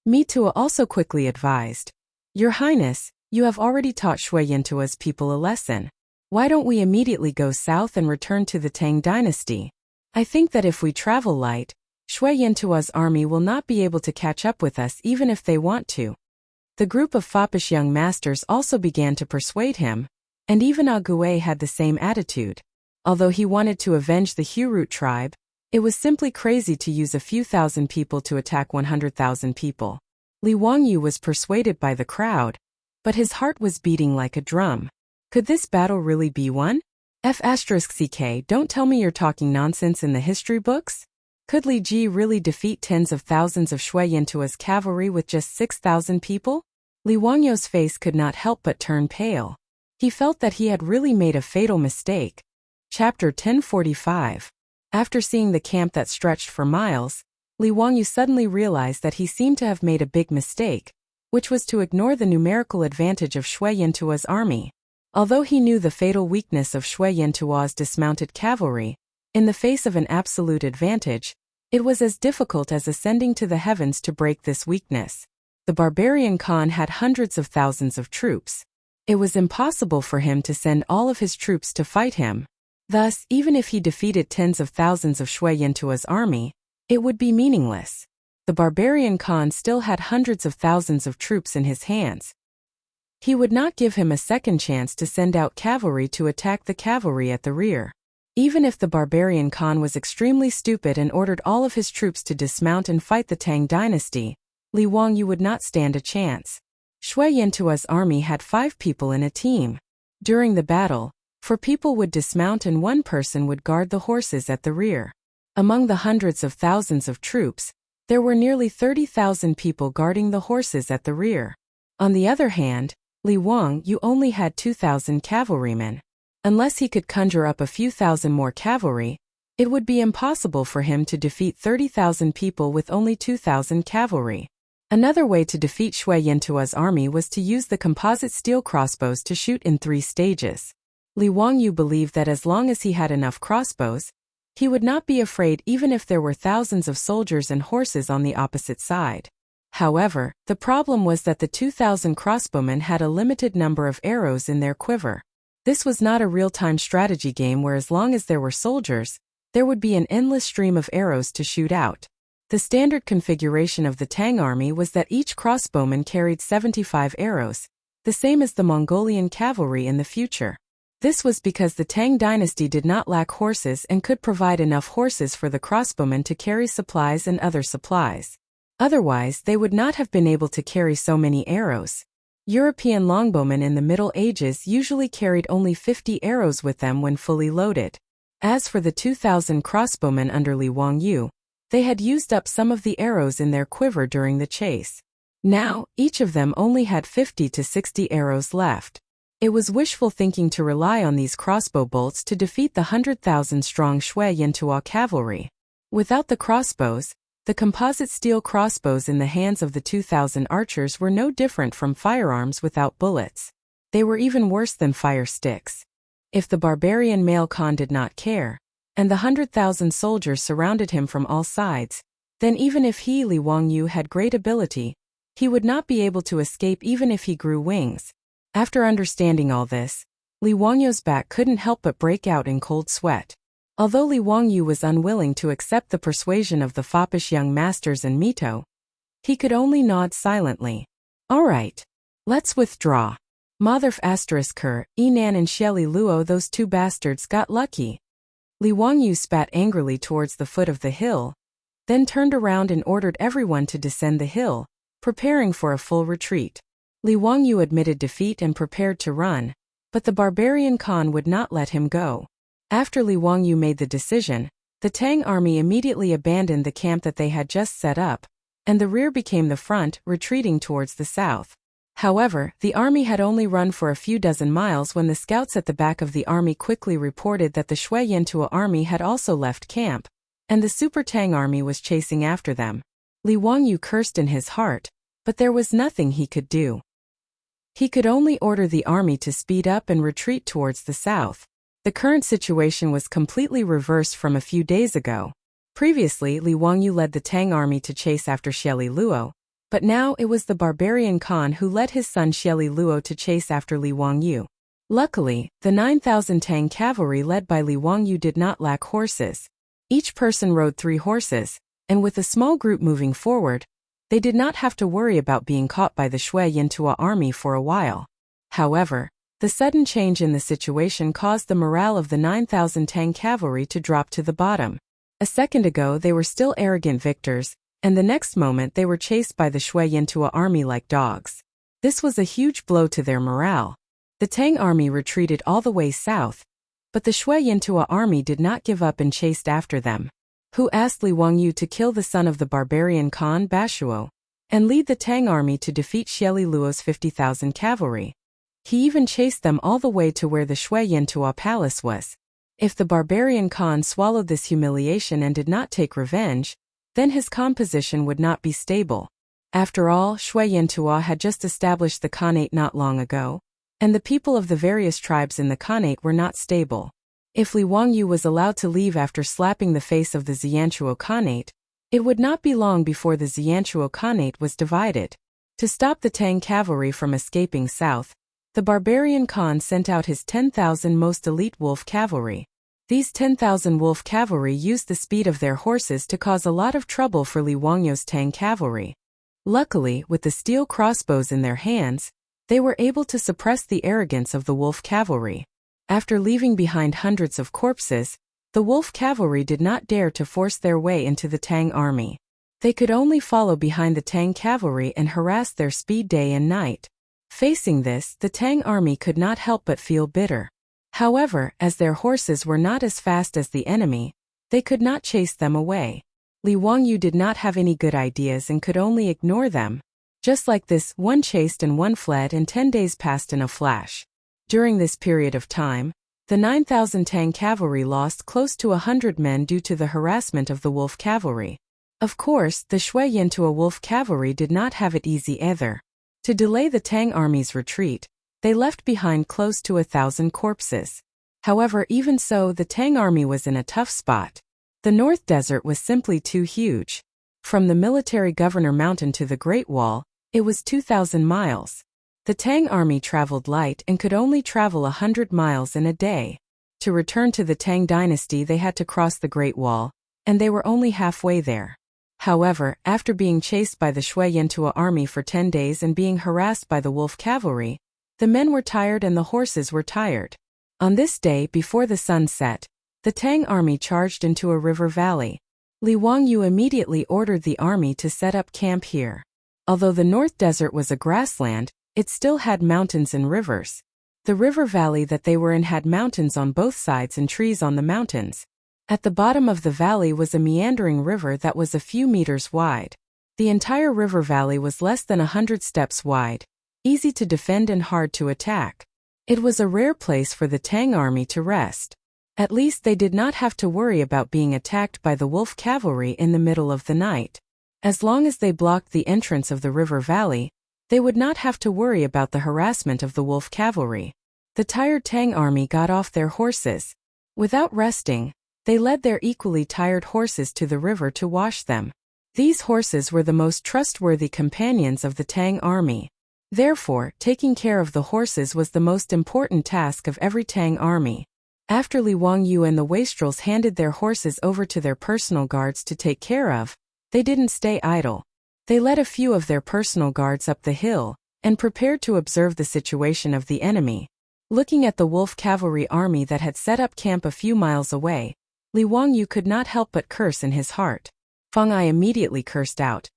Mitua also quickly advised. Your Highness, you have already taught Shui Yintua's people a lesson. Why don't we immediately go south and return to the Tang dynasty? I think that if we travel light, Shui Yintua's army will not be able to catch up with us even if they want to. The group of foppish young masters also began to persuade him, and even Ague had the same attitude. Although he wanted to avenge the Hurut tribe, it was simply crazy to use a few thousand people to attack 100,000 people. Li Wangyu was persuaded by the crowd, but his heart was beating like a drum. Could this battle really be won? F***ck, don't tell me you're talking nonsense in the history books? Could Li Ji really defeat tens of thousands of Shui Yintua's cavalry with just 6,000 people? Li Wangyu's face could not help but turn pale. He felt that he had really made a fatal mistake. Chapter 1045. After seeing the camp that stretched for miles, Li Wangyu suddenly realized that he seemed to have made a big mistake, which was to ignore the numerical advantage of Shui Yintua's army. Although he knew the fatal weakness of Shui Yintua's dismounted cavalry, in the face of an absolute advantage, it was as difficult as ascending to the heavens to break this weakness. The barbarian Khan had hundreds of thousands of troops. It was impossible for him to send all of his troops to fight him. Thus, even if he defeated tens of thousands of Shui Yintua's army, it would be meaningless. The barbarian Khan still had hundreds of thousands of troops in his hands. He would not give him a second chance to send out cavalry to attack the cavalry at the rear. Even if the barbarian Khan was extremely stupid and ordered all of his troops to dismount and fight the Tang dynasty, Li Wangyu would not stand a chance. Shui Yintua's army had 5 people in a team. During the battle, 4 people would dismount and 1 person would guard the horses at the rear. Among the hundreds of thousands of troops, there were nearly 30,000 people guarding the horses at the rear. On the other hand, Li Wangyu only had 2,000 cavalrymen. Unless he could conjure up a few thousand more cavalry, it would be impossible for him to defeat 30,000 people with only 2,000 cavalry. Another way to defeat Shui Yintua's army was to use the composite steel crossbows to shoot in 3 stages. Li Wangyu believed that as long as he had enough crossbows, he would not be afraid even if there were thousands of soldiers and horses on the opposite side. However, the problem was that the 2,000 crossbowmen had a limited number of arrows in their quiver. This was not a real-time strategy game where as long as there were soldiers, there would be an endless stream of arrows to shoot out. The standard configuration of the Tang army was that each crossbowman carried 75 arrows, the same as the Mongolian cavalry in the future. This was because the Tang dynasty did not lack horses and could provide enough horses for the crossbowmen to carry supplies and other supplies. Otherwise, they would not have been able to carry so many arrows. European longbowmen in the Middle Ages usually carried only 50 arrows with them when fully loaded. As for the 2,000 crossbowmen under Li Wangyu, they had used up some of the arrows in their quiver during the chase. Now, each of them only had 50 to 60 arrows left. It was wishful thinking to rely on these crossbow bolts to defeat the 100,000-strong Shui Yintua cavalry. Without the crossbows, the composite steel crossbows in the hands of the 2,000 archers were no different from firearms without bullets. They were even worse than fire sticks. If the barbarian male Khan did not care, and the 100,000 soldiers surrounded him from all sides, then even if he, Li Wangyu, had great ability, he would not be able to escape even if he grew wings. After understanding all this, Li Wangyu's back couldn't help but break out in cold sweat. Although Li Wangyu was unwilling to accept the persuasion of the foppish young masters and Mito, he could only nod silently. All right. Let's withdraw. Mother Ker, Enan and Shelly Luo, those 2 bastards got lucky. Li Wangyu spat angrily towards the foot of the hill, then turned around and ordered everyone to descend the hill, preparing for a full retreat. Li Wangyu admitted defeat and prepared to run, but the barbarian Khan would not let him go. After Li Wangyu made the decision, the Tang army immediately abandoned the camp that they had just set up, and the rear became the front, retreating towards the south. However, the army had only run for a few dozen miles when the scouts at the back of the army quickly reported that the Shui Yintua army had also left camp, and the Super Tang army was chasing after them. Li Wangyu cursed in his heart, but there was nothing he could do. He could only order the army to speed up and retreat towards the south. The current situation was completely reversed from a few days ago. Previously, Li Wangyu led the Tang army to chase after Xie Luo, but now it was the barbarian Khan who led his son Xie Luo to chase after Li Wangyu. Luckily, the 9,000 Tang cavalry led by Li Wangyu did not lack horses. Each person rode 3 horses, and with a small group moving forward, they did not have to worry about being caught by the Shui Yintua army for a while. However, the sudden change in the situation caused the morale of the 9,000 Tang cavalry to drop to the bottom. A second ago they were still arrogant victors, and the next moment they were chased by the Shui Yintua army like dogs. This was a huge blow to their morale. The Tang army retreated all the way south, but the Shui Yintua army did not give up and chased after them. Who asked Li Wangyu to kill the son of the barbarian Khan Bashuo, and lead the Tang army to defeat Xie Luo's 50,000 cavalry. He even chased them all the way to where the Shui Yintua palace was. If the barbarian Khan swallowed this humiliation and did not take revenge, then his composition would not be stable. After all, Shui Yintua had just established the Khanate not long ago, and the people of the various tribes in the Khanate were not stable. If Li Wangyu was allowed to leave after slapping the face of the Xianchuo Khanate, it would not be long before the Xianchuo Khanate was divided. To stop the Tang cavalry from escaping south, the barbarian Khan sent out his 10,000 most elite wolf cavalry. These 10,000 wolf cavalry used the speed of their horses to cause a lot of trouble for Li Wangyu's Tang cavalry. Luckily, with the steel crossbows in their hands, they were able to suppress the arrogance of the wolf cavalry. After leaving behind hundreds of corpses, the wolf cavalry did not dare to force their way into the Tang army. They could only follow behind the Tang cavalry and harass their speed day and night. Facing this, the Tang army could not help but feel bitter. However, as their horses were not as fast as the enemy, they could not chase them away. Li Wangyu did not have any good ideas and could only ignore them. Just like this, one chased and one fled, and 10 days passed in a flash. During this period of time, the 9,000 Tang cavalry lost close to 100 men due to the harassment of the wolf cavalry. Of course, the Shui Yintua wolf cavalry did not have it easy either. To delay the Tang army's retreat, they left behind close to 1,000 corpses. However, even so, the Tang army was in a tough spot. The North Desert was simply too huge. From the military governor mountain to the Great Wall, it was 2,000 miles. The Tang army traveled light and could only travel 100 miles in a day. To return to the Tang dynasty they had to cross the Great Wall, and they were only halfway there. However, after being chased by the Shui Yintua army for 10 days and being harassed by the wolf cavalry, the men were tired and the horses were tired. On this day before the sun set, the Tang army charged into a river valley. Li Wangyu immediately ordered the army to set up camp here. Although the North Desert was a grassland, it still had mountains and rivers. The river valley that they were in had mountains on both sides and trees on the mountains. At the bottom of the valley was a meandering river that was a few meters wide. The entire river valley was less than 100 steps wide, easy to defend and hard to attack. It was a rare place for the Tang army to rest. At least they did not have to worry about being attacked by the wolf cavalry in the middle of the night. As long as they blocked the entrance of the river valley, they would not have to worry about the harassment of the wolf cavalry. The tired Tang army got off their horses. Without resting, they led their equally tired horses to the river to wash them. These horses were the most trustworthy companions of the Tang army. Therefore, taking care of the horses was the most important task of every Tang army. After Li Wangyu and the wastrels handed their horses over to their personal guards to take care of, they didn't stay idle. They led a few of their personal guards up the hill, and prepared to observe the situation of the enemy. Looking at the wolf cavalry army that had set up camp a few miles away, Li Wangyu could not help but curse in his heart. Feng Ai immediately cursed out.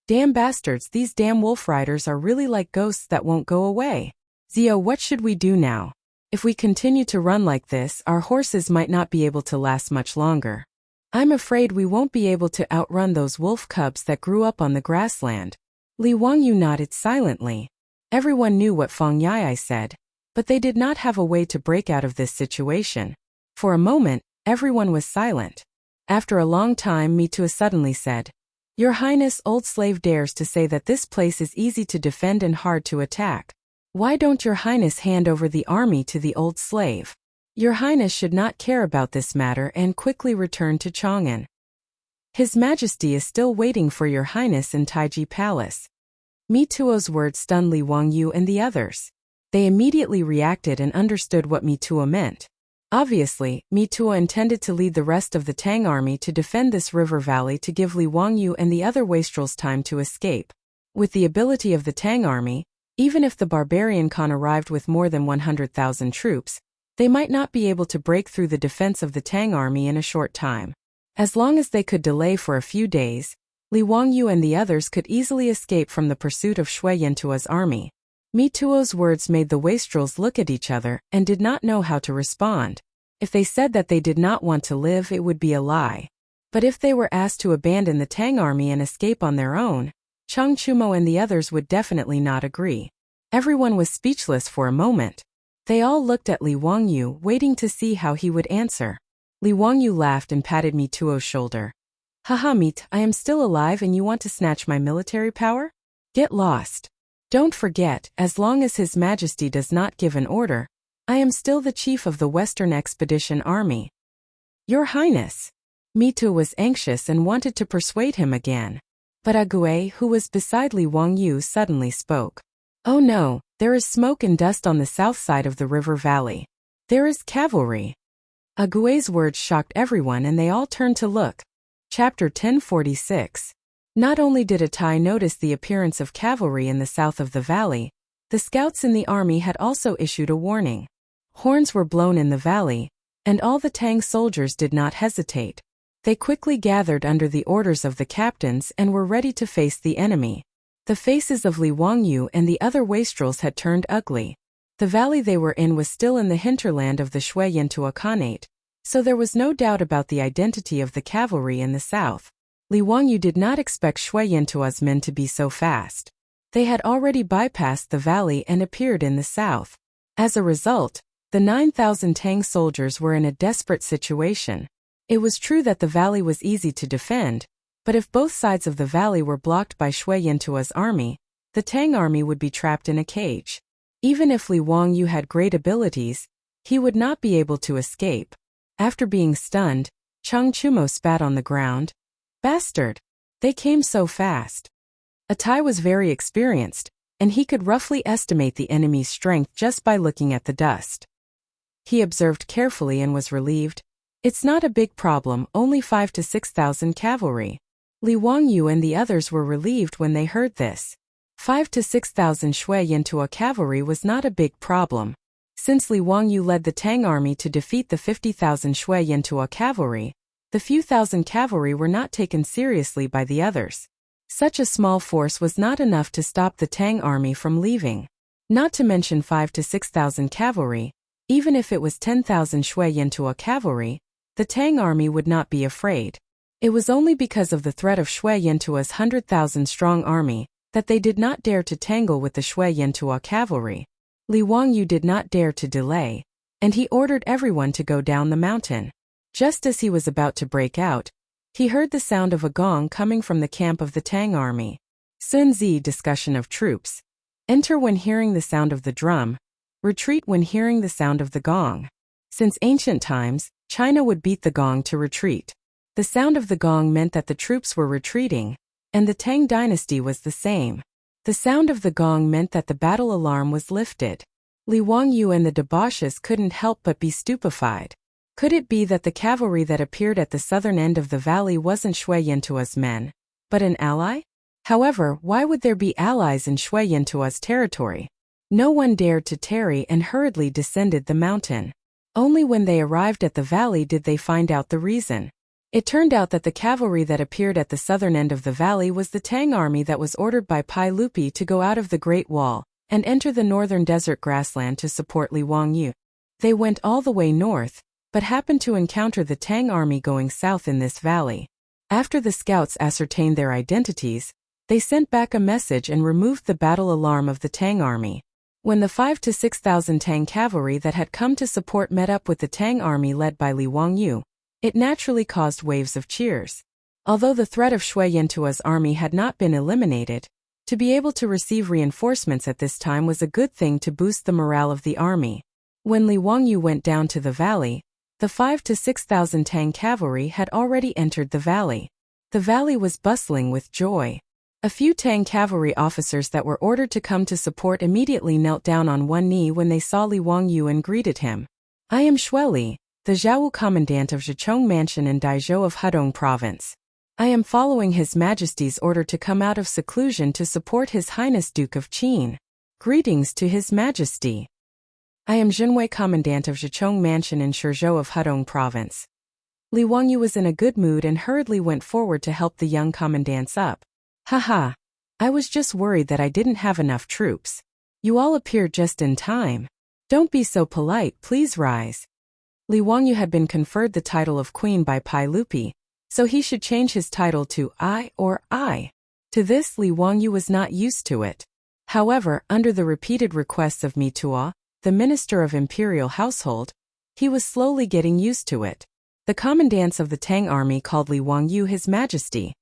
"Damn bastards, these damn wolf riders are really like ghosts that won't go away. Zio, what should we do now? If we continue to run like this, our horses might not be able to last much longer. I'm afraid we won't be able to outrun those wolf cubs that grew up on the grassland." Li Wangyu nodded silently. Everyone knew what Feng Yai said, but they did not have a way to break out of this situation. For a moment, everyone was silent. After a long time, Mitua suddenly said, "Your Highness, old slave dares to say that this place is easy to defend and hard to attack. Why don't your Highness hand over the army to the old slave? Your Highness should not care about this matter and quickly return to Chang'an." His Majesty is still waiting for your highness in Taiji Palace. Mi Tuo's words stunned Li Wangyu and the others. They immediately reacted and understood what Mi Tuo meant. Obviously, Mi Tuo intended to lead the rest of the Tang army to defend this river valley to give Li Wangyu and the other wastrels time to escape. With the ability of the Tang army, even if the barbarian Khan arrived with more than 100,000 troops, they might not be able to break through the defense of the Tang army in a short time. As long as they could delay for a few days, Li Wangyu and the others could easily escape from the pursuit of Shui Yantua's army. Mi Tuo's words made the wastrels look at each other and did not know how to respond. If they said that they did not want to live, it would be a lie. But if they were asked to abandon the Tang army and escape on their own, Chang Chumo and the others would definitely not agree. Everyone was speechless for a moment. They all looked at Li Wangyu, waiting to see how he would answer. Li Wangyu laughed and patted Mi Tuo's shoulder. Haha, Meet, I am still alive and you want to snatch my military power? Get lost. Don't forget, as long as His Majesty does not give an order, I am still the chief of the Western Expedition Army. Your Highness. Mi Tuo was anxious and wanted to persuade him again. But Ague, who was beside Li Wangyu, suddenly spoke. Oh no, there is smoke and dust on the south side of the river valley. There is cavalry. Ague's words shocked everyone and they all turned to look. Chapter 1046. Not only did Atai notice the appearance of cavalry in the south of the valley, the scouts in the army had also issued a warning. Horns were blown in the valley, and all the Tang soldiers did not hesitate. They quickly gathered under the orders of the captains and were ready to face the enemy. The faces of Li Wangyu and the other wastrels had turned ugly. The valley they were in was still in the hinterland of the Shui Yantua Khanate, so there was no doubt about the identity of the cavalry in the south. Li Wangyu did not expect Shui Yantua's men to be so fast. They had already bypassed the valley and appeared in the south. As a result, the 9,000 Tang soldiers were in a desperate situation. It was true that the valley was easy to defend, but if both sides of the valley were blocked by Shui Yantua's army, the Tang army would be trapped in a cage. Even if Li Wangyu had great abilities, he would not be able to escape. After being stunned, Chang Chumo spat on the ground. Bastard! They came so fast. Atai was very experienced, and he could roughly estimate the enemy's strength just by looking at the dust. He observed carefully and was relieved. It's not a big problem, only 5,000 to 6,000 cavalry. Li Wangyu and the others were relieved when they heard this. 5,000 to 6,000 Shui Yantua cavalry was not a big problem. Since Li Wangyu led the Tang army to defeat the 50,000 Shui Yantua cavalry, the few thousand cavalry were not taken seriously by the others. Such a small force was not enough to stop the Tang army from leaving. Not to mention 5,000 to 6,000 cavalry, even if it was 10,000 Shui Yantua cavalry, the Tang army would not be afraid. It was only because of the threat of Shui Yantua's 100,000 strong army that they did not dare to tangle with the Shui Yantua cavalry. Li Wangyu did not dare to delay, and he ordered everyone to go down the mountain. Just as he was about to break out, he heard the sound of a gong coming from the camp of the Tang army. Sun Zi discussion of troops. Enter when hearing the sound of the drum. Retreat when hearing the sound of the gong. Since ancient times, China would beat the gong to retreat. The sound of the gong meant that the troops were retreating, and the Tang dynasty was the same. The sound of the gong meant that the battle alarm was lifted. Li Wangyu and the debauches couldn't help but be stupefied. Could it be that the cavalry that appeared at the southern end of the valley wasn't Shui Yantua's men, but an ally? However, why would there be allies in Shui Yantua's territory? No one dared to tarry and hurriedly descended the mountain. Only when they arrived at the valley did they find out the reason. It turned out that the cavalry that appeared at the southern end of the valley was the Tang army that was ordered by Pai Lupi to go out of the Great Wall and enter the northern desert grassland to support Li Wangyu. They went all the way north, but happened to encounter the Tang army going south in this valley. After the scouts ascertained their identities, they sent back a message and removed the battle alarm of the Tang army. When the 5,000 to 6,000 Tang cavalry that had come to support met up with the Tang army led by Li Wangyu, it naturally caused waves of cheers. Although the threat of Shui Yantua's army had not been eliminated, to be able to receive reinforcements at this time was a good thing to boost the morale of the army. When Li Wangyu went down to the valley, the 5,000 to 6,000 Tang cavalry had already entered the valley. The valley was bustling with joy. A few Tang cavalry officers that were ordered to come to support immediately knelt down on one knee when they saw Li Wangyu and greeted him. I am Shueli, the Zhaowu commandant of Zhichong Mansion in Daizhou of Hedong Province. I am following His Majesty's order to come out of seclusion to support His Highness Duke of Qin. Greetings to His Majesty. I am Zhenwei commandant of Zhichong Mansion in Shizhou of Hedong Province. Li Wangyu was in a good mood and hurriedly went forward to help the young commandants up. Haha. I was just worried that I didn't have enough troops. You all appeared just in time. Don't be so polite, please rise. Li Wangyu had been conferred the title of queen by Pai Lupi, so he should change his title to I or I. To this Li Wangyu was not used to it. However, under the repeated requests of Mituo, the minister of imperial household, he was slowly getting used to it. The commandants of the Tang army called Li Wangyu His Majesty,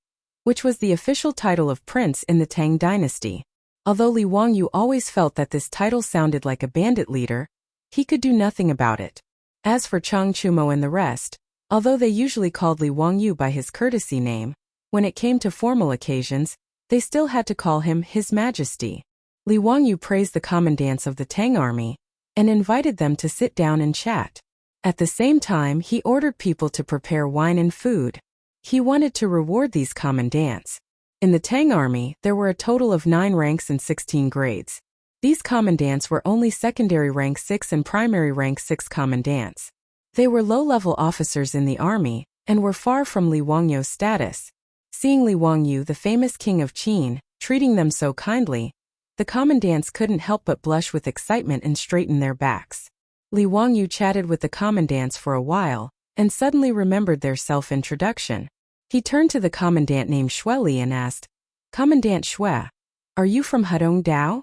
which was the official title of prince in the Tang dynasty. Although Li Wangyu always felt that this title sounded like a bandit leader, he could do nothing about it. As for Chang Chumo and the rest, although they usually called Li Wangyu by his courtesy name, when it came to formal occasions, they still had to call him His Majesty. Li Wangyu praised the commandants of the Tang army and invited them to sit down and chat. At the same time, he ordered people to prepare wine and food. He wanted to reward these commandants. In the Tang army, there were a total of 9 ranks and 16 grades. These commandants were only secondary rank 6 and primary rank 6 commandants. They were low-level officers in the army and were far from Li Wangyu's status. Seeing Li Wangyu, the famous king of Qin, treating them so kindly, the commandants couldn't help but blush with excitement and straighten their backs. Li Wangyu chatted with the commandants for a while and suddenly remembered their self-introduction. He turned to the commandant named Shueli and asked, Commandant Xue, are you from Hedong Dao?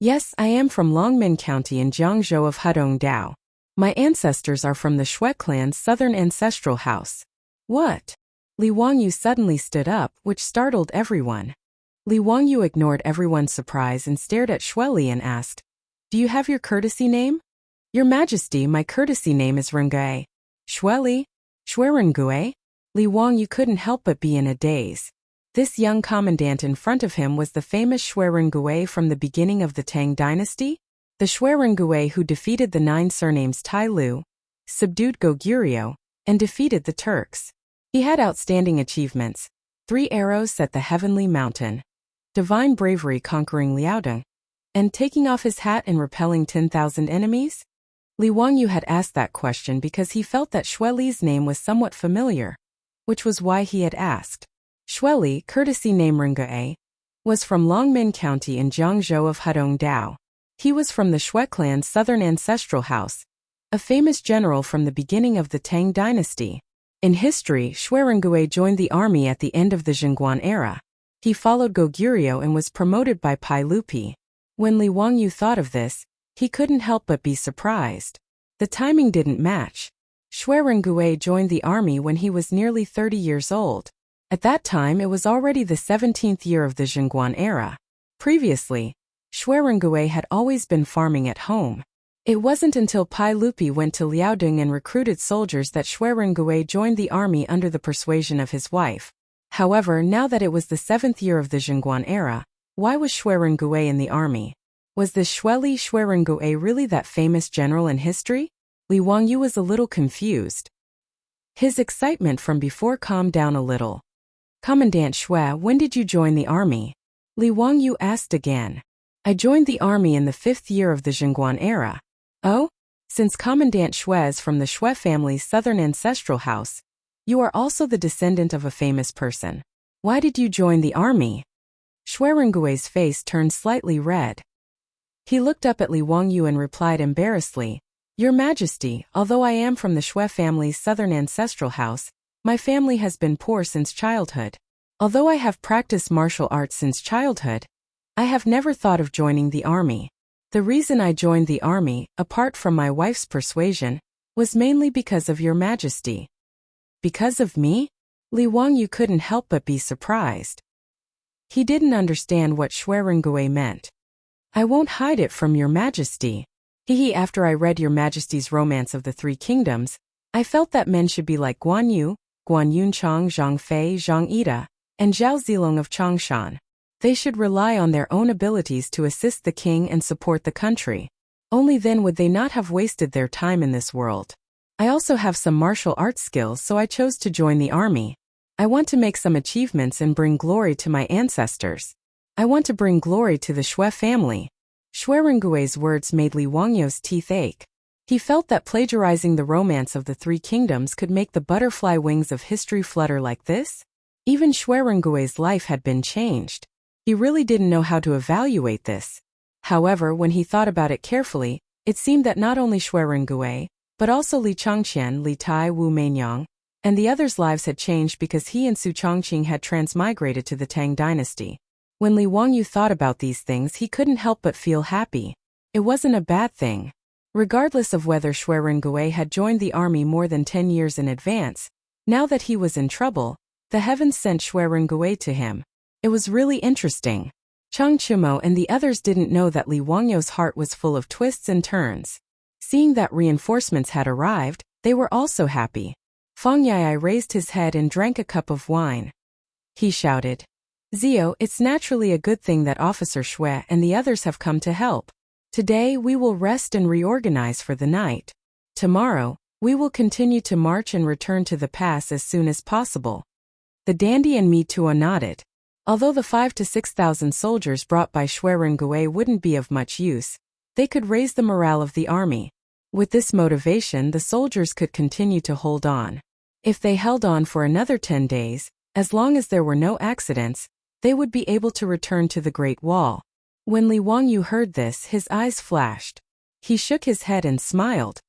Yes, I am from Longmin County in Jiangzhou of Hedong Dao. My ancestors are from the Xue clan's southern ancestral house. What? Li Wangyu suddenly stood up, which startled everyone. Li Wangyu ignored everyone's surprise and stared at Shueli and asked, Do you have your courtesy name? Your Majesty, my courtesy name is Rengue. Shueli? Rengue? Li Wangyu couldn't help but be in a daze. This young commandant in front of him was the famous Xue Rengue from the beginning of the Tang dynasty, the Xue Rengue who defeated the 9 surnames Tai Lu, subdued Goguryeo, and defeated the Turks. He had outstanding achievements: 3 arrows set the heavenly mountain, divine bravery conquering Liaodong, and taking off his hat and repelling 10,000 enemies. Li Wangyu had asked that question because he felt that Shueli's name was somewhat familiar, which was why he had asked. Shueli, courtesy name Rengue, was from Longmin County in Jiangzhou of Hedong Dao. He was from the Xue clan's southern ancestral house, a famous general from the beginning of the Tang dynasty. In history, Xue Rengue joined the army at the end of the Chang'an era. He followed Goguryeo and was promoted by Pai Lupi. When Li Wangyu thought of this, he couldn't help but be surprised. The timing didn't match. Xue Rengue joined the army when he was nearly 30 years old. At that time it was already the 17th year of the Chang'an era. Previously, Xue Rengue had always been farming at home. It wasn't until Pai Lupi went to Liaodong and recruited soldiers that Xue Rengue joined the army under the persuasion of his wife. However, now that it was the 7th year of the Chang'an era, why was Xue Rengue in the army? Was this Xue Rengue really that famous general in history? Li Wangyu was a little confused. His excitement from before calmed down a little. Commandant Xue, when did you join the army? Li Wangyu asked again. I joined the army in the 5th year of the Chang'an era. Oh? Since Commandant Xue is from the Xue family's southern ancestral house, you are also the descendant of a famous person. Why did you join the army? Xue Rengue's face turned slightly red. He looked up at Li Wangyu and replied embarrassedly, Your Majesty, although I am from the Xue family's southern ancestral house, my family has been poor since childhood. Although I have practiced martial arts since childhood, I have never thought of joining the army. The reason I joined the army, apart from my wife's persuasion, was mainly because of Your Majesty. Because of me? Li Wangyu couldn't help but be surprised. He didn't understand what Xue Rengue meant. I won't hide it from Your Majesty. After I read Your Majesty's Romance of the Three Kingdoms, I felt that men should be like Guan Yu, Guan Yunchang, Zhang Fei, Zhang Ida, and Zhao Zilong of Changshan. They should rely on their own abilities to assist the king and support the country. Only then would they not have wasted their time in this world. I also have some martial arts skills, so I chose to join the army. I want to make some achievements and bring glory to my ancestors. I want to bring glory to the Xue family. Xue Rengui's words made Li Wangyou's teeth ache. He felt that plagiarizing the romance of the three kingdoms could make the butterfly wings of history flutter like this. Even Xue Rengui's life had been changed. He really didn't know how to evaluate this. However, when he thought about it carefully, it seemed that not only Xue Rengui, but also Li Changqian, Li Tai, Wu Meinyang, and the others' lives had changed because he and Su Chongqing had transmigrated to the Tang dynasty. When Li Wangyou thought about these things, he couldn't help but feel happy. It wasn't a bad thing. Regardless of whether Xue Rengui had joined the army more than 10 years in advance, now that he was in trouble, the heavens sent Xue Rengui to him. It was really interesting. Chang Chumo and the others didn't know that Li Wangyou's heart was full of twists and turns. Seeing that reinforcements had arrived, they were also happy. Fang Yai raised his head and drank a cup of wine. He shouted, "Zio, it's naturally a good thing that Officer Xue and the others have come to help. Today we will rest and reorganize for the night. Tomorrow, we will continue to march and return to the pass as soon as possible." The dandy and Me Tuo nodded. Although the 5,000 to 6,000 soldiers brought by Xue Rengui wouldn't be of much use, they could raise the morale of the army. With this motivation, the soldiers could continue to hold on. If they held on for another 10 days, as long as there were no accidents, they would be able to return to the Great Wall. When Li Wangyou heard this, his eyes flashed. He shook his head and smiled.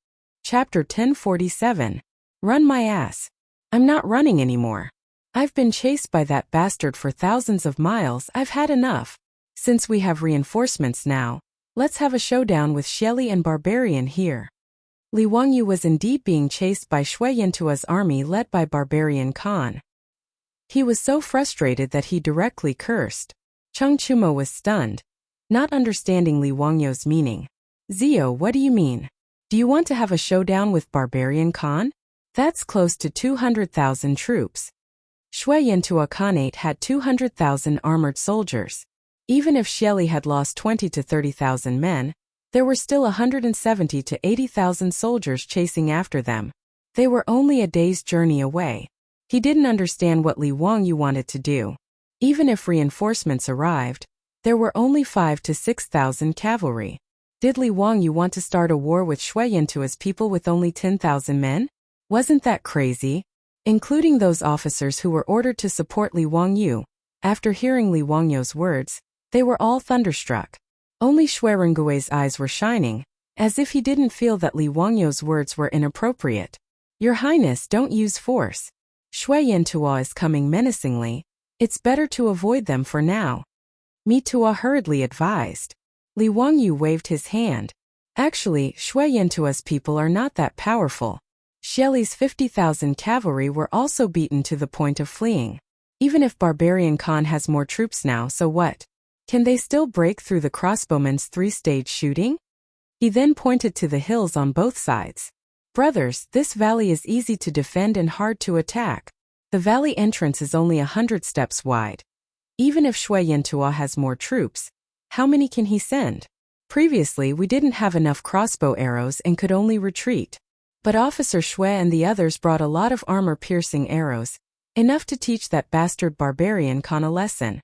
Chapter 1047. Run my ass. I'm not running anymore. I've been chased by that bastard for thousands of miles. I've had enough. Since we have reinforcements now, let's have a showdown with Shelly and Barbarian here. Li Wangyou was indeed being chased by Xue Yantua's army led by Barbarian Khan. He was so frustrated that he directly cursed. Chang Chumo was stunned, not understanding Li Wangyou's meaning. "Zio, what do you mean? Do you want to have a showdown with Barbarian Khan? That's close to 200,000 troops." Xue Yantua Khanate had 200,000 armored soldiers. Even if Shelly had lost 20 to 30,000 men, there were still 170 to 80,000 soldiers chasing after them. They were only a day's journey away. He didn't understand what Li Wangyou wanted to do. Even if reinforcements arrived, there were only 5,000 to 6,000 cavalry. Did Li Wangyou want to start a war with Xue Yantua's people with only 10,000 men? Wasn't that crazy? Including those officers who were ordered to support Li Wangyou. After hearing Li Wangyou's words, they were all thunderstruck. Only Xue Rengui's eyes were shining, as if he didn't feel that Li Wangyou's words were inappropriate. "Your Highness, don't use force. Xue Yantua is coming menacingly. It's better to avoid them for now." Me Tuo hurriedly advised. Li Wangyou waved his hand. "Actually, Xue Yantua's people are not that powerful. Shelly's 50,000 cavalry were also beaten to the point of fleeing. Even if Barbarian Khan has more troops now, so what? Can they still break through the crossbowmen's 3-stage shooting?" He then pointed to the hills on both sides. "Brothers, this valley is easy to defend and hard to attack. The valley entrance is only 100 steps wide. Even if Xue Yantua has more troops, how many can he send? Previously, we didn't have enough crossbow arrows and could only retreat. But Officer Xue and the others brought a lot of armor-piercing arrows, enough to teach that bastard Barbarian Khan a lesson."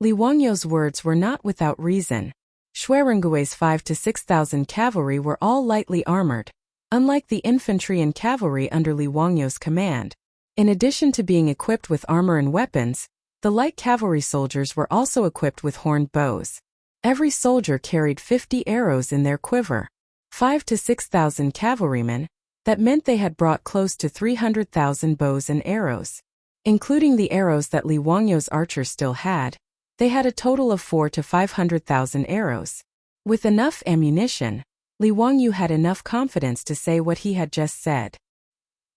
Li Wangyou's words were not without reason. Xue Rengui's 5,000 to 6,000 cavalry were all lightly armored, unlike the infantry and cavalry under Li Wangyou's command. In addition to being equipped with armor and weapons, the light cavalry soldiers were also equipped with horned bows. Every soldier carried 50 arrows in their quiver. 5,000 to 6,000 cavalrymen, that meant they had brought close to 300,000 bows and arrows. Including the arrows that Li Wangyou's archers still had, they had a total of 400,000 to 500,000 arrows. With enough ammunition, Li Wangyou had enough confidence to say what he had just said.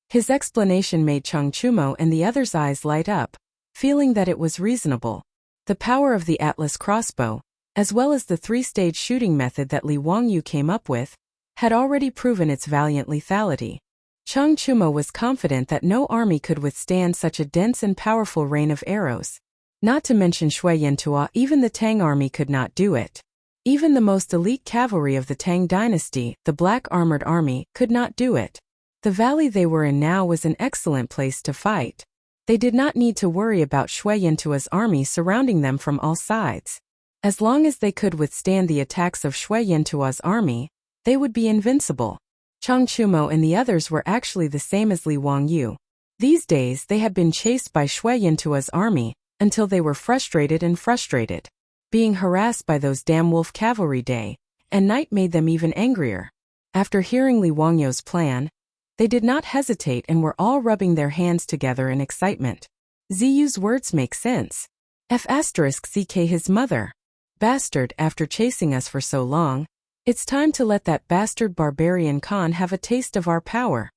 His explanation made Chang Chumo and the others' eyes light up, feeling that it was reasonable. The power of the Atlas crossbow, as well as the 3-stage shooting method that Li Wangyou came up with, had already proven its valiant lethality. Chang'an was confident that no army could withstand such a dense and powerful rain of arrows. Not to mention Shui Yantua, even the Tang army could not do it. Even the most elite cavalry of the Tang dynasty, the Black Armored Army, could not do it. The valley they were in now was an excellent place to fight. They did not need to worry about Shui Yantua's army surrounding them from all sides. As long as they could withstand the attacks of Shui Yantua's army, they would be invincible. Chang'an and the others were actually the same as Li Wangyu. These days they had been chased by Shui Yantua's army, until they were frustrated. Being harassed by those damn wolf cavalry day and night made them even angrier. After hearing Li Wangyu's plan, they did not hesitate and were all rubbing their hands together in excitement. Ziyu's words make sense. F***ck his mother. Bastard, after chasing us for so long, it's time to let that bastard barbarian Khan have a taste of our power.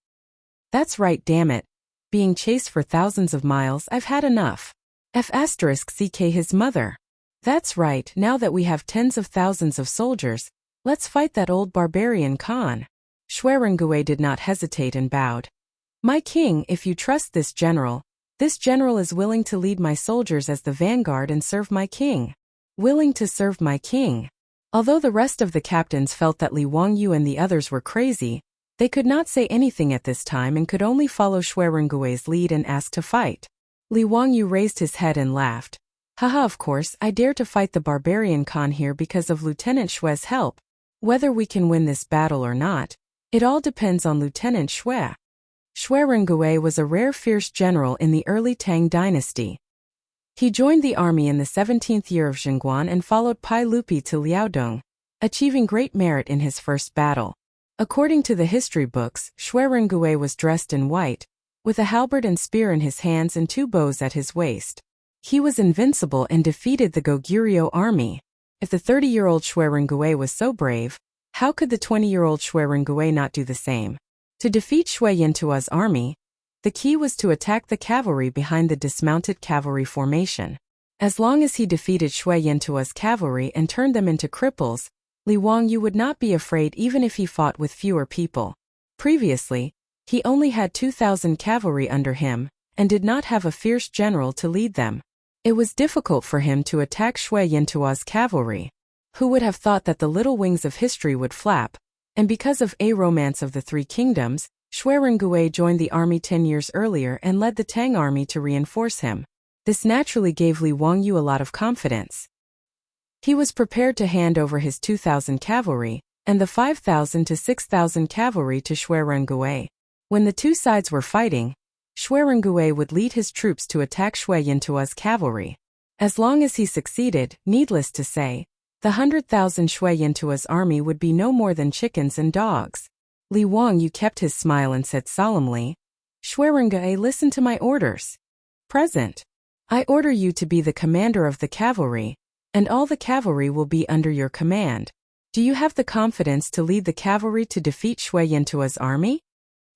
That's right, damn it. Being chased for thousands of miles, I've had enough. F***ck his mother. That's right, now that we have tens of thousands of soldiers, let's fight that old barbarian Khan. Xuerengui did not hesitate and bowed. My king, if you trust this general is willing to lead my soldiers as the vanguard and serve my king. Willing to serve my king. Although the rest of the captains felt that Li Wangyu and the others were crazy, they could not say anything at this time and could only follow Xuerengui's lead and ask to fight. Li Wangyu raised his head and laughed. Haha, of course, I dare to fight the barbarian Khan here because of Lieutenant Xue's help. Whether we can win this battle or not, it all depends on Lieutenant Xue. Xuerengui was a rare fierce general in the early Tang dynasty. He joined the army in the 17th year of Chang'an and followed Pai Lupi to Liaodong, achieving great merit in his first battle. According to the history books, Xuerengui was dressed in white, with a halberd and spear in his hands and 2 bows at his waist. He was invincible and defeated the Goguryeo army. If the 30-year-old Xuerengui was so brave, how could the 20-year-old Xuerengui not do the same? To defeat Shui Yantua's army, the key was to attack the cavalry behind the dismounted cavalry formation. As long as he defeated Shui Yantua's cavalry and turned them into cripples, Li Wangyu would not be afraid even if he fought with fewer people. Previously, he only had 2,000 cavalry under him, and did not have a fierce general to lead them. It was difficult for him to attack Shui Yantua's cavalry. Who would have thought that the little wings of history would flap? And because of a romance of the 3 kingdoms, Xuerengui joined the army 10 years earlier and led the Tang army to reinforce him. This naturally gave Li Wangyu a lot of confidence. He was prepared to hand over his 2,000 cavalry, and the 5,000 to 6,000 cavalry to Xuerengui. When the 2 sides were fighting, Xuerengui would lead his troops to attack Shui Yantua's cavalry. As long as he succeeded, needless to say, the 100,000 Shui Yantua's army would be no more than chickens and dogs. Li Wangyu kept his smile and said solemnly, Xuerengui, listen to my orders. Present. I order you to be the commander of the cavalry, and all the cavalry will be under your command. Do you have the confidence to lead the cavalry to defeat Shui Yantua's army?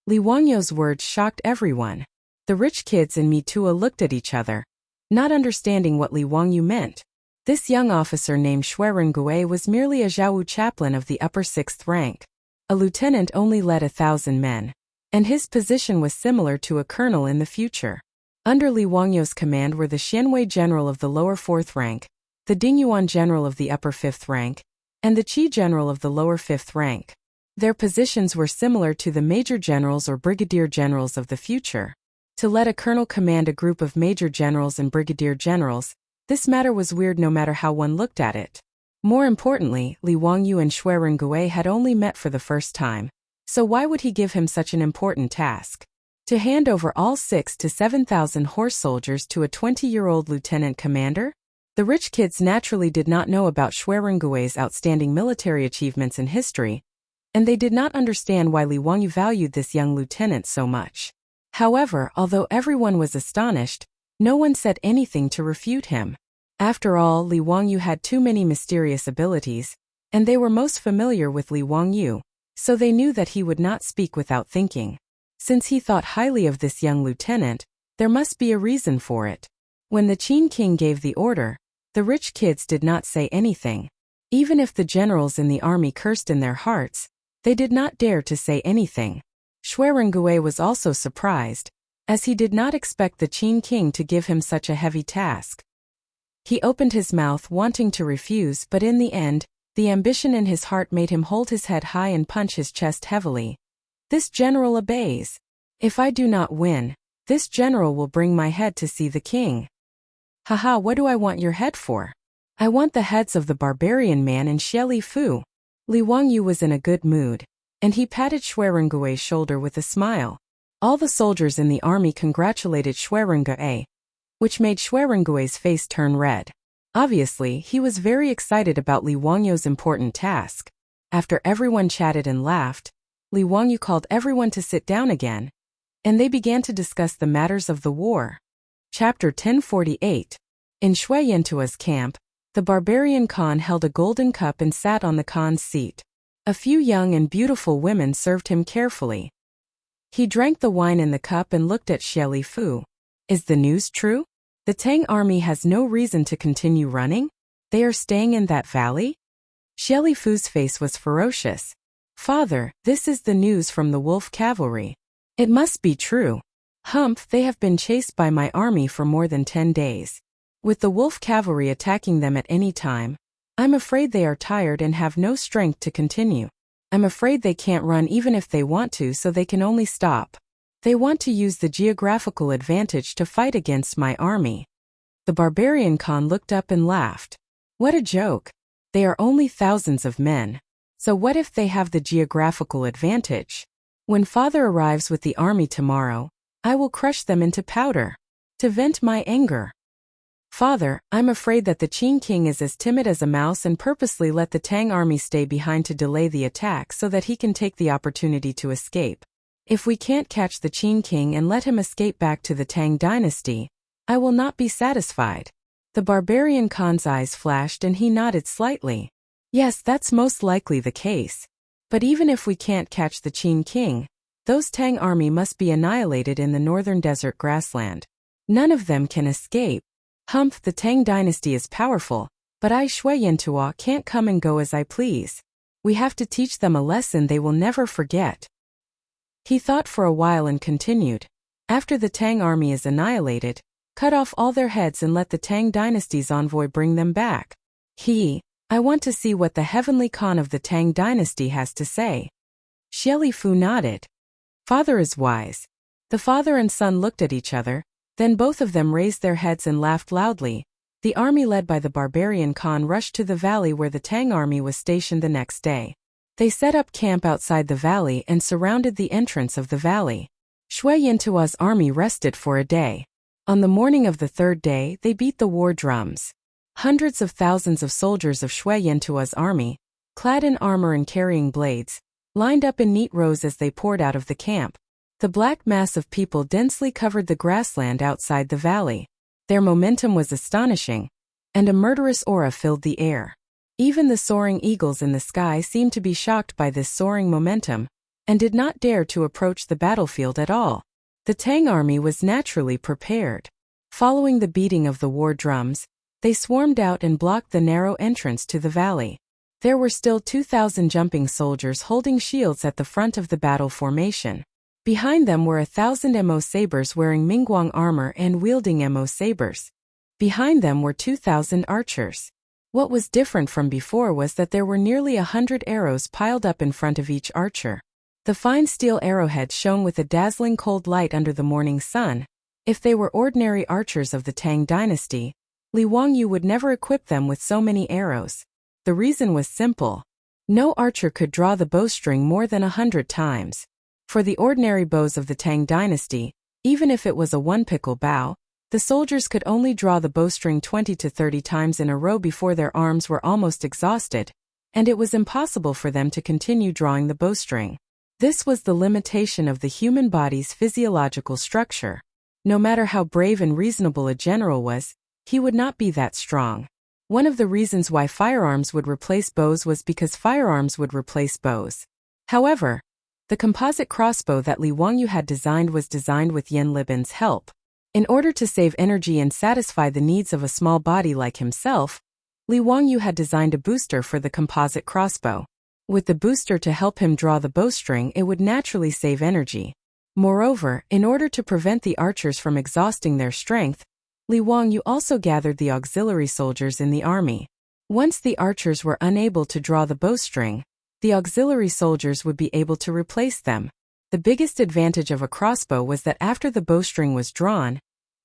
Li Wangyu's words shocked everyone. The rich kids and Mitua looked at each other, not understanding what Li Wangyu meant. This young officer named Xuerengui was merely a Zhawu chaplain of the upper 6th rank. A lieutenant only led 1,000 men, and his position was similar to a colonel in the future. Under Li Wangyu's command were the Xianwei general of the lower 4th rank, the Dingyuan general of the upper 5th rank, and the Qi general of the lower 5th rank. Their positions were similar to the major generals or brigadier generals of the future. To let a colonel command a group of major generals and brigadier generals, this matter was weird no matter how one looked at it. More importantly, Li Wangyu and Xuerengui had only met for the first time, so why would he give him such an important task? To hand over all 6,000 to 7,000 horse soldiers to a 20-year-old lieutenant commander? The rich kids naturally did not know about Xuerengui's outstanding military achievements in history, and they did not understand why Li Wangyu valued this young lieutenant so much. However, although everyone was astonished, no one said anything to refute him. After all, Li Wangyu had too many mysterious abilities, and they were most familiar with Li Wangyu, so they knew that he would not speak without thinking. Since he thought highly of this young lieutenant, there must be a reason for it. When the Qin king gave the order, the rich kids did not say anything. Even if the generals in the army cursed in their hearts, they did not dare to say anything. Xuerengui was also surprised, as he did not expect the Qin king to give him such a heavy task. He opened his mouth wanting to refuse, but in the end, the ambition in his heart made him hold his head high and punch his chest heavily. This general obeys. If I do not win, this general will bring my head to see the king. Haha, what do I want your head for? I want the heads of the barbarian man and Xie Li Fu. Li Wangyu was in a good mood, and he patted Xuerengui's shoulder with a smile. All the soldiers in the army congratulated Xuerengui, which made Xuerengui's face turn red. Obviously, he was very excited about Li Wangyu's important task. After everyone chatted and laughed, Li Wangyu called everyone to sit down again, and they began to discuss the matters of the war. Chapter 1048. In Shui Yantua's camp, the barbarian Khan held a golden cup and sat on the Khan's seat. A few young and beautiful women served him carefully. He drank the wine in the cup and looked at Xie Li Fu. Is the news true? The Tang army has no reason to continue running? They are staying in that valley? Xie Li Fu's face was ferocious. Father, this is the news from the wolf cavalry. It must be true. Humph, they have been chased by my army for more than 10 days. With the wolf cavalry attacking them at any time, I'm afraid they are tired and have no strength to continue. I'm afraid they can't run even if they want to, so they can only stop. They want to use the geographical advantage to fight against my army. The barbarian Khan looked up and laughed. What a joke. They are only thousands of men. So what if they have the geographical advantage? When father arrives with the army tomorrow, I will crush them into powder. To vent my anger. Father, I'm afraid that the Qin king is as timid as a mouse and purposely let the Tang army stay behind to delay the attack so that he can take the opportunity to escape. If we can't catch the Qin king and let him escape back to the Tang dynasty, I will not be satisfied. The barbarian Khan's eyes flashed and he nodded slightly. Yes, that's most likely the case. But even if we can't catch the Qin king, those Tang army must be annihilated in the northern desert grassland. None of them can escape. Humph, the Tang dynasty is powerful, but I Shui Yantua can't come and go as I please. We have to teach them a lesson they will never forget. He thought for a while and continued. After the Tang army is annihilated, cut off all their heads and let the Tang dynasty's envoy bring them back. I want to see what the heavenly Khan of the Tang dynasty has to say. Xie Li Fu nodded. Father is wise. The father and son looked at each other, then both of them raised their heads and laughed loudly. The army led by the barbarian Khan rushed to the valley where the Tang army was stationed the next day. They set up camp outside the valley and surrounded the entrance of the valley. Shui Yantua's army rested for a day. On the morning of the third day, they beat the war drums. Hundreds of thousands of soldiers of Shui Yantua's army, clad in armor and carrying blades, lined up in neat rows as they poured out of the camp. The black mass of people densely covered the grassland outside the valley. Their momentum was astonishing, and a murderous aura filled the air. Even the soaring eagles in the sky seemed to be shocked by this soaring momentum, and did not dare to approach the battlefield at all. The Tang army was naturally prepared. Following the beating of the war drums, they swarmed out and blocked the narrow entrance to the valley. There were still 2,000 jumping soldiers holding shields at the front of the battle formation. Behind them were 1,000 Mo sabers wearing Mingguang armor and wielding Mo sabers. Behind them were 2,000 archers. What was different from before was that there were nearly 100 arrows piled up in front of each archer. The fine steel arrowheads shone with a dazzling cold light under the morning sun. If they were ordinary archers of the Tang dynasty, Li Wangyu would never equip them with so many arrows. The reason was simple. No archer could draw the bowstring more than 100 times. For the ordinary bows of the Tang dynasty, even if it was a one-pickle bow, the soldiers could only draw the bowstring 20 to 30 times in a row before their arms were almost exhausted, and it was impossible for them to continue drawing the bowstring. This was the limitation of the human body's physiological structure. No matter how brave and reasonable a general was, he would not be that strong. One of the reasons why firearms would replace bows was because firearms would replace bows. However, the composite crossbow that Li Wangyu had designed was designed with Yan Libin's help. In order to save energy and satisfy the needs of a small body like himself, Li Wangyu had designed a booster for the composite crossbow. With the booster to help him draw the bowstring, it would naturally save energy. Moreover, in order to prevent the archers from exhausting their strength, Li Wangyu also gathered the auxiliary soldiers in the army. Once the archers were unable to draw the bowstring, the auxiliary soldiers would be able to replace them. The biggest advantage of a crossbow was that after the bowstring was drawn,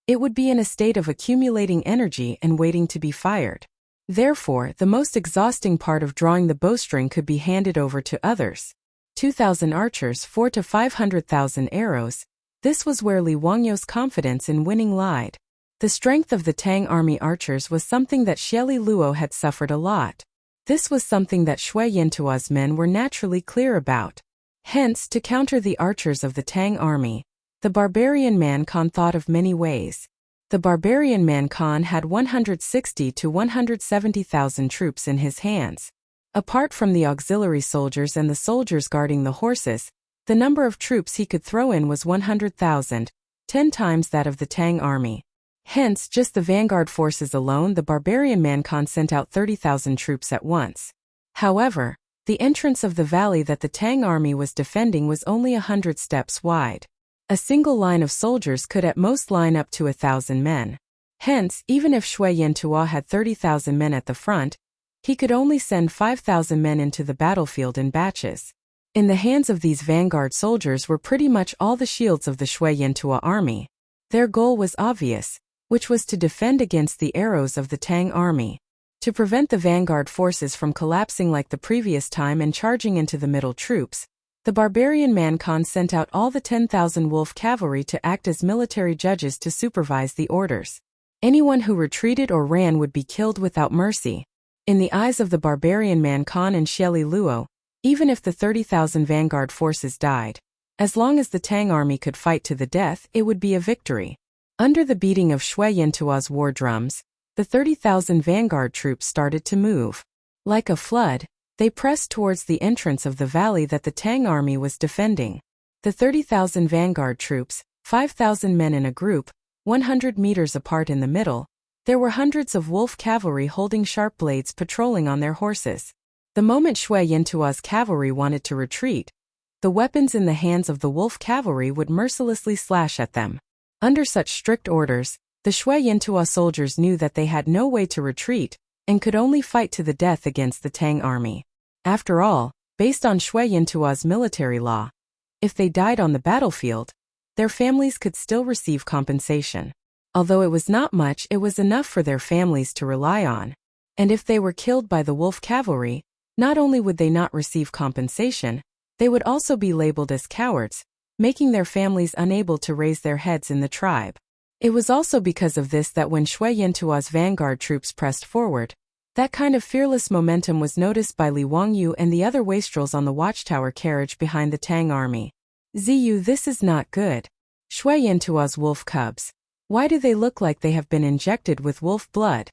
it would be in a state of accumulating energy and waiting to be fired. Therefore, the most exhausting part of drawing the bowstring could be handed over to others. 2,000 archers, 4 to 500,000 arrows. This was where Li Wangyu's confidence in winning lied. The strength of the Tang army archers was something that Xieli Luo had suffered a lot. This was something that Shui Yantua's men were naturally clear about. Hence, to counter the archers of the Tang army, the barbarian man Khan thought of many ways. The barbarian man Khan had 160 to 170,000 troops in his hands. Apart from the auxiliary soldiers and the soldiers guarding the horses, the number of troops he could throw in was 100,000, 10 times that of the Tang army. Hence, just the vanguard forces alone, the barbarian man Khan sent out 30,000 troops at once. However, the entrance of the valley that the Tang army was defending was only 100 steps wide. A single line of soldiers could at most line up to 1,000 men. Hence, even if Shui Yantua had 30,000 men at the front, he could only send 5,000 men into the battlefield in batches. In the hands of these vanguard soldiers were pretty much all the shields of the Shui Yantua army. Their goal was obvious, which was to defend against the arrows of the Tang army. To prevent the vanguard forces from collapsing like the previous time and charging into the middle troops, the barbarian man Khan sent out all the 10,000 wolf cavalry to act as military judges to supervise the orders. Anyone who retreated or ran would be killed without mercy. In the eyes of the barbarian man Khan and Xieli Luo, even if the 30,000 vanguard forces died, as long as the Tang army could fight to the death, it would be a victory. Under the beating of Shui Yantua's war drums, the 30,000 vanguard troops started to move. Like a flood, they pressed towards the entrance of the valley that the Tang army was defending. The 30,000 vanguard troops, 5,000 men in a group, 100 meters apart in the middle, there were hundreds of wolf cavalry holding sharp blades patrolling on their horses. The moment Shui Yantua's cavalry wanted to retreat, the weapons in the hands of the wolf cavalry would mercilessly slash at them. Under such strict orders, the Shui Yantua soldiers knew that they had no way to retreat and could only fight to the death against the Tang army. After all, based on Shui Yantua's military law, if they died on the battlefield, their families could still receive compensation. Although it was not much, it was enough for their families to rely on. And if they were killed by the wolf cavalry, not only would they not receive compensation, they would also be labeled as cowards, making their families unable to raise their heads in the tribe. It was also because of this that when Shui Yantua's vanguard troops pressed forward, that kind of fearless momentum was noticed by Li Wangyu and the other wastrels on the watchtower carriage behind the Tang army. Ziyu, this is not good. Shui Yantua's wolf cubs. Why do they look like they have been injected with wolf blood?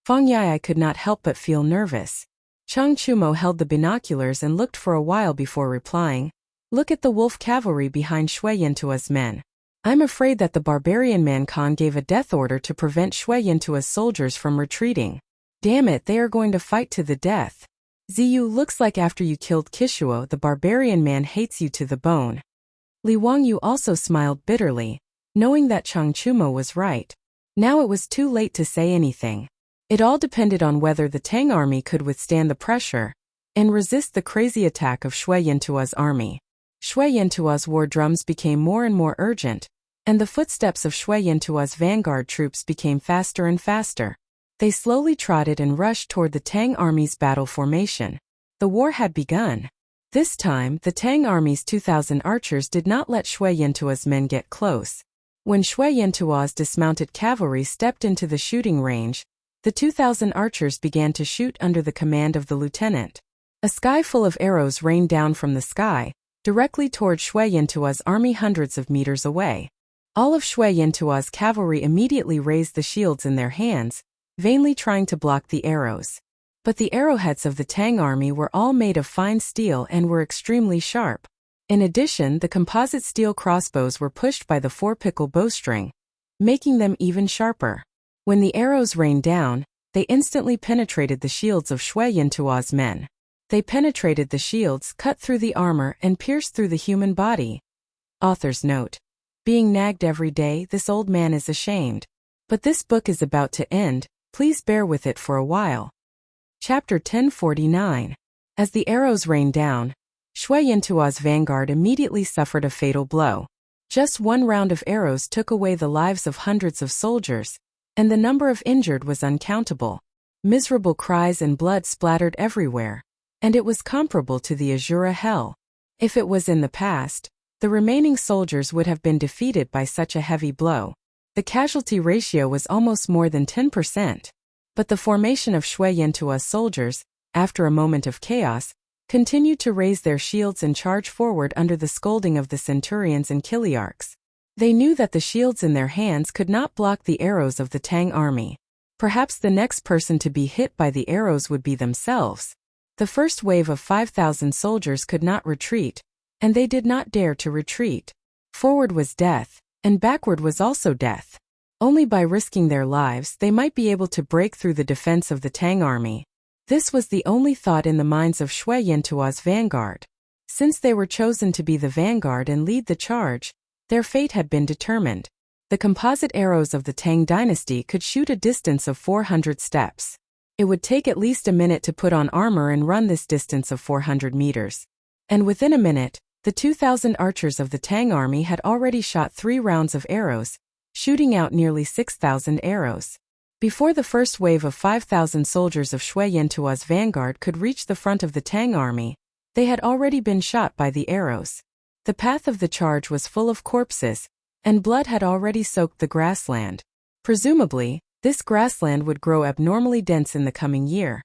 Fang Yai could not help but feel nervous. Chang Chumo held the binoculars and looked for a while before replying. Look at the wolf cavalry behind Shui Yantua's men. I'm afraid that the barbarian man Khan gave a death order to prevent Shui Yantua's soldiers from retreating. Damn it, they are going to fight to the death. Ziyu, looks like after you killed Kishuo, the barbarian man hates you to the bone. Li Wangyu also smiled bitterly, knowing that Chang Chumo was right. Now it was too late to say anything. It all depended on whether the Tang army could withstand the pressure and resist the crazy attack of Shui Yantua's army. Shui Yantua's war drums became more and more urgent, and the footsteps of Shui Yantua's vanguard troops became faster and faster. They slowly trotted and rushed toward the Tang army's battle formation. The war had begun. This time, the Tang army's 2,000 archers did not let Shui Yantua's men get close. When Shui Yantua's dismounted cavalry stepped into the shooting range, the 2,000 archers began to shoot under the command of the lieutenant. A sky full of arrows rained down from the sky, directly toward Shui Yantua's army hundreds of meters away. All of Shui Yantua's cavalry immediately raised the shields in their hands, vainly trying to block the arrows. But the arrowheads of the Tang army were all made of fine steel and were extremely sharp. In addition, the composite steel crossbows were pushed by the 4-pickle bowstring, making them even sharper. When the arrows rained down, they instantly penetrated the shields of Shui Yantua's men. They penetrated the shields, cut through the armor, and pierced through the human body. Author's note. Being nagged every day, this old man is ashamed. But this book is about to end, please bear with it for a while. Chapter 1049. As the arrows rained down, Shui Yintua's vanguard immediately suffered a fatal blow. Just one round of arrows took away the lives of hundreds of soldiers, and the number of injured was uncountable. Miserable cries and blood splattered everywhere, and it was comparable to the Azura hell. If it was in the past, the remaining soldiers would have been defeated by such a heavy blow. The casualty ratio was almost more than 10%. But the formation of Shui Yintua's soldiers, after a moment of chaos, continued to raise their shields and charge forward under the scolding of the centurions and chiliarchs. They knew that the shields in their hands could not block the arrows of the Tang army. Perhaps the next person to be hit by the arrows would be themselves. The first wave of 5,000 soldiers could not retreat, and they did not dare to retreat. Forward was death, and backward was also death. Only by risking their lives they might be able to break through the defense of the Tang army. This was the only thought in the minds of Shui Yintua's vanguard. Since they were chosen to be the vanguard and lead the charge, their fate had been determined. The composite arrows of the Tang dynasty could shoot a distance of 400 steps. It would take at least a minute to put on armor and run this distance of 400 meters. And within a minute, the 2,000 archers of the Tang army had already shot 3 rounds of arrows, shooting out nearly 6,000 arrows. Before the first wave of 5,000 soldiers of Shui Yintua's vanguard could reach the front of the Tang army, they had already been shot by the arrows. The path of the charge was full of corpses, and blood had already soaked the grassland. Presumably, this grassland would grow abnormally dense in the coming year.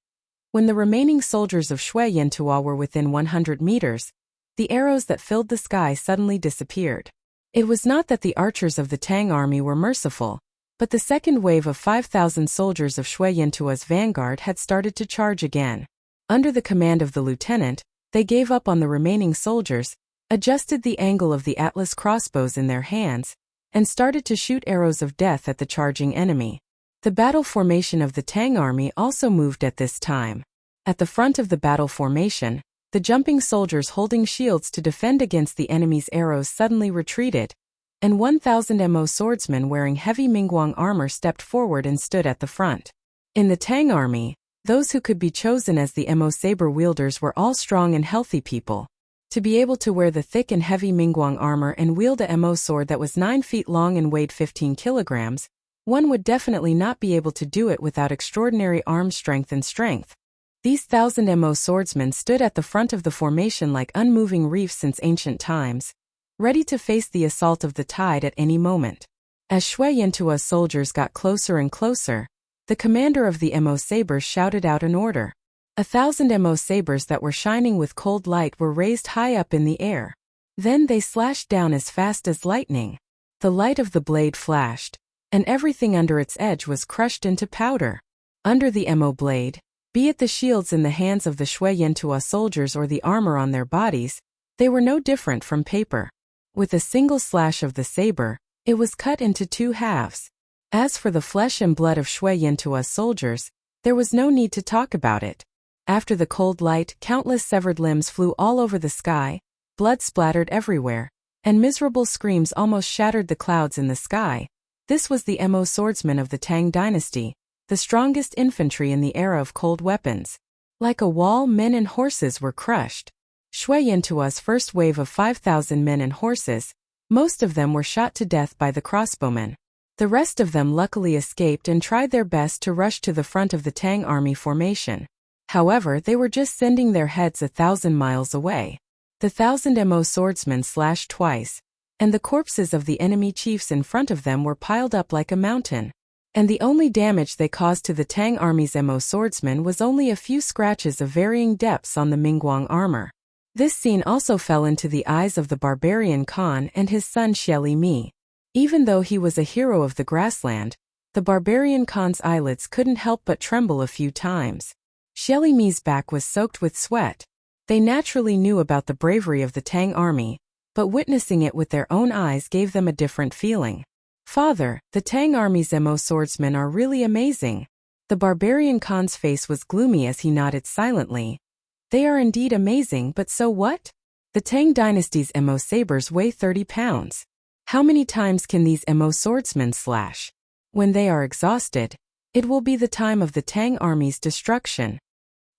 When the remaining soldiers of Shui Yintua were within 100 meters, the arrows that filled the sky suddenly disappeared. It was not that the archers of the Tang army were merciful, but the second wave of 5,000 soldiers of Shui Yintua's vanguard had started to charge again. Under the command of the lieutenant, they gave up on the remaining soldiers, adjusted the angle of the Atlas crossbows in their hands, and started to shoot arrows of death at the charging enemy. The battle formation of the Tang army also moved at this time. At the front of the battle formation, the jumping soldiers holding shields to defend against the enemy's arrows suddenly retreated, and 1,000 Mo swordsmen wearing heavy Mingguang armor stepped forward and stood at the front. In the Tang army, those who could be chosen as the Mo saber wielders were all strong and healthy people. To be able to wear the thick and heavy Mingguang armor and wield a Mo sword that was 9 feet long and weighed 15 kilograms, one would definitely not be able to do it without extraordinary arm strength and strength. These 1,000 Mo swordsmen stood at the front of the formation like unmoving reefs since ancient times, ready to face the assault of the tide at any moment. As Shui Yintua's soldiers got closer and closer, the commander of the Mo sabers shouted out an order. 1,000 Mo sabers that were shining with cold light were raised high up in the air. Then they slashed down as fast as lightning. The light of the blade flashed, and everything under its edge was crushed into powder. Under the Mo blade, be it the shields in the hands of the Shui Yintua soldiers or the armor on their bodies, they were no different from paper. With a single slash of the saber, it was cut into 2 halves. As for the flesh and blood of Shui Yintua's soldiers, there was no need to talk about it. After the cold light, countless severed limbs flew all over the sky, blood splattered everywhere, and miserable screams almost shattered the clouds in the sky. This was the Mo swordsmen of the Tang dynasty, the strongest infantry in the era of cold weapons. Like a wall, men and horses were crushed. Shui Yintua's first wave of 5,000 men and horses, most of them were shot to death by the crossbowmen. The rest of them luckily escaped and tried their best to rush to the front of the Tang army formation. However, they were just sending their heads 1,000 miles away. The 1,000 Mo swordsmen slashed twice, and the corpses of the enemy chiefs in front of them were piled up like a mountain. And the only damage they caused to the Tang army's Mo swordsmen was only a few scratches of varying depths on the Mingguang armor. This scene also fell into the eyes of the barbarian Khan and his son Xieli Mi. Even though he was a hero of the grassland, the barbarian Khan's eyelids couldn't help but tremble a few times. Xieli Mi's back was soaked with sweat. They naturally knew about the bravery of the Tang army, but witnessing it with their own eyes gave them a different feeling. "Father, the Tang army's Mo swordsmen are really amazing." The barbarian Khan's face was gloomy as he nodded silently. They are indeed amazing, but so what? The Tang dynasty's Mo sabers weigh 30 pounds. How many times can these Mo swordsmen slash? When they are exhausted, it will be the time of the Tang army's destruction.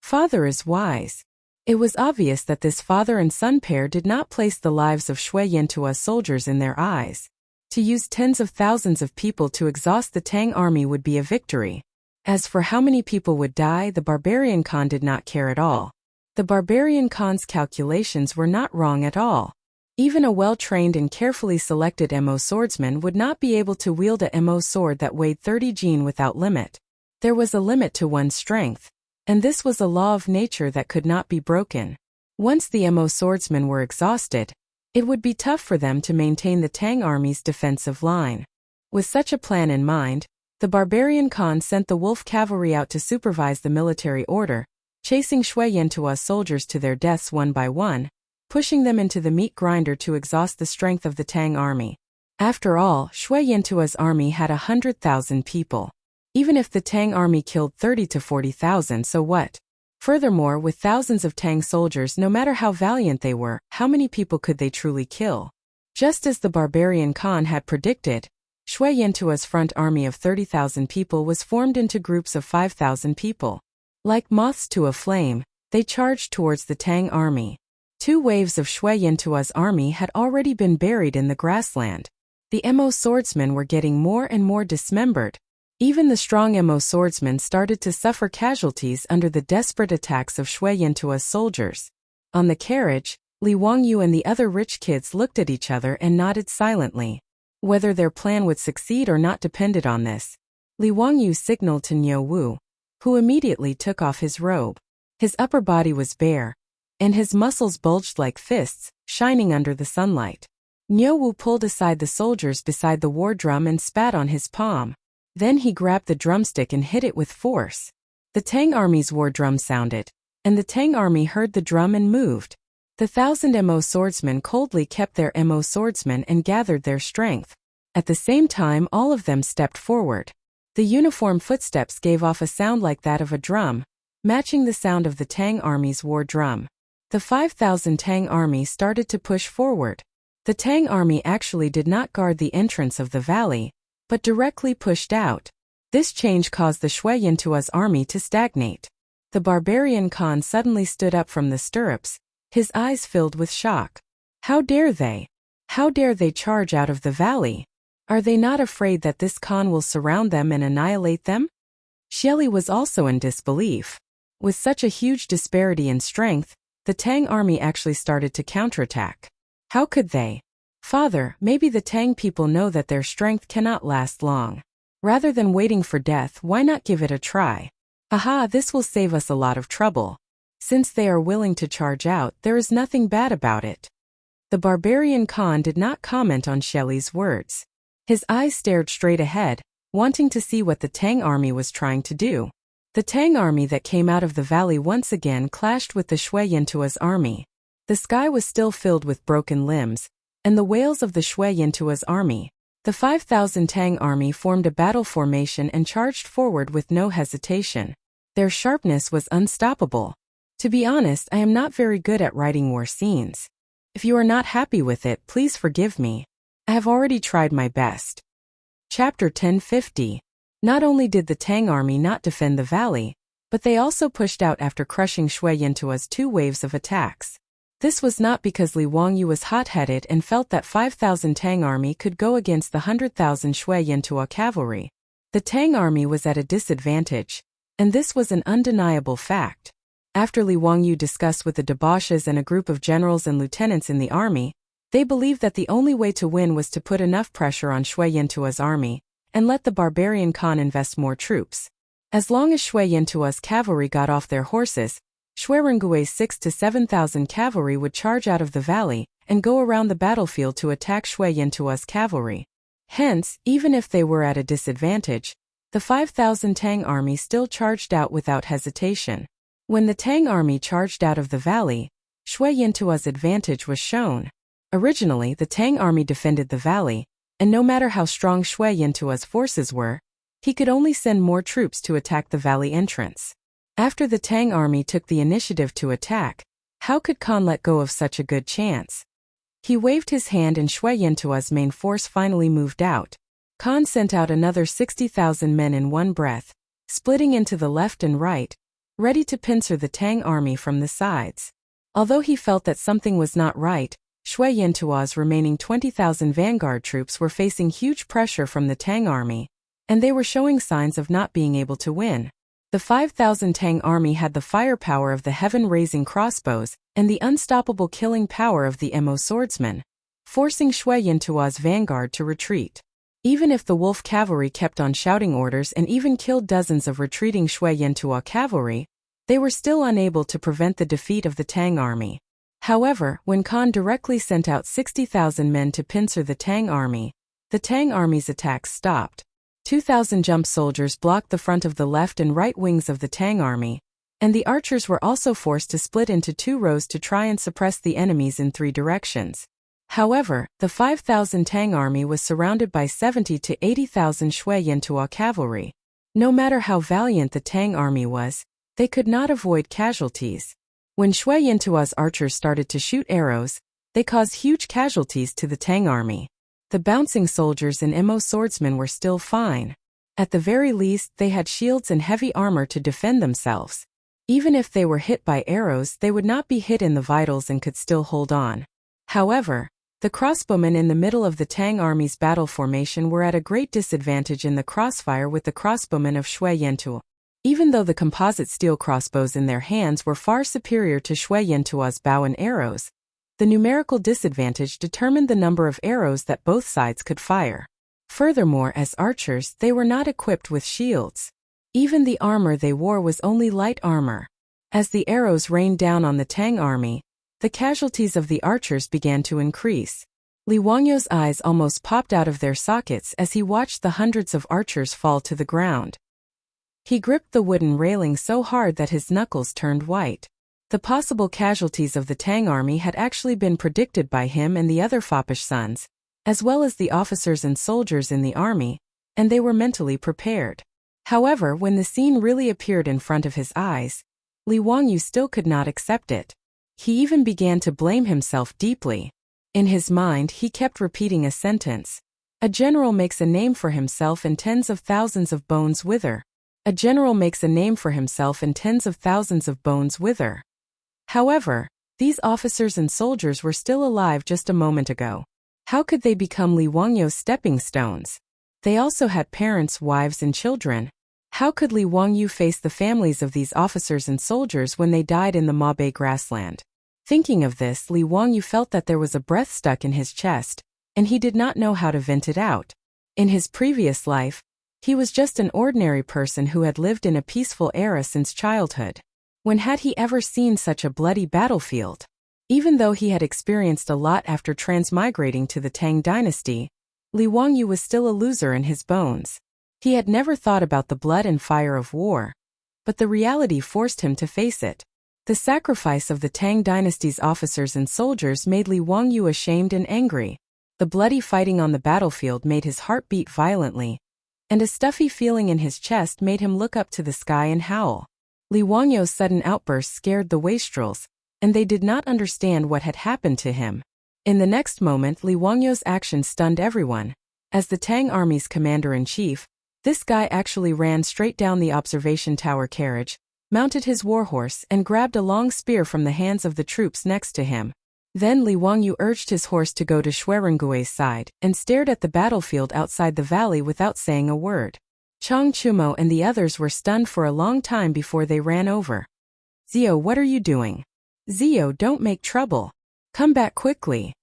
Father is wise. It was obvious that this father and son pair did not place the lives of Shui Yantua's soldiers in their eyes. To use tens of thousands of people to exhaust the Tang army would be a victory. As for how many people would die, the barbarian Khan did not care at all. The barbarian Khan's calculations were not wrong at all. Even a well-trained and carefully selected Mo swordsman would not be able to wield a Mo sword that weighed 30 jin without limit. There was a limit to one's strength, and this was a law of nature that could not be broken. Once the Mo swordsmen were exhausted, it would be tough for them to maintain the Tang army's defensive line. With such a plan in mind, the barbarian Khan sent the wolf cavalry out to supervise the military order, chasing Shui Yantua's soldiers to their deaths one by one, pushing them into the meat grinder to exhaust the strength of the Tang army. After all, Shui Yantua's army had 100,000 people. Even if the Tang army killed 30 to 40,000, so what? Furthermore, with thousands of Tang soldiers, no matter how valiant they were, how many people could they truly kill? Just as the barbarian Khan had predicted, Shui Yantua's front army of 30,000 people was formed into groups of 5,000 people. Like moths to a flame, they charged towards the Tang army. 2 waves of Shui Yantua's army had already been buried in the grassland. The Mo swordsmen were getting more and more dismembered. Even the strong Mo swordsmen started to suffer casualties under the desperate attacks of Shui Yantua's soldiers. On the carriage, Li Wangyu and the other rich kids looked at each other and nodded silently. Whether their plan would succeed or not depended on this. Li Wangyu signaled to Niu Wu, who immediately took off his robe. His upper body was bare, and his muscles bulged like fists, shining under the sunlight. Niu Wu pulled aside the soldiers beside the war drum and spat on his palm. Then he grabbed the drumstick and hit it with force. The Tang army's war drum sounded, and the Tang army heard the drum and moved. The 1,000 Mo swordsmen coldly kept their Mo swordsmen and gathered their strength. At the same time, all of them stepped forward. The uniform footsteps gave off a sound like that of a drum, matching the sound of the Tang army's war drum. The 5,000 Tang army started to push forward. The Tang army actually did not guard the entrance of the valley, but directly pushed out. This change caused the Shui Yantua's army to stagnate. The barbarian Khan suddenly stood up from the stirrups, his eyes filled with shock. How dare they? How dare they charge out of the valley? Are they not afraid that this Khan will surround them and annihilate them? Xieli was also in disbelief. With such a huge disparity in strength, the Tang army actually started to counterattack. How could they? Father, maybe the Tang people know that their strength cannot last long. Rather than waiting for death, why not give it a try? Aha, this will save us a lot of trouble. Since they are willing to charge out, there is nothing bad about it. The barbarian Khan did not comment on Xieli's words. His eyes stared straight ahead, wanting to see what the Tang army was trying to do. The Tang army that came out of the valley once again clashed with the Shui Yantua's army. The sky was still filled with broken limbs, and the wails of the Shui Yantua's army. The 5,000 Tang army formed a battle formation and charged forward with no hesitation. Their sharpness was unstoppable. To be honest, I am not very good at writing war scenes. If you are not happy with it, please forgive me. I have already tried my best. Chapter 1050. Not only did the Tang army not defend the valley, but they also pushed out after crushing Shui Yantua's 2 waves of attacks. This was not because Li Wangyu was hot-headed and felt that 5,000 Tang army could go against the 100,000 Shui Yantua cavalry. The Tang army was at a disadvantage, and this was an undeniable fact. After Li Wangyu discussed with the debauches and a group of generals and lieutenants in the army, they believed that the only way to win was to put enough pressure on Shui Yantua's army, and let the barbarian Khan invest more troops. As long as Shui Yantua's cavalry got off their horses, Shui Rengui's 6,000 to 7,000 cavalry would charge out of the valley and go around the battlefield to attack Shui Yantua's cavalry. Hence, even if they were at a disadvantage, the 5,000 Tang army still charged out without hesitation. When the Tang army charged out of the valley, Shui Yantua's advantage was shown. Originally, the Tang army defended the valley, and no matter how strong Shui Yantua's forces were, he could only send more troops to attack the valley entrance. After the Tang army took the initiative to attack, how could Khan let go of such a good chance? He waved his hand and Shui Yantua's main force finally moved out. Khan sent out another 60,000 men in one breath, splitting into the left and right, ready to pincer the Tang army from the sides. Although he felt that something was not right, Shui Yantua's remaining 20,000 vanguard troops were facing huge pressure from the Tang army, and they were showing signs of not being able to win. The 5,000 Tang army had the firepower of the heaven-raising crossbows and the unstoppable killing power of the Mo swordsman, forcing Shui Yantua's vanguard to retreat. Even if the wolf cavalry kept on shouting orders and even killed dozens of retreating Shui Yantua cavalry, they were still unable to prevent the defeat of the Tang army. However, when Khan directly sent out 60,000 men to pincer the Tang army's attacks stopped. 2,000 jump soldiers blocked the front of the left and right wings of the Tang army, and the archers were also forced to split into 2 rows to try and suppress the enemies in 3 directions. However, the 5,000 Tang army was surrounded by 70 to 80,000 Shui Yantua cavalry. No matter how valiant the Tang army was, they could not avoid casualties. When Shui Yantua's archers started to shoot arrows, they caused huge casualties to the Tang army. The bouncing soldiers and Mo swordsmen were still fine. At the very least, they had shields and heavy armor to defend themselves. Even if they were hit by arrows, they would not be hit in the vitals and could still hold on. However, the crossbowmen in the middle of the Tang army's battle formation were at a great disadvantage in the crossfire with the crossbowmen of Shui Yantua. Even though the composite steel crossbows in their hands were far superior to Shui Yantua's bow and arrows, the numerical disadvantage determined the number of arrows that both sides could fire. Furthermore, as archers, they were not equipped with shields. Even the armor they wore was only light armor. As the arrows rained down on the Tang army, the casualties of the archers began to increase. Li Wangyu's eyes almost popped out of their sockets as he watched the hundreds of archers fall to the ground. He gripped the wooden railing so hard that his knuckles turned white. The possible casualties of the Tang army had actually been predicted by him and the other foppish sons, as well as the officers and soldiers in the army, and they were mentally prepared. However, when the scene really appeared in front of his eyes, Li Wangyu still could not accept it. He even began to blame himself deeply. In his mind, he kept repeating a sentence. A general makes a name for himself and tens of thousands of bones wither. A general makes a name for himself and tens of thousands of bones wither. However, these officers and soldiers were still alive just a moment ago. How could they become Li Wangyu's stepping stones? They also had parents, wives, and children. How could Li Wangyu face the families of these officers and soldiers when they died in the Mabe grassland? Thinking of this, Li Wangyu felt that there was a breath stuck in his chest, and he did not know how to vent it out. In his previous life, he was just an ordinary person who had lived in a peaceful era since childhood. When had he ever seen such a bloody battlefield? Even though he had experienced a lot after transmigrating to the Tang dynasty, Li Wangyu was still a loser in his bones. He had never thought about the blood and fire of war, but the reality forced him to face it. The sacrifice of the Tang dynasty's officers and soldiers made Li Wangyu ashamed and angry. The bloody fighting on the battlefield made his heart beat violently, and a stuffy feeling in his chest made him look up to the sky and howl. Li Wangyu's sudden outburst scared the wastrels, and they did not understand what had happened to him. In the next moment, Li Wangyu's action stunned everyone. As the Tang army's commander-in-chief, this guy actually ran straight down the observation tower carriage, mounted his warhorse, and grabbed a long spear from the hands of the troops next to him. Then Li Wangyu urged his horse to go to Shuirengui's side, and stared at the battlefield outside the valley without saying a word. Chang Chumo and the others were stunned for a long time before they ran over. Zio, what are you doing? Zio, don't make trouble. Come back quickly.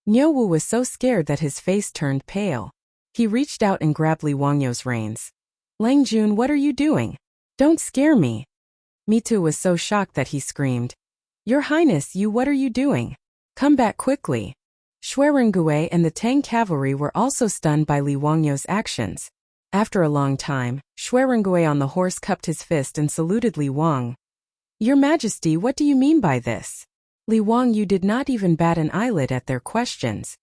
Nyowu was so scared that his face turned pale. He reached out and grabbed Li Wangyu's reins. Lang Jun, what are you doing? Don't scare me. Mitu was so shocked that he screamed. Your Highness, what are you doing? Come back quickly. Shuirengui and the Tang cavalry were also stunned by Li Wangyu's actions. After a long time, Shuirengui on the horse cupped his fist and saluted Li Wang. Your Majesty, what do you mean by this? Li Wangyu did not even bat an eyelid at their questions.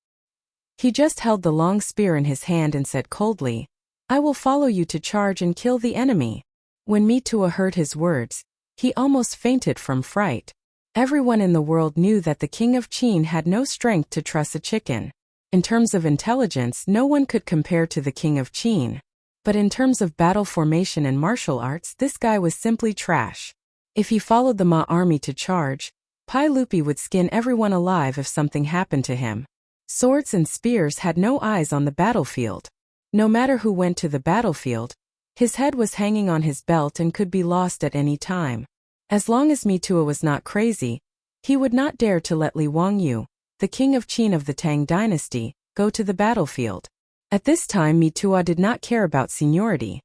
He just held the long spear in his hand and said coldly, I will follow you to charge and kill the enemy. When Mitua heard his words, He almost fainted from fright. Everyone in the world knew that the king of Qin had no strength to truss a chicken. In terms of intelligence, no one could compare to the king of Qin. But in terms of battle formation and martial arts, this guy was simply trash. If he followed the Ma army to charge, Pai Lupi would skin everyone alive if something happened to him. Swords and spears had no eyes on the battlefield. No matter who went to the battlefield, his head was hanging on his belt and could be lost at any time. As long as Mitua was not crazy, he would not dare to let Li Wangyu, the king of Qin of the Tang dynasty, go to the battlefield. At this time Mitua did not care about seniority.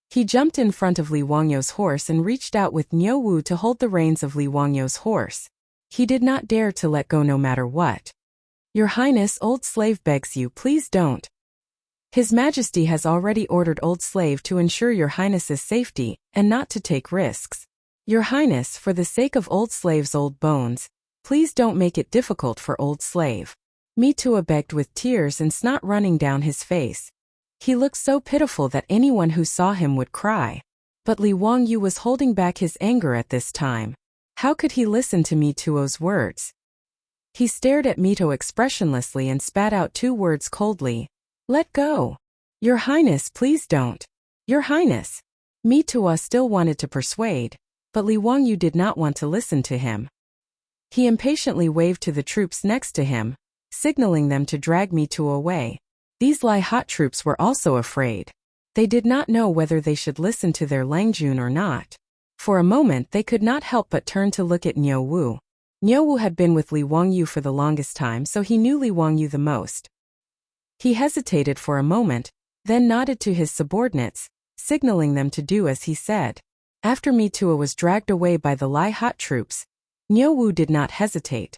He jumped in front of Li Wangyu's horse and reached out with Niu Wu to hold the reins of Li Wangyu's horse. He did not dare to let go no matter what. Your Highness, old slave begs you, please don't. His Majesty has already ordered old slave to ensure your Highness's safety and not to take risks. Your Highness, for the sake of old slave's old bones, please don't make it difficult for old slave. Mitua begged with tears and snot running down his face. He looked so pitiful that anyone who saw him would cry. But Li Wangyu was holding back his anger at this time. How could he listen to Mituo's words? He stared at Mito expressionlessly and spat out 2 words coldly. Let go. Your Highness, please don't. Your Highness. Mitua still wanted to persuade, but Li Wangyu did not want to listen to him. He impatiently waved to the troops next to him, signaling them to drag Mitua away. These Lai Hot troops were also afraid. They did not know whether they should listen to their Langjun or not. For a moment they could not help but turn to look at Niu Wu. Niu Wu had been with Li Wangyu for the longest time, so he knew Li Wangyu the most. He hesitated for a moment, then nodded to his subordinates, signaling them to do as he said. After Mitua was dragged away by the Lai Hot troops, Niu Wu did not hesitate.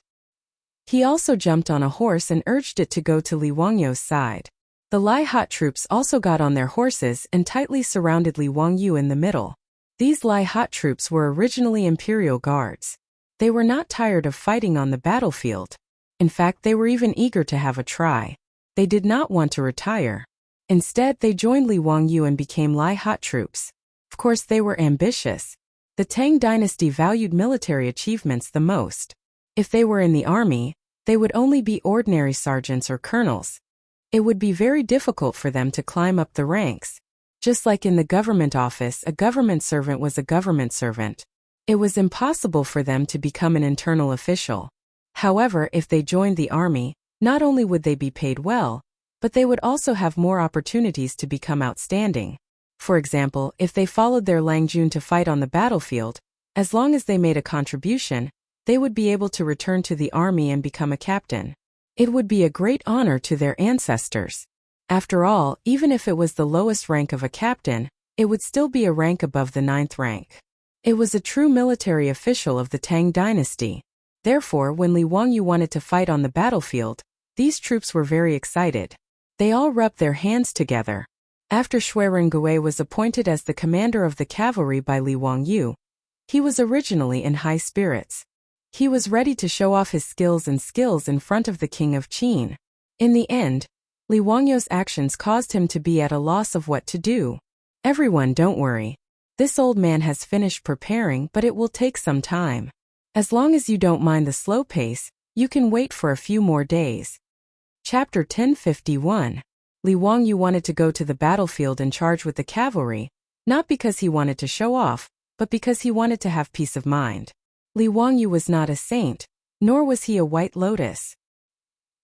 He also jumped on a horse and urged it to go to Li Wangyu's side. The Lai Hot troops also got on their horses and tightly surrounded Li Wangyu in the middle. These Lai Hot troops were originally imperial guards. They were not tired of fighting on the battlefield. In fact, they were even eager to have a try. They did not want to retire. Instead, they joined Li Wangyu and became Lai Hot troops. Of course, they were ambitious. The Tang dynasty valued military achievements the most. If they were in the army, they would only be ordinary sergeants or colonels. It would be very difficult for them to climb up the ranks. Just like in the government office, a government servant was a government servant. It was impossible for them to become an internal official. However, if they joined the army, not only would they be paid well, but they would also have more opportunities to become outstanding. For example, if they followed their Langjun to fight on the battlefield, as long as they made a contribution, they would be able to return to the army and become a captain. It would be a great honor to their ancestors. After all, even if it was the lowest rank of a captain, it would still be a rank above the 9th rank. It was a true military official of the Tang dynasty. Therefore, when Li Wangyu wanted to fight on the battlefield, these troops were very excited. They all rubbed their hands together. After Xue Rengui was appointed as the commander of the cavalry by Li Wangyu, he was originally in high spirits. He was ready to show off his skills in front of the king of Qin. In the end, Li Wangyu's actions caused him to be at a loss of what to do. Everyone, don't worry. This old man has finished preparing, but it will take some time. As long as you don't mind the slow pace, you can wait for a few more days. Chapter 1051. Li Wangyu wanted to go to the battlefield and charge with the cavalry, not because he wanted to show off, but because he wanted to have peace of mind. Li Wangyu was not a saint, nor was he a white lotus.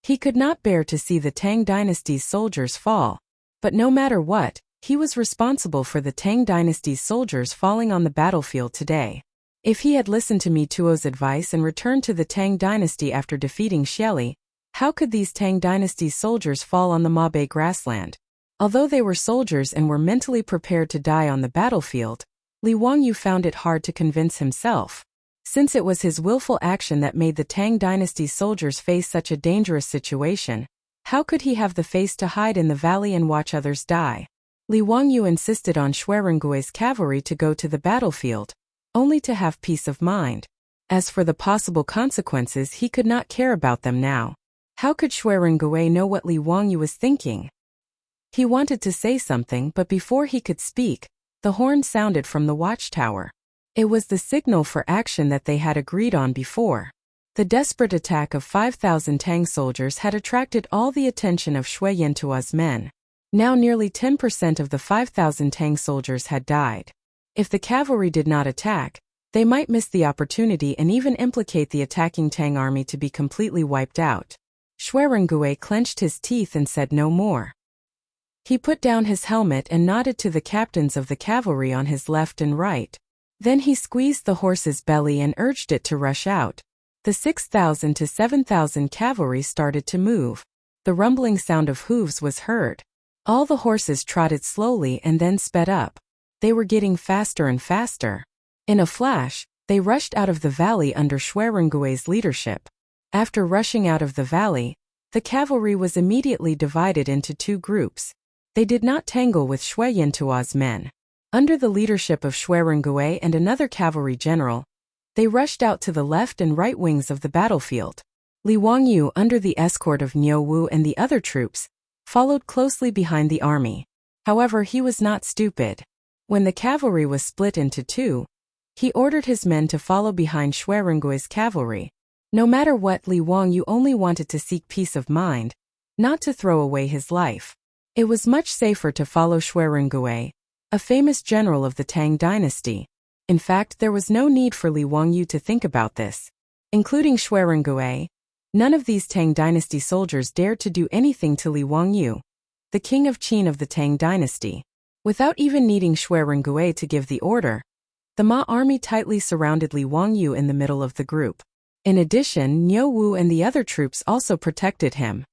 He could not bear to see the Tang dynasty's soldiers fall, but no matter what, he was responsible for the Tang dynasty's soldiers falling on the battlefield today. If he had listened to Mituo's advice and returned to the Tang dynasty after defeating Xieli, how could these Tang dynasty's soldiers fall on the Mabe grassland? Although they were soldiers and were mentally prepared to die on the battlefield, Li Wangyu found it hard to convince himself. Since it was his willful action that made the Tang dynasty's soldiers face such a dangerous situation, how could he have the face to hide in the valley and watch others die? Li Wangyu insisted on Xue Rengui's cavalry to go to the battlefield, only to have peace of mind. As for the possible consequences, he could not care about them now. How could Xue Rengui know what Li Wangyu was thinking? He wanted to say something, but before he could speak, the horn sounded from the watchtower. It was the signal for action that they had agreed on before. The desperate attack of 5,000 Tang soldiers had attracted all the attention of Shui Yantua's men. Now nearly 10% of the 5,000 Tang soldiers had died. If the cavalry did not attack, they might miss the opportunity and even implicate the attacking Tang army to be completely wiped out. Shui Rengui clenched his teeth and said no more. He put down his helmet and nodded to the captains of the cavalry on his left and right. Then he squeezed the horse's belly and urged it to rush out. The 6,000 to 7,000 cavalry started to move. The rumbling sound of hooves was heard. All the horses trotted slowly and then sped up. They were getting faster and faster. In a flash, they rushed out of the valley under Shui Rengui's leadership. After rushing out of the valley, the cavalry was immediately divided into two groups. They did not tangle with Shui Yantua's men. Under the leadership of Shui Rengui and another cavalry general, they rushed out to the left and right wings of the battlefield. Li Wangyu, under the escort of Niu Wu and the other troops, followed closely behind the army. However, he was not stupid. When the cavalry was split into two, he ordered his men to follow behind Shui Rengui's cavalry. No matter what, Li Wangyu only wanted to seek peace of mind, not to throw away his life. It was much safer to follow Shui Rengui, a famous general of the Tang dynasty. In fact, there was no need for Li Wangyu to think about this. Including Shui Rengui, none of these Tang dynasty soldiers dared to do anything to Li Wangyu, the king of Qin of the Tang dynasty. Without even needing Shui Rengui to give the order, the Ma army tightly surrounded Li Wangyu in the middle of the group. In addition, Niu Wu and the other troops also protected him.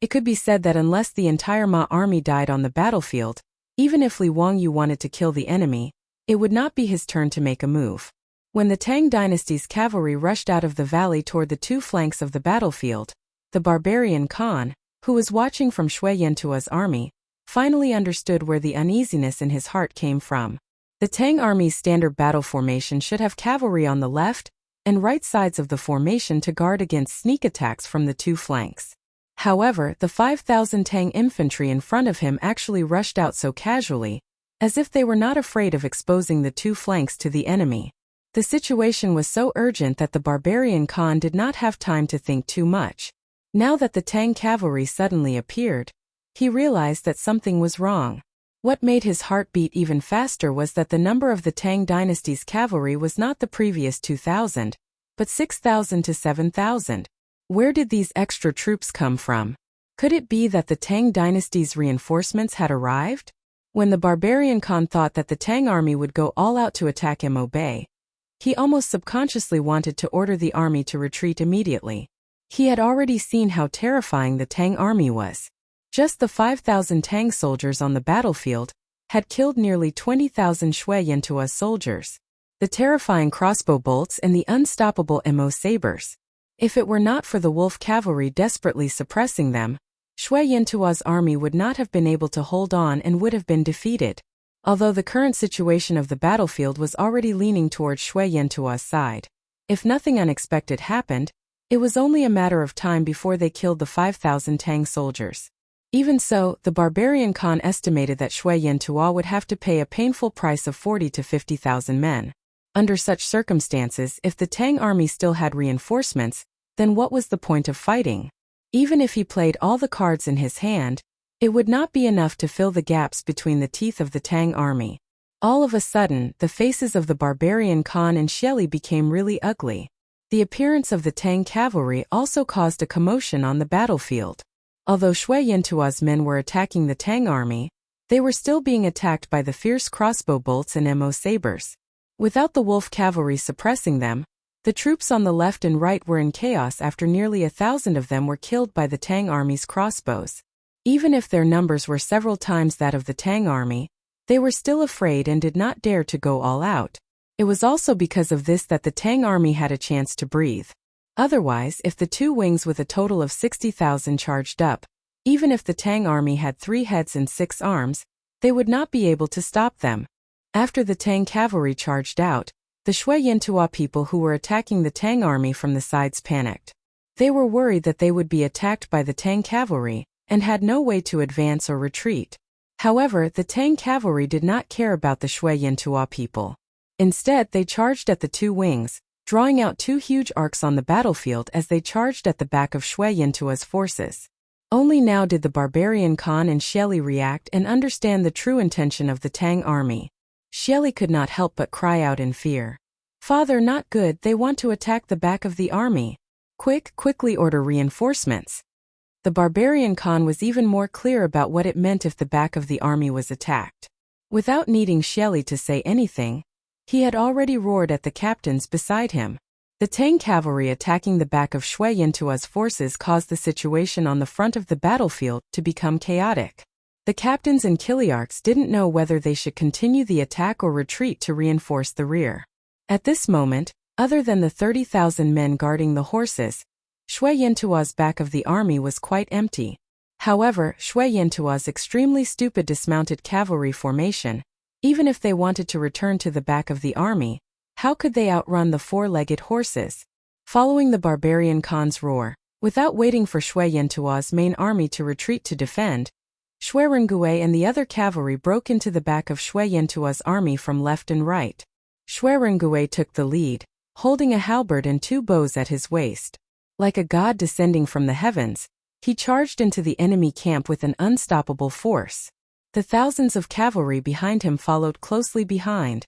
It could be said that unless the entire Ma army died on the battlefield, even if Li Wangyu wanted to kill the enemy, it would not be his turn to make a move. When the Tang dynasty's cavalry rushed out of the valley toward the two flanks of the battlefield, the barbarian Khan, who was watching from Shui Yantua's army, finally understood where the uneasiness in his heart came from. The Tang army's standard battle formation should have cavalry on the left and right sides of the formation to guard against sneak attacks from the two flanks. However, the 5,000 Tang infantry in front of him actually rushed out so casually, as if they were not afraid of exposing the two flanks to the enemy. The situation was so urgent that the barbarian Khan did not have time to think too much. Now that the Tang cavalry suddenly appeared, he realized that something was wrong. What made his heart beat even faster was that the number of the Tang dynasty's cavalry was not the previous 2,000, but 6,000 to 7,000. Where did these extra troops come from? Could it be that the Tang dynasty's reinforcements had arrived? When the barbarian Khan thought that the Tang army would go all out to attack Mo, he almost subconsciously wanted to order the army to retreat immediately. He had already seen how terrifying the Tang army was. Just the 5,000 Tang soldiers on the battlefield had killed nearly 20,000 Shui Yantua soldiers. The terrifying crossbow bolts and the unstoppable Mo sabers. If it were not for the wolf cavalry desperately suppressing them, Shui Yantua's army would not have been able to hold on and would have been defeated. Although the current situation of the battlefield was already leaning towards Shui Yantua's side. If nothing unexpected happened, it was only a matter of time before they killed the 5,000 Tang soldiers. Even so, the barbarian Khan estimated that Shui Yantua would have to pay a painful price of 40 to 50,000 men. Under such circumstances, if the Tang army still had reinforcements, then what was the point of fighting? Even if he played all the cards in his hand, it would not be enough to fill the gaps between the teeth of the Tang army. All of a sudden, the faces of the barbarian Khan and Xieli became really ugly. The appearance of the Tang cavalry also caused a commotion on the battlefield. Although Shui Yantua's men were attacking the Tang army, they were still being attacked by the fierce crossbow bolts and Mo sabers. Without the wolf cavalry suppressing them, the troops on the left and right were in chaos after nearly 1,000 of them were killed by the Tang army's crossbows. Even if their numbers were several times that of the Tang army, they were still afraid and did not dare to go all out. It was also because of this that the Tang army had a chance to breathe. Otherwise, if the two wings with a total of 60,000 charged up, even if the Tang army had 3 heads and 6 arms, they would not be able to stop them. After the Tang cavalry charged out, the Shui Yantua people who were attacking the Tang army from the sides panicked. They were worried that they would be attacked by the Tang cavalry, and had no way to advance or retreat. However, the Tang cavalry did not care about the Shui Yantua people. Instead, they charged at the two wings, drawing out two huge arcs on the battlefield as they charged at the back of Shui Yantua's forces. Only now did the barbarian Khan and Xieli react and understand the true intention of the Tang army. Xieli could not help but cry out in fear. "Father, not good, they want to attack the back of the army. Quickly order reinforcements." The barbarian Khan was even more clear about what it meant if the back of the army was attacked. Without needing Xieli to say anything, he had already roared at the captains beside him. The Tang cavalry attacking the back of Shui Yantua's forces caused the situation on the front of the battlefield to become chaotic. The captains and Kiliarchs didn't know whether they should continue the attack or retreat to reinforce the rear. At this moment, other than the 30,000 men guarding the horses, Shui Yantua's back of the army was quite empty. However, Shui Yantua's extremely stupid dismounted cavalry formation, even if they wanted to return to the back of the army, how could they outrun the four-legged horses? Following the barbarian Khan's roar, without waiting for Shui Yantua's main army to retreat to defend, Shui Rengui and the other cavalry broke into the back of Shui Yantua's army from left and right. Shui Rengui took the lead, holding a halberd and two bows at his waist. Like a god descending from the heavens, he charged into the enemy camp with an unstoppable force. The thousands of cavalry behind him followed closely behind,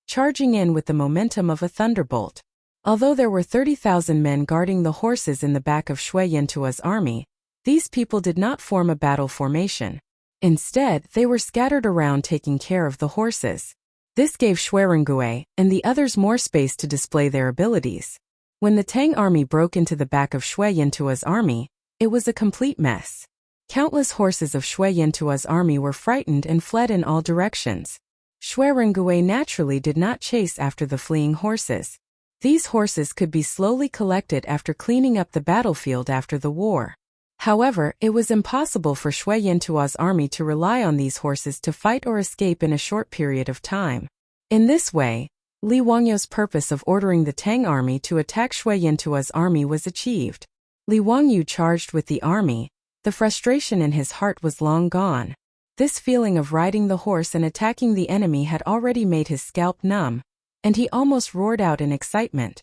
charging in with the momentum of a thunderbolt. Although there were 30,000 men guarding the horses in the back of Shui Yantua's army, these people did not form a battle formation. Instead, they were scattered around taking care of the horses. This gave Shui Rengui and the others more space to display their abilities. When the Tang army broke into the back of Shui Yantua's army, it was a complete mess. Countless horses of Shui Yantua's army were frightened and fled in all directions. Shui Rengui naturally did not chase after the fleeing horses. These horses could be slowly collected after cleaning up the battlefield after the war. However, it was impossible for Shui Yantua's army to rely on these horses to fight or escape in a short period of time. In this way, Li Wangyu's purpose of ordering the Tang army to attack Shui Yantua's army was achieved. Li Wangyu charged with the army. The frustration in his heart was long gone. This feeling of riding the horse and attacking the enemy had already made his scalp numb, and he almost roared out in excitement.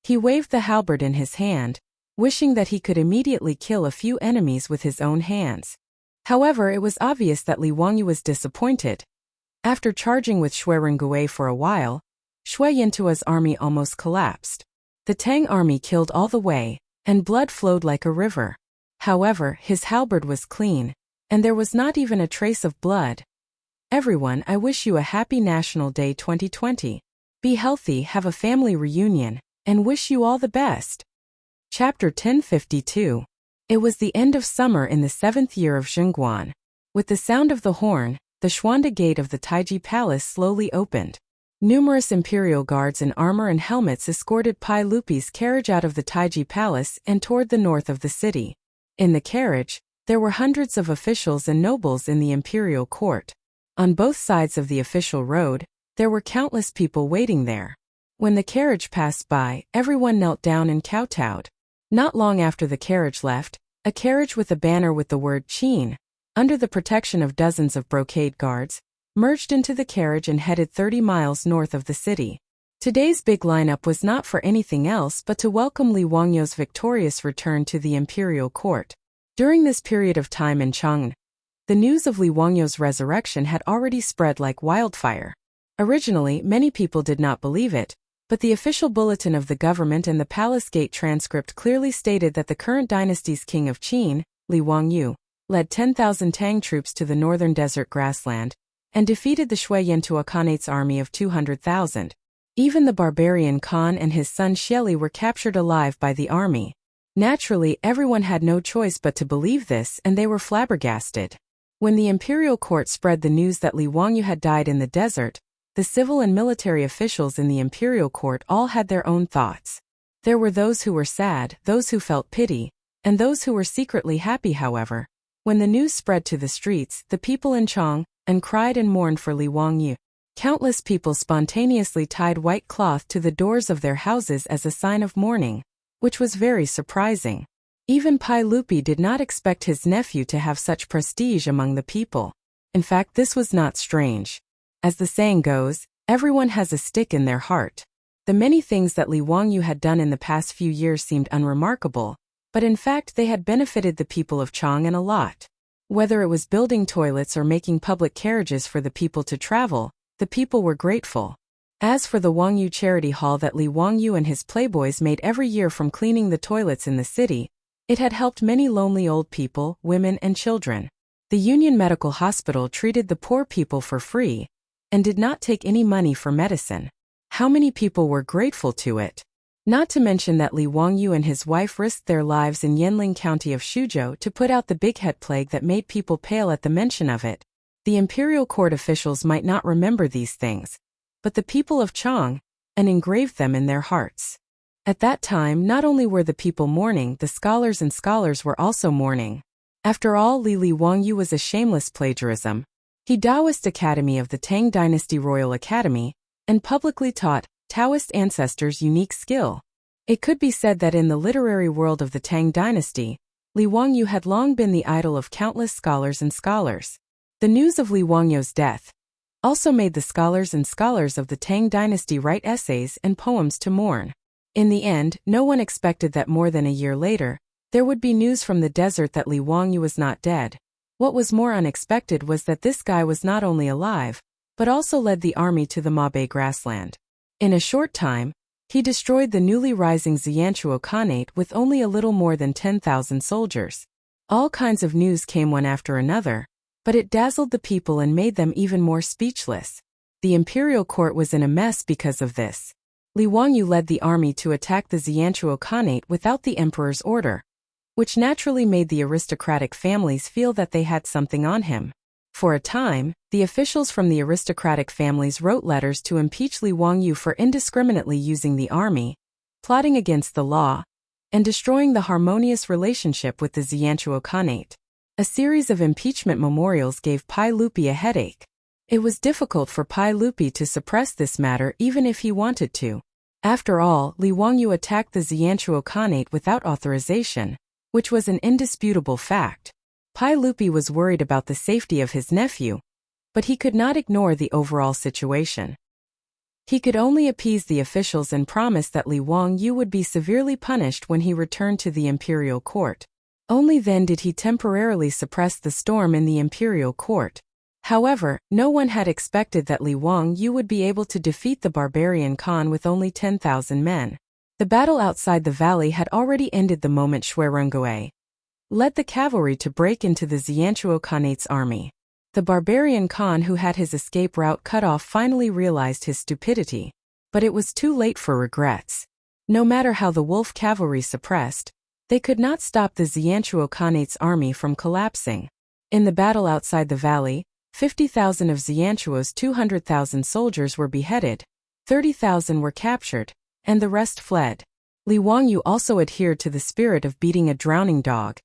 He waved the halberd in his hand, wishing that he could immediately kill a few enemies with his own hands. However, it was obvious that Li Wangyu was disappointed. After charging with Shui Rengui for a while, Shui Yantua's army almost collapsed. The Tang army killed all the way, and blood flowed like a river. However, his halberd was clean, and there was not even a trace of blood. Everyone, I wish you a happy National Day 2020. Be healthy, have a family reunion, and wish you all the best. Chapter 1052. It was the end of summer in the 7th year of Chang'an. With the sound of the horn, the Xuanda gate of the Taiji Palace slowly opened. Numerous imperial guards in armor and helmets escorted Pai Lupi's carriage out of the Taiji Palace and toward the north of the city. In the carriage, there were hundreds of officials and nobles in the imperial court. On both sides of the official road, there were countless people waiting there. When the carriage passed by, everyone knelt down and kowtowed. Not long after the carriage left, a carriage with a banner with the word Qin, under the protection of dozens of brocade guards, merged into the carriage and headed 30 miles north of the city. Today's big lineup was not for anything else but to welcome Li Wangyu's victorious return to the imperial court. During this period of time in Chang'an, the news of Li Wangyu's resurrection had already spread like wildfire. Originally, many people did not believe it, but the official bulletin of the government and the palace gate transcript clearly stated that the current dynasty's king of Qin, Li Wangyu, led 10,000 Tang troops to the northern desert grassland and defeated the Shui Yantua Khanate's army of 200,000. Even the barbarian Khan and his son Xieli were captured alive by the army. Naturally, everyone had no choice but to believe this, and they were flabbergasted. When the imperial court spread the news that Li Wangyu had died in the desert, the civil and military officials in the imperial court all had their own thoughts. There were those who were sad, those who felt pity, and those who were secretly happy. However, when the news spread to the streets, the people in Chang'an cried and mourned for Li Wangyu. Countless people spontaneously tied white cloth to the doors of their houses as a sign of mourning, which was very surprising. Even Pai Lupi did not expect his nephew to have such prestige among the people. In fact, this was not strange. As the saying goes, Everyone has a stick in their heart. The many things that Li Wangyu had done in the past few years seemed unremarkable, but in fact they had benefited the people of Chang'an a lot. Whether it was building toilets or making public carriages for the people to travel, the people were grateful. As for the Wangyu Charity Hall that Li Wangyu and his playboys made every year from cleaning the toilets in the city, it had helped many lonely old people, women and children. The Union Medical Hospital treated the poor people for free and did not take any money for medicine. How many people were grateful to it? Not to mention that Li Wangyu and his wife risked their lives in Yanling County of Shuzhou to put out the big head plague that made people pale at the mention of it. The imperial court officials might not remember these things, but the people of Chang'an engraved them in their hearts. At that time, not only were the people mourning, the scholars and scholars were also mourning. After all, Li Wangyu was a shameless plagiarism. He Taoist Academy of the Tang Dynasty Royal Academy, and publicly taught Taoist ancestors unique skill. It could be said that in the literary world of the Tang Dynasty, Li Wangyu had long been the idol of countless scholars and scholars. The news of Li Wangyu's death also made the scholars and scholars of the Tang Dynasty write essays and poems to mourn. In the end, no one expected that more than a year later, there would be news from the desert that Li Wangyu was not dead. What was more unexpected was that this guy was not only alive, but also led the army to the Mabei grassland. In a short time, he destroyed the newly rising Xianchuo Khanate with only a little more than 10,000 soldiers. All kinds of news came one after another, but it dazzled the people and made them even more speechless. The imperial court was in a mess because of this. Li Wangyu led the army to attack the Xianchuo Khanate without the emperor's order, which naturally made the aristocratic families feel that they had something on him. For a time, the officials from the aristocratic families wrote letters to impeach Li Wangyu for indiscriminately using the army, plotting against the law, and destroying the harmonious relationship with the Xianchuo Khanate. A series of impeachment memorials gave Pai Lupi a headache. It was difficult for Pai Lupi to suppress this matter even if he wanted to. After all, Li Wangyu attacked the Xianchuo Khanate without authorization, which was an indisputable fact. Pai Lupi was worried about the safety of his nephew, but he could not ignore the overall situation. He could only appease the officials and promise that Li Wangyu would be severely punished when he returned to the imperial court. Only then did he temporarily suppress the storm in the imperial court. However, no one had expected that Li Wangyu would be able to defeat the barbarian Khan with only 10,000 men. The battle outside the valley had already ended the moment Shui Rengui led the cavalry to break into the Xianchuo Khanate's army. The barbarian Khan who had his escape route cut off finally realized his stupidity, but it was too late for regrets. No matter how the wolf cavalry suppressed, they could not stop the Xianchuo Khanate's army from collapsing. In the battle outside the valley, 50,000 of Xianchuo's 200,000 soldiers were beheaded, 30,000 were captured, and the rest fled. Li Wangyu also adhered to the spirit of beating a drowning dog,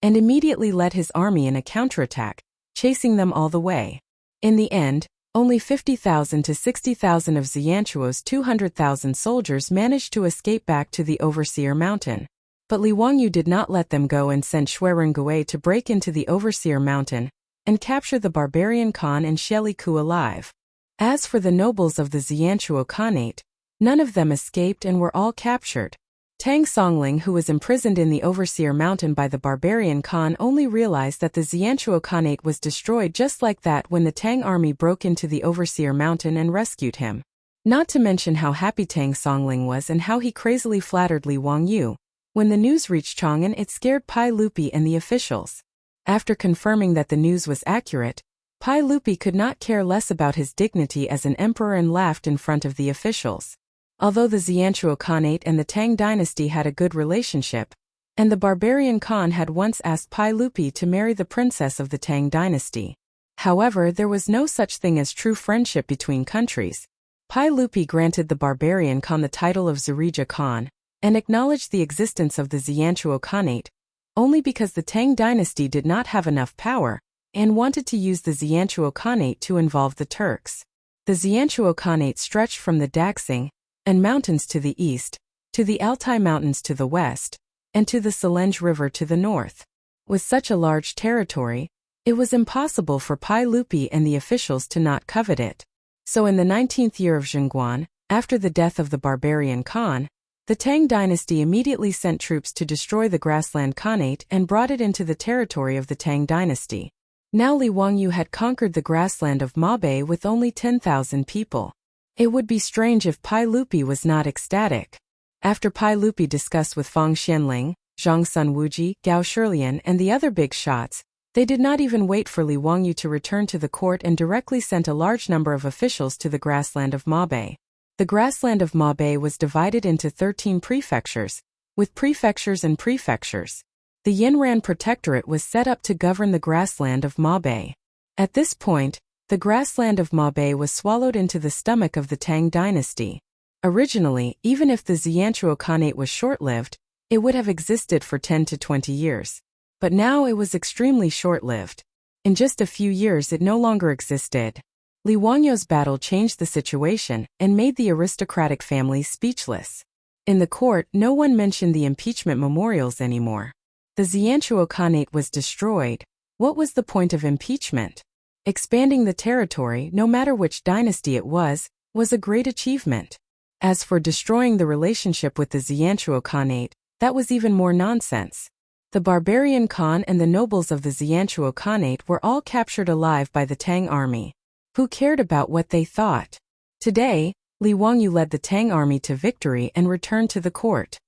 and immediately led his army in a counterattack, chasing them all the way. In the end, only 50,000 to 60,000 of Xianchuo's 200,000 soldiers managed to escape back to the Overseer Mountain. But Li Wangyu did not let them go and sent Shui Rengui to break into the Overseer Mountain and capture the barbarian Khan and Sheli Ku alive. As for the nobles of the Xianchuo Khanate, none of them escaped and were all captured. Tang Songling, who was imprisoned in the Overseer Mountain by the barbarian Khan, only realized that the Xianchuo Khanate was destroyed just like that when the Tang army broke into the Overseer Mountain and rescued him. Not to mention how happy Tang Songling was and how he crazily flattered Li Wangyu. When the news reached Chang'an, it scared Pai Lupi and the officials. After confirming that the news was accurate, Pai Lupi could not care less about his dignity as an emperor and laughed in front of the officials. Although the Xianchuo Khanate and the Tang dynasty had a good relationship, and the barbarian Khan had once asked Pai Lupi to marry the princess of the Tang dynasty. However, there was no such thing as true friendship between countries. Pai Lupi granted the barbarian Khan the title of Zurija Khan, and acknowledged the existence of the Xianchuo Khanate, only because the Tang dynasty did not have enough power, and wanted to use the Xianchuo Khanate to involve the Turks. The Xianchuo Khanate stretched from the Daxing and mountains to the east, to the Altai Mountains to the west, and to the Selenge River to the north. With such a large territory, it was impossible for Pai Lupi and the officials to not covet it. So in the 19th year of Chang'an, after the death of the barbarian Khan, the Tang dynasty immediately sent troops to destroy the grassland Khanate and brought it into the territory of the Tang dynasty. Now Li Wangyu had conquered the grassland of Mabei with only 10,000 people. It would be strange if Pai Lupi was not ecstatic. After Pai Lupi discussed with Fang Xianling, Zhang Sunwuji, Gao Shilian and the other big shots, they did not even wait for Li Wangyu to return to the court and directly sent a large number of officials to the grassland of Mabei. The grassland of Mabei was divided into 13 prefectures, with prefectures and prefectures. The Yinran Protectorate was set up to govern the grassland of Mabei. At this point, the grassland of Mabei was swallowed into the stomach of the Tang dynasty. Originally, even if the Xianchuo Khanate was short-lived, it would have existed for 10 to 20 years. But now it was extremely short-lived. In just a few years it no longer existed. Li Wangyu's battle changed the situation and made the aristocratic families speechless. In the court, no one mentioned the impeachment memorials anymore. The Xianchuo Khanate was destroyed. What was the point of impeachment? Expanding the territory, no matter which dynasty it was a great achievement. As for destroying the relationship with the Xianchuo Khanate, that was even more nonsense. The barbarian Khan and the nobles of the Xianchuo Khanate were all captured alive by the Tang army. Who cared about what they thought? Today, Li Wangyu led the Tang army to victory and returned to the court.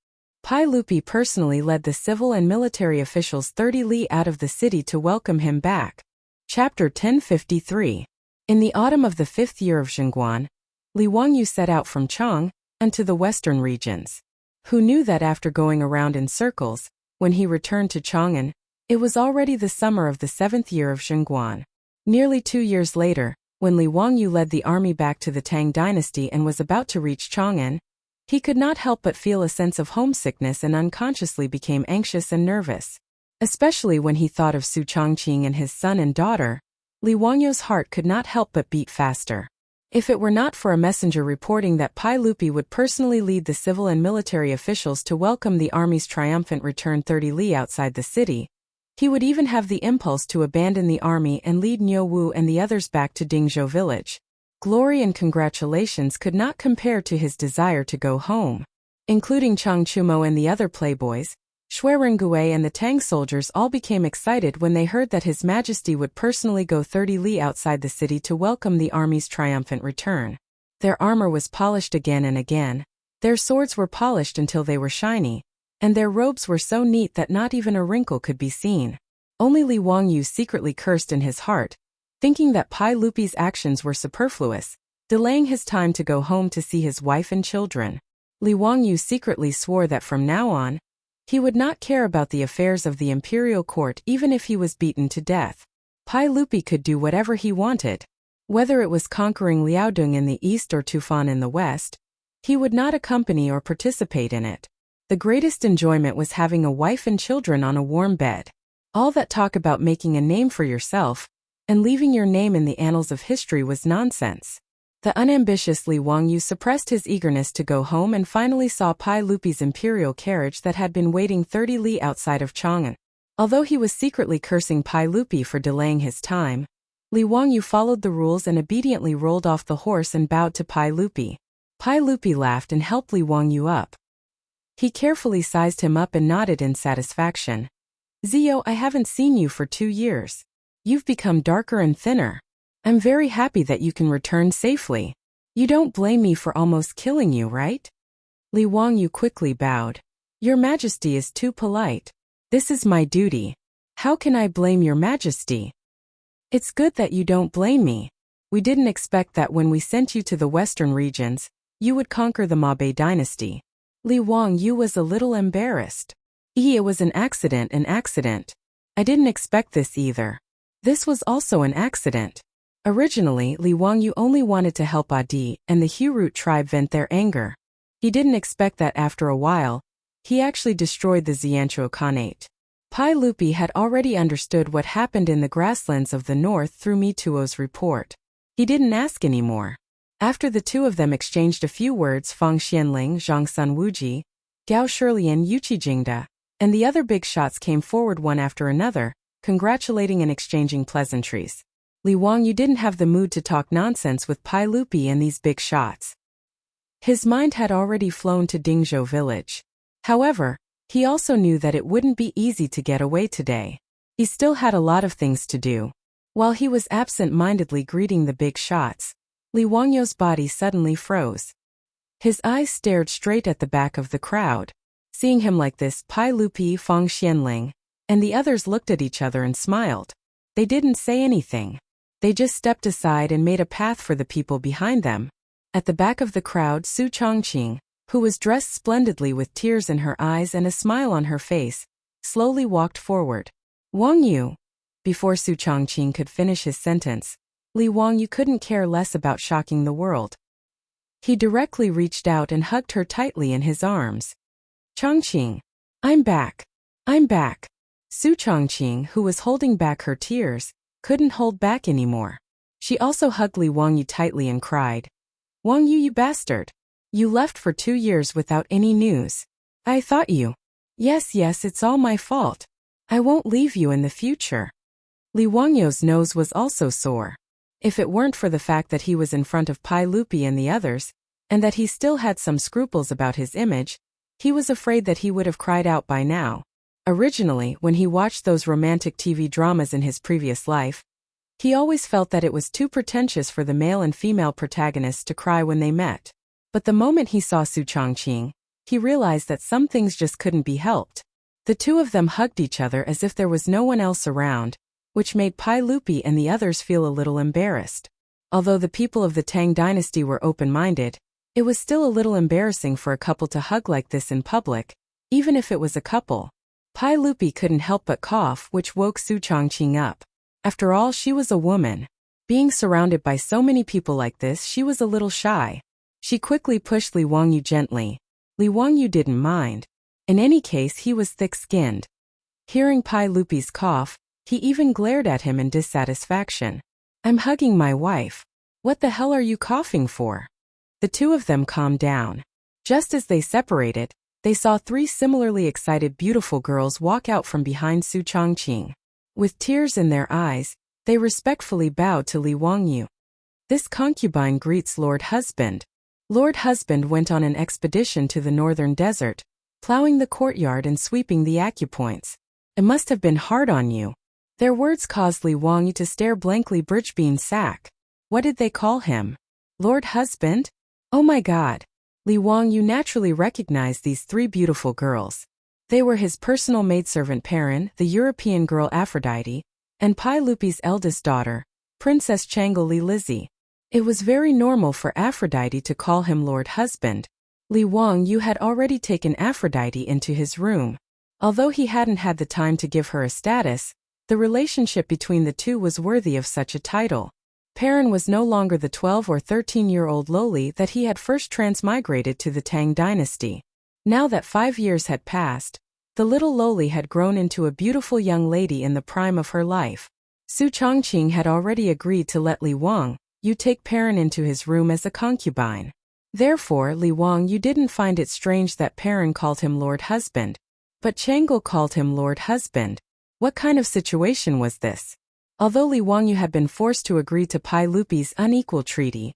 Pai Lupi personally led the civil and military officials 30 li out of the city to welcome him back. Chapter 1053. In the autumn of the 5th year of Chang'an, Li Wangyu set out from Chang'an to the western regions. Who knew that after going around in circles, when he returned to Chang'an, it was already the summer of the 7th year of Chang'an. Nearly 2 years later, when Li Wangyu led the army back to the Tang dynasty and was about to reach Chang'an, he could not help but feel a sense of homesickness and unconsciously became anxious and nervous. Especially when he thought of Su Chongqing and his son and daughter, Li Wangyu's heart could not help but beat faster. If it were not for a messenger reporting that Pai Lupi would personally lead the civil and military officials to welcome the army's triumphant return 30 li outside the city, he would even have the impulse to abandon the army and lead Niu Wu and the others back to Dingzhou village. Glory and congratulations could not compare to his desire to go home. Including Chang Chumo and the other playboys, Shui Rengue and the Tang soldiers all became excited when they heard that His Majesty would personally go 30 li outside the city to welcome the army's triumphant return. Their armor was polished again and again, their swords were polished until they were shiny, and their robes were so neat that not even a wrinkle could be seen. Only Li Wangyu secretly cursed in his heart, thinking that Pai Lupi's actions were superfluous, delaying his time to go home to see his wife and children. Li Wangyu secretly swore that from now on, he would not care about the affairs of the imperial court even if he was beaten to death. Pai Lupi could do whatever he wanted. Whether it was conquering Liaodong in the east or Tufan in the west, he would not accompany or participate in it. The greatest enjoyment was having a wife and children on a warm bed. All that talk about making a name for yourself and leaving your name in the annals of history was nonsense. The unambitious Li Wangyu suppressed his eagerness to go home and finally saw Pai Lupi's imperial carriage that had been waiting 30 li outside of Chang'an. Although he was secretly cursing Pai Lupi for delaying his time, Li Wangyu followed the rules and obediently rolled off the horse and bowed to Pai Lupi. Pai Lupi laughed and helped Li Wangyu up. He carefully sized him up and nodded in satisfaction. "Zio, I haven't seen you for 2 years. You've become darker and thinner. I'm very happy that you can return safely. You don't blame me for almost killing you, right?" Li Wangyu quickly bowed. "Your Majesty is too polite. This is my duty. How can I blame Your Majesty? It's good that you don't blame me. We didn't expect that when we sent you to the western regions, you would conquer the Mabei dynasty." Li Wangyu was a little embarrassed. It was an accident. I didn't expect this either. This was also an accident. Originally, Li Wangyu only wanted to help Adi and the Hurut tribe vent their anger. He didn't expect that after a while, he actually destroyed the Xianchuo Khanate. Pai Lupi had already understood what happened in the grasslands of the north through Mi Tuo's report. He didn't ask anymore. After the two of them exchanged a few words, Fang Xianling, Zhang Sunwuji, Gao Shilian, Yuqi Jingda, and the other big shots came forward one after another, congratulating and exchanging pleasantries. Li Wangyu didn't have the mood to talk nonsense with Pai Lupi and these big shots. His mind had already flown to Dingzhou village. However, he also knew that it wouldn't be easy to get away today. He still had a lot of things to do. While he was absent-mindedly greeting the big shots, Li Wangyu's body suddenly froze. His eyes stared straight at the back of the crowd. Seeing him like this, Pai Lupi, Fang Xianling, and the others looked at each other and smiled. They didn't say anything. They just stepped aside and made a path for the people behind them. At the back of the crowd, Su Changqing, who was dressed splendidly with tears in her eyes and a smile on her face, slowly walked forward. Wangyu. Before Su Changqing could finish his sentence, Li Wangyu couldn't care less about shocking the world. He directly reached out and hugged her tightly in his arms. Changqing. I'm back. I'm back. Su Changqing, who was holding back her tears, couldn't hold back anymore. She also hugged Li Wangyu tightly and cried, Wangyu, you bastard. You left for 2 years without any news. I thought you. Yes, it's all my fault. I won't leave you in the future. Li Wangyu's nose was also sore. If it weren't for the fact that he was in front of Pai Lupi and the others, and that he still had some scruples about his image, he was afraid that he would have cried out by now. Originally, when he watched those romantic TV dramas in his previous life, he always felt that it was too pretentious for the male and female protagonists to cry when they met. But the moment he saw Su Changqing, he realized that some things just couldn't be helped. The two of them hugged each other as if there was no one else around, which made Pai Lupi and the others feel a little embarrassed. Although the people of the Tang dynasty were open-minded, it was still a little embarrassing for a couple to hug like this in public, even if it was a couple. Pai Lupi couldn't help but cough, which woke Su Changqing up. After all, she was a woman. Being surrounded by so many people like this, she was a little shy. She quickly pushed Li Wangyu gently. Li Wangyu didn't mind. In any case, he was thick-skinned. Hearing Pai Lupi's cough, he even glared at him in dissatisfaction. I'm hugging my wife. What the hell are you coughing for? The two of them calmed down. Just as they separated, they saw 3 similarly excited beautiful girls walk out from behind Su Changqing. With tears in their eyes, they respectfully bowed to Li Wangyu. This concubine greets Lord Husband. Lord Husband went on an expedition to the northern desert, plowing the courtyard and sweeping the acupoints. It must have been hard on you. Their words caused Li Wangyu to stare blankly. Bridgebean sack. What did they call him? Lord Husband? Oh my God. Li Wangyu naturally recognized these 3 beautiful girls. They were his personal maidservant Perrin, the European girl Aphrodite, and Pai Lupi's eldest daughter, Princess Chang'an Li Lizzie. It was very normal for Aphrodite to call him Lord Husband. Li Wangyu had already taken Aphrodite into his room. Although he hadn't had the time to give her a status, the relationship between the two was worthy of such a title. Perrin was no longer the 12 or 13-year-old loli that he had first transmigrated to the Tang dynasty. Now that 5 years had passed, the little loli had grown into a beautiful young lady in the prime of her life. Su Changqing had already agreed to let Li Wangyu take Perrin into his room as a concubine. Therefore, Li Wangyu didn't find it strange that Perrin called him Lord Husband. But Chang'an called him Lord Husband. What kind of situation was this? Although Li Wangyu had been forced to agree to Pai Lupi's unequal treaty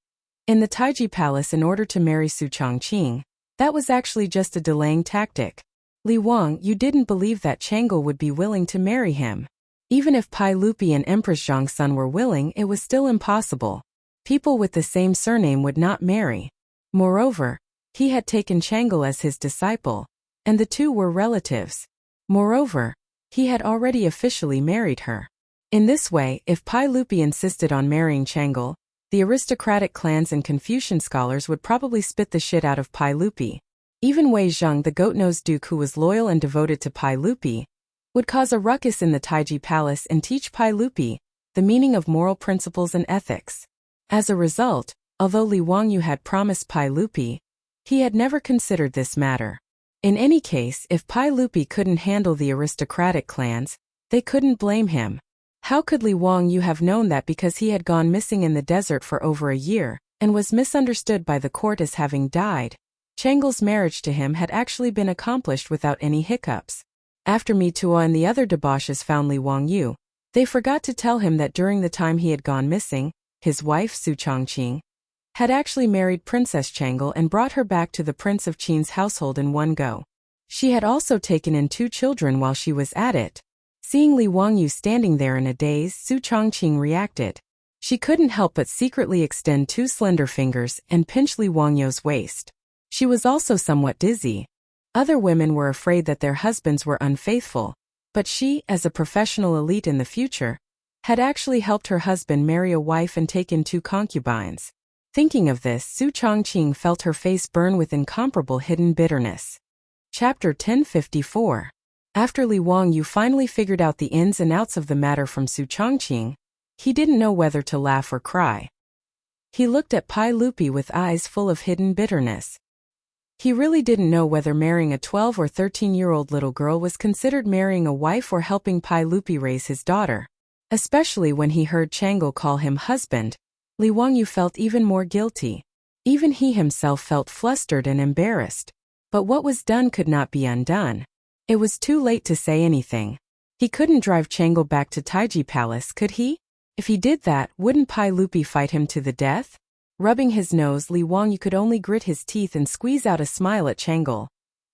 in the Taiji Palace in order to marry Su Changqing, that was actually just a delaying tactic. Li Wangyu didn't believe that Chang'an would be willing to marry him. Even if Pai Lupi and Empress Zhang's son were willing, it was still impossible. People with the same surname would not marry. Moreover, he had taken Chang'an as his disciple, and the two were relatives. Moreover, he had already officially married her. In this way, if Pai Lupi insisted on marrying Chang'an, the aristocratic clans and Confucian scholars would probably spit the shit out of Pai Lupi. Even Wei Zheng, the goat-nosed duke who was loyal and devoted to Pai Lupi, would cause a ruckus in the Taiji Palace and teach Pai Lupi the meaning of moral principles and ethics. As a result, although Li Wangyu had promised Pai Lupi, he had never considered this matter. In any case, if Pai Lupi couldn't handle the aristocratic clans, they couldn't blame him. How could Li Wangyu have known that because he had gone missing in the desert for over a year, and was misunderstood by the court as having died? Chang'an's marriage to him had actually been accomplished without any hiccups. After Mitua and the other debauches found Li Wangyu, They forgot to tell him that during the time he had gone missing, his wife Su Changqing had actually married Princess Chang'an and brought her back to the Prince of Qin's household in one go. She had also taken in 2 children while she was at it. Seeing Li Wangyu standing there in a daze, Su Changqing reacted. She couldn't help but secretly extend 2 slender fingers and pinch Li Wangyu's waist. She was also somewhat dizzy. Other women were afraid that their husbands were unfaithful, but she, as a professional elite in the future, had actually helped her husband marry a wife and take in 2 concubines. Thinking of this, Su Changqing felt her face burn with incomparable hidden bitterness. Chapter 1054. After Li Wangyu finally figured out the ins and outs of the matter from Su Changqing, he didn't know whether to laugh or cry. He looked at Pai Lupi with eyes full of hidden bitterness. He really didn't know whether marrying a 12 or 13-year-old little girl was considered marrying a wife or helping Pai Lupi raise his daughter. Especially when he heard Chang'an call him husband, Li Wangyu felt even more guilty. Even he himself felt flustered and embarrassed. But what was done could not be undone. It was too late to say anything. He couldn't drive Chang'an back to Taiji Palace, could he? If he did that, wouldn't Pai Lupi fight him to the death? Rubbing his nose, Li Wangyu could only grit his teeth and squeeze out a smile at Chang'an.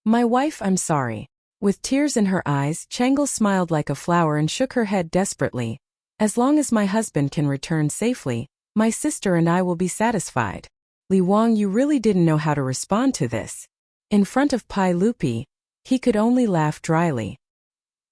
My wife, I'm sorry. With tears in her eyes, Chang'an smiled like a flower and shook her head desperately. As long as my husband can return safely, my sister and I will be satisfied. Li Wangyu really didn't know how to respond to this. In front of Pai Lupi, he could only laugh dryly.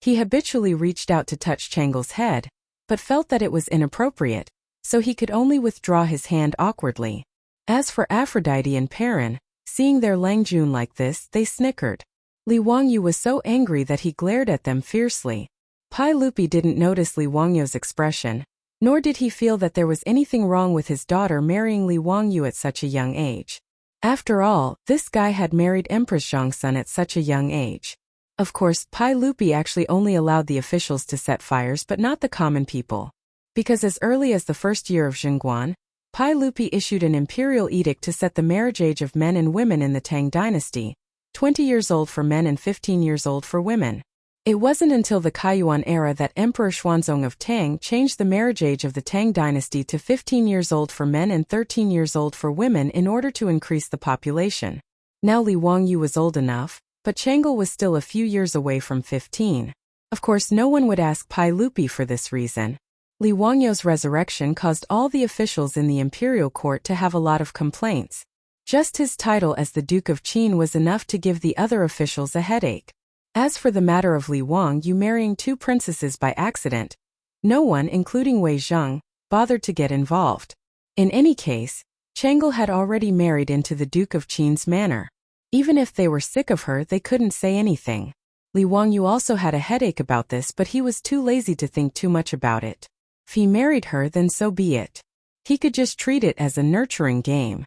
He habitually reached out to touch Chang'an's head, but felt that it was inappropriate, so he could only withdraw his hand awkwardly. As for Aphrodite and Perrin, seeing their Langjun like this, they snickered. Li Wangyu was so angry that he glared at them fiercely. Pai Lupi didn't notice Li Wangyu's expression, nor did he feel that there was anything wrong with his daughter marrying Li Wangyu at such a young age. After all, this guy had married Empress Zhongsun at such a young age. Of course, Pai Lupi actually only allowed the officials to set fires but not the common people. Because as early as the first year of Chang'an, Pai Lupi issued an imperial edict to set the marriage age of men and women in the Tang dynasty, 20 years old for men and 15 years old for women. It wasn't until the Kaiyuan era that Emperor Xuanzong of Tang changed the marriage age of the Tang dynasty to 15 years old for men and 13 years old for women in order to increase the population. Now Li Wangyu was old enough, but Chang'an was still a few years away from 15. Of course, no one would ask Pai Lupi for this reason. Li Wangyu's resurrection caused all the officials in the imperial court to have a lot of complaints. Just his title as the Duke of Qin was enough to give the other officials a headache. As for the matter of Li Wangyu marrying 2 princesses by accident, no one, including Wei Zheng, bothered to get involved. In any case, Chang'an had already married into the Duke of Qin's manor. Even if they were sick of her, they couldn't say anything. Li Wangyu also had a headache about this, but he was too lazy to think too much about it. If he married her, then so be it. He could just treat it as a nurturing game.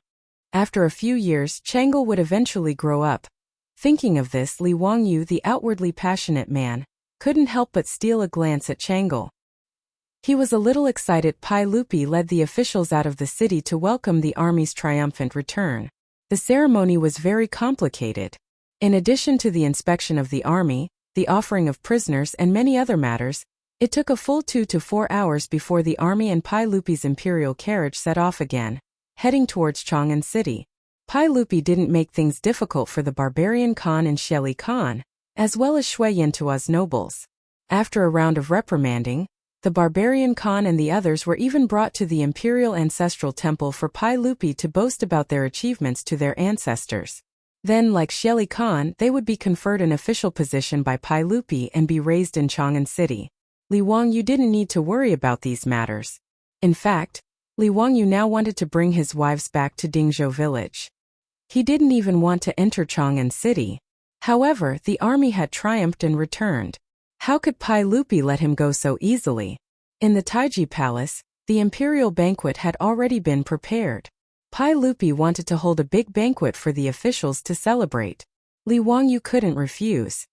After a few years, Chang'an would eventually grow up. Thinking of this, Li Wangyu, the outwardly passionate man, couldn't help but steal a glance at Chang'an. He was a little excited. Pai Lupi led the officials out of the city to welcome the army's triumphant return. The ceremony was very complicated. In addition to the inspection of the army, the offering of prisoners and many other matters, it took a full 2 to 4 hours before the army and Pai Lupi's imperial carriage set off again, heading towards Chang'an city. Pai Lupi didn't make things difficult for the barbarian Khan and Sheli Khan, as well as Shui Yantua's nobles. After a round of reprimanding, the barbarian Khan and the others were even brought to the imperial ancestral temple for Pai Lupi to boast about their achievements to their ancestors. Then, like Sheli Khan, they would be conferred an official position by Pai Lupi and be raised in Chang'an city. Li Wangyu didn't need to worry about these matters. In fact, Li Wangyu now wanted to bring his wives back to Dingzhou village. He didn't even want to enter Chang'an city. However, the army had triumphed and returned. How could Pai Lupi let him go so easily? In the Taiji Palace, the imperial banquet had already been prepared. Pai Lupi wanted to hold a big banquet for the officials to celebrate. Li Wangyu couldn't refuse.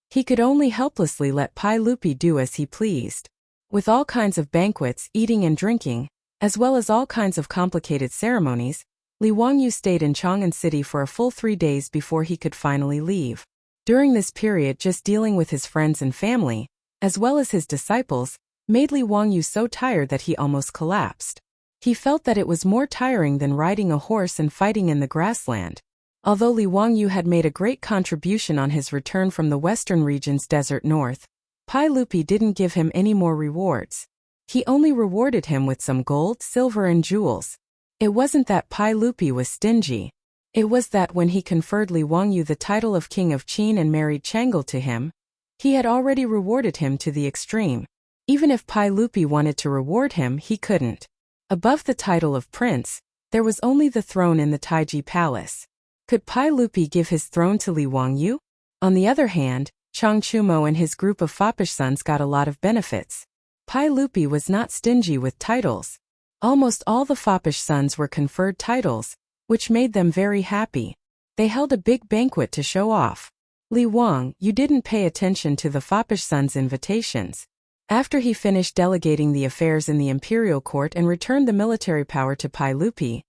He could only helplessly let Pai Lupi do as he pleased. With all kinds of banquets, eating and drinking, as well as all kinds of complicated ceremonies, Li Wangyu stayed in Chang'an city for a full 3 days before he could finally leave. During this period, just dealing with his friends and family, as well as his disciples, made Li Wangyu so tired that he almost collapsed. He felt that it was more tiring than riding a horse and fighting in the grassland. Although Li Wangyu had made a great contribution on his return from the western region's desert north, Pai Lupi didn't give him any more rewards. He only rewarded him with some gold, silver and jewels. It wasn't that Pai Lupi was stingy. It was that when he conferred Li Wangyu the title of King of Qin and married Chang'an to him, he had already rewarded him to the extreme. Even if Pai Lupi wanted to reward him, he couldn't. Above the title of prince, there was only the throne in the Taiji Palace. Could Pai Lupi give his throne to Li Wangyu? On the other hand, Chang Chumo and his group of foppish sons got a lot of benefits. Pai Lupi was not stingy with titles. Almost all the foppish sons were conferred titles, which made them very happy. They held a big banquet to show off. Li Wang, you didn't pay attention to the foppish sons' invitations. After he finished delegating the affairs in the imperial court and returned the military power to Pai Lupi,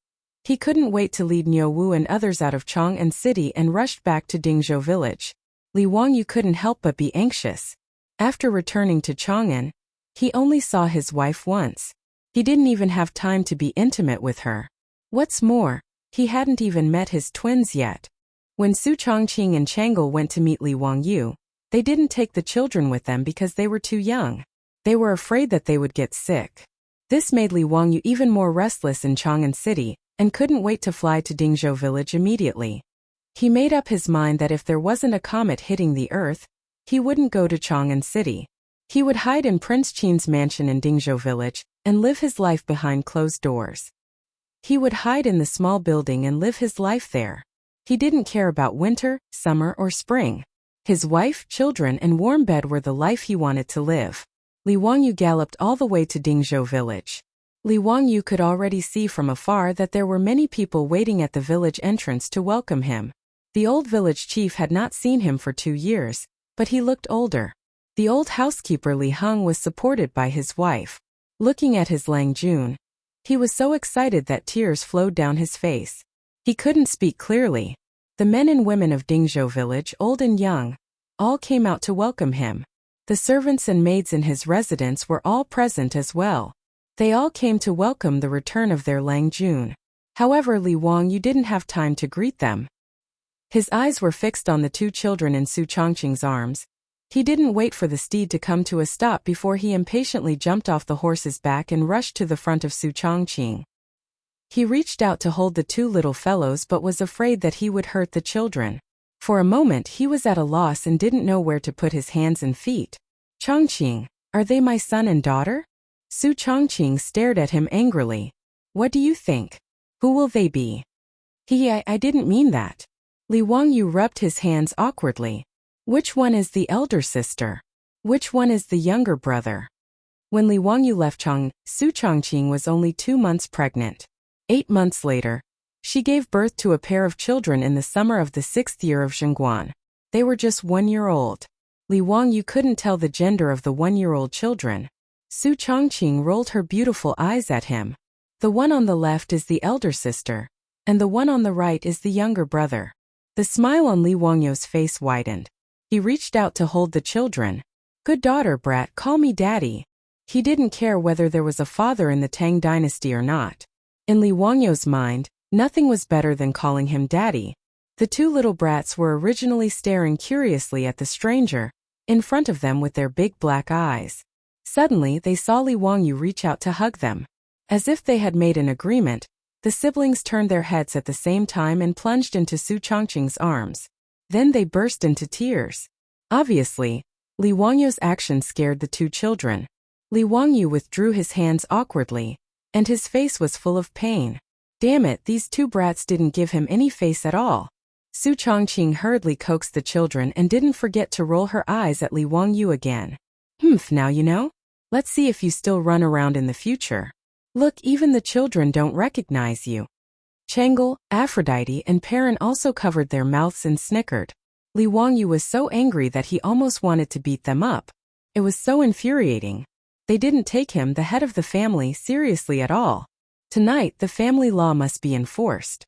he couldn't wait to lead Niu Wu and others out of Chang'an city and rushed back to Dingzhou village. Li Wangyu couldn't help but be anxious. After returning to Chang'an, he only saw his wife once. He didn't even have time to be intimate with her. What's more, he hadn't even met his twins yet. When Su Chongqing and Chang'an went to meet Li Wangyu, they didn't take the children with them because they were too young. They were afraid that they would get sick. This made Li Wangyu even more restless in Chang'an city, and couldn't wait to fly to Dingzhou village immediately. He made up his mind that if there wasn't a comet hitting the earth, he wouldn't go to Chang'an city. He would hide in Prince Qin's mansion in Dingzhou village, and live his life behind closed doors. He would hide in the small building and live his life there. He didn't care about winter, summer or spring. His wife, children and warm bed were the life he wanted to live. Li Wangyu galloped all the way to Dingzhou village. Li Wangyu could already see from afar that there were many people waiting at the village entrance to welcome him. The old village chief had not seen him for 2 years, but he looked older. The old housekeeper Li Heng was supported by his wife. Looking at his Lang Jun, he was so excited that tears flowed down his face. He couldn't speak clearly. The men and women of Dingzhou village, old and young, all came out to welcome him. The servants and maids in his residence were all present as well. They all came to welcome the return of their Lang Jun. However, Li Wangyu didn't have time to greet them. His eyes were fixed on the 2 children in Su Chongqing's arms. He didn't wait for the steed to come to a stop before he impatiently jumped off the horse's back and rushed to the front of Su Chongqing. He reached out to hold the 2 little fellows but was afraid that he would hurt the children. For a moment he was at a loss and didn't know where to put his hands and feet. Chongqing, are they my son and daughter? Su Chongqing stared at him angrily. What do you think? Who will they be? I didn't mean that. Li Wangyu rubbed his hands awkwardly. Which one is the elder sister? Which one is the younger brother? When Li Wangyu left Chang'an, Su Chongqing was only 2 months pregnant. 8 months later, she gave birth to a pair of children in the summer of the 6th year of Chang'an. They were just 1 year old. Li Wangyu couldn't tell the gender of the 1-year-old children. Su Chongqing rolled her beautiful eyes at him. The one on the left is the elder sister, and the one on the right is the younger brother. The smile on Li Wangyu's face widened. He reached out to hold the children. Good daughter, brat, call me daddy. He didn't care whether there was a father in the Tang dynasty or not. In Li Wangyu's mind, nothing was better than calling him daddy. The 2 little brats were originally staring curiously at the stranger in front of them with their big black eyes. Suddenly they saw Li Wangyu reach out to hug them. As if they had made an agreement, the siblings turned their heads at the same time and plunged into Su Chongqing's arms. Then they burst into tears. Obviously, Li Wangyu's action scared the 2 children. Li Wangyu withdrew his hands awkwardly, and his face was full of pain. Damn it, these 2 brats didn't give him any face at all. Su Chongqing hurriedly coaxed the children and didn't forget to roll her eyes at Li Wangyu again. Now you know? Let's see if you still run around in the future. Look, even the children don't recognize you. Chang'an, Aphrodite and Perrin also covered their mouths and snickered. Li Wangyu was so angry that he almost wanted to beat them up. It was so infuriating. They didn't take him, the head of the family, seriously at all. Tonight, the family law must be enforced.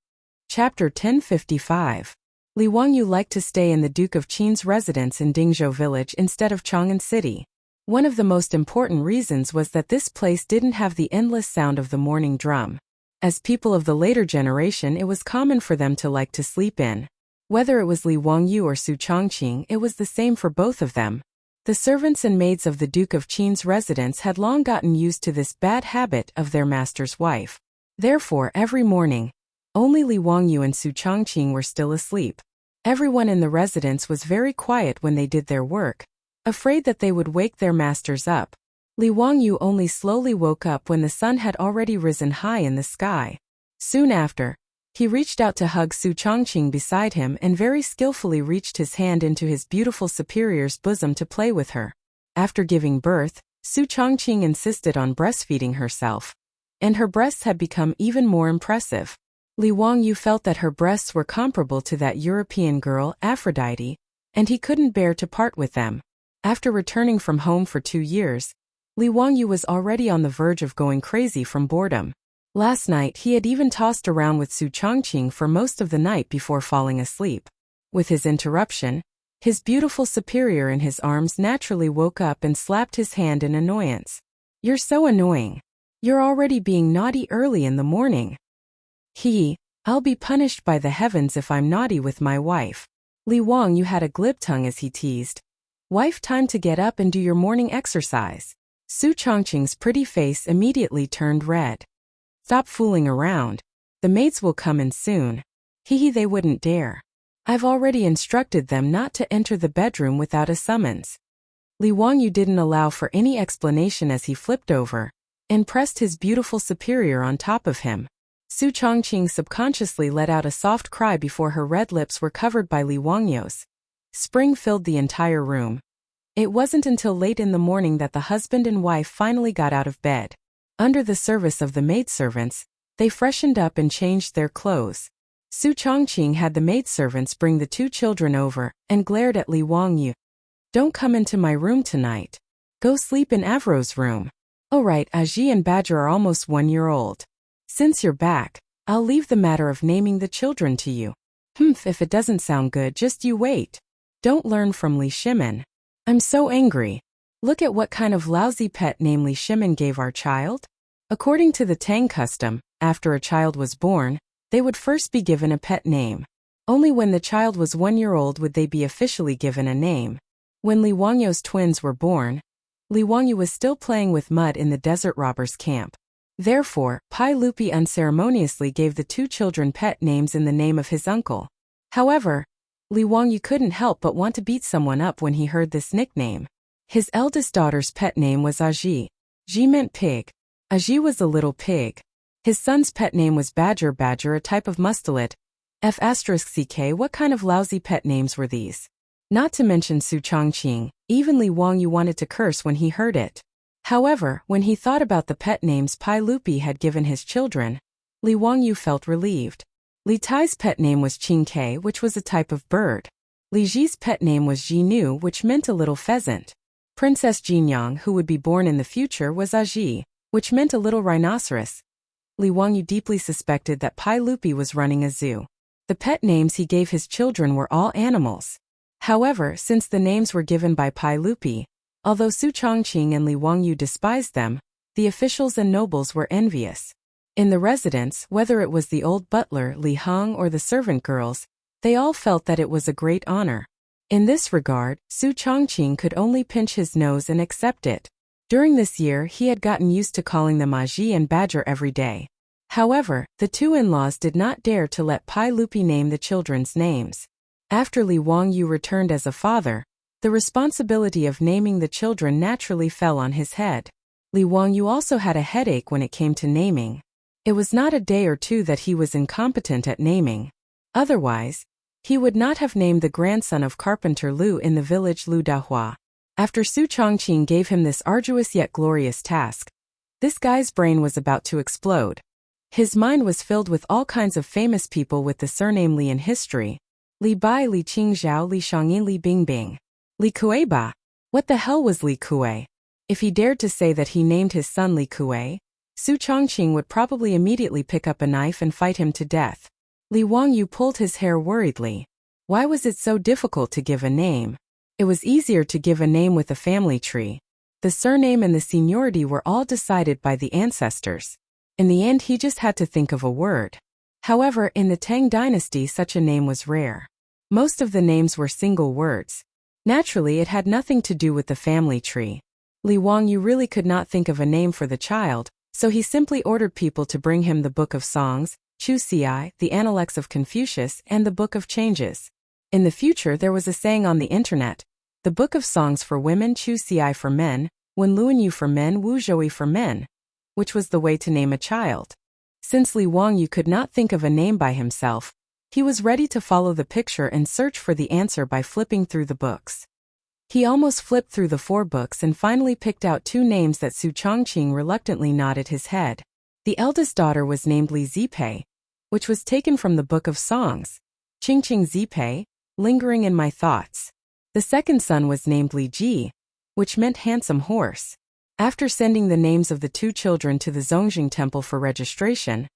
Chapter 1055. Li Wangyu liked to stay in the Duke of Qin's residence in Dingzhou village instead of Chang'an city. One of the most important reasons was that this place didn't have the endless sound of the morning drum. As people of the later generation, it was common for them to like to sleep in. Whether it was Li Wangyu or Su Changqing, it was the same for both of them. The servants and maids of the Duke of Qin's residence had long gotten used to this bad habit of their master's wife. Therefore, every morning, only Li Wangyu and Su Changqing were still asleep. Everyone in the residence was very quiet when they did their work, afraid that they would wake their masters up. Li Wangyu only slowly woke up when the sun had already risen high in the sky. Soon after, he reached out to hug Su Changqing beside him and very skillfully reached his hand into his beautiful superior's bosom to play with her. After giving birth, Su Changqing insisted on breastfeeding herself, and her breasts had become even more impressive. Li Wangyu felt that her breasts were comparable to that European girl, Aphrodite, and he couldn't bear to part with them. After returning from home for 2 years, Li Wangyu was already on the verge of going crazy from boredom. Last night he had even tossed around with Su Changqing for most of the night before falling asleep. With his interruption, his beautiful superior in his arms naturally woke up and slapped his hand in annoyance. "You're so annoying. You're already being naughty early in the morning." "I'll be punished by the heavens if I'm naughty with my wife." Li Wangyu had a glib tongue as he teased. "Wife, time to get up and do your morning exercise." Su Changqing's pretty face immediately turned red. "Stop fooling around. The maids will come in soon." They wouldn't dare. "I've already instructed them not to enter the bedroom without a summons." Li Wangyu didn't allow for any explanation as he flipped over and pressed his beautiful superior on top of him. Su Changqing subconsciously let out a soft cry before her red lips were covered by Li Wangyu's. Spring filled the entire room. It wasn't until late in the morning that the husband and wife finally got out of bed. Under the service of the maidservants, they freshened up and changed their clothes. Su Changqing had the maidservants bring the 2 children over and glared at Li Wangyu. "Don't come into my room tonight. Go sleep in Avro's room." "Oh right, Aji and Badger are almost 1 year old. Since you're back, I'll leave the matter of naming the children to you." If it doesn't sound good, just you wait. Don't learn from Li Shimin. I'm so angry. Look at what kind of lousy pet name Li Shimin gave our child. According to the Tang custom, after a child was born, they would first be given a pet name. Only when the child was 1 year old would they be officially given a name. When Li Wangyu's twins were born, Li Wangyu was still playing with mud in the desert robbers' camp. Therefore, Pai Lupi unceremoniously gave the 2 children pet names in the name of his uncle. However, Li Wangyu couldn't help but want to beat someone up when he heard this nickname. His eldest daughter's pet name was Aji. Ji meant pig. Aji was a little pig. His son's pet name was Badger, a type of musteliid. F*ck, what kind of lousy pet names were these? Not to mention Su Changqing, even Li Wangyu wanted to curse when he heard it. However, when he thought about the pet names Pai Lupi had given his children, Li Wangyu felt relieved. Li Tai's pet name was Qingke, which was a type of bird. Li Ji's pet name was Jinu, which meant a little pheasant. Princess Jinyang, who would be born in the future, was Aji, which meant a little rhinoceros. Li Wangyu deeply suspected that Pai Lupi was running a zoo. The pet names he gave his children were all animals. However, since the names were given by Pai Lupi, although Su Changqing and Li Wangyu despised them, the officials and nobles were envious. In the residence, whether it was the old butler Li Heng or the servant girls, they all felt that it was a great honor. In this regard, Su Changqing could only pinch his nose and accept it. During this year he had gotten used to calling them Aji and Badger every day. However, the 2 in-laws did not dare to let Pai Lupi name the children's names. After Li Wangyu returned as a father, the responsibility of naming the children naturally fell on his head. Li Wangyu also had a headache when it came to naming. It was not a day or 2 that he was incompetent at naming. Otherwise, he would not have named the grandson of carpenter Lu in the village Lu Dahua. After Su Changqing gave him this arduous yet glorious task, this guy's brain was about to explode. His mind was filled with all kinds of famous people with the surname Li in history. Li Bai, Li Qingzhao, Li Shangyin, Li Bingbing. Li Kuei-ba. What the hell was Li Kuei? If he dared to say that he named his son Li Kuei, Su Changqing would probably immediately pick up a knife and fight him to death. Li Wangyu pulled his hair worriedly. Why was it so difficult to give a name? It was easier to give a name with a family tree. The surname and the seniority were all decided by the ancestors. In the end, he just had to think of a word. However, in the Tang dynasty, such a name was rare. Most of the names were single words. Naturally, it had nothing to do with the family tree. Li Wangyu really could not think of a name for the child, so he simply ordered people to bring him the Book of Songs, Chu Xiai, the Analects of Confucius, and the Book of Changes. In the future, there was a saying on the internet: the Book of Songs for women, Chu Xiai for men, Wen Luanyu for men, Wu Zhouyi for men, which was the way to name a child. Since Li Wangyu could not think of a name by himself, he was ready to follow the picture and search for the answer by flipping through the books. He almost flipped through the 4 books and finally picked out 2 names that Su Changqing reluctantly nodded his head. The eldest daughter was named Li Zipei, which was taken from the Book of Songs, Qingqing Zipei, lingering in my thoughts. The second son was named Li Ji, which meant handsome horse. After sending the names of the 2 children to the Zongjing temple for registration,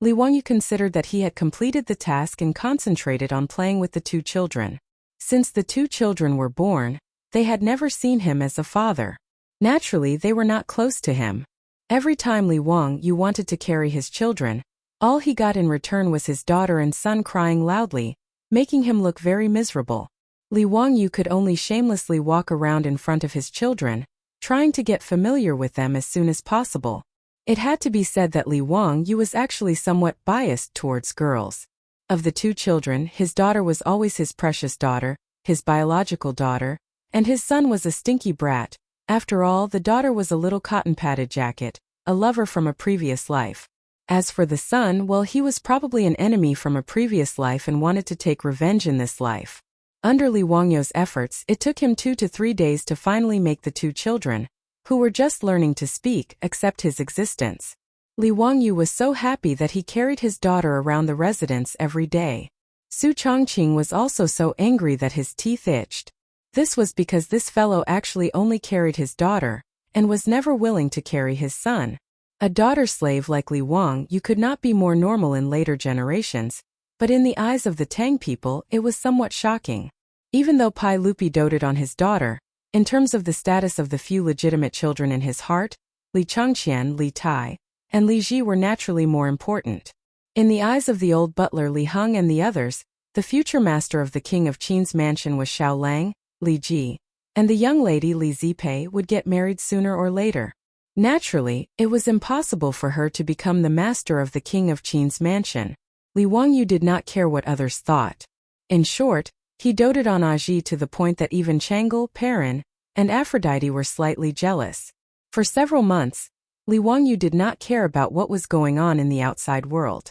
Li Wangyu considered that he had completed the task and concentrated on playing with the 2 children. Since the 2 children were born, they had never seen him as a father. Naturally, they were not close to him. Every time Li Wangyu wanted to carry his children, all he got in return was his daughter and son crying loudly, making him look very miserable. Li Wangyu could only shamelessly walk around in front of his children, trying to get familiar with them as soon as possible. It had to be said that Li Wangyu was actually somewhat biased towards girls. Of the 2 children, his daughter was always his precious daughter, his biological daughter, and his son was a stinky brat. After all, the daughter was a little cotton-padded jacket, a lover from a previous life. As for the son, well, he was probably an enemy from a previous life and wanted to take revenge in this life. Under Li Wangyu's efforts, it took him 2 to 3 days to finally make the 2 children, who were just learning to speak, accept his existence. Li Wangyu was so happy that he carried his daughter around the residence every day. Su Changqing was also so angry that his teeth itched. This was because this fellow actually only carried his daughter, and was never willing to carry his son. A daughter slave like Li Wangyu could not be more normal in later generations, but in the eyes of the Tang people, it was somewhat shocking. Even though Pai Lupi doted on his daughter, in terms of the status of the few legitimate children in his heart, Li Changqian, Li Tai, and Li Ji were naturally more important. In the eyes of the old butler Li Heng and the others, the future master of the king of Qin's mansion was Xiao Lang, Li Ji, and the young lady Li Zipei would get married sooner or later. Naturally, it was impossible for her to become the master of the king of Qin's mansion. Li Wangyu did not care what others thought. In short, he doted on Aji to the point that even Chang'an, Perrin, and Aphrodite were slightly jealous. For several months, Li Wangyu did not care about what was going on in the outside world.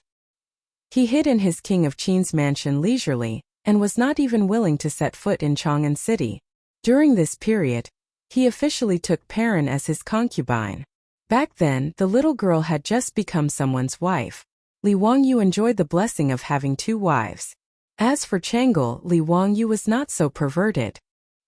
He hid in his king of Qin's mansion leisurely, and was not even willing to set foot in Chang'an city. During this period, he officially took Perrin as his concubine. Back then, the little girl had just become someone's wife. Li Wangyu enjoyed the blessing of having 2 wives. As for Chang'an, Li Wangyu was not so perverted.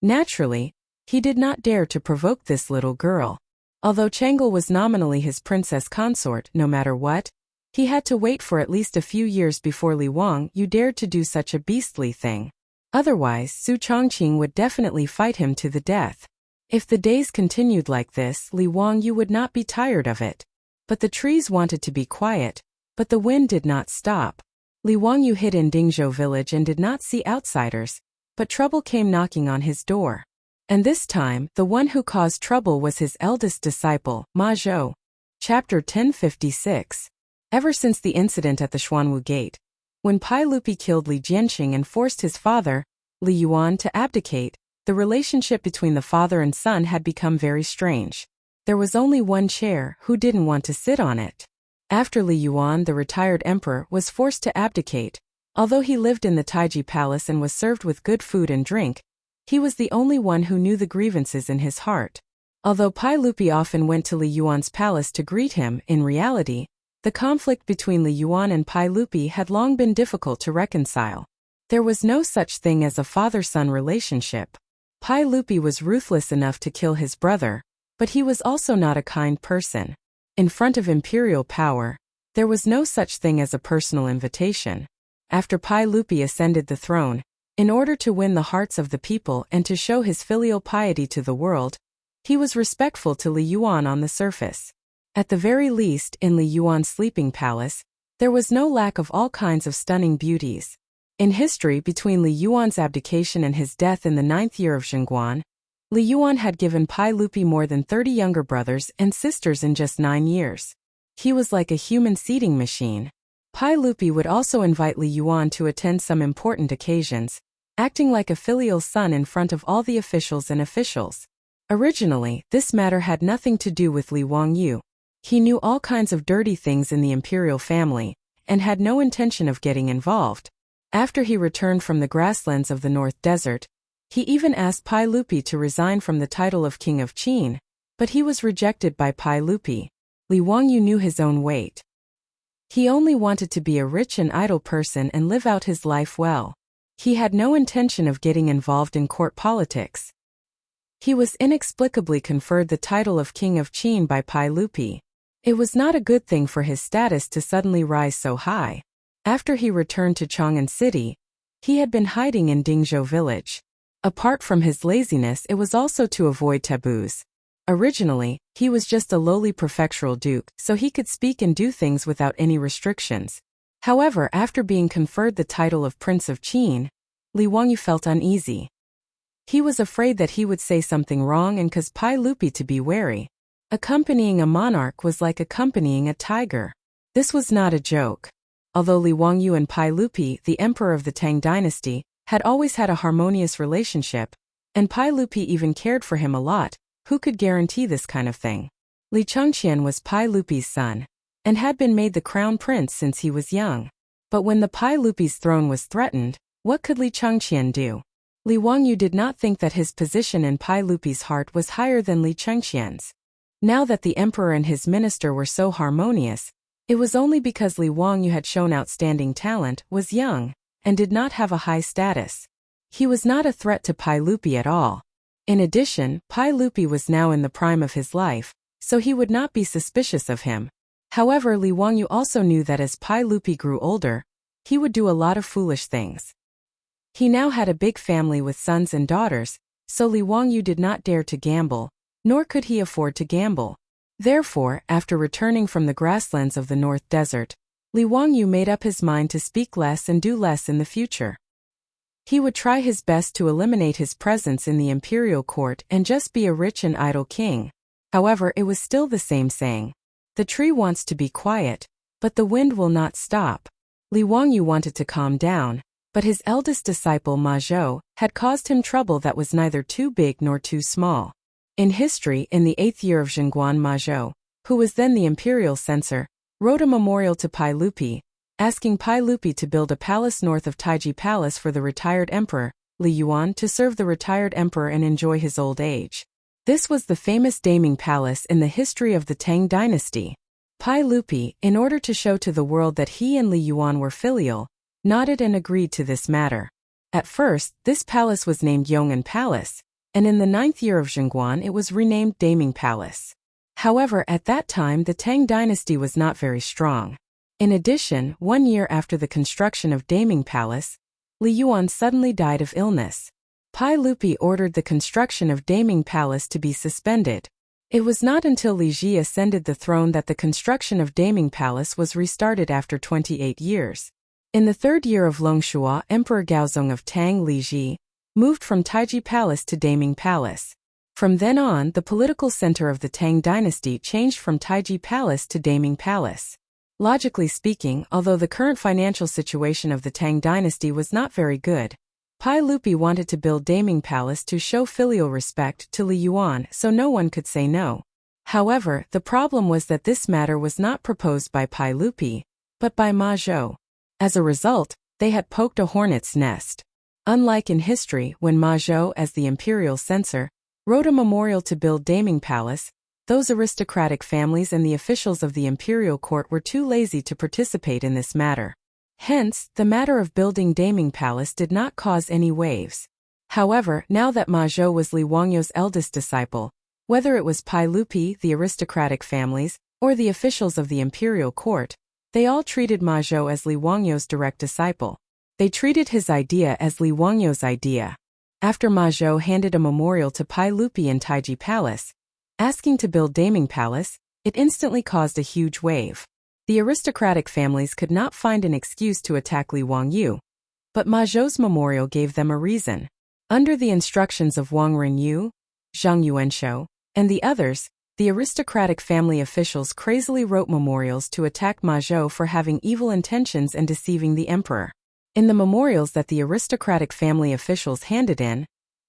Naturally, he did not dare to provoke this little girl. Although Chang'an was nominally his princess consort, no matter what, he had to wait for at least a few years before Li Wangyu dared to do such a beastly thing. Otherwise, Su Changqing would definitely fight him to the death. If the days continued like this, Li Wangyu would not be tired of it. But the trees wanted to be quiet, but the wind did not stop. Li Wangyu hid in Dingzhou village and did not see outsiders, but trouble came knocking on his door. And this time, the one who caused trouble was his eldest disciple, Ma Zhou. Chapter 1056. Ever since the incident at the Xuanwu Gate, when Pai Lupi killed Li Jianqing and forced his father, Li Yuan, to abdicate, the relationship between the father and son had become very strange. There was only one chair, who didn't want to sit on it. After Li Yuan, the retired emperor, was forced to abdicate, although he lived in the Taiji palace and was served with good food and drink, he was the only one who knew the grievances in his heart. Although Pai Lupi often went to Li Yuan's palace to greet him, in reality, the conflict between Li Yuan and Pai Lupi had long been difficult to reconcile. There was no such thing as a father-son relationship. Pai Lupi was ruthless enough to kill his brother, but he was also not a kind person. In front of imperial power, there was no such thing as a personal invitation. After Pai Lupi ascended the throne, in order to win the hearts of the people and to show his filial piety to the world, He was respectful to Li Yuan on the surface. At the very least, in Li Yuan's sleeping palace, there was no lack of all kinds of stunning beauties. In history between Li Yuan's abdication and his death in the 9th year of Chang'an, Li Yuan had given Pai Lupi more than 30 younger brothers and sisters in just 9 years. He was like a human seeding machine. Pai Lupi would also invite Li Yuan to attend some important occasions, acting like a filial son in front of all the officials and officials. Originally, this matter had nothing to do with Li Wangyu. He knew all kinds of dirty things in the imperial family, and had no intention of getting involved. After he returned from the grasslands of the North Desert, he even asked Pai Lupi to resign from the title of King of Qin, but he was rejected by Pai Lupi. Li Wangyu knew his own weight. He only wanted to be a rich and idle person and live out his life well. He had no intention of getting involved in court politics. He was inexplicably conferred the title of King of Qin by Pai Lupi. It was not a good thing for his status to suddenly rise so high. After he returned to Chang'an City, he had been hiding in Dingzhou village. Apart from his laziness, it was also to avoid taboos. Originally, he was just a lowly prefectural duke, so he could speak and do things without any restrictions. However, after being conferred the title of Prince of Qin, Li Wangyu felt uneasy. He was afraid that he would say something wrong and caused Pai Lupi to be wary. Accompanying a monarch was like accompanying a tiger. This was not a joke. Although Li Wangyu and Pai Lupi, the emperor of the Tang dynasty, had always had a harmonious relationship, and Pai Lupi even cared for him a lot, who could guarantee this kind of thing? Li Changqian was Pai Lupi's son, and had been made the crown prince since he was young. But when the Pai Lupi's throne was threatened, what could Li Changqian do? Li Wangyu did not think that his position in Pai Lupi's heart was higher than Li Changqian's. Now that the emperor and his minister were so harmonious, it was only because Li Wangyu had shown outstanding talent, was young, and did not have a high status. He was not a threat to Pai Lupi at all. In addition, Pai Lupi was now in the prime of his life, so he would not be suspicious of him. However, Li Wangyu also knew that as Pai Lupi grew older, he would do a lot of foolish things. He now had a big family with sons and daughters, so Li Wangyu did not dare to gamble, nor could he afford to gamble. Therefore, after returning from the grasslands of the North Desert, Li Wangyu made up his mind to speak less and do less in the future. He would try his best to eliminate his presence in the imperial court and just be a rich and idle king. However, it was still the same saying. The tree wants to be quiet, but the wind will not stop. Li Wangyu wanted to calm down, but his eldest disciple Ma Zhou had caused him trouble that was neither too big nor too small. In history, in the 8th year of Chang'an, Ma Zhou, who was then the imperial censor, wrote a memorial to Pai Lupi, asking Pai Lupi to build a palace north of Taiji Palace for the retired emperor, Li Yuan, to serve the retired emperor and enjoy his old age. This was the famous Daming Palace in the history of the Tang dynasty. Pai Lupi, in order to show to the world that he and Li Yuan were filial, nodded and agreed to this matter. At first, this palace was named Yong'an Palace, and in the 9th year of Chang'an it was renamed Daming Palace. However, at that time the Tang dynasty was not very strong. In addition, 1 year after the construction of Daming Palace, Li Yuan suddenly died of illness. Pai Lupi ordered the construction of Daming Palace to be suspended. It was not until Li Ji ascended the throne that the construction of Daming Palace was restarted after 28 years. In the 3rd year of Longxua, Emperor Gaozong of Tang, Li Ji moved from Taiji Palace to Daming Palace. From then on, the political center of the Tang dynasty changed from Taiji Palace to Daming Palace. Logically speaking, although the current financial situation of the Tang dynasty was not very good, Pai Lupi wanted to build Daming Palace to show filial respect to Li Yuan so no one could say no. However, the problem was that this matter was not proposed by Pai Lupi, but by Ma Zhou. As a result, they had poked a hornet's nest. Unlike in history, when Ma Zhou, as the imperial censor, wrote a memorial to build Daming Palace, those aristocratic families and the officials of the imperial court were too lazy to participate in this matter. Hence, the matter of building Daming Palace did not cause any waves. However, now that Ma Zhou was Li Wangyu's eldest disciple, whether it was Pai Lupi, the aristocratic families, or the officials of the imperial court, they all treated Ma Zhou as Li Wangyu's direct disciple. They treated his idea as Li Wangyu's idea. After Ma Zhou handed a memorial to Pai Lupi in Taiji Palace, asking to build Daming Palace, it instantly caused a huge wave. The aristocratic families could not find an excuse to attack Li Wangyu, but Ma Zhou's memorial gave them a reason. Under the instructions of Wang Renyu, Zhang Yuanshou, and the others, the aristocratic family officials crazily wrote memorials to attack Ma Zhou for having evil intentions and deceiving the emperor. In the memorials that the aristocratic family officials handed in,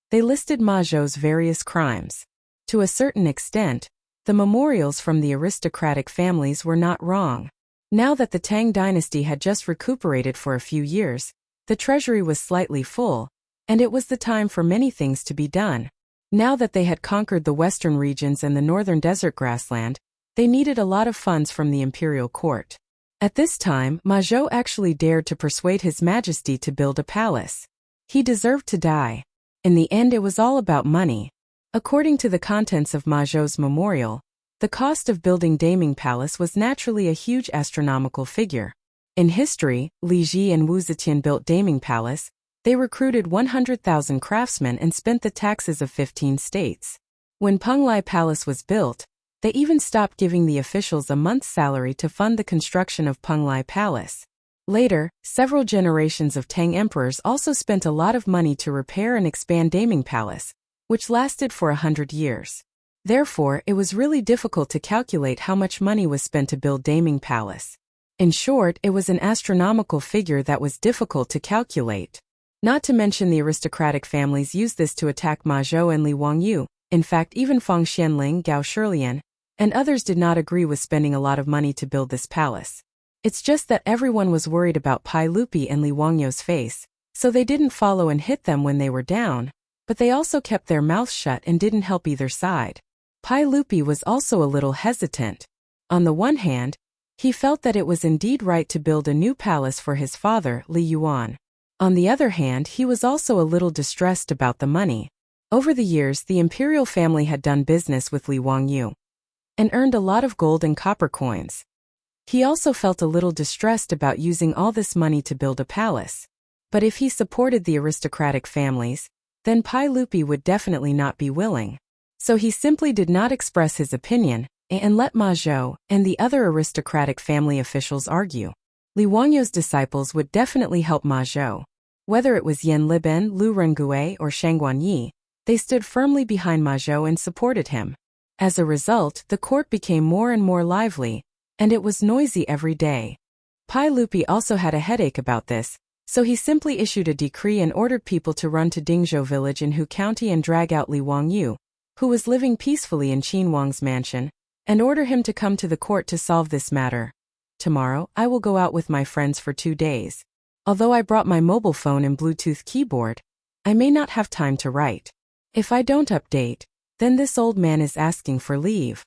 they listed Ma Zhou's various crimes. To a certain extent, the memorials from the aristocratic families were not wrong. Now that the Tang dynasty had just recuperated for a few years, the treasury was slightly full, and it was the time for many things to be done. Now that they had conquered the western regions and the northern desert grassland, they needed a lot of funds from the imperial court. At this time, Ma Zhou actually dared to persuade His Majesty to build a palace. He deserved to die. In the end, it was all about money. According to the contents of Ma Zhou's memorial, the cost of building Daming Palace was naturally a huge astronomical figure. In history, Li Ji and Wu Zetian built Daming Palace. They recruited 100,000 craftsmen and spent the taxes of 15 states. When Penglai Palace was built, they even stopped giving the officials a month's salary to fund the construction of Penglai Palace. Later, several generations of Tang emperors also spent a lot of money to repair and expand Daming Palace, which lasted for 100 years. Therefore, it was really difficult to calculate how much money was spent to build Daming Palace. In short, it was an astronomical figure that was difficult to calculate. Not to mention the aristocratic families used this to attack Ma Zhou and Li Wangyu. In fact, even Feng Xianling, Gao Shilian, and others did not agree with spending a lot of money to build this palace. It's just that everyone was worried about Pai Lupi and Li Wangyu's face, so they didn't follow and hit them when they were down, but they also kept their mouths shut and didn't help either side. Pai Lupi was also a little hesitant. On the one hand, he felt that it was indeed right to build a new palace for his father, Li Yuan. On the other hand, he was also a little distressed about the money. Over the years, the imperial family had done business with Li Wangyu and earned a lot of gold and copper coins. He also felt a little distressed about using all this money to build a palace. But if he supported the aristocratic families, then Pai Lupi would definitely not be willing. So he simply did not express his opinion and let Ma Zhou and the other aristocratic family officials argue. Li Wangyu's disciples would definitely help Ma Zhou. Whether it was Yan Liben, Lu Rengui, or Shangguan Yi, they stood firmly behind Ma Zhou and supported him. As a result, the court became more and more lively, and it was noisy every day. Pai Lupi also had a headache about this, so he simply issued a decree and ordered people to run to Dingzhou village in Hu County and drag out Li Wangyu, who was living peacefully in Qin Wang's mansion, and order him to come to the court to solve this matter. Tomorrow, I will go out with my friends for 2 days. Although I brought my mobile phone and Bluetooth keyboard, I may not have time to write. If I don't update, then this old man is asking for leave.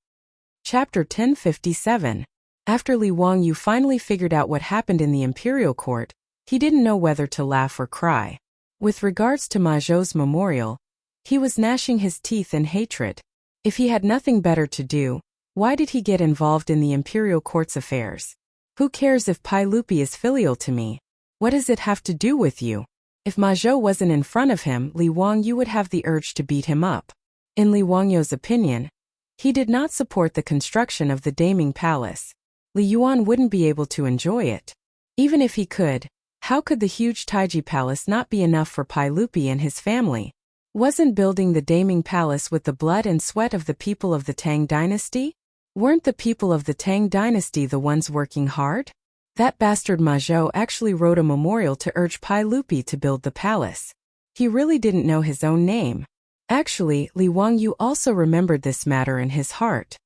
Chapter 1057. After Li Wangyu finally figured out what happened in the imperial court, he didn't know whether to laugh or cry. With regards to Ma Zhou's memorial, he was gnashing his teeth in hatred. If he had nothing better to do, why did he get involved in the imperial court's affairs? Who cares if Pai Lupi is filial to me? What does it have to do with you? If Ma Zhou wasn't in front of him, Li Wangyu would have the urge to beat him up. In Li Wangyu's opinion, he did not support the construction of the Daming Palace. Li Yuan wouldn't be able to enjoy it. Even if he could, how could the huge Taiji Palace not be enough for Pai Lupi and his family? Wasn't building the Daming Palace with the blood and sweat of the people of the Tang dynasty? Weren't the people of the Tang dynasty the ones working hard? That bastard Ma Zhou actually wrote a memorial to urge Pai Lupi to build the palace. He really didn't know his own name. Actually, Li Wangyu also remembered this matter in his heart.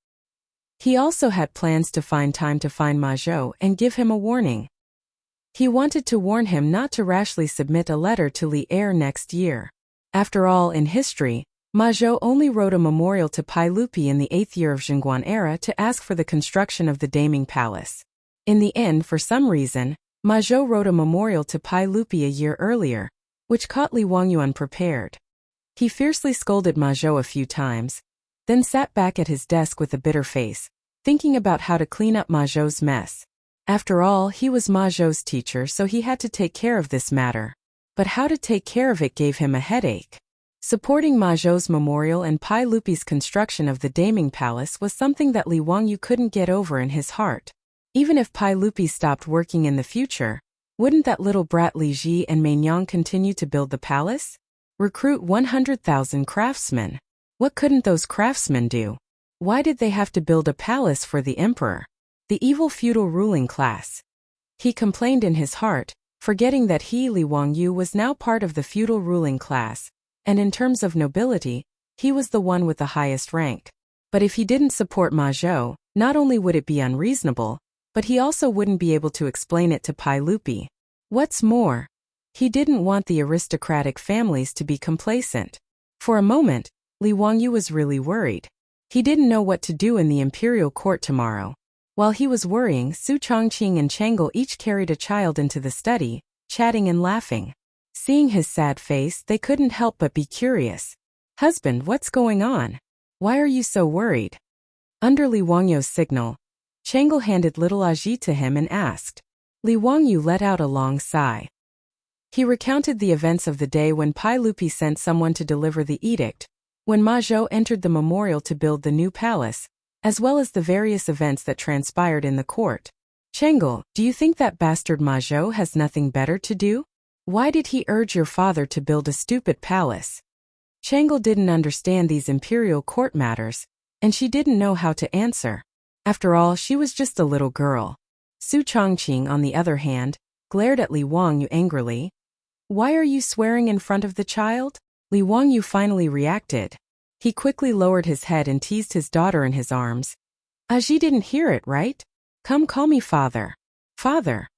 He also had plans to find time to find Ma Zhou and give him a warning. He wanted to warn him not to rashly submit a letter to Li Er next year. After all, in history, Ma Zhou only wrote a memorial to Pai Lupi in the 8th year of Zhenguan era to ask for the construction of the Daming Palace. In the end, for some reason, Ma Zhou wrote a memorial to Pai Lupi a year earlier, which caught Li Wangyu unprepared. He fiercely scolded Ma Zhou a few times, then sat back at his desk with a bitter face, thinking about how to clean up Ma Zhou's mess. After all, he was Ma Zhou's teacher, so he had to take care of this matter. But how to take care of it gave him a headache. Supporting Ma Zhou's memorial and Pai Lupi's construction of the Daming Palace was something that Li Wangyu couldn't get over in his heart. Even if Pai Lupi stopped working in the future, wouldn't that little brat Li Ji and Mei Nyang continue to build the palace? Recruit 100,000 craftsmen. What couldn't those craftsmen do? Why did they have to build a palace for the emperor? The evil feudal ruling class. He complained in his heart, forgetting that he, Li Wangyu, was now part of the feudal ruling class, and in terms of nobility, he was the one with the highest rank. But if he didn't support Ma Zhou, not only would it be unreasonable, but he also wouldn't be able to explain it to Pai Lupi. What's more, he didn't want the aristocratic families to be complacent. For a moment, Li Wangyu was really worried. He didn't know what to do in the imperial court tomorrow. While he was worrying, Su Chongqing and Chang'an each carried a child into the study, chatting and laughing. Seeing his sad face, they couldn't help but be curious. "Husband, what's going on? Why are you so worried?" Under Li Wangyu's signal, Chang'an handed little Aji to him and asked. Li Wangyu let out a long sigh. He recounted the events of the day when Pai Lupi sent someone to deliver the edict, when Ma Zhou entered the memorial to build the new palace, as well as the various events that transpired in the court. "Chang'an, do you think that bastard Ma Zhou has nothing better to do? Why did he urge your father to build a stupid palace?" Chang'an didn't understand these imperial court matters, and she didn't know how to answer. After all, she was just a little girl. Su Chongqing, on the other hand, glared at Li Wangyu angrily. "Why are you swearing in front of the child?" Li Wangyu finally reacted. He quickly lowered his head and teased his daughter in his arms. "Aji didn't hear it, right? Come, call me father." Father.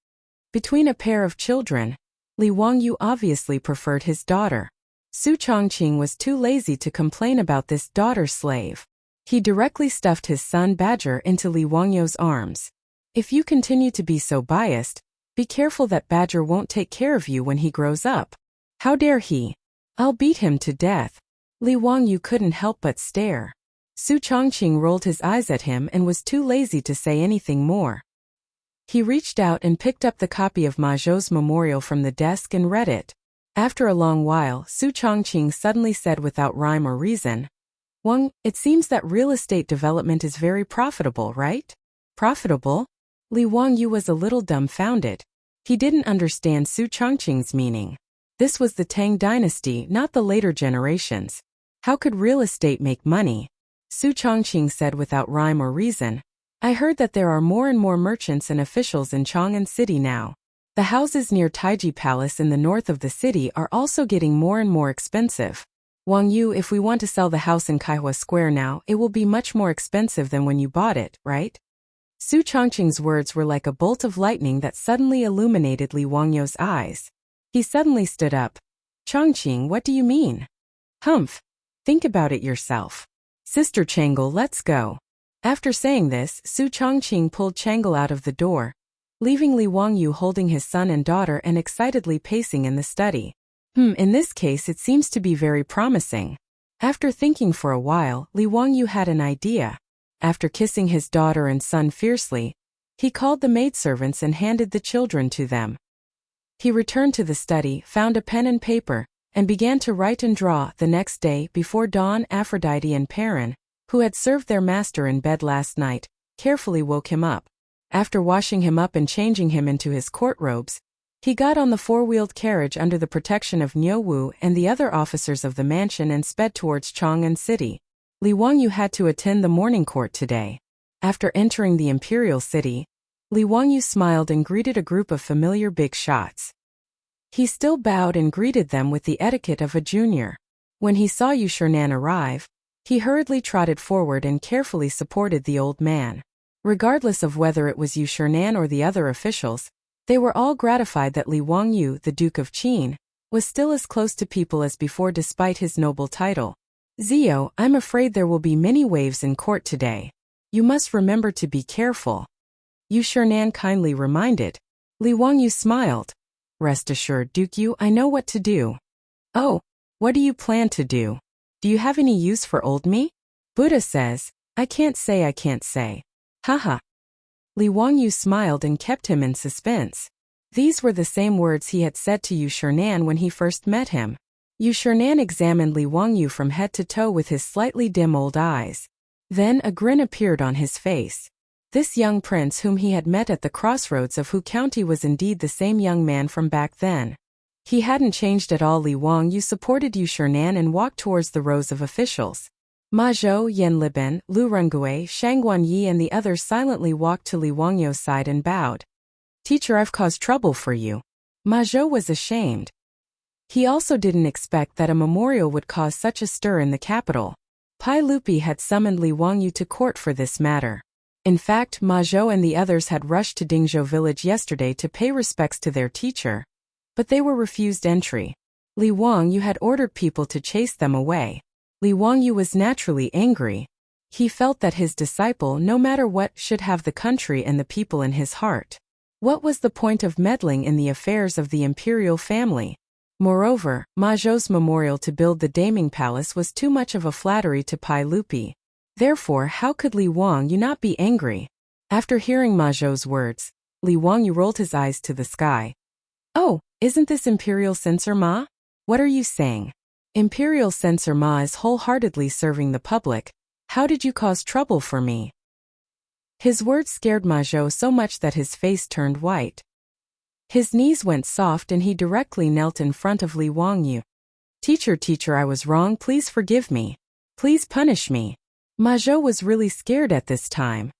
Between a pair of children, Li Wangyu obviously preferred his daughter. Su Chongqing was too lazy to complain about this daughter slave. He directly stuffed his son Badger into Li Wangyu's arms. "If you continue to be so biased, be careful that Badger won't take care of you when he grows up. How dare he? I'll beat him to death." Li Wangyu couldn't help but stare. Su Chongqing rolled his eyes at him and was too lazy to say anything more. He reached out and picked up the copy of Ma Zhou's memorial from the desk and read it. After a long while, Su Chongqing suddenly said without rhyme or reason, "Wang, it seems that real estate development is very profitable, right?" Profitable? Li Wangyu was a little dumbfounded. He didn't understand Su Chongqing's meaning. This was the Tang dynasty, not the later generations. How could real estate make money? Su Chongqing said without rhyme or reason, "I heard that there are more and more merchants and officials in Chang'an City now. The houses near Taiji Palace in the north of the city are also getting more and more expensive. Wang Yu, if we want to sell the house in Kaihua Square now, it will be much more expensive than when you bought it, right?" Su Chongqing's words were like a bolt of lightning that suddenly illuminated Li Wangyu's eyes. He suddenly stood up. "Chongqing, what do you mean?" "Humph. Think about it yourself. Sister Chang'an, let's go." After saying this, Su Chongqing pulled Chang'an out of the door, leaving Li Wangyu holding his son and daughter and excitedly pacing in the study. In this case it seems to be very promising. After thinking for a while, Li Wangyu had an idea. After kissing his daughter and son fiercely, he called the maidservants and handed the children to them. He returned to the study, found a pen and paper, and began to write and draw. The next day, before dawn, Aphrodite and Perrin, who had served their master in bed last night, carefully woke him up. After washing him up and changing him into his court robes, he got on the four-wheeled carriage under the protection of Niu Wu and the other officers of the mansion and sped towards Chang'an City. Li Wangyu had to attend the morning court today. After entering the imperial city, Li Wangyu smiled and greeted a group of familiar big shots. He still bowed and greeted them with the etiquette of a junior. When he saw Yu Shernan arrive, he hurriedly trotted forward and carefully supported the old man. Regardless of whether it was Yu Shernan or the other officials, they were all gratified that Li Wangyu, the Duke of Qin, was still as close to people as before despite his noble title. "Zio, I'm afraid there will be many waves in court today. You must remember to be careful," Yu Shernan kindly reminded. Li Wangyu smiled. "Rest assured, Duke Yu, I know what to do." "Oh, what do you plan to do? Do you have any use for old me?" "Buddha says, I can't say. Haha." Li Wangyu smiled and kept him in suspense. These were the same words he had said to Yu Shernan when he first met him. Yu Shernan examined Li Wangyu from head to toe with his slightly dim old eyes. Then a grin appeared on his face. This young prince whom he had met at the crossroads of Hu County was indeed the same young man from back then. He hadn't changed at all. Li Wangyu supported Yu Shernan and walked towards the rows of officials. Ma Zhou, Yan Liben, Lu Rengui, Shang Guanyi and the others silently walked to Li Wangyu's side and bowed. Teacher, I've caused trouble for you. Ma Zhou was ashamed. He also didn't expect that a memorial would cause such a stir in the capital. Pai Lupi had summoned Li Wangyu to court for this matter. In fact, Ma Zhou and the others had rushed to Dingzhou village yesterday to pay respects to their teacher. But they were refused entry. Li Wangyu had ordered people to chase them away. Li Wangyu was naturally angry. He felt that his disciple, no matter what, should have the country and the people in his heart. What was the point of meddling in the affairs of the imperial family? Moreover, Ma Zhou's memorial to build the Daming Palace was too much of a flattery to Pai Lupi. Therefore, how could Li Wangyu not be angry? After hearing Ma Zhou's words, Li Wangyu rolled his eyes to the sky. Oh, isn't this Imperial Censor Ma? What are you saying? Imperial Censor Ma is wholeheartedly serving the public. How did you cause trouble for me? His words scared Ma Zhou so much that his face turned white. His knees went soft and he directly knelt in front of Li Wangyu. Teacher, I was wrong. Please forgive me. Please punish me. Ma Zhou was really scared at this time.